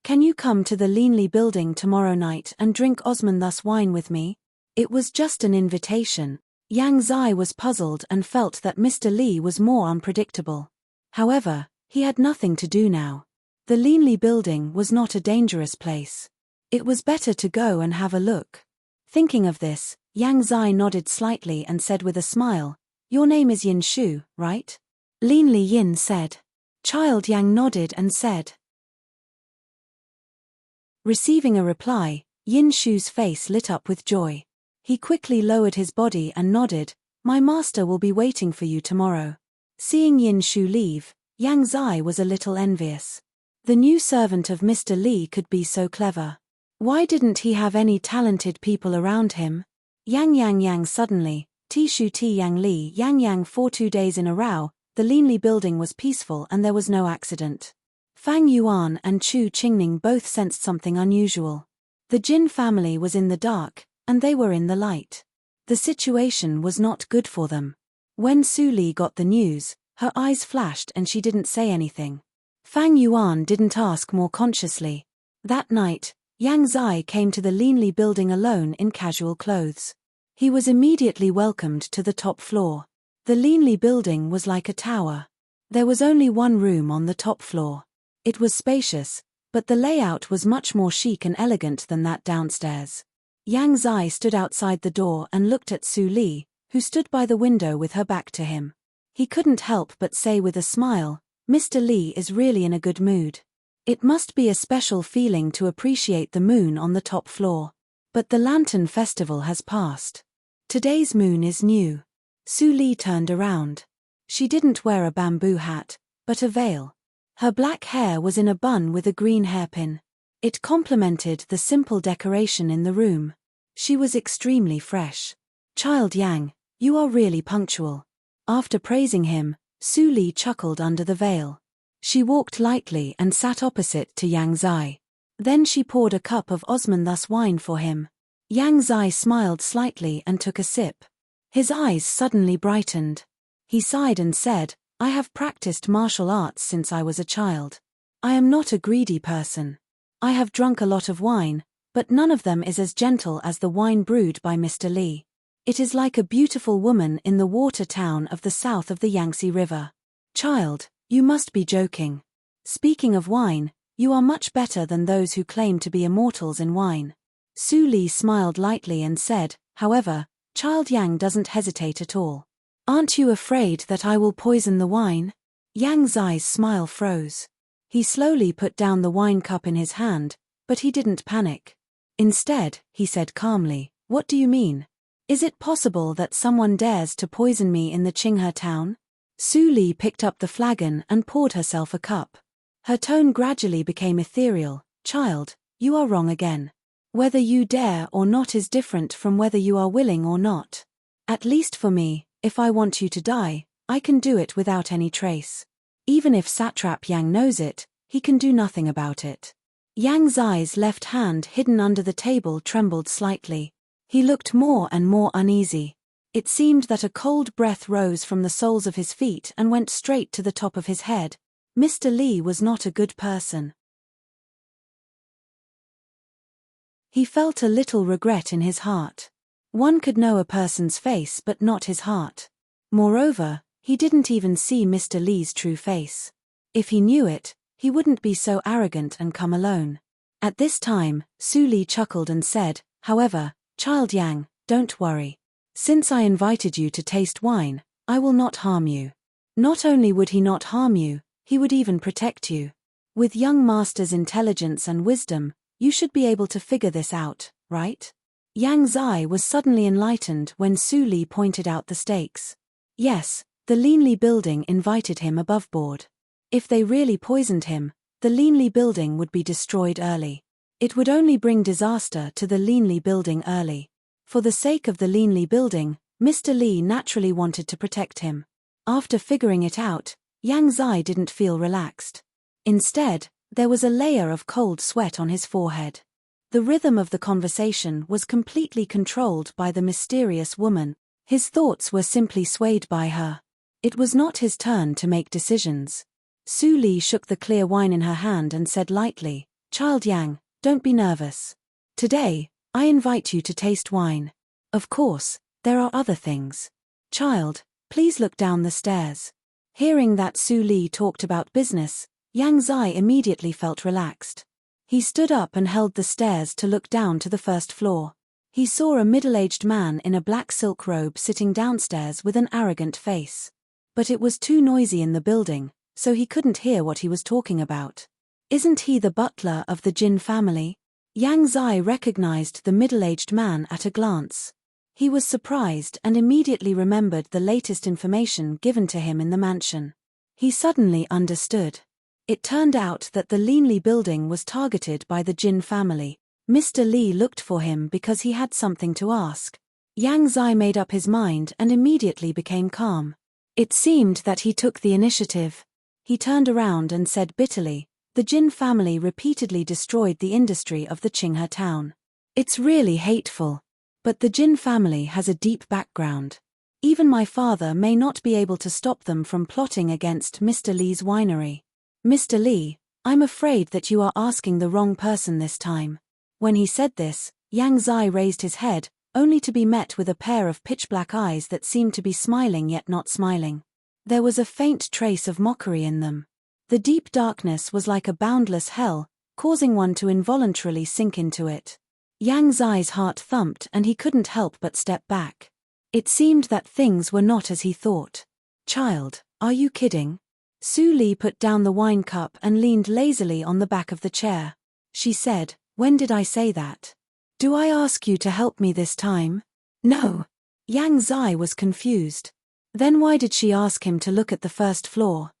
Can you come to the Leanly building tomorrow night and drink Osmanthus wine with me? It was just an invitation. Yang Zai was puzzled and felt that Mr. Li was more unpredictable. However, he had nothing to do now. The Leanly building was not a dangerous place. It was better to go and have a look. Thinking of this, Yang Zai nodded slightly and said with a smile, "Your name is Yin Shu, right?" Leanly Yin said. Child Yang nodded and said. Receiving a reply, Yin Shu's face lit up with joy. He quickly lowered his body and nodded, "My master will be waiting for you tomorrow." Seeing Yin Shu leave, Yang Zai was a little envious. The new servant of Mr. Li could be so clever. Why didn't he have any talented people around him? Yang suddenly, Tishu Ti Yang Li Yang for 2 days in a row, the Leanly building was peaceful and there was no accident. Fang Yuan and Chu Qingning both sensed something unusual. The Jin family was in the dark, and they were in the light. The situation was not good for them. When Su Li got the news, her eyes flashed and she didn't say anything. Fang Yuan didn't ask more consciously. That night, Yang Zai came to the Leanly building alone in casual clothes. He was immediately welcomed to the top floor. The Leanly building was like a tower. There was only 1 room on the top floor. It was spacious, but the layout was much more chic and elegant than that downstairs. Yang Zai stood outside the door and looked at Su Li, who stood by the window with her back to him. He couldn't help but say with a smile, "Mr. Li is really in a good mood. It must be a special feeling to appreciate the moon on the top floor. But the Lantern Festival has passed. Today's moon is new." Su Li turned around. She didn't wear a bamboo hat, but a veil. Her black hair was in a bun with a green hairpin. It complemented the simple decoration in the room. She was extremely fresh. "Child Yang, you are really punctual." After praising him, Su Li chuckled under the veil. She walked lightly and sat opposite to Yang Zai. Then she poured a cup of Osmanthus wine for him. Yang Zai smiled slightly and took a sip. His eyes suddenly brightened. He sighed and said, "I have practiced martial arts since I was a child. I am not a greedy person. I have drunk a lot of wine, but none of them is as gentle as the wine brewed by Mr. Li. It is like a beautiful woman in the water town of the south of the Yangtze River." "Child, you must be joking. Speaking of wine, you are much better than those who claim to be immortals in wine." Su Li smiled lightly and said, "However, Child Yang doesn't hesitate at all. Aren't you afraid that I will poison the wine?" Yang Zai's smile froze. He slowly put down the wine cup in his hand, but he didn't panic. Instead, he said calmly, "What do you mean? Is it possible that someone dares to poison me in the Qinghe town?" Su Li picked up the flagon and poured herself a cup. Her tone gradually became ethereal. "Child, you are wrong again. Whether you dare or not is different from whether you are willing or not. At least for me, if I want you to die, I can do it without any trace. Even if Satrap Yang knows it, he can do nothing about it." Yang Zai's left hand hidden under the table trembled slightly. He looked more and more uneasy. It seemed that a cold breath rose from the soles of his feet and went straight to the top of his head. Mr. Li was not a good person. He felt a little regret in his heart. One could know a person's face but not his heart. Moreover, he didn't even see Mr. Li's true face. If he knew it, he wouldn't be so arrogant and come alone. At this time, Su Li chuckled and said, "However, Child Yang, don't worry. Since I invited you to taste wine, I will not harm you." Not only would he not harm you, he would even protect you. With young master's intelligence and wisdom, you should be able to figure this out, right? Yang Zai was suddenly enlightened when Su Li pointed out the stakes. Yes, the Leanly building invited him above board. If they really poisoned him, the Leanly building would be destroyed early. It would only bring disaster to the Linli building early. For the sake of the Linli building, Mr. Li naturally wanted to protect him. After figuring it out, Yang Zai didn't feel relaxed. Instead, there was a layer of cold sweat on his forehead. The rhythm of the conversation was completely controlled by the mysterious woman. His thoughts were simply swayed by her. It was not his turn to make decisions. Su Li shook the clear wine in her hand and said lightly, "Child Yang, don't be nervous. Today, I invite you to taste wine. Of course, there are other things. Child, please look down the stairs." Hearing that Su Li talked about business, Yang Zai immediately felt relaxed. He stood up and held the stairs to look down to the first floor. He saw a middle-aged man in a black silk robe sitting downstairs with an arrogant face. But it was too noisy in the building, so he couldn't hear what he was talking about. "Isn't he the butler of the Jin family?" Yang Zai recognized the middle-aged man at a glance. He was surprised and immediately remembered the latest information given to him in the mansion. He suddenly understood. It turned out that the Linli building was targeted by the Jin family. Mr. Li looked for him because he had something to ask. Yang Zai made up his mind and immediately became calm. It seemed that he took the initiative. He turned around and said bitterly, "The Jin family repeatedly destroyed the industry of the Qinghe town. It's really hateful. But the Jin family has a deep background. Even my father may not be able to stop them from plotting against Mr. Li's winery. Mr. Li, I'm afraid that you are asking the wrong person this time." When he said this, Yang Zai raised his head, only to be met with a pair of pitch-black eyes that seemed to be smiling yet not smiling. There was a faint trace of mockery in them. The deep darkness was like a boundless hell, causing one to involuntarily sink into it. Yang Zai's heart thumped and he couldn't help but step back. It seemed that things were not as he thought. "Child, are you kidding?" Su Li put down the wine cup and leaned lazily on the back of the chair. She said, "When did I say that? Do I ask you to help me this time?" "No." Yang Zai was confused. Then why did she ask him to look at the first floor?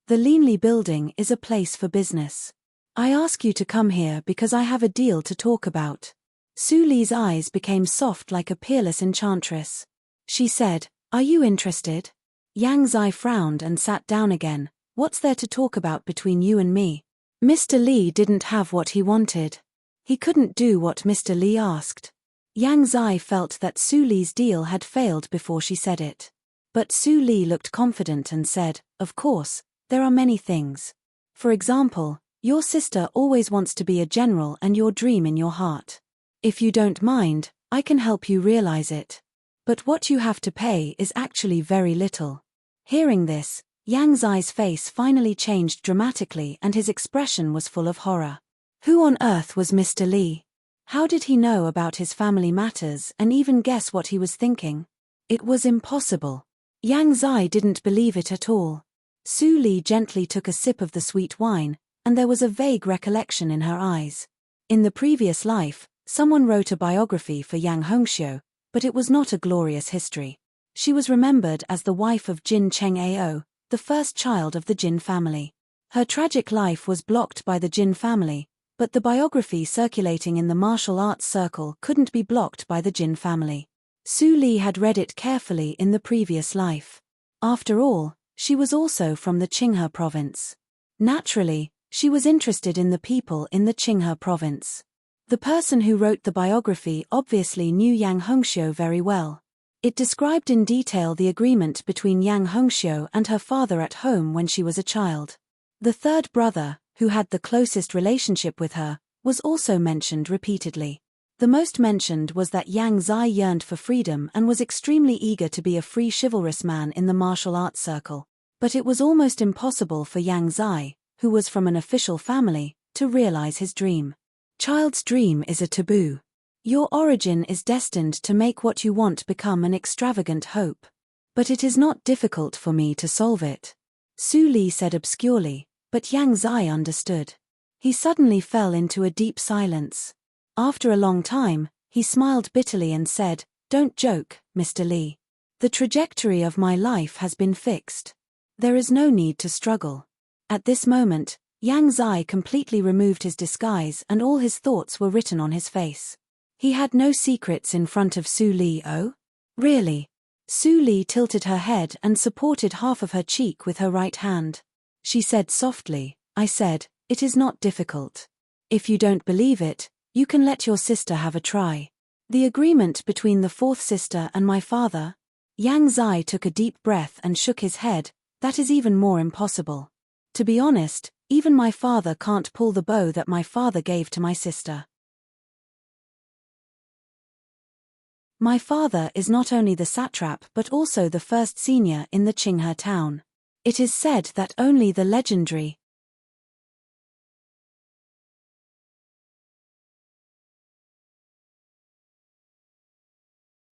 The Linli building is a place for business. I ask you to come here because I have a deal to talk about. Su Li's eyes became soft like a peerless enchantress. She said, "Are you interested?" Yang Zai frowned and sat down again. "What's there to talk about between you and me?" Mr. Li didn't have what he wanted. He couldn't do what Mr. Li asked. Yang Zai felt that Su Li's deal had failed before she said it. But Su Li looked confident and said, "Of course, there are many things. For example, your sister always wants to be a general and your dream in your heart. If you don't mind, I can help you realize it. But what you have to pay is actually very little." Hearing this, Yang Zai's face finally changed dramatically and his expression was full of horror. Who on earth was Mr. Li? How did he know about his family matters and even guess what he was thinking? It was impossible. Yang Zai didn't believe it at all. Su Li gently took a sip of the sweet wine, and there was a vague recollection in her eyes. In the previous life, someone wrote a biography for Yang Hongxiu, but it was not a glorious history. She was remembered as the wife of Jin Cheng-ao, the first child of the Jin family. Her tragic life was blocked by the Jin family, but the biography circulating in the martial arts circle couldn't be blocked by the Jin family. Su Li had read it carefully in the previous life. After all, she was also from the Qinghe province. Naturally, she was interested in the people in the Qinghe province. The person who wrote the biography obviously knew Yang Hongxiu very well. It described in detail the agreement between Yang Hongxiu and her father at home when she was a child. The third brother, who had the closest relationship with her, was also mentioned repeatedly. The most mentioned was that Yang Zai yearned for freedom and was extremely eager to be a free chivalrous man in the martial arts circle. But it was almost impossible for Yang Zai, who was from an official family, to realize his dream. Child's dream is a taboo. Your origin is destined to make what you want become an extravagant hope. But it is not difficult for me to solve it. Su Li said obscurely, but Yang Zai understood. He suddenly fell into a deep silence. After a long time, he smiled bitterly and said, "Don't joke, Mr. Li. The trajectory of my life has been fixed. There is no need to struggle." At this moment, Yang Zai completely removed his disguise and all his thoughts were written on his face. He had no secrets in front of Su Li. Oh? Really? Su Li tilted her head and supported half of her cheek with her right hand. She said softly, I said, it is not difficult. If you don't believe it, you can let your sister have a try. The agreement between the fourth sister and my father? Yang Zai took a deep breath and shook his head. That is even more impossible. To be honest, even my father can't pull the bow that my father gave to my sister. My father is not only the satrap but also the first senior in the Qinghe town. It is said that only the legendary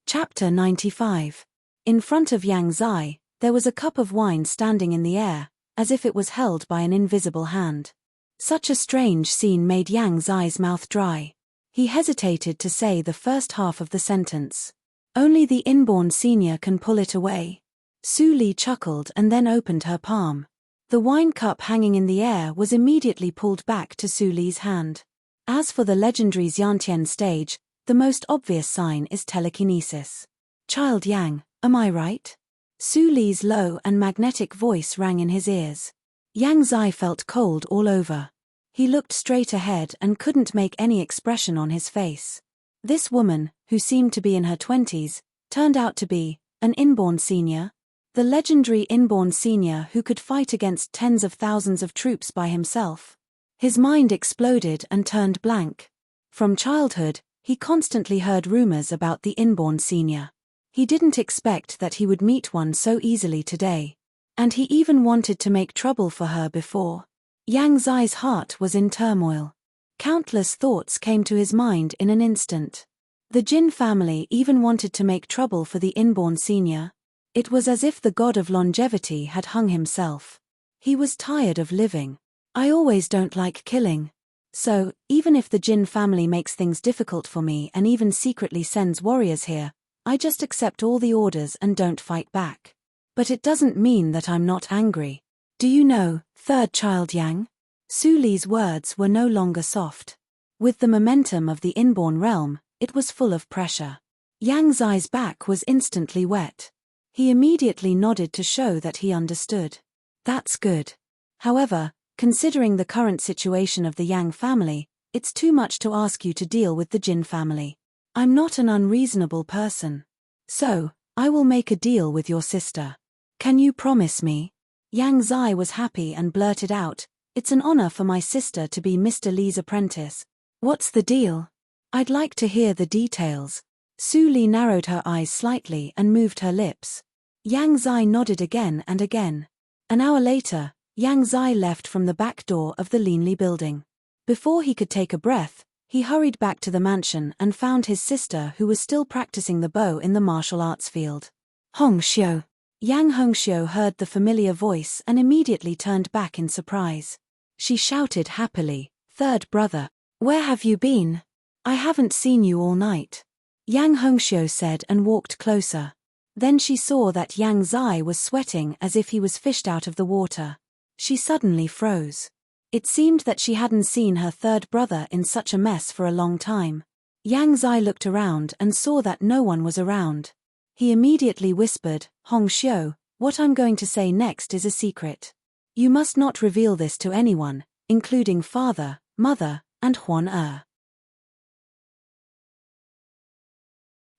Chapter 95. In front of Yang Zai, there was a cup of wine standing in the air, as if it was held by an invisible hand. Such a strange scene made Yang Zai's mouth dry. He hesitated to say the first half of the sentence. Only the inborn senior can pull it away. Su Li chuckled and then opened her palm. The wine cup hanging in the air was immediately pulled back to Su Li's hand. As for the legendary Xiantian stage, the most obvious sign is telekinesis. Child Yang, am I right? Su Li's low and magnetic voice rang in his ears. Yang Zai felt cold all over. He looked straight ahead and couldn't make any expression on his face. This woman, who seemed to be in her 20s, turned out to be an inborn senior. The legendary inborn senior who could fight against tens of thousands of troops by himself. His mind exploded and turned blank. From childhood, he constantly heard rumors about the inborn senior. He didn't expect that he would meet one so easily today. And he even wanted to make trouble for her before. Yang Zai's heart was in turmoil. Countless thoughts came to his mind in an instant. The Jin family even wanted to make trouble for the inborn senior. It was as if the god of longevity had hung himself. He was tired of living. I always don't like killing. So, even if the Jin family makes things difficult for me and even secretly sends warriors here, I just accept all the orders and don't fight back. But it doesn't mean that I'm not angry. Do you know, third child Yang? Su Li's words were no longer soft. With the momentum of the inborn realm, it was full of pressure. Yang Zai's back was instantly wet. He immediately nodded to show that he understood. That's good. However, considering the current situation of the Yang family, it's too much to ask you to deal with the Jin family. I'm not an unreasonable person. So, I will make a deal with your sister. Can you promise me? Yang Zai was happy and blurted out, it's an honor for my sister to be Mr. Li's apprentice. What's the deal? I'd like to hear the details. Su Li narrowed her eyes slightly and moved her lips. Yang Zai nodded again and again. An hour later, Yang Zai left from the back door of the Linli building. Before he could take a breath, he hurried back to the mansion and found his sister who was still practicing the bow in the martial arts field. Hongxiu. Yang Hongxiu heard the familiar voice and immediately turned back in surprise. She shouted happily, "Third brother, where have you been? I haven't seen you all night." Yang Hongxiu said and walked closer. Then she saw that Yang Zai was sweating as if he was fished out of the water. She suddenly froze. It seemed that she hadn't seen her third brother in such a mess for a long time. Yang Zai looked around and saw that no one was around. He immediately whispered, Hongxiu, what I'm going to say next is a secret. You must not reveal this to anyone, including father, mother, and Huan Er.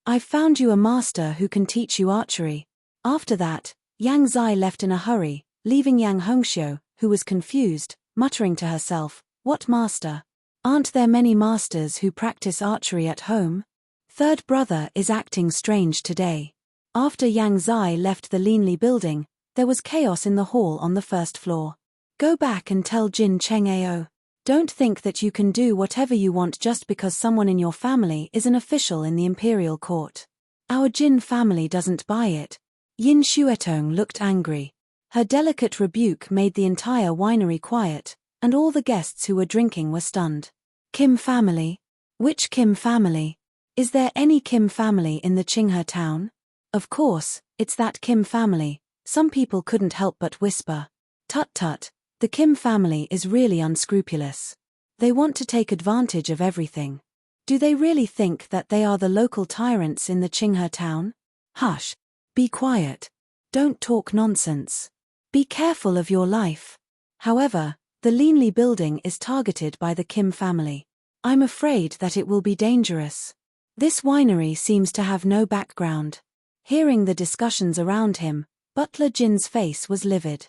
I've found you a master who can teach you archery. After that, Yang Zai left in a hurry, leaving Yang Hongxiu, who was confused, muttering to herself, what master? Aren't there many masters who practice archery at home? Third brother is acting strange today. After Yang Zai left the Linli building, there was chaos in the hall on the first floor. Go back and tell Jin Chengao. Don't think that you can do whatever you want just because someone in your family is an official in the imperial court. Our Jin family doesn't buy it. Yin Xuetong looked angry. Her delicate rebuke made the entire winery quiet, and all the guests who were drinking were stunned. Kim family? Which Kim family? Is there any Kim family in the Qinghe town? Of course, it's that Kim family. Some people couldn't help but whisper. Tut tut, The Kim family is really unscrupulous. They want to take advantage of everything. Do they really think that they are the local tyrants in the Qinghe town? Hush. Be quiet. Don't talk nonsense. Be careful of your life. However, the Linli building is targeted by the Kim family. I'm afraid that it will be dangerous. This winery seems to have no background. Hearing the discussions around him, Butler Jin's face was livid.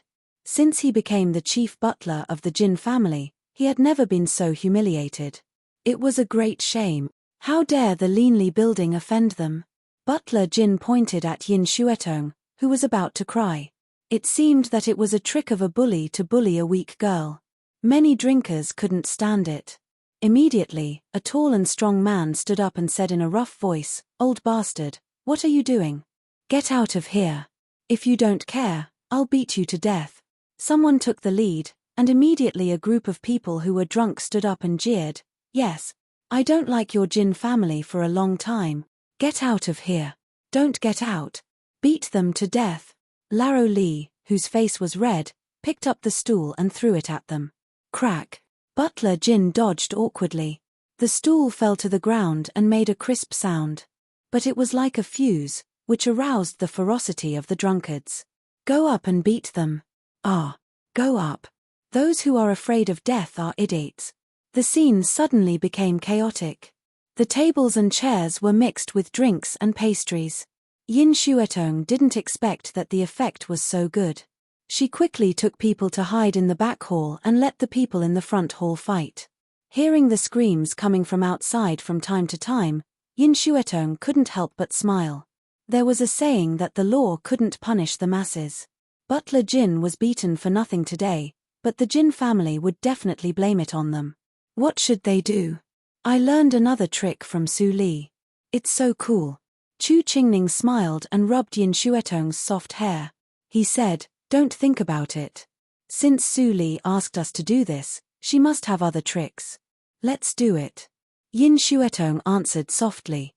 Since he became the chief butler of the Jin family, he had never been so humiliated. It was a great shame. How dare the Linli building offend them? Butler Jin pointed at Yin Shuetong, who was about to cry. It seemed that it was a trick of a bully to bully a weak girl. Many drinkers couldn't stand it. Immediately, a tall and strong man stood up and said in a rough voice, "Old bastard, what are you doing? Get out of here. If you don't care, I'll beat you to death." Someone took the lead, and immediately a group of people who were drunk stood up and jeered, "Yes, I don't like your Jin family for a long time. Get out of here. Don't get out. Beat them to death." Laro Li, whose face was red, picked up the stool and threw it at them. Crack. Butler Jin dodged awkwardly. The stool fell to the ground and made a crisp sound. But it was like a fuse, which aroused the ferocity of the drunkards. "Go up and beat them. Ah, go up. Those who are afraid of death are idiots." The scene suddenly became chaotic. The tables and chairs were mixed with drinks and pastries. Yin Shuetong didn't expect that the effect was so good. She quickly took people to hide in the back hall and let the people in the front hall fight. Hearing the screams coming from outside from time to time, Yin Shuetong couldn't help but smile. There was a saying that the law couldn't punish the masses. Butler Jin was beaten for nothing today, but the Jin family would definitely blame it on them. What should they do? I learned another trick from Su Li. It's so cool. Chu Qingning smiled and rubbed Yin Shuetong's soft hair. He said, "Don't think about it. Since Su Li asked us to do this, she must have other tricks. Let's do it." Yin Shuetong answered softly.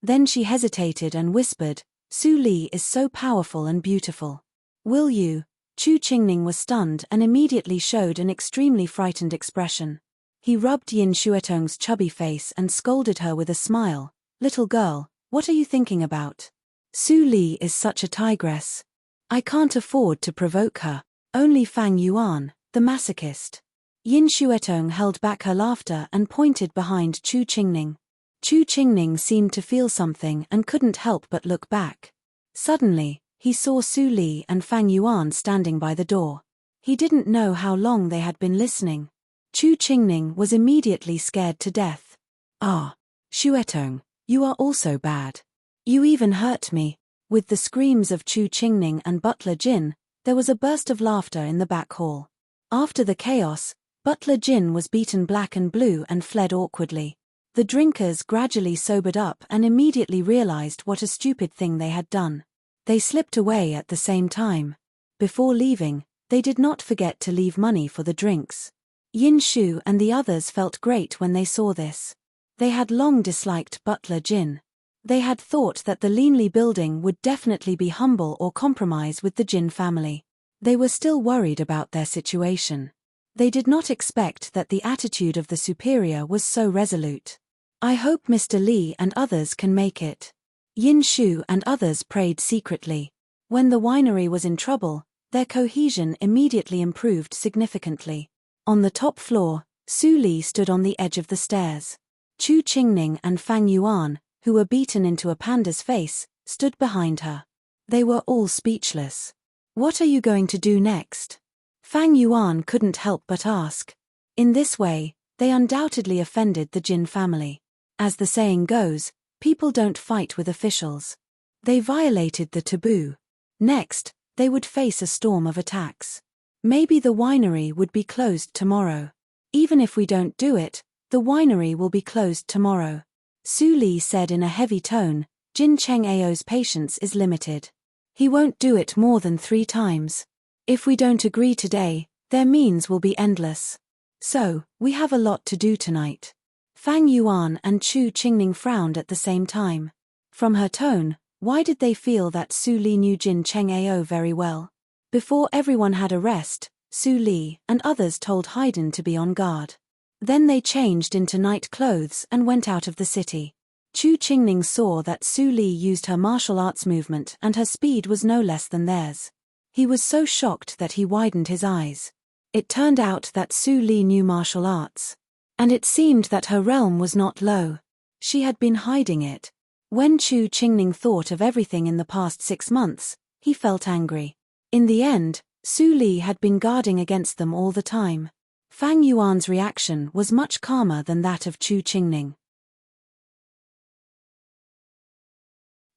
Then she hesitated and whispered, "Su Li is so powerful and beautiful. Will you?" Chu Qingning was stunned and immediately showed an extremely frightened expression. He rubbed Yin Shuetong's chubby face and scolded her with a smile. "Little girl, what are you thinking about? Su Li is such a tigress. I can't afford to provoke her. Only Fang Yuan, the masochist." Yin Shuetong held back her laughter and pointed behind Chu Qingning. Chu Qingning seemed to feel something and couldn't help but look back. Suddenly, he saw Su Li and Fang Yuan standing by the door. He didn't know how long they had been listening. Chu Qingning was immediately scared to death. "Ah, Shuetong, you are also bad. You even hurt me." With the screams of Chu Qingning and Butler Jin, there was a burst of laughter in the back hall. After the chaos, Butler Jin was beaten black and blue and fled awkwardly. The drinkers gradually sobered up and immediately realized what a stupid thing they had done. They slipped away at the same time. Before leaving, they did not forget to leave money for the drinks. Yin Shu and the others felt great when they saw this. They had long disliked Butler Jin. They had thought that the Linli building would definitely be humble or compromise with the Jin family. They were still worried about their situation. They did not expect that the attitude of the superior was so resolute. "I hope Mr. Li and others can make it." Yin Shu and others prayed secretly. When the winery was in trouble, their cohesion immediately improved significantly. On the top floor, Su Li stood on the edge of the stairs. Chu Qingning and Fang Yuan, who were beaten into a panda's face, stood behind her. They were all speechless. "What are you going to do next?" Fang Yuan couldn't help but ask. In this way, they undoubtedly offended the Jin family. As the saying goes, people don't fight with officials. They violated the taboo. Next, they would face a storm of attacks. Maybe the winery would be closed tomorrow. "Even if we don't do it, the winery will be closed tomorrow," Su Li said in a heavy tone. "Jin Cheng'ao's patience is limited. He won't do it more than 3 times. If we don't agree today, their means will be endless. So, we have a lot to do tonight." Fang Yuan and Chu Qingning frowned at the same time. From her tone, Why did they feel that Su Li knew Jin Cheng Ao very well? Before everyone had a rest, Su Li and others told Haydn to be on guard. Then they changed into night clothes and went out of the city. Chu Qingning saw that Su Li used her martial arts movement and her speed was no less than theirs. He was so shocked that he widened his eyes. It turned out that Su Li knew martial arts. And it seemed that her realm was not low. She had been hiding it. When Chu Qingning thought of everything in the past 6 months, he felt angry. In the end, Su Li had been guarding against them all the time. Fang Yuan's reaction was much calmer than that of Chu Qingning.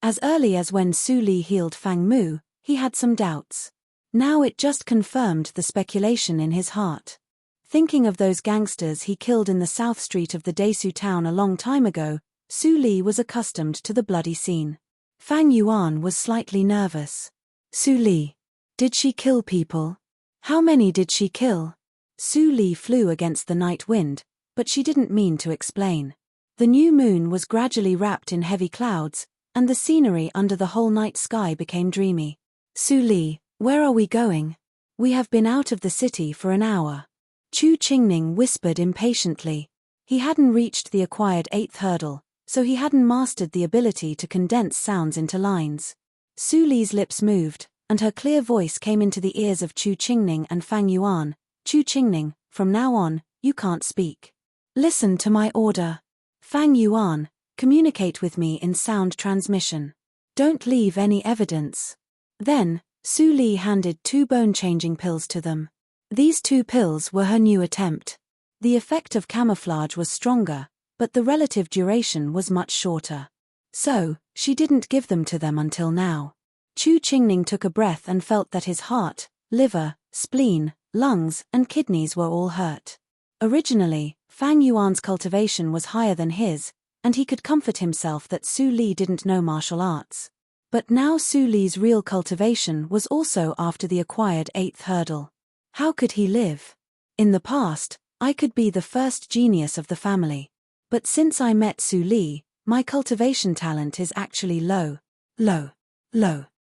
As early as when Su Li healed Fang Mu, he had some doubts. Now it just confirmed the speculation in his heart. Thinking of those gangsters he killed in the South Street of the Desu town a long time ago, Su Li was accustomed to the bloody scene. Fang Yuan was slightly nervous. Su Li. Did she kill people? How many did she kill? Su Li flew against the night wind, but she didn't mean to explain. The new moon was gradually wrapped in heavy clouds, and the scenery under the whole night sky became dreamy. Su Li, where are we going? We have been out of the city for an hour. Chu Qingning whispered impatiently. He hadn't reached the acquired 8th hurdle, so he hadn't mastered the ability to condense sounds into lines. Su Li's lips moved, and her clear voice came into the ears of Chu Qingning and Fang Yuan. Chu Qingning, from now on, you can't speak. Listen to my order. Fang Yuan, communicate with me in sound transmission. Don't leave any evidence. Then, Su Li handed 2 bone-changing pills to them. These 2 pills were her new attempt. The effect of camouflage was stronger, but the relative duration was much shorter. So, she didn't give them to them until now. Chu Qingning took a breath and felt that his heart, liver, spleen, lungs, and kidneys were all hurt. Originally, Fang Yuan's cultivation was higher than his, and he could comfort himself that Su Li didn't know martial arts. But now Su Li's real cultivation was also after the acquired 8th hurdle. How could he live? In the past, I could be the first genius of the family. But since I met Su Li, my cultivation talent is actually low.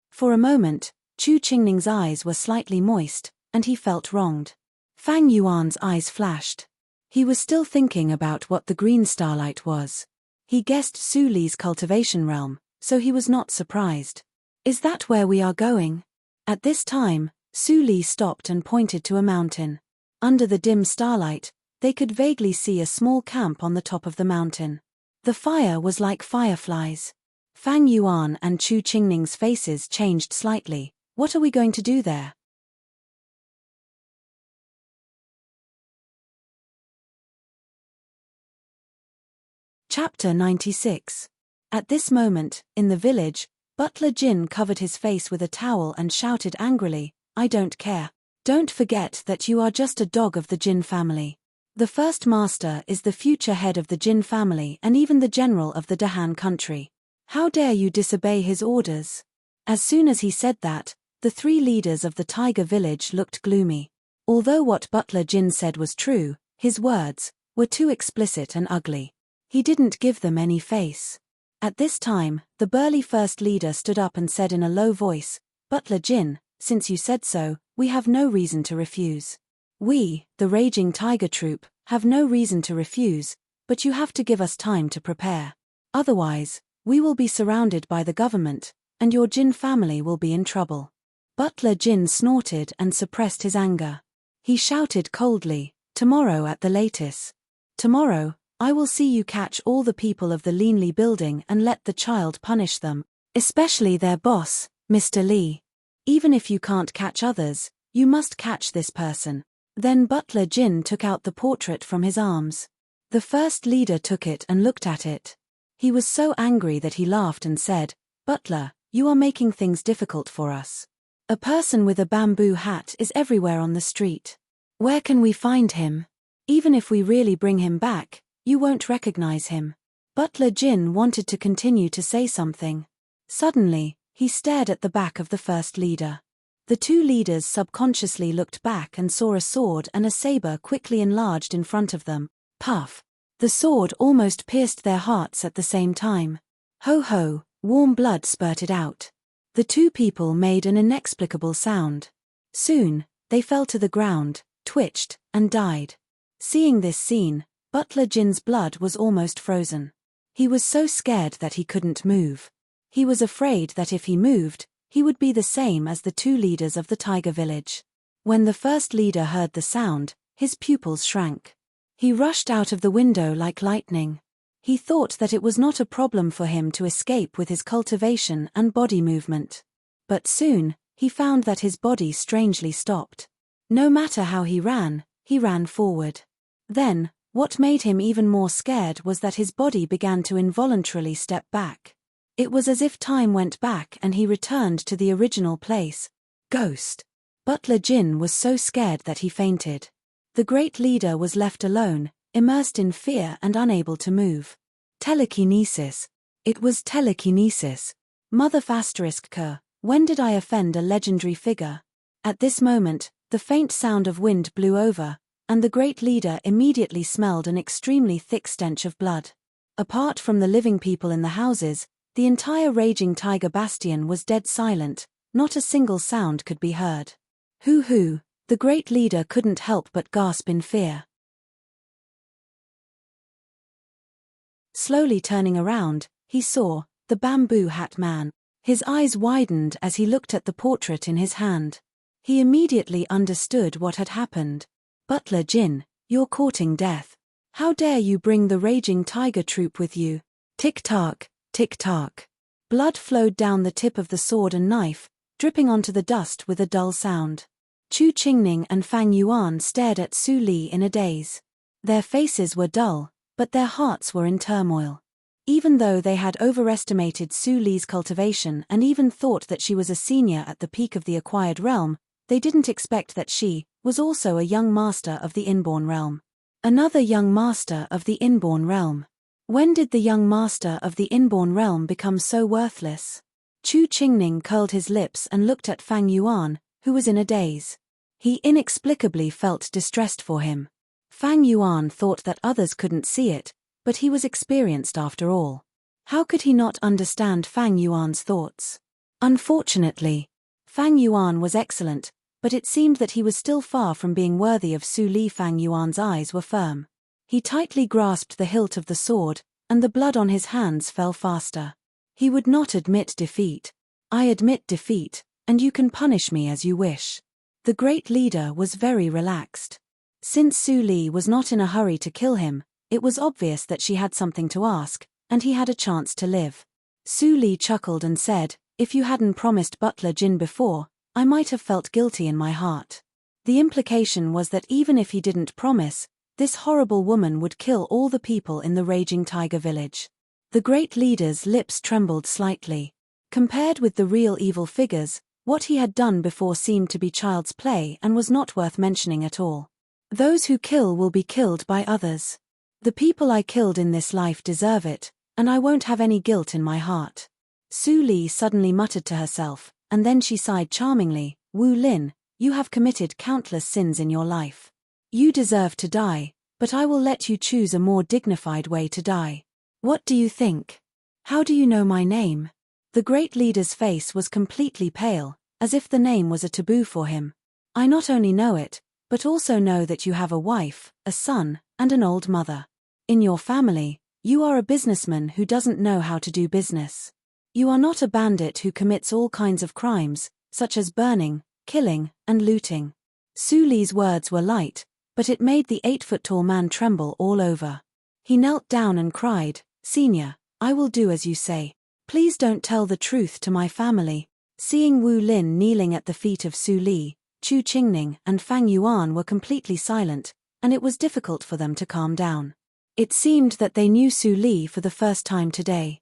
For a moment, Chu Qingning's eyes were slightly moist, and he felt wronged. Fang Yuan's eyes flashed. He was still thinking about what the green starlight was. He guessed Su Li's cultivation realm, so he was not surprised. Is that where we are going? At this time, Su Li stopped and pointed to a mountain. Under the dim starlight, they could vaguely see a small camp on the top of the mountain. The fire was like fireflies. Fang Yuan and Chu Qingning's faces changed slightly. What are we going to do there? Chapter 96. At this moment, in the village, Butler Jin covered his face with a towel and shouted angrily, I don't care. Don't forget that you are just a dog of the Jin family. The first master is the future head of the Jin family and even the general of the Dahan country. How dare you disobey his orders? As soon as he said that, the 3 leaders of the tiger village looked gloomy. Although what Butler Jin said was true, his words were too explicit and ugly. He didn't give them any face. At this time, the burly first leader stood up and said in a low voice, Butler Jin, since you said so, we have no reason to refuse. We, the Raging Tiger Troop, have no reason to refuse, but you have to give us time to prepare. Otherwise, we will be surrounded by the government, and your Jin family will be in trouble. Butler Jin snorted and suppressed his anger. He shouted coldly, tomorrow at the latest. Tomorrow, I will see you catch all the people of the Leanly building and let the child punish them, especially their boss, Mr. Lee. Even if you can't catch others, you must catch this person. Then Butler Jin took out the portrait from his arms. The first leader took it and looked at it. He was so angry that he laughed and said, Butler, you are making things difficult for us. A person with a bamboo hat is everywhere on the street. Where can we find him? Even if we really bring him back, you won't recognize him. Butler Jin wanted to continue to say something. Suddenly, he stared at the back of the first leader. The 2 leaders subconsciously looked back and saw a sword and a saber quickly enlarged in front of them. Puff! The sword almost pierced their hearts at the same time. Ho ho, Warm blood spurted out. The two people made an inexplicable sound. Soon, they fell to the ground, twitched, and died. Seeing this scene, Butler Jin's blood was almost frozen. He was so scared that he couldn't move. He was afraid that if he moved, he would be the same as the two leaders of the tiger village. When the first leader heard the sound, his pupils shrank. He rushed out of the window like lightning. He thought that it was not a problem for him to escape with his cultivation and body movement. But soon, he found that his body strangely stopped. No matter how he ran forward. Then, what made him even more scared was that his body began to involuntarily step back. It was as if time went back and he returned to the original place. Ghost. Butler Jin was so scared that he fainted. The great leader was left alone, immersed in fear and unable to move. Telekinesis. It was telekinesis. Mother ***, when did I offend a legendary figure? At this moment, the faint sound of wind blew over, and the great leader immediately smelled an extremely thick stench of blood. Apart from the living people in the houses, the entire raging tiger bastion was dead silent, not a single sound could be heard. Hoo-hoo, the great leader couldn't help but gasp in fear. Slowly turning around, he saw the bamboo hat man. His eyes widened as he looked at the portrait in his hand. He immediately understood what had happened. Butler Jin, you're courting death. How dare you bring the raging tiger troop with you? Tick-tock, tick-tock. Blood flowed down the tip of the sword and knife, dripping onto the dust with a dull sound. Chu Qingning and Fang Yuan stared at Su Li in a daze. Their faces were dull, but their hearts were in turmoil. Even though they had overestimated Su Li's cultivation and even thought that she was a senior at the peak of the acquired realm, they didn't expect that she was also a young master of the inborn realm. Another young master of the inborn realm. When did the young master of the inborn realm become so worthless? Chu Qingning curled his lips and looked at Fang Yuan, who was in a daze. He inexplicably felt distressed for him. Fang Yuan thought that others couldn't see it, but he was experienced after all. How could he not understand Fang Yuan's thoughts? Unfortunately, Fang Yuan was excellent, but it seemed that he was still far from being worthy of Su Li. Fang Yuan's eyes were firm. He tightly grasped the hilt of the sword, and the blood on his hands fell faster. He would not admit defeat. I admit defeat, and you can punish me as you wish. The great leader was very relaxed. Since Su Li was not in a hurry to kill him, it was obvious that she had something to ask, and he had a chance to live. Su Li chuckled and said, if you hadn't promised Butler Jin before, I might have felt guilty in my heart. The implication was that even if he didn't promise, this horrible woman would kill all the people in the raging tiger village. The great leader's lips trembled slightly. Compared with the real evil figures, what he had done before seemed to be child's play and was not worth mentioning at all. Those who kill will be killed by others. The people I killed in this life deserve it, and I won't have any guilt in my heart. Su Li suddenly muttered to herself, and then she sighed charmingly, Wu Lin, you have committed countless sins in your life. You deserve to die, but I will let you choose a more dignified way to die. What do you think? How do you know my name? The great leader's face was completely pale, as if the name was a taboo for him. I not only know it, but also know that you have a wife, a son, and an old mother. In your family, you are a businessman who doesn't know how to do business. You are not a bandit who commits all kinds of crimes, such as burning, killing, and looting. Su Li's words were light, but it made the 8-foot-tall man tremble all over. He knelt down and cried, Senior, I will do as you say. Please don't tell the truth to my family. Seeing Wu Lin kneeling at the feet of Su Li, Chu Qingning and Fang Yuan were completely silent, and it was difficult for them to calm down. It seemed that they knew Su Li for the first time today.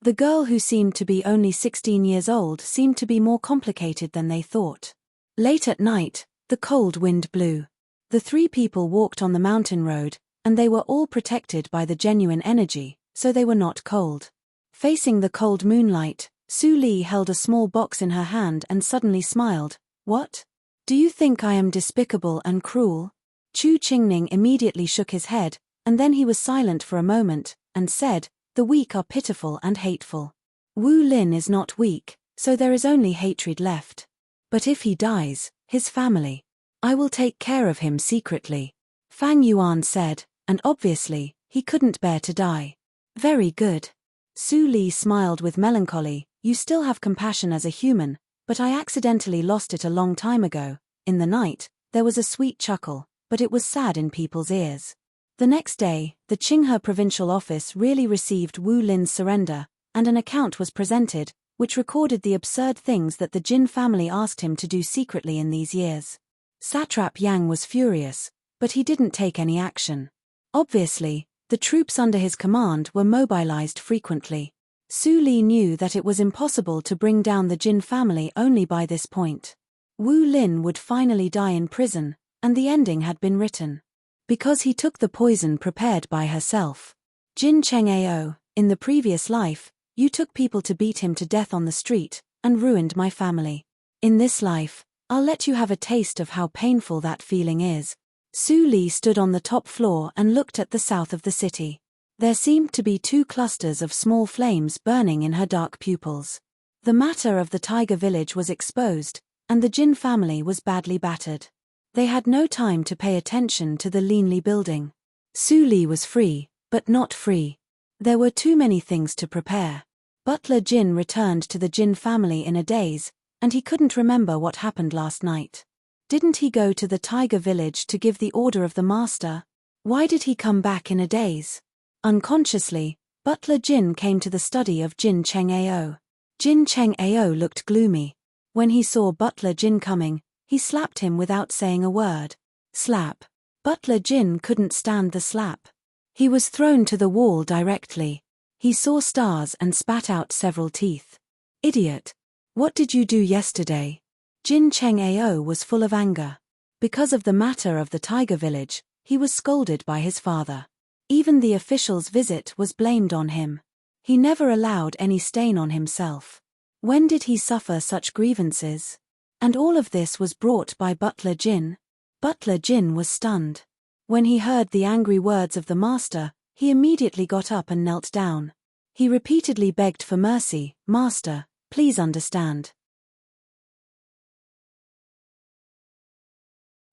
The girl who seemed to be only 16 years old seemed to be more complicated than they thought. Late at night, the cold wind blew. The three people walked on the mountain road, and they were all protected by the genuine energy, so they were not cold. Facing the cold moonlight, Su Li held a small box in her hand and suddenly smiled. What? Do you think I am despicable and cruel? Chu Qingning immediately shook his head, and then he was silent for a moment, and said, "The weak are pitiful and hateful. Wu Lin is not weak, so there is only hatred left. But if he dies, his family. I will take care of him secretly." Fang Yuan said, and obviously, he couldn't bear to die. "Very good." Su Li smiled with melancholy. "You still have compassion as a human, but I accidentally lost it a long time ago." In the night, there was a sweet chuckle, but it was sad in people's ears. The next day, the Qinghe provincial office really received Wu Lin's surrender, and an account was presented, which recorded the absurd things that the Jin family asked him to do secretly in these years. Satrap Yang was furious, but he didn't take any action. Obviously, the troops under his command were mobilized frequently. Su Li knew that it was impossible to bring down the Jin family only by this point. Wu Lin would finally die in prison, and the ending had been written. Because he took the poison prepared by herself. Jin Cheng'ao, in the previous life, you took people to beat him to death on the street, and ruined my family. In this life, I'll let you have a taste of how painful that feeling is. Su Li stood on the top floor and looked at the south of the city. There seemed to be 2 clusters of small flames burning in her dark pupils. The matter of the tiger village was exposed, and the Jin family was badly battered. They had no time to pay attention to the Linli building. Su Li was free, but not free. There were too many things to prepare. Butler Jin returned to the Jin family in a daze, and he couldn't remember what happened last night. Didn't he go to the tiger village to give the order of the master? Why did he come back in a daze? Unconsciously, Butler Jin came to the study of Jin Cheng'ao. Jin Cheng'ao looked gloomy. When he saw Butler Jin coming, he slapped him without saying a word. Slap. Butler Jin couldn't stand the slap. He was thrown to the wall directly. He saw stars and spat out several teeth. "Idiot! What did you do yesterday?" Jin Cheng'ao was full of anger. Because of the matter of the tiger village, he was scolded by his father. Even the official's visit was blamed on him. He never allowed any stain on himself. When did he suffer such grievances? And all of this was brought by Butler Jin. Butler Jin was stunned. When he heard the angry words of the master, he immediately got up and knelt down. He repeatedly begged for mercy. "Master, please understand.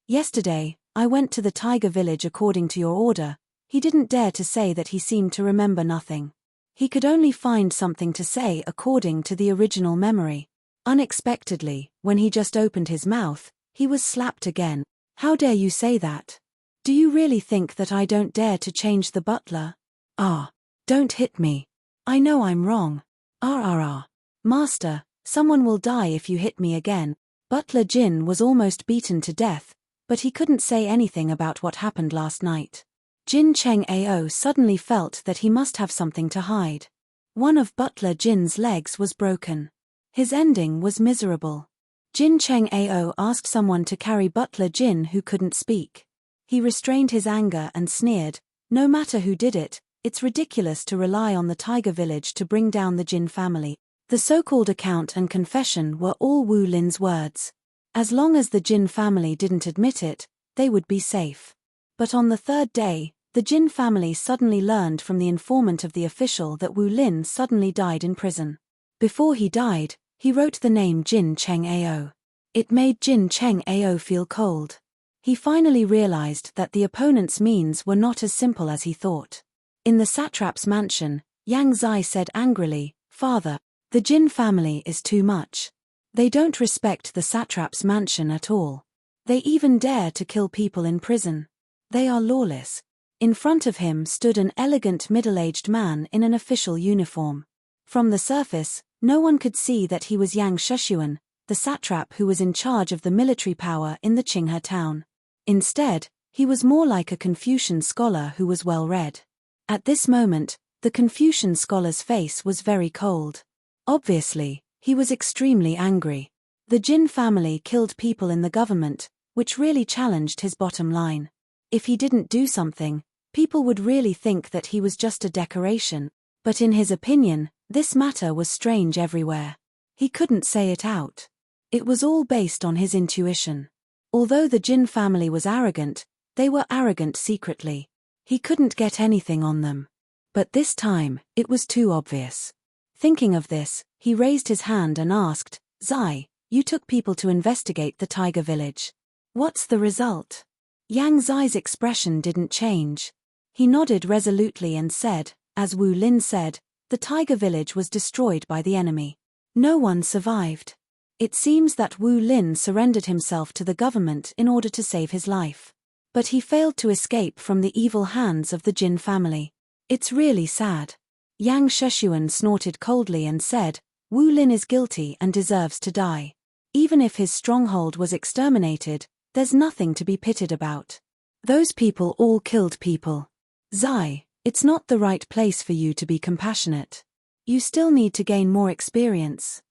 Yesterday, I went to the tiger village according to your order." He didn't dare to say that he seemed to remember nothing. He could only find something to say according to the original memory. Unexpectedly, when he just opened his mouth, he was slapped again. "How dare you say that? Do you really think that I don't dare to change the butler? Ah, don't hit me. I know I'm wrong. Ah. Master, someone will die if you hit me again." Butler Jin was almost beaten to death, but he couldn't say anything about what happened last night. Jin Cheng'ao suddenly felt that he must have something to hide. One of Butler Jin's legs was broken. His ending was miserable. Jin Cheng'ao asked someone to carry Butler Jin who couldn't speak. He restrained his anger and sneered, "No matter who did it, it's ridiculous to rely on the tiger village to bring down the Jin family." The so-called account and confession were all Wu Lin's words. As long as the Jin family didn't admit it, they would be safe. But on the 3rd day, the Jin family suddenly learned from the informant of the official that Wu Lin suddenly died in prison. Before he died, he wrote the name Jin Cheng'ao. It made Jin Cheng'ao feel cold. He finally realized that the opponent's means were not as simple as he thought. In the satrap's mansion, Yang Zai said angrily, "Father, the Jin family is too much. They don't respect the satrap's mansion at all. They even dare to kill people in prison. They are lawless." In front of him stood an elegant middle-aged man in an official uniform. From the surface, no one could see that he was Yang Sheshuan, the satrap who was in charge of the military power in the Qinghe town. Instead, he was more like a Confucian scholar who was well read. At this moment, the Confucian scholar's face was very cold. Obviously, he was extremely angry. The Jin family killed people in the government, which really challenged his bottom line. If he didn't do something, people would really think that he was just a decoration. But in his opinion, this matter was strange everywhere. He couldn't say it out. It was all based on his intuition. Although the Jin family was arrogant, they were arrogant secretly. He couldn't get anything on them. But this time, it was too obvious. Thinking of this, he raised his hand and asked, Zai, you took people to investigate the tiger village. What's the result? Yang Zai's expression didn't change. He nodded resolutely and said, as Wu Lin said, the tiger village was destroyed by the enemy. No one survived. It seems that Wu Lin surrendered himself to the government in order to save his life. But he failed to escape from the evil hands of the Jin family. It's really sad. Yang Sheshuan snorted coldly and said, Wu Lin is guilty and deserves to die. Even if his stronghold was exterminated, there's nothing to be pitied about. Those people all killed people. Zai, it's not the right place for you to be compassionate. You still need to gain more experience.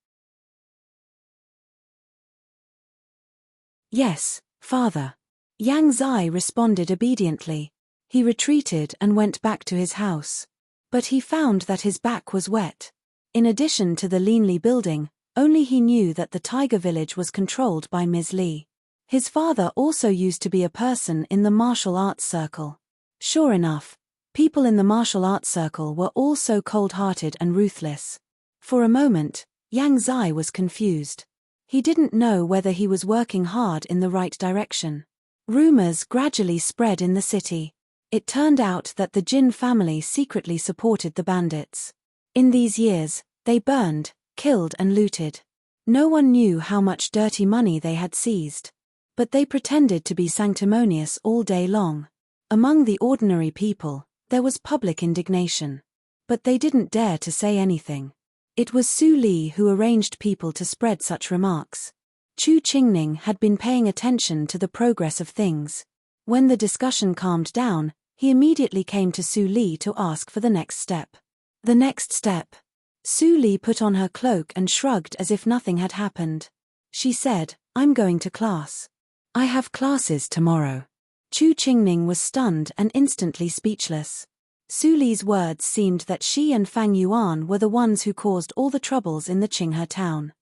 Yes, father. Yang Zai responded obediently. He retreated and went back to his house. But he found that his back was wet. In addition to the Linli building, only he knew that the tiger village was controlled by Ms. Li. His father also used to be a person in the martial arts circle. Sure enough, people in the martial arts circle were all so cold-hearted and ruthless. For a moment, Yang Zai was confused. He didn't know whether he was working hard in the right direction. Rumors gradually spread in the city. It turned out that the Jin family secretly supported the bandits. In these years, they burned, killed and looted. No one knew how much dirty money they had seized. But they pretended to be sanctimonious all day long. Among the ordinary people, there was public indignation. But they didn't dare to say anything. It was Su Li who arranged people to spread such remarks. Chu Qingning had been paying attention to the progress of things. When the discussion calmed down, he immediately came to Su Li to ask for the next step. The next step. Su Li put on her cloak and shrugged as if nothing had happened. She said, I'm going to class. I have classes tomorrow. Chu Qingning was stunned and instantly speechless. Su Li's words seemed that she and Fang Yuan were the ones who caused all the troubles in the Qinghe town.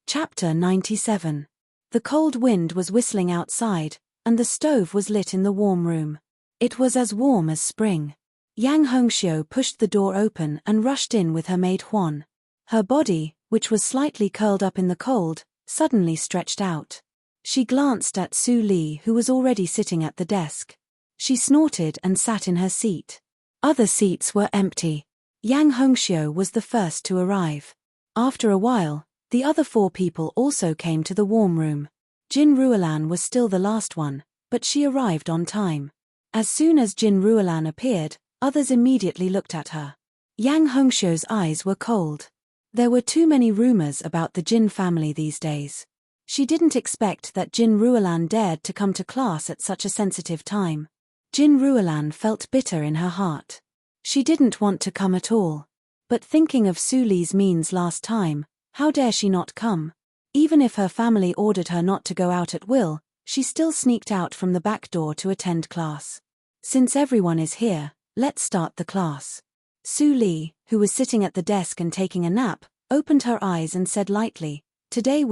Chapter 97. The cold wind was whistling outside, and the stove was lit in the warm room. It was as warm as spring. Yang Hongxiu pushed the door open and rushed in with her maid Huan. Her body, which was slightly curled up in the cold, suddenly stretched out. She glanced at Su Li, who was already sitting at the desk. She snorted and sat in her seat. Other seats were empty. Yang Hongxiu was the first to arrive. After a while, the other 4 people also came to the warm room. Jin Ruolan was still the last one, but she arrived on time. As soon as Jin Ruolan appeared, others immediately looked at her. Yang Hongxiu's eyes were cold. There were too many rumors about the Jin family these days. She didn't expect that Jin Ruolan dared to come to class at such a sensitive time. Jin Ruolan felt bitter in her heart. She didn't want to come at all. But thinking of Su Li's means last time, how dare she not come? Even if her family ordered her not to go out at will, she still sneaked out from the back door to attend class. Since everyone is here, let's start the class. Su Li, who was sitting at the desk and taking a nap, opened her eyes and said lightly, Today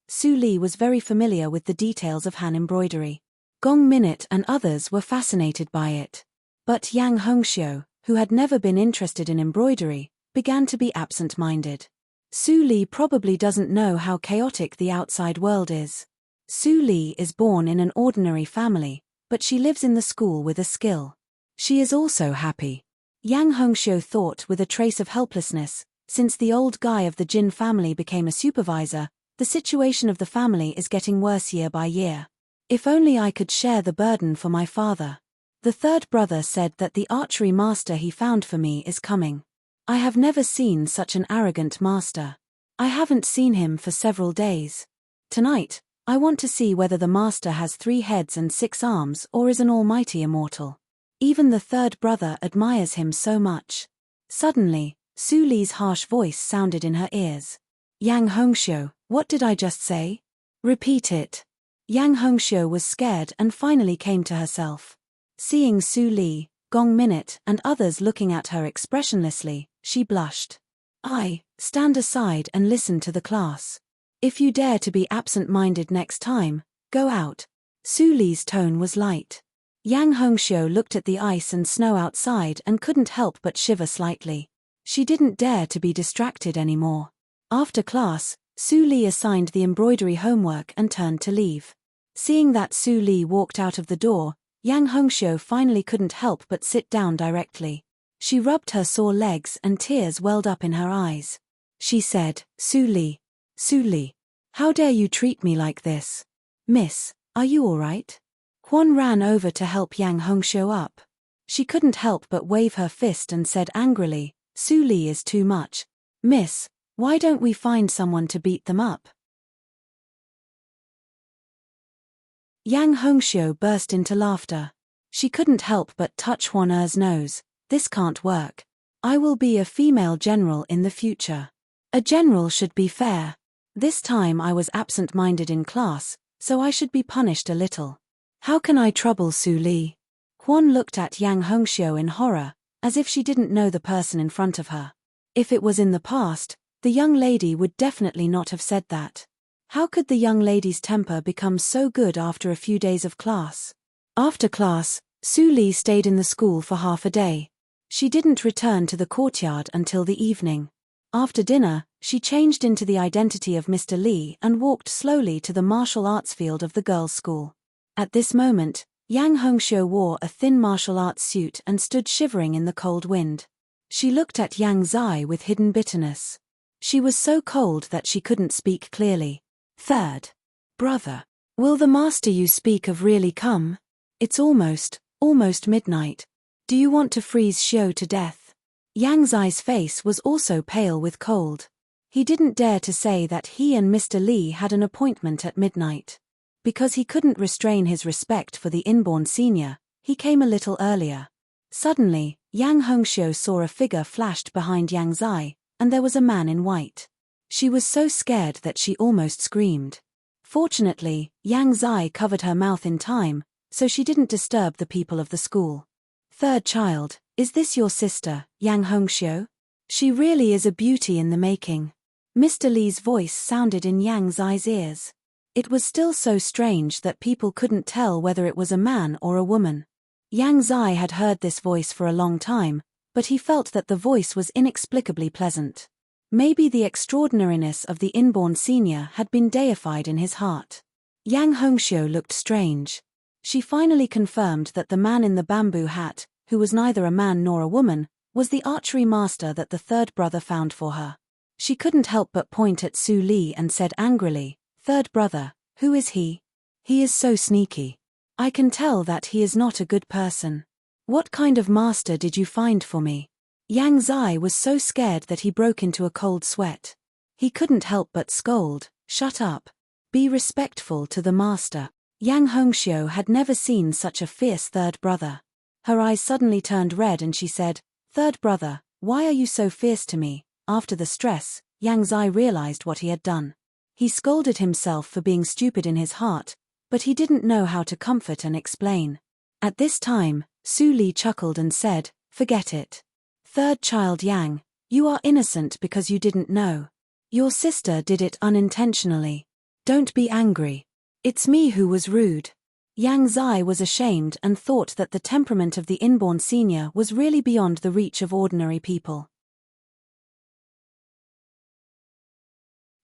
Su Li was very familiar with the details of Han embroidery. Gong Minute and others were fascinated by it. But Yang Hongxiu, who had never been interested in embroidery, began to be absent-minded. Su Li probably doesn't know how chaotic the outside world is. Su Li is born in an ordinary family, but she lives in the school with a skill. She is also happy. Yang Hongxiu thought with a trace of helplessness, since the old guy of the Jin family became a supervisor, the situation of the family is getting worse year by year. If only I could share the burden for my father. The 3rd brother said that the archery master he found for me is coming. I have never seen such an arrogant master. I haven't seen him for several days. Tonight, I want to see whether the master has 3 heads and 6 arms or is an almighty immortal. Even the 3rd brother admires him so much. Suddenly, Su Li's harsh voice sounded in her ears. Yang Hongxiu, what did I just say? Repeat it. Yang Hongxiu was scared and finally came to herself. Seeing Su Li, Gong Minute and others looking at her expressionlessly, she blushed. Stand aside and listen to the class. If you dare to be absent-minded next time, Go out. Su Li's tone was light. Yang Hongxiu looked at the ice and snow outside and couldn't help but shiver slightly. She didn't dare to be distracted anymore. After class, Su Li assigned the embroidery homework and turned to leave. Seeing that Su Li walked out of the door, Yang Hongxiu finally couldn't help but sit down directly. She rubbed her sore legs and tears welled up in her eyes. She said, Su Li, how dare you treat me like this? Miss, are you all right? Quan ran over to help Yang Hongxiu up. She couldn't help but wave her fist and said angrily, Su Li is too much. Miss, why don't we find someone to beat them up? Yang Hongxiu burst into laughter. She couldn't help but touch Huan Er's nose. This can't work. I will be a female general in the future. A general should be fair. This time I was absent-minded in class, so I should be punished a little. How can I trouble Su Li? Huan looked at Yang Hongxiu in horror, as if she didn't know the person in front of her. If it was in the past, the young lady would definitely not have said that. How could the young lady's temper become so good after a few days of class? After class, Su Li stayed in the school for half a day. She didn't return to the courtyard until the evening. After dinner, she changed into the identity of Mr. Li and walked slowly to the martial arts field of the girls' school. At this moment, Yang Hongxiu wore a thin martial arts suit and stood shivering in the cold wind. She looked at Yang Zai with hidden bitterness. She was so cold that she couldn't speak clearly. Third brother, will the master you speak of really come? It's almost midnight. Do you want to freeze Xiu to death? Yang Zai's face was also pale with cold. He didn't dare to say that he and Mr. Li had an appointment at midnight. Because he couldn't restrain his respect for the inborn senior, he came a little earlier. Suddenly, Yang Hongxiu saw a figure flashed behind Yang Zai, and there was a man in white. She was so scared that she almost screamed. Fortunately, Yang Zai covered her mouth in time, so she didn't disturb the people of the school. Third child, is this your sister, Yang Hongxiu? She really is a beauty in the making. Mr. Li's voice sounded in Yang Zai's ears. It was still so strange that people couldn't tell whether it was a man or a woman. Yang Zai had heard this voice for a long time, but he felt that the voice was inexplicably pleasant. Maybe the extraordinariness of the inborn senior had been deified in his heart. Yang Hongxiu looked strange. She finally confirmed that the man in the bamboo hat, who was neither a man nor a woman, was the archery master that the third brother found for her. She couldn't help but point at Su Li and said angrily, Third brother, who is he? He is so sneaky. I can tell that he is not a good person. What kind of master did you find for me? Yang Zai was so scared that he broke into a cold sweat. He couldn't help but scold, Shut up. Be respectful to the master. Yang Hongxiu had never seen such a fierce third brother. Her eyes suddenly turned red and she said, Third brother, why are you so fierce to me? After the stress, Yang Zai realized what he had done. He scolded himself for being stupid in his heart, but he didn't know how to comfort and explain. At this time, Su Li chuckled and said, Forget it. Third child Yang, you are innocent because you didn't know. Your sister did it unintentionally. Don't be angry. It's me who was rude. Yang Zai was ashamed and thought that the temperament of the inborn senior was really beyond the reach of ordinary people.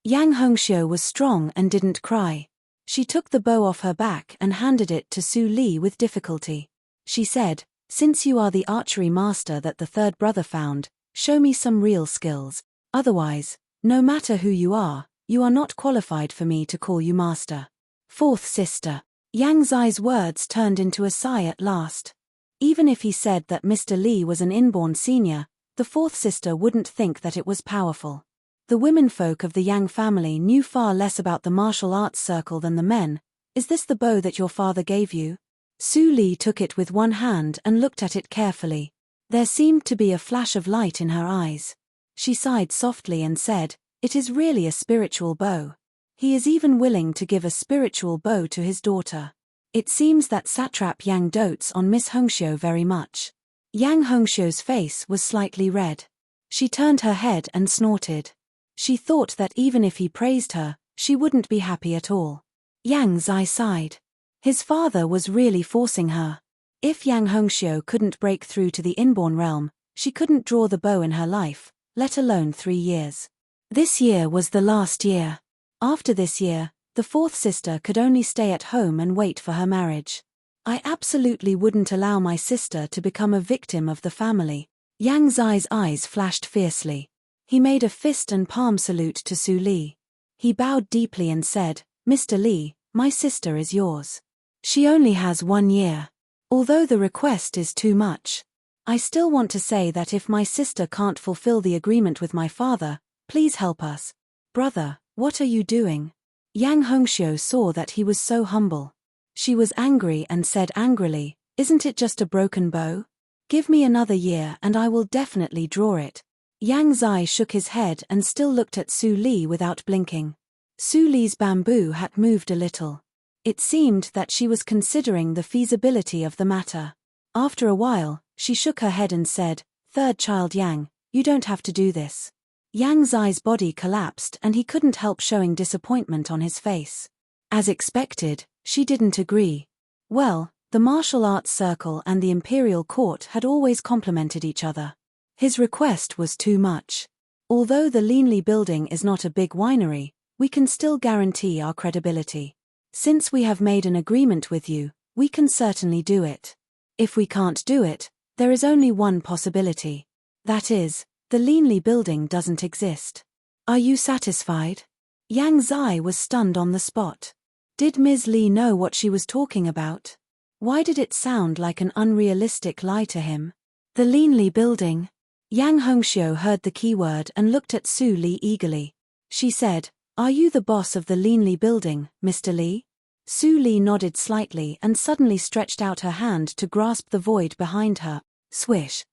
Yang Hongxiu was strong and didn't cry. She took the bow off her back and handed it to Su Li with difficulty. She said, Since you are the archery master that the third brother found, show me some real skills. Otherwise, no matter who you are not qualified for me to call you master. Fourth sister. Yang Zai's words turned into a sigh at last. Even if he said that Mr. Li was an inborn senior, the fourth sister wouldn't think that it was powerful. The womenfolk of the Yang family knew far less about the martial arts circle than the men. Is this the bow that your father gave you? Su Li took it with one hand and looked at it carefully. There seemed to be a flash of light in her eyes. She sighed softly and said, It is really a spiritual bow. He is even willing to give a spiritual bow to his daughter. It seems that satrap Yang dotes on Miss Hongxiu very much. Yang Hongxiu's face was slightly red. She turned her head and snorted. She thought that even if he praised her, she wouldn't be happy at all. Yang Zai sighed. His father was really forcing her. If Yang Hongxiu couldn't break through to the inborn realm, she couldn't draw the bow in her life, let alone 3 years. This year was the last year. After this year, the fourth sister could only stay at home and wait for her marriage. I absolutely wouldn't allow my sister to become a victim of the family. Yang Zai's eyes flashed fiercely. He made a fist and palm salute to Su Li. He bowed deeply and said, "Mr. Li, my sister is yours. She only has 1 year. Although the request is too much, I still want to say that if my sister can't fulfill the agreement with my father, please help us." "Brother, what are you doing?" Yang Hongxiu saw that he was so humble. She was angry and said angrily, "Isn't it just a broken bow? Give me another year and I will definitely draw it." Yang Zai shook his head and still looked at Su Li without blinking. Su Li's bamboo hat moved a little. It seemed that she was considering the feasibility of the matter. After a while, she shook her head and said, "Third child Yang, you don't have to do this." Yang Zai's body collapsed and he couldn't help showing disappointment on his face. As expected, she didn't agree. Well, the martial arts circle and the imperial court had always complemented each other. His request was too much. Although the Linli building is not a big winery, we can still guarantee our credibility. Since we have made an agreement with you, we can certainly do it. If we can't do it, there is only one possibility. That is, the Linli building doesn't exist. Are you satisfied? Yang Zai was stunned on the spot. Did Ms. Li know what she was talking about? Why did it sound like an unrealistic lie to him? The Linli building. Yang Hongxiu heard the keyword and looked at Su Li eagerly. She said, "Are you the boss of the Linli building, Mr. Li?" Su Li nodded slightly and suddenly stretched out her hand to grasp the void behind her. Swish.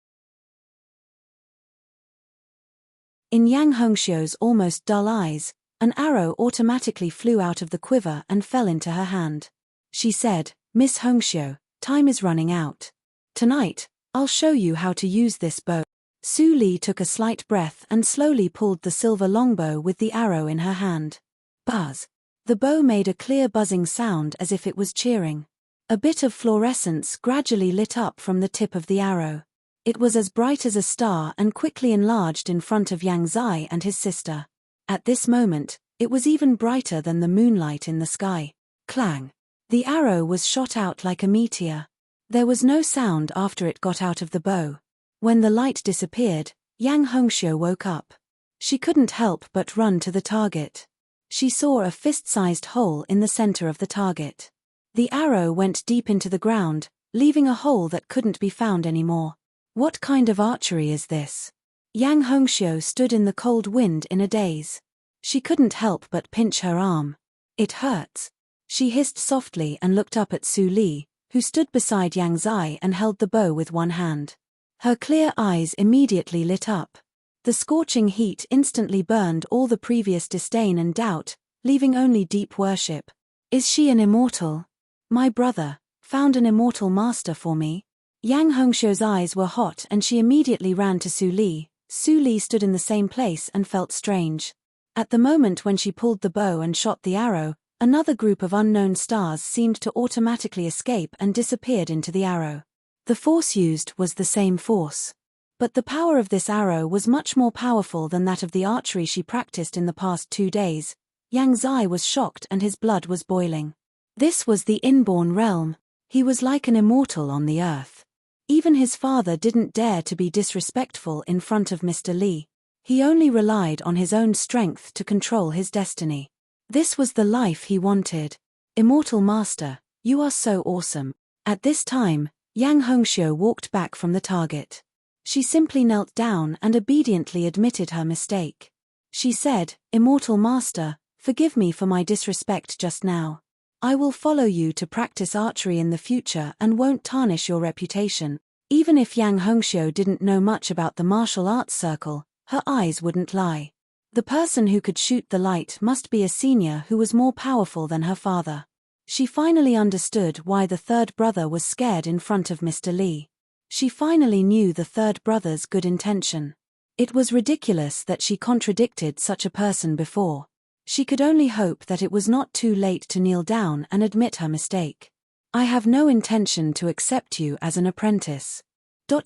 In Yang Hongxiu's almost dull eyes, an arrow automatically flew out of the quiver and fell into her hand. She said, "Miss Hongxiu, time is running out. Tonight, I'll show you how to use this bow." Su Li took a slight breath and slowly pulled the silver longbow with the arrow in her hand. Buzz. The bow made a clear buzzing sound as if it was cheering. A bit of fluorescence gradually lit up from the tip of the arrow. It was as bright as a star and quickly enlarged in front of Yang Zai and his sister. At this moment, it was even brighter than the moonlight in the sky. Clang! The arrow was shot out like a meteor. There was no sound after it got out of the bow. When the light disappeared, Yang Hongxiu woke up. She couldn't help but run to the target. She saw a fist-sized hole in the center of the target. The arrow went deep into the ground, leaving a hole that couldn't be found anymore. What kind of archery is this? Yang Hongxiu stood in the cold wind in a daze. She couldn't help but pinch her arm. "It hurts." She hissed softly and looked up at Su Li, who stood beside Yang Zai and held the bow with one hand. Her clear eyes immediately lit up. The scorching heat instantly burned all the previous disdain and doubt, leaving only deep worship. "Is she an immortal? My brother found an immortal master for me." Yang Hongxiu's eyes were hot and she immediately ran to Su Li. Su Li stood in the same place and felt strange. At the moment when she pulled the bow and shot the arrow, another group of unknown stars seemed to automatically escape and disappeared into the arrow. The force used was the same force. But the power of this arrow was much more powerful than that of the archery she practiced in the past 2 days. Yang Zai was shocked and his blood was boiling. This was the inborn realm. He was like an immortal on the earth. Even his father didn't dare to be disrespectful in front of Mr. Li. He only relied on his own strength to control his destiny. This was the life he wanted. "Immortal Master, you are so awesome." At this time, Yang Hongxiu walked back from the target. She simply knelt down and obediently admitted her mistake. She said, "Immortal Master, forgive me for my disrespect just now. I will follow you to practice archery in the future and won't tarnish your reputation." Even if Yang Hongxiu didn't know much about the martial arts circle, her eyes wouldn't lie. The person who could shoot the light must be a senior who was more powerful than her father. She finally understood why the third brother was scared in front of Mr. Li. She finally knew the third brother's good intention. It was ridiculous that she contradicted such a person before. She could only hope that it was not too late to kneel down and admit her mistake. I have no intention to accept you as an apprentice.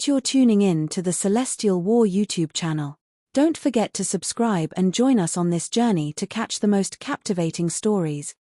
You're tuning in to the Celestial War YouTube channel. Don't forget to subscribe and join us on this journey to catch the most captivating stories.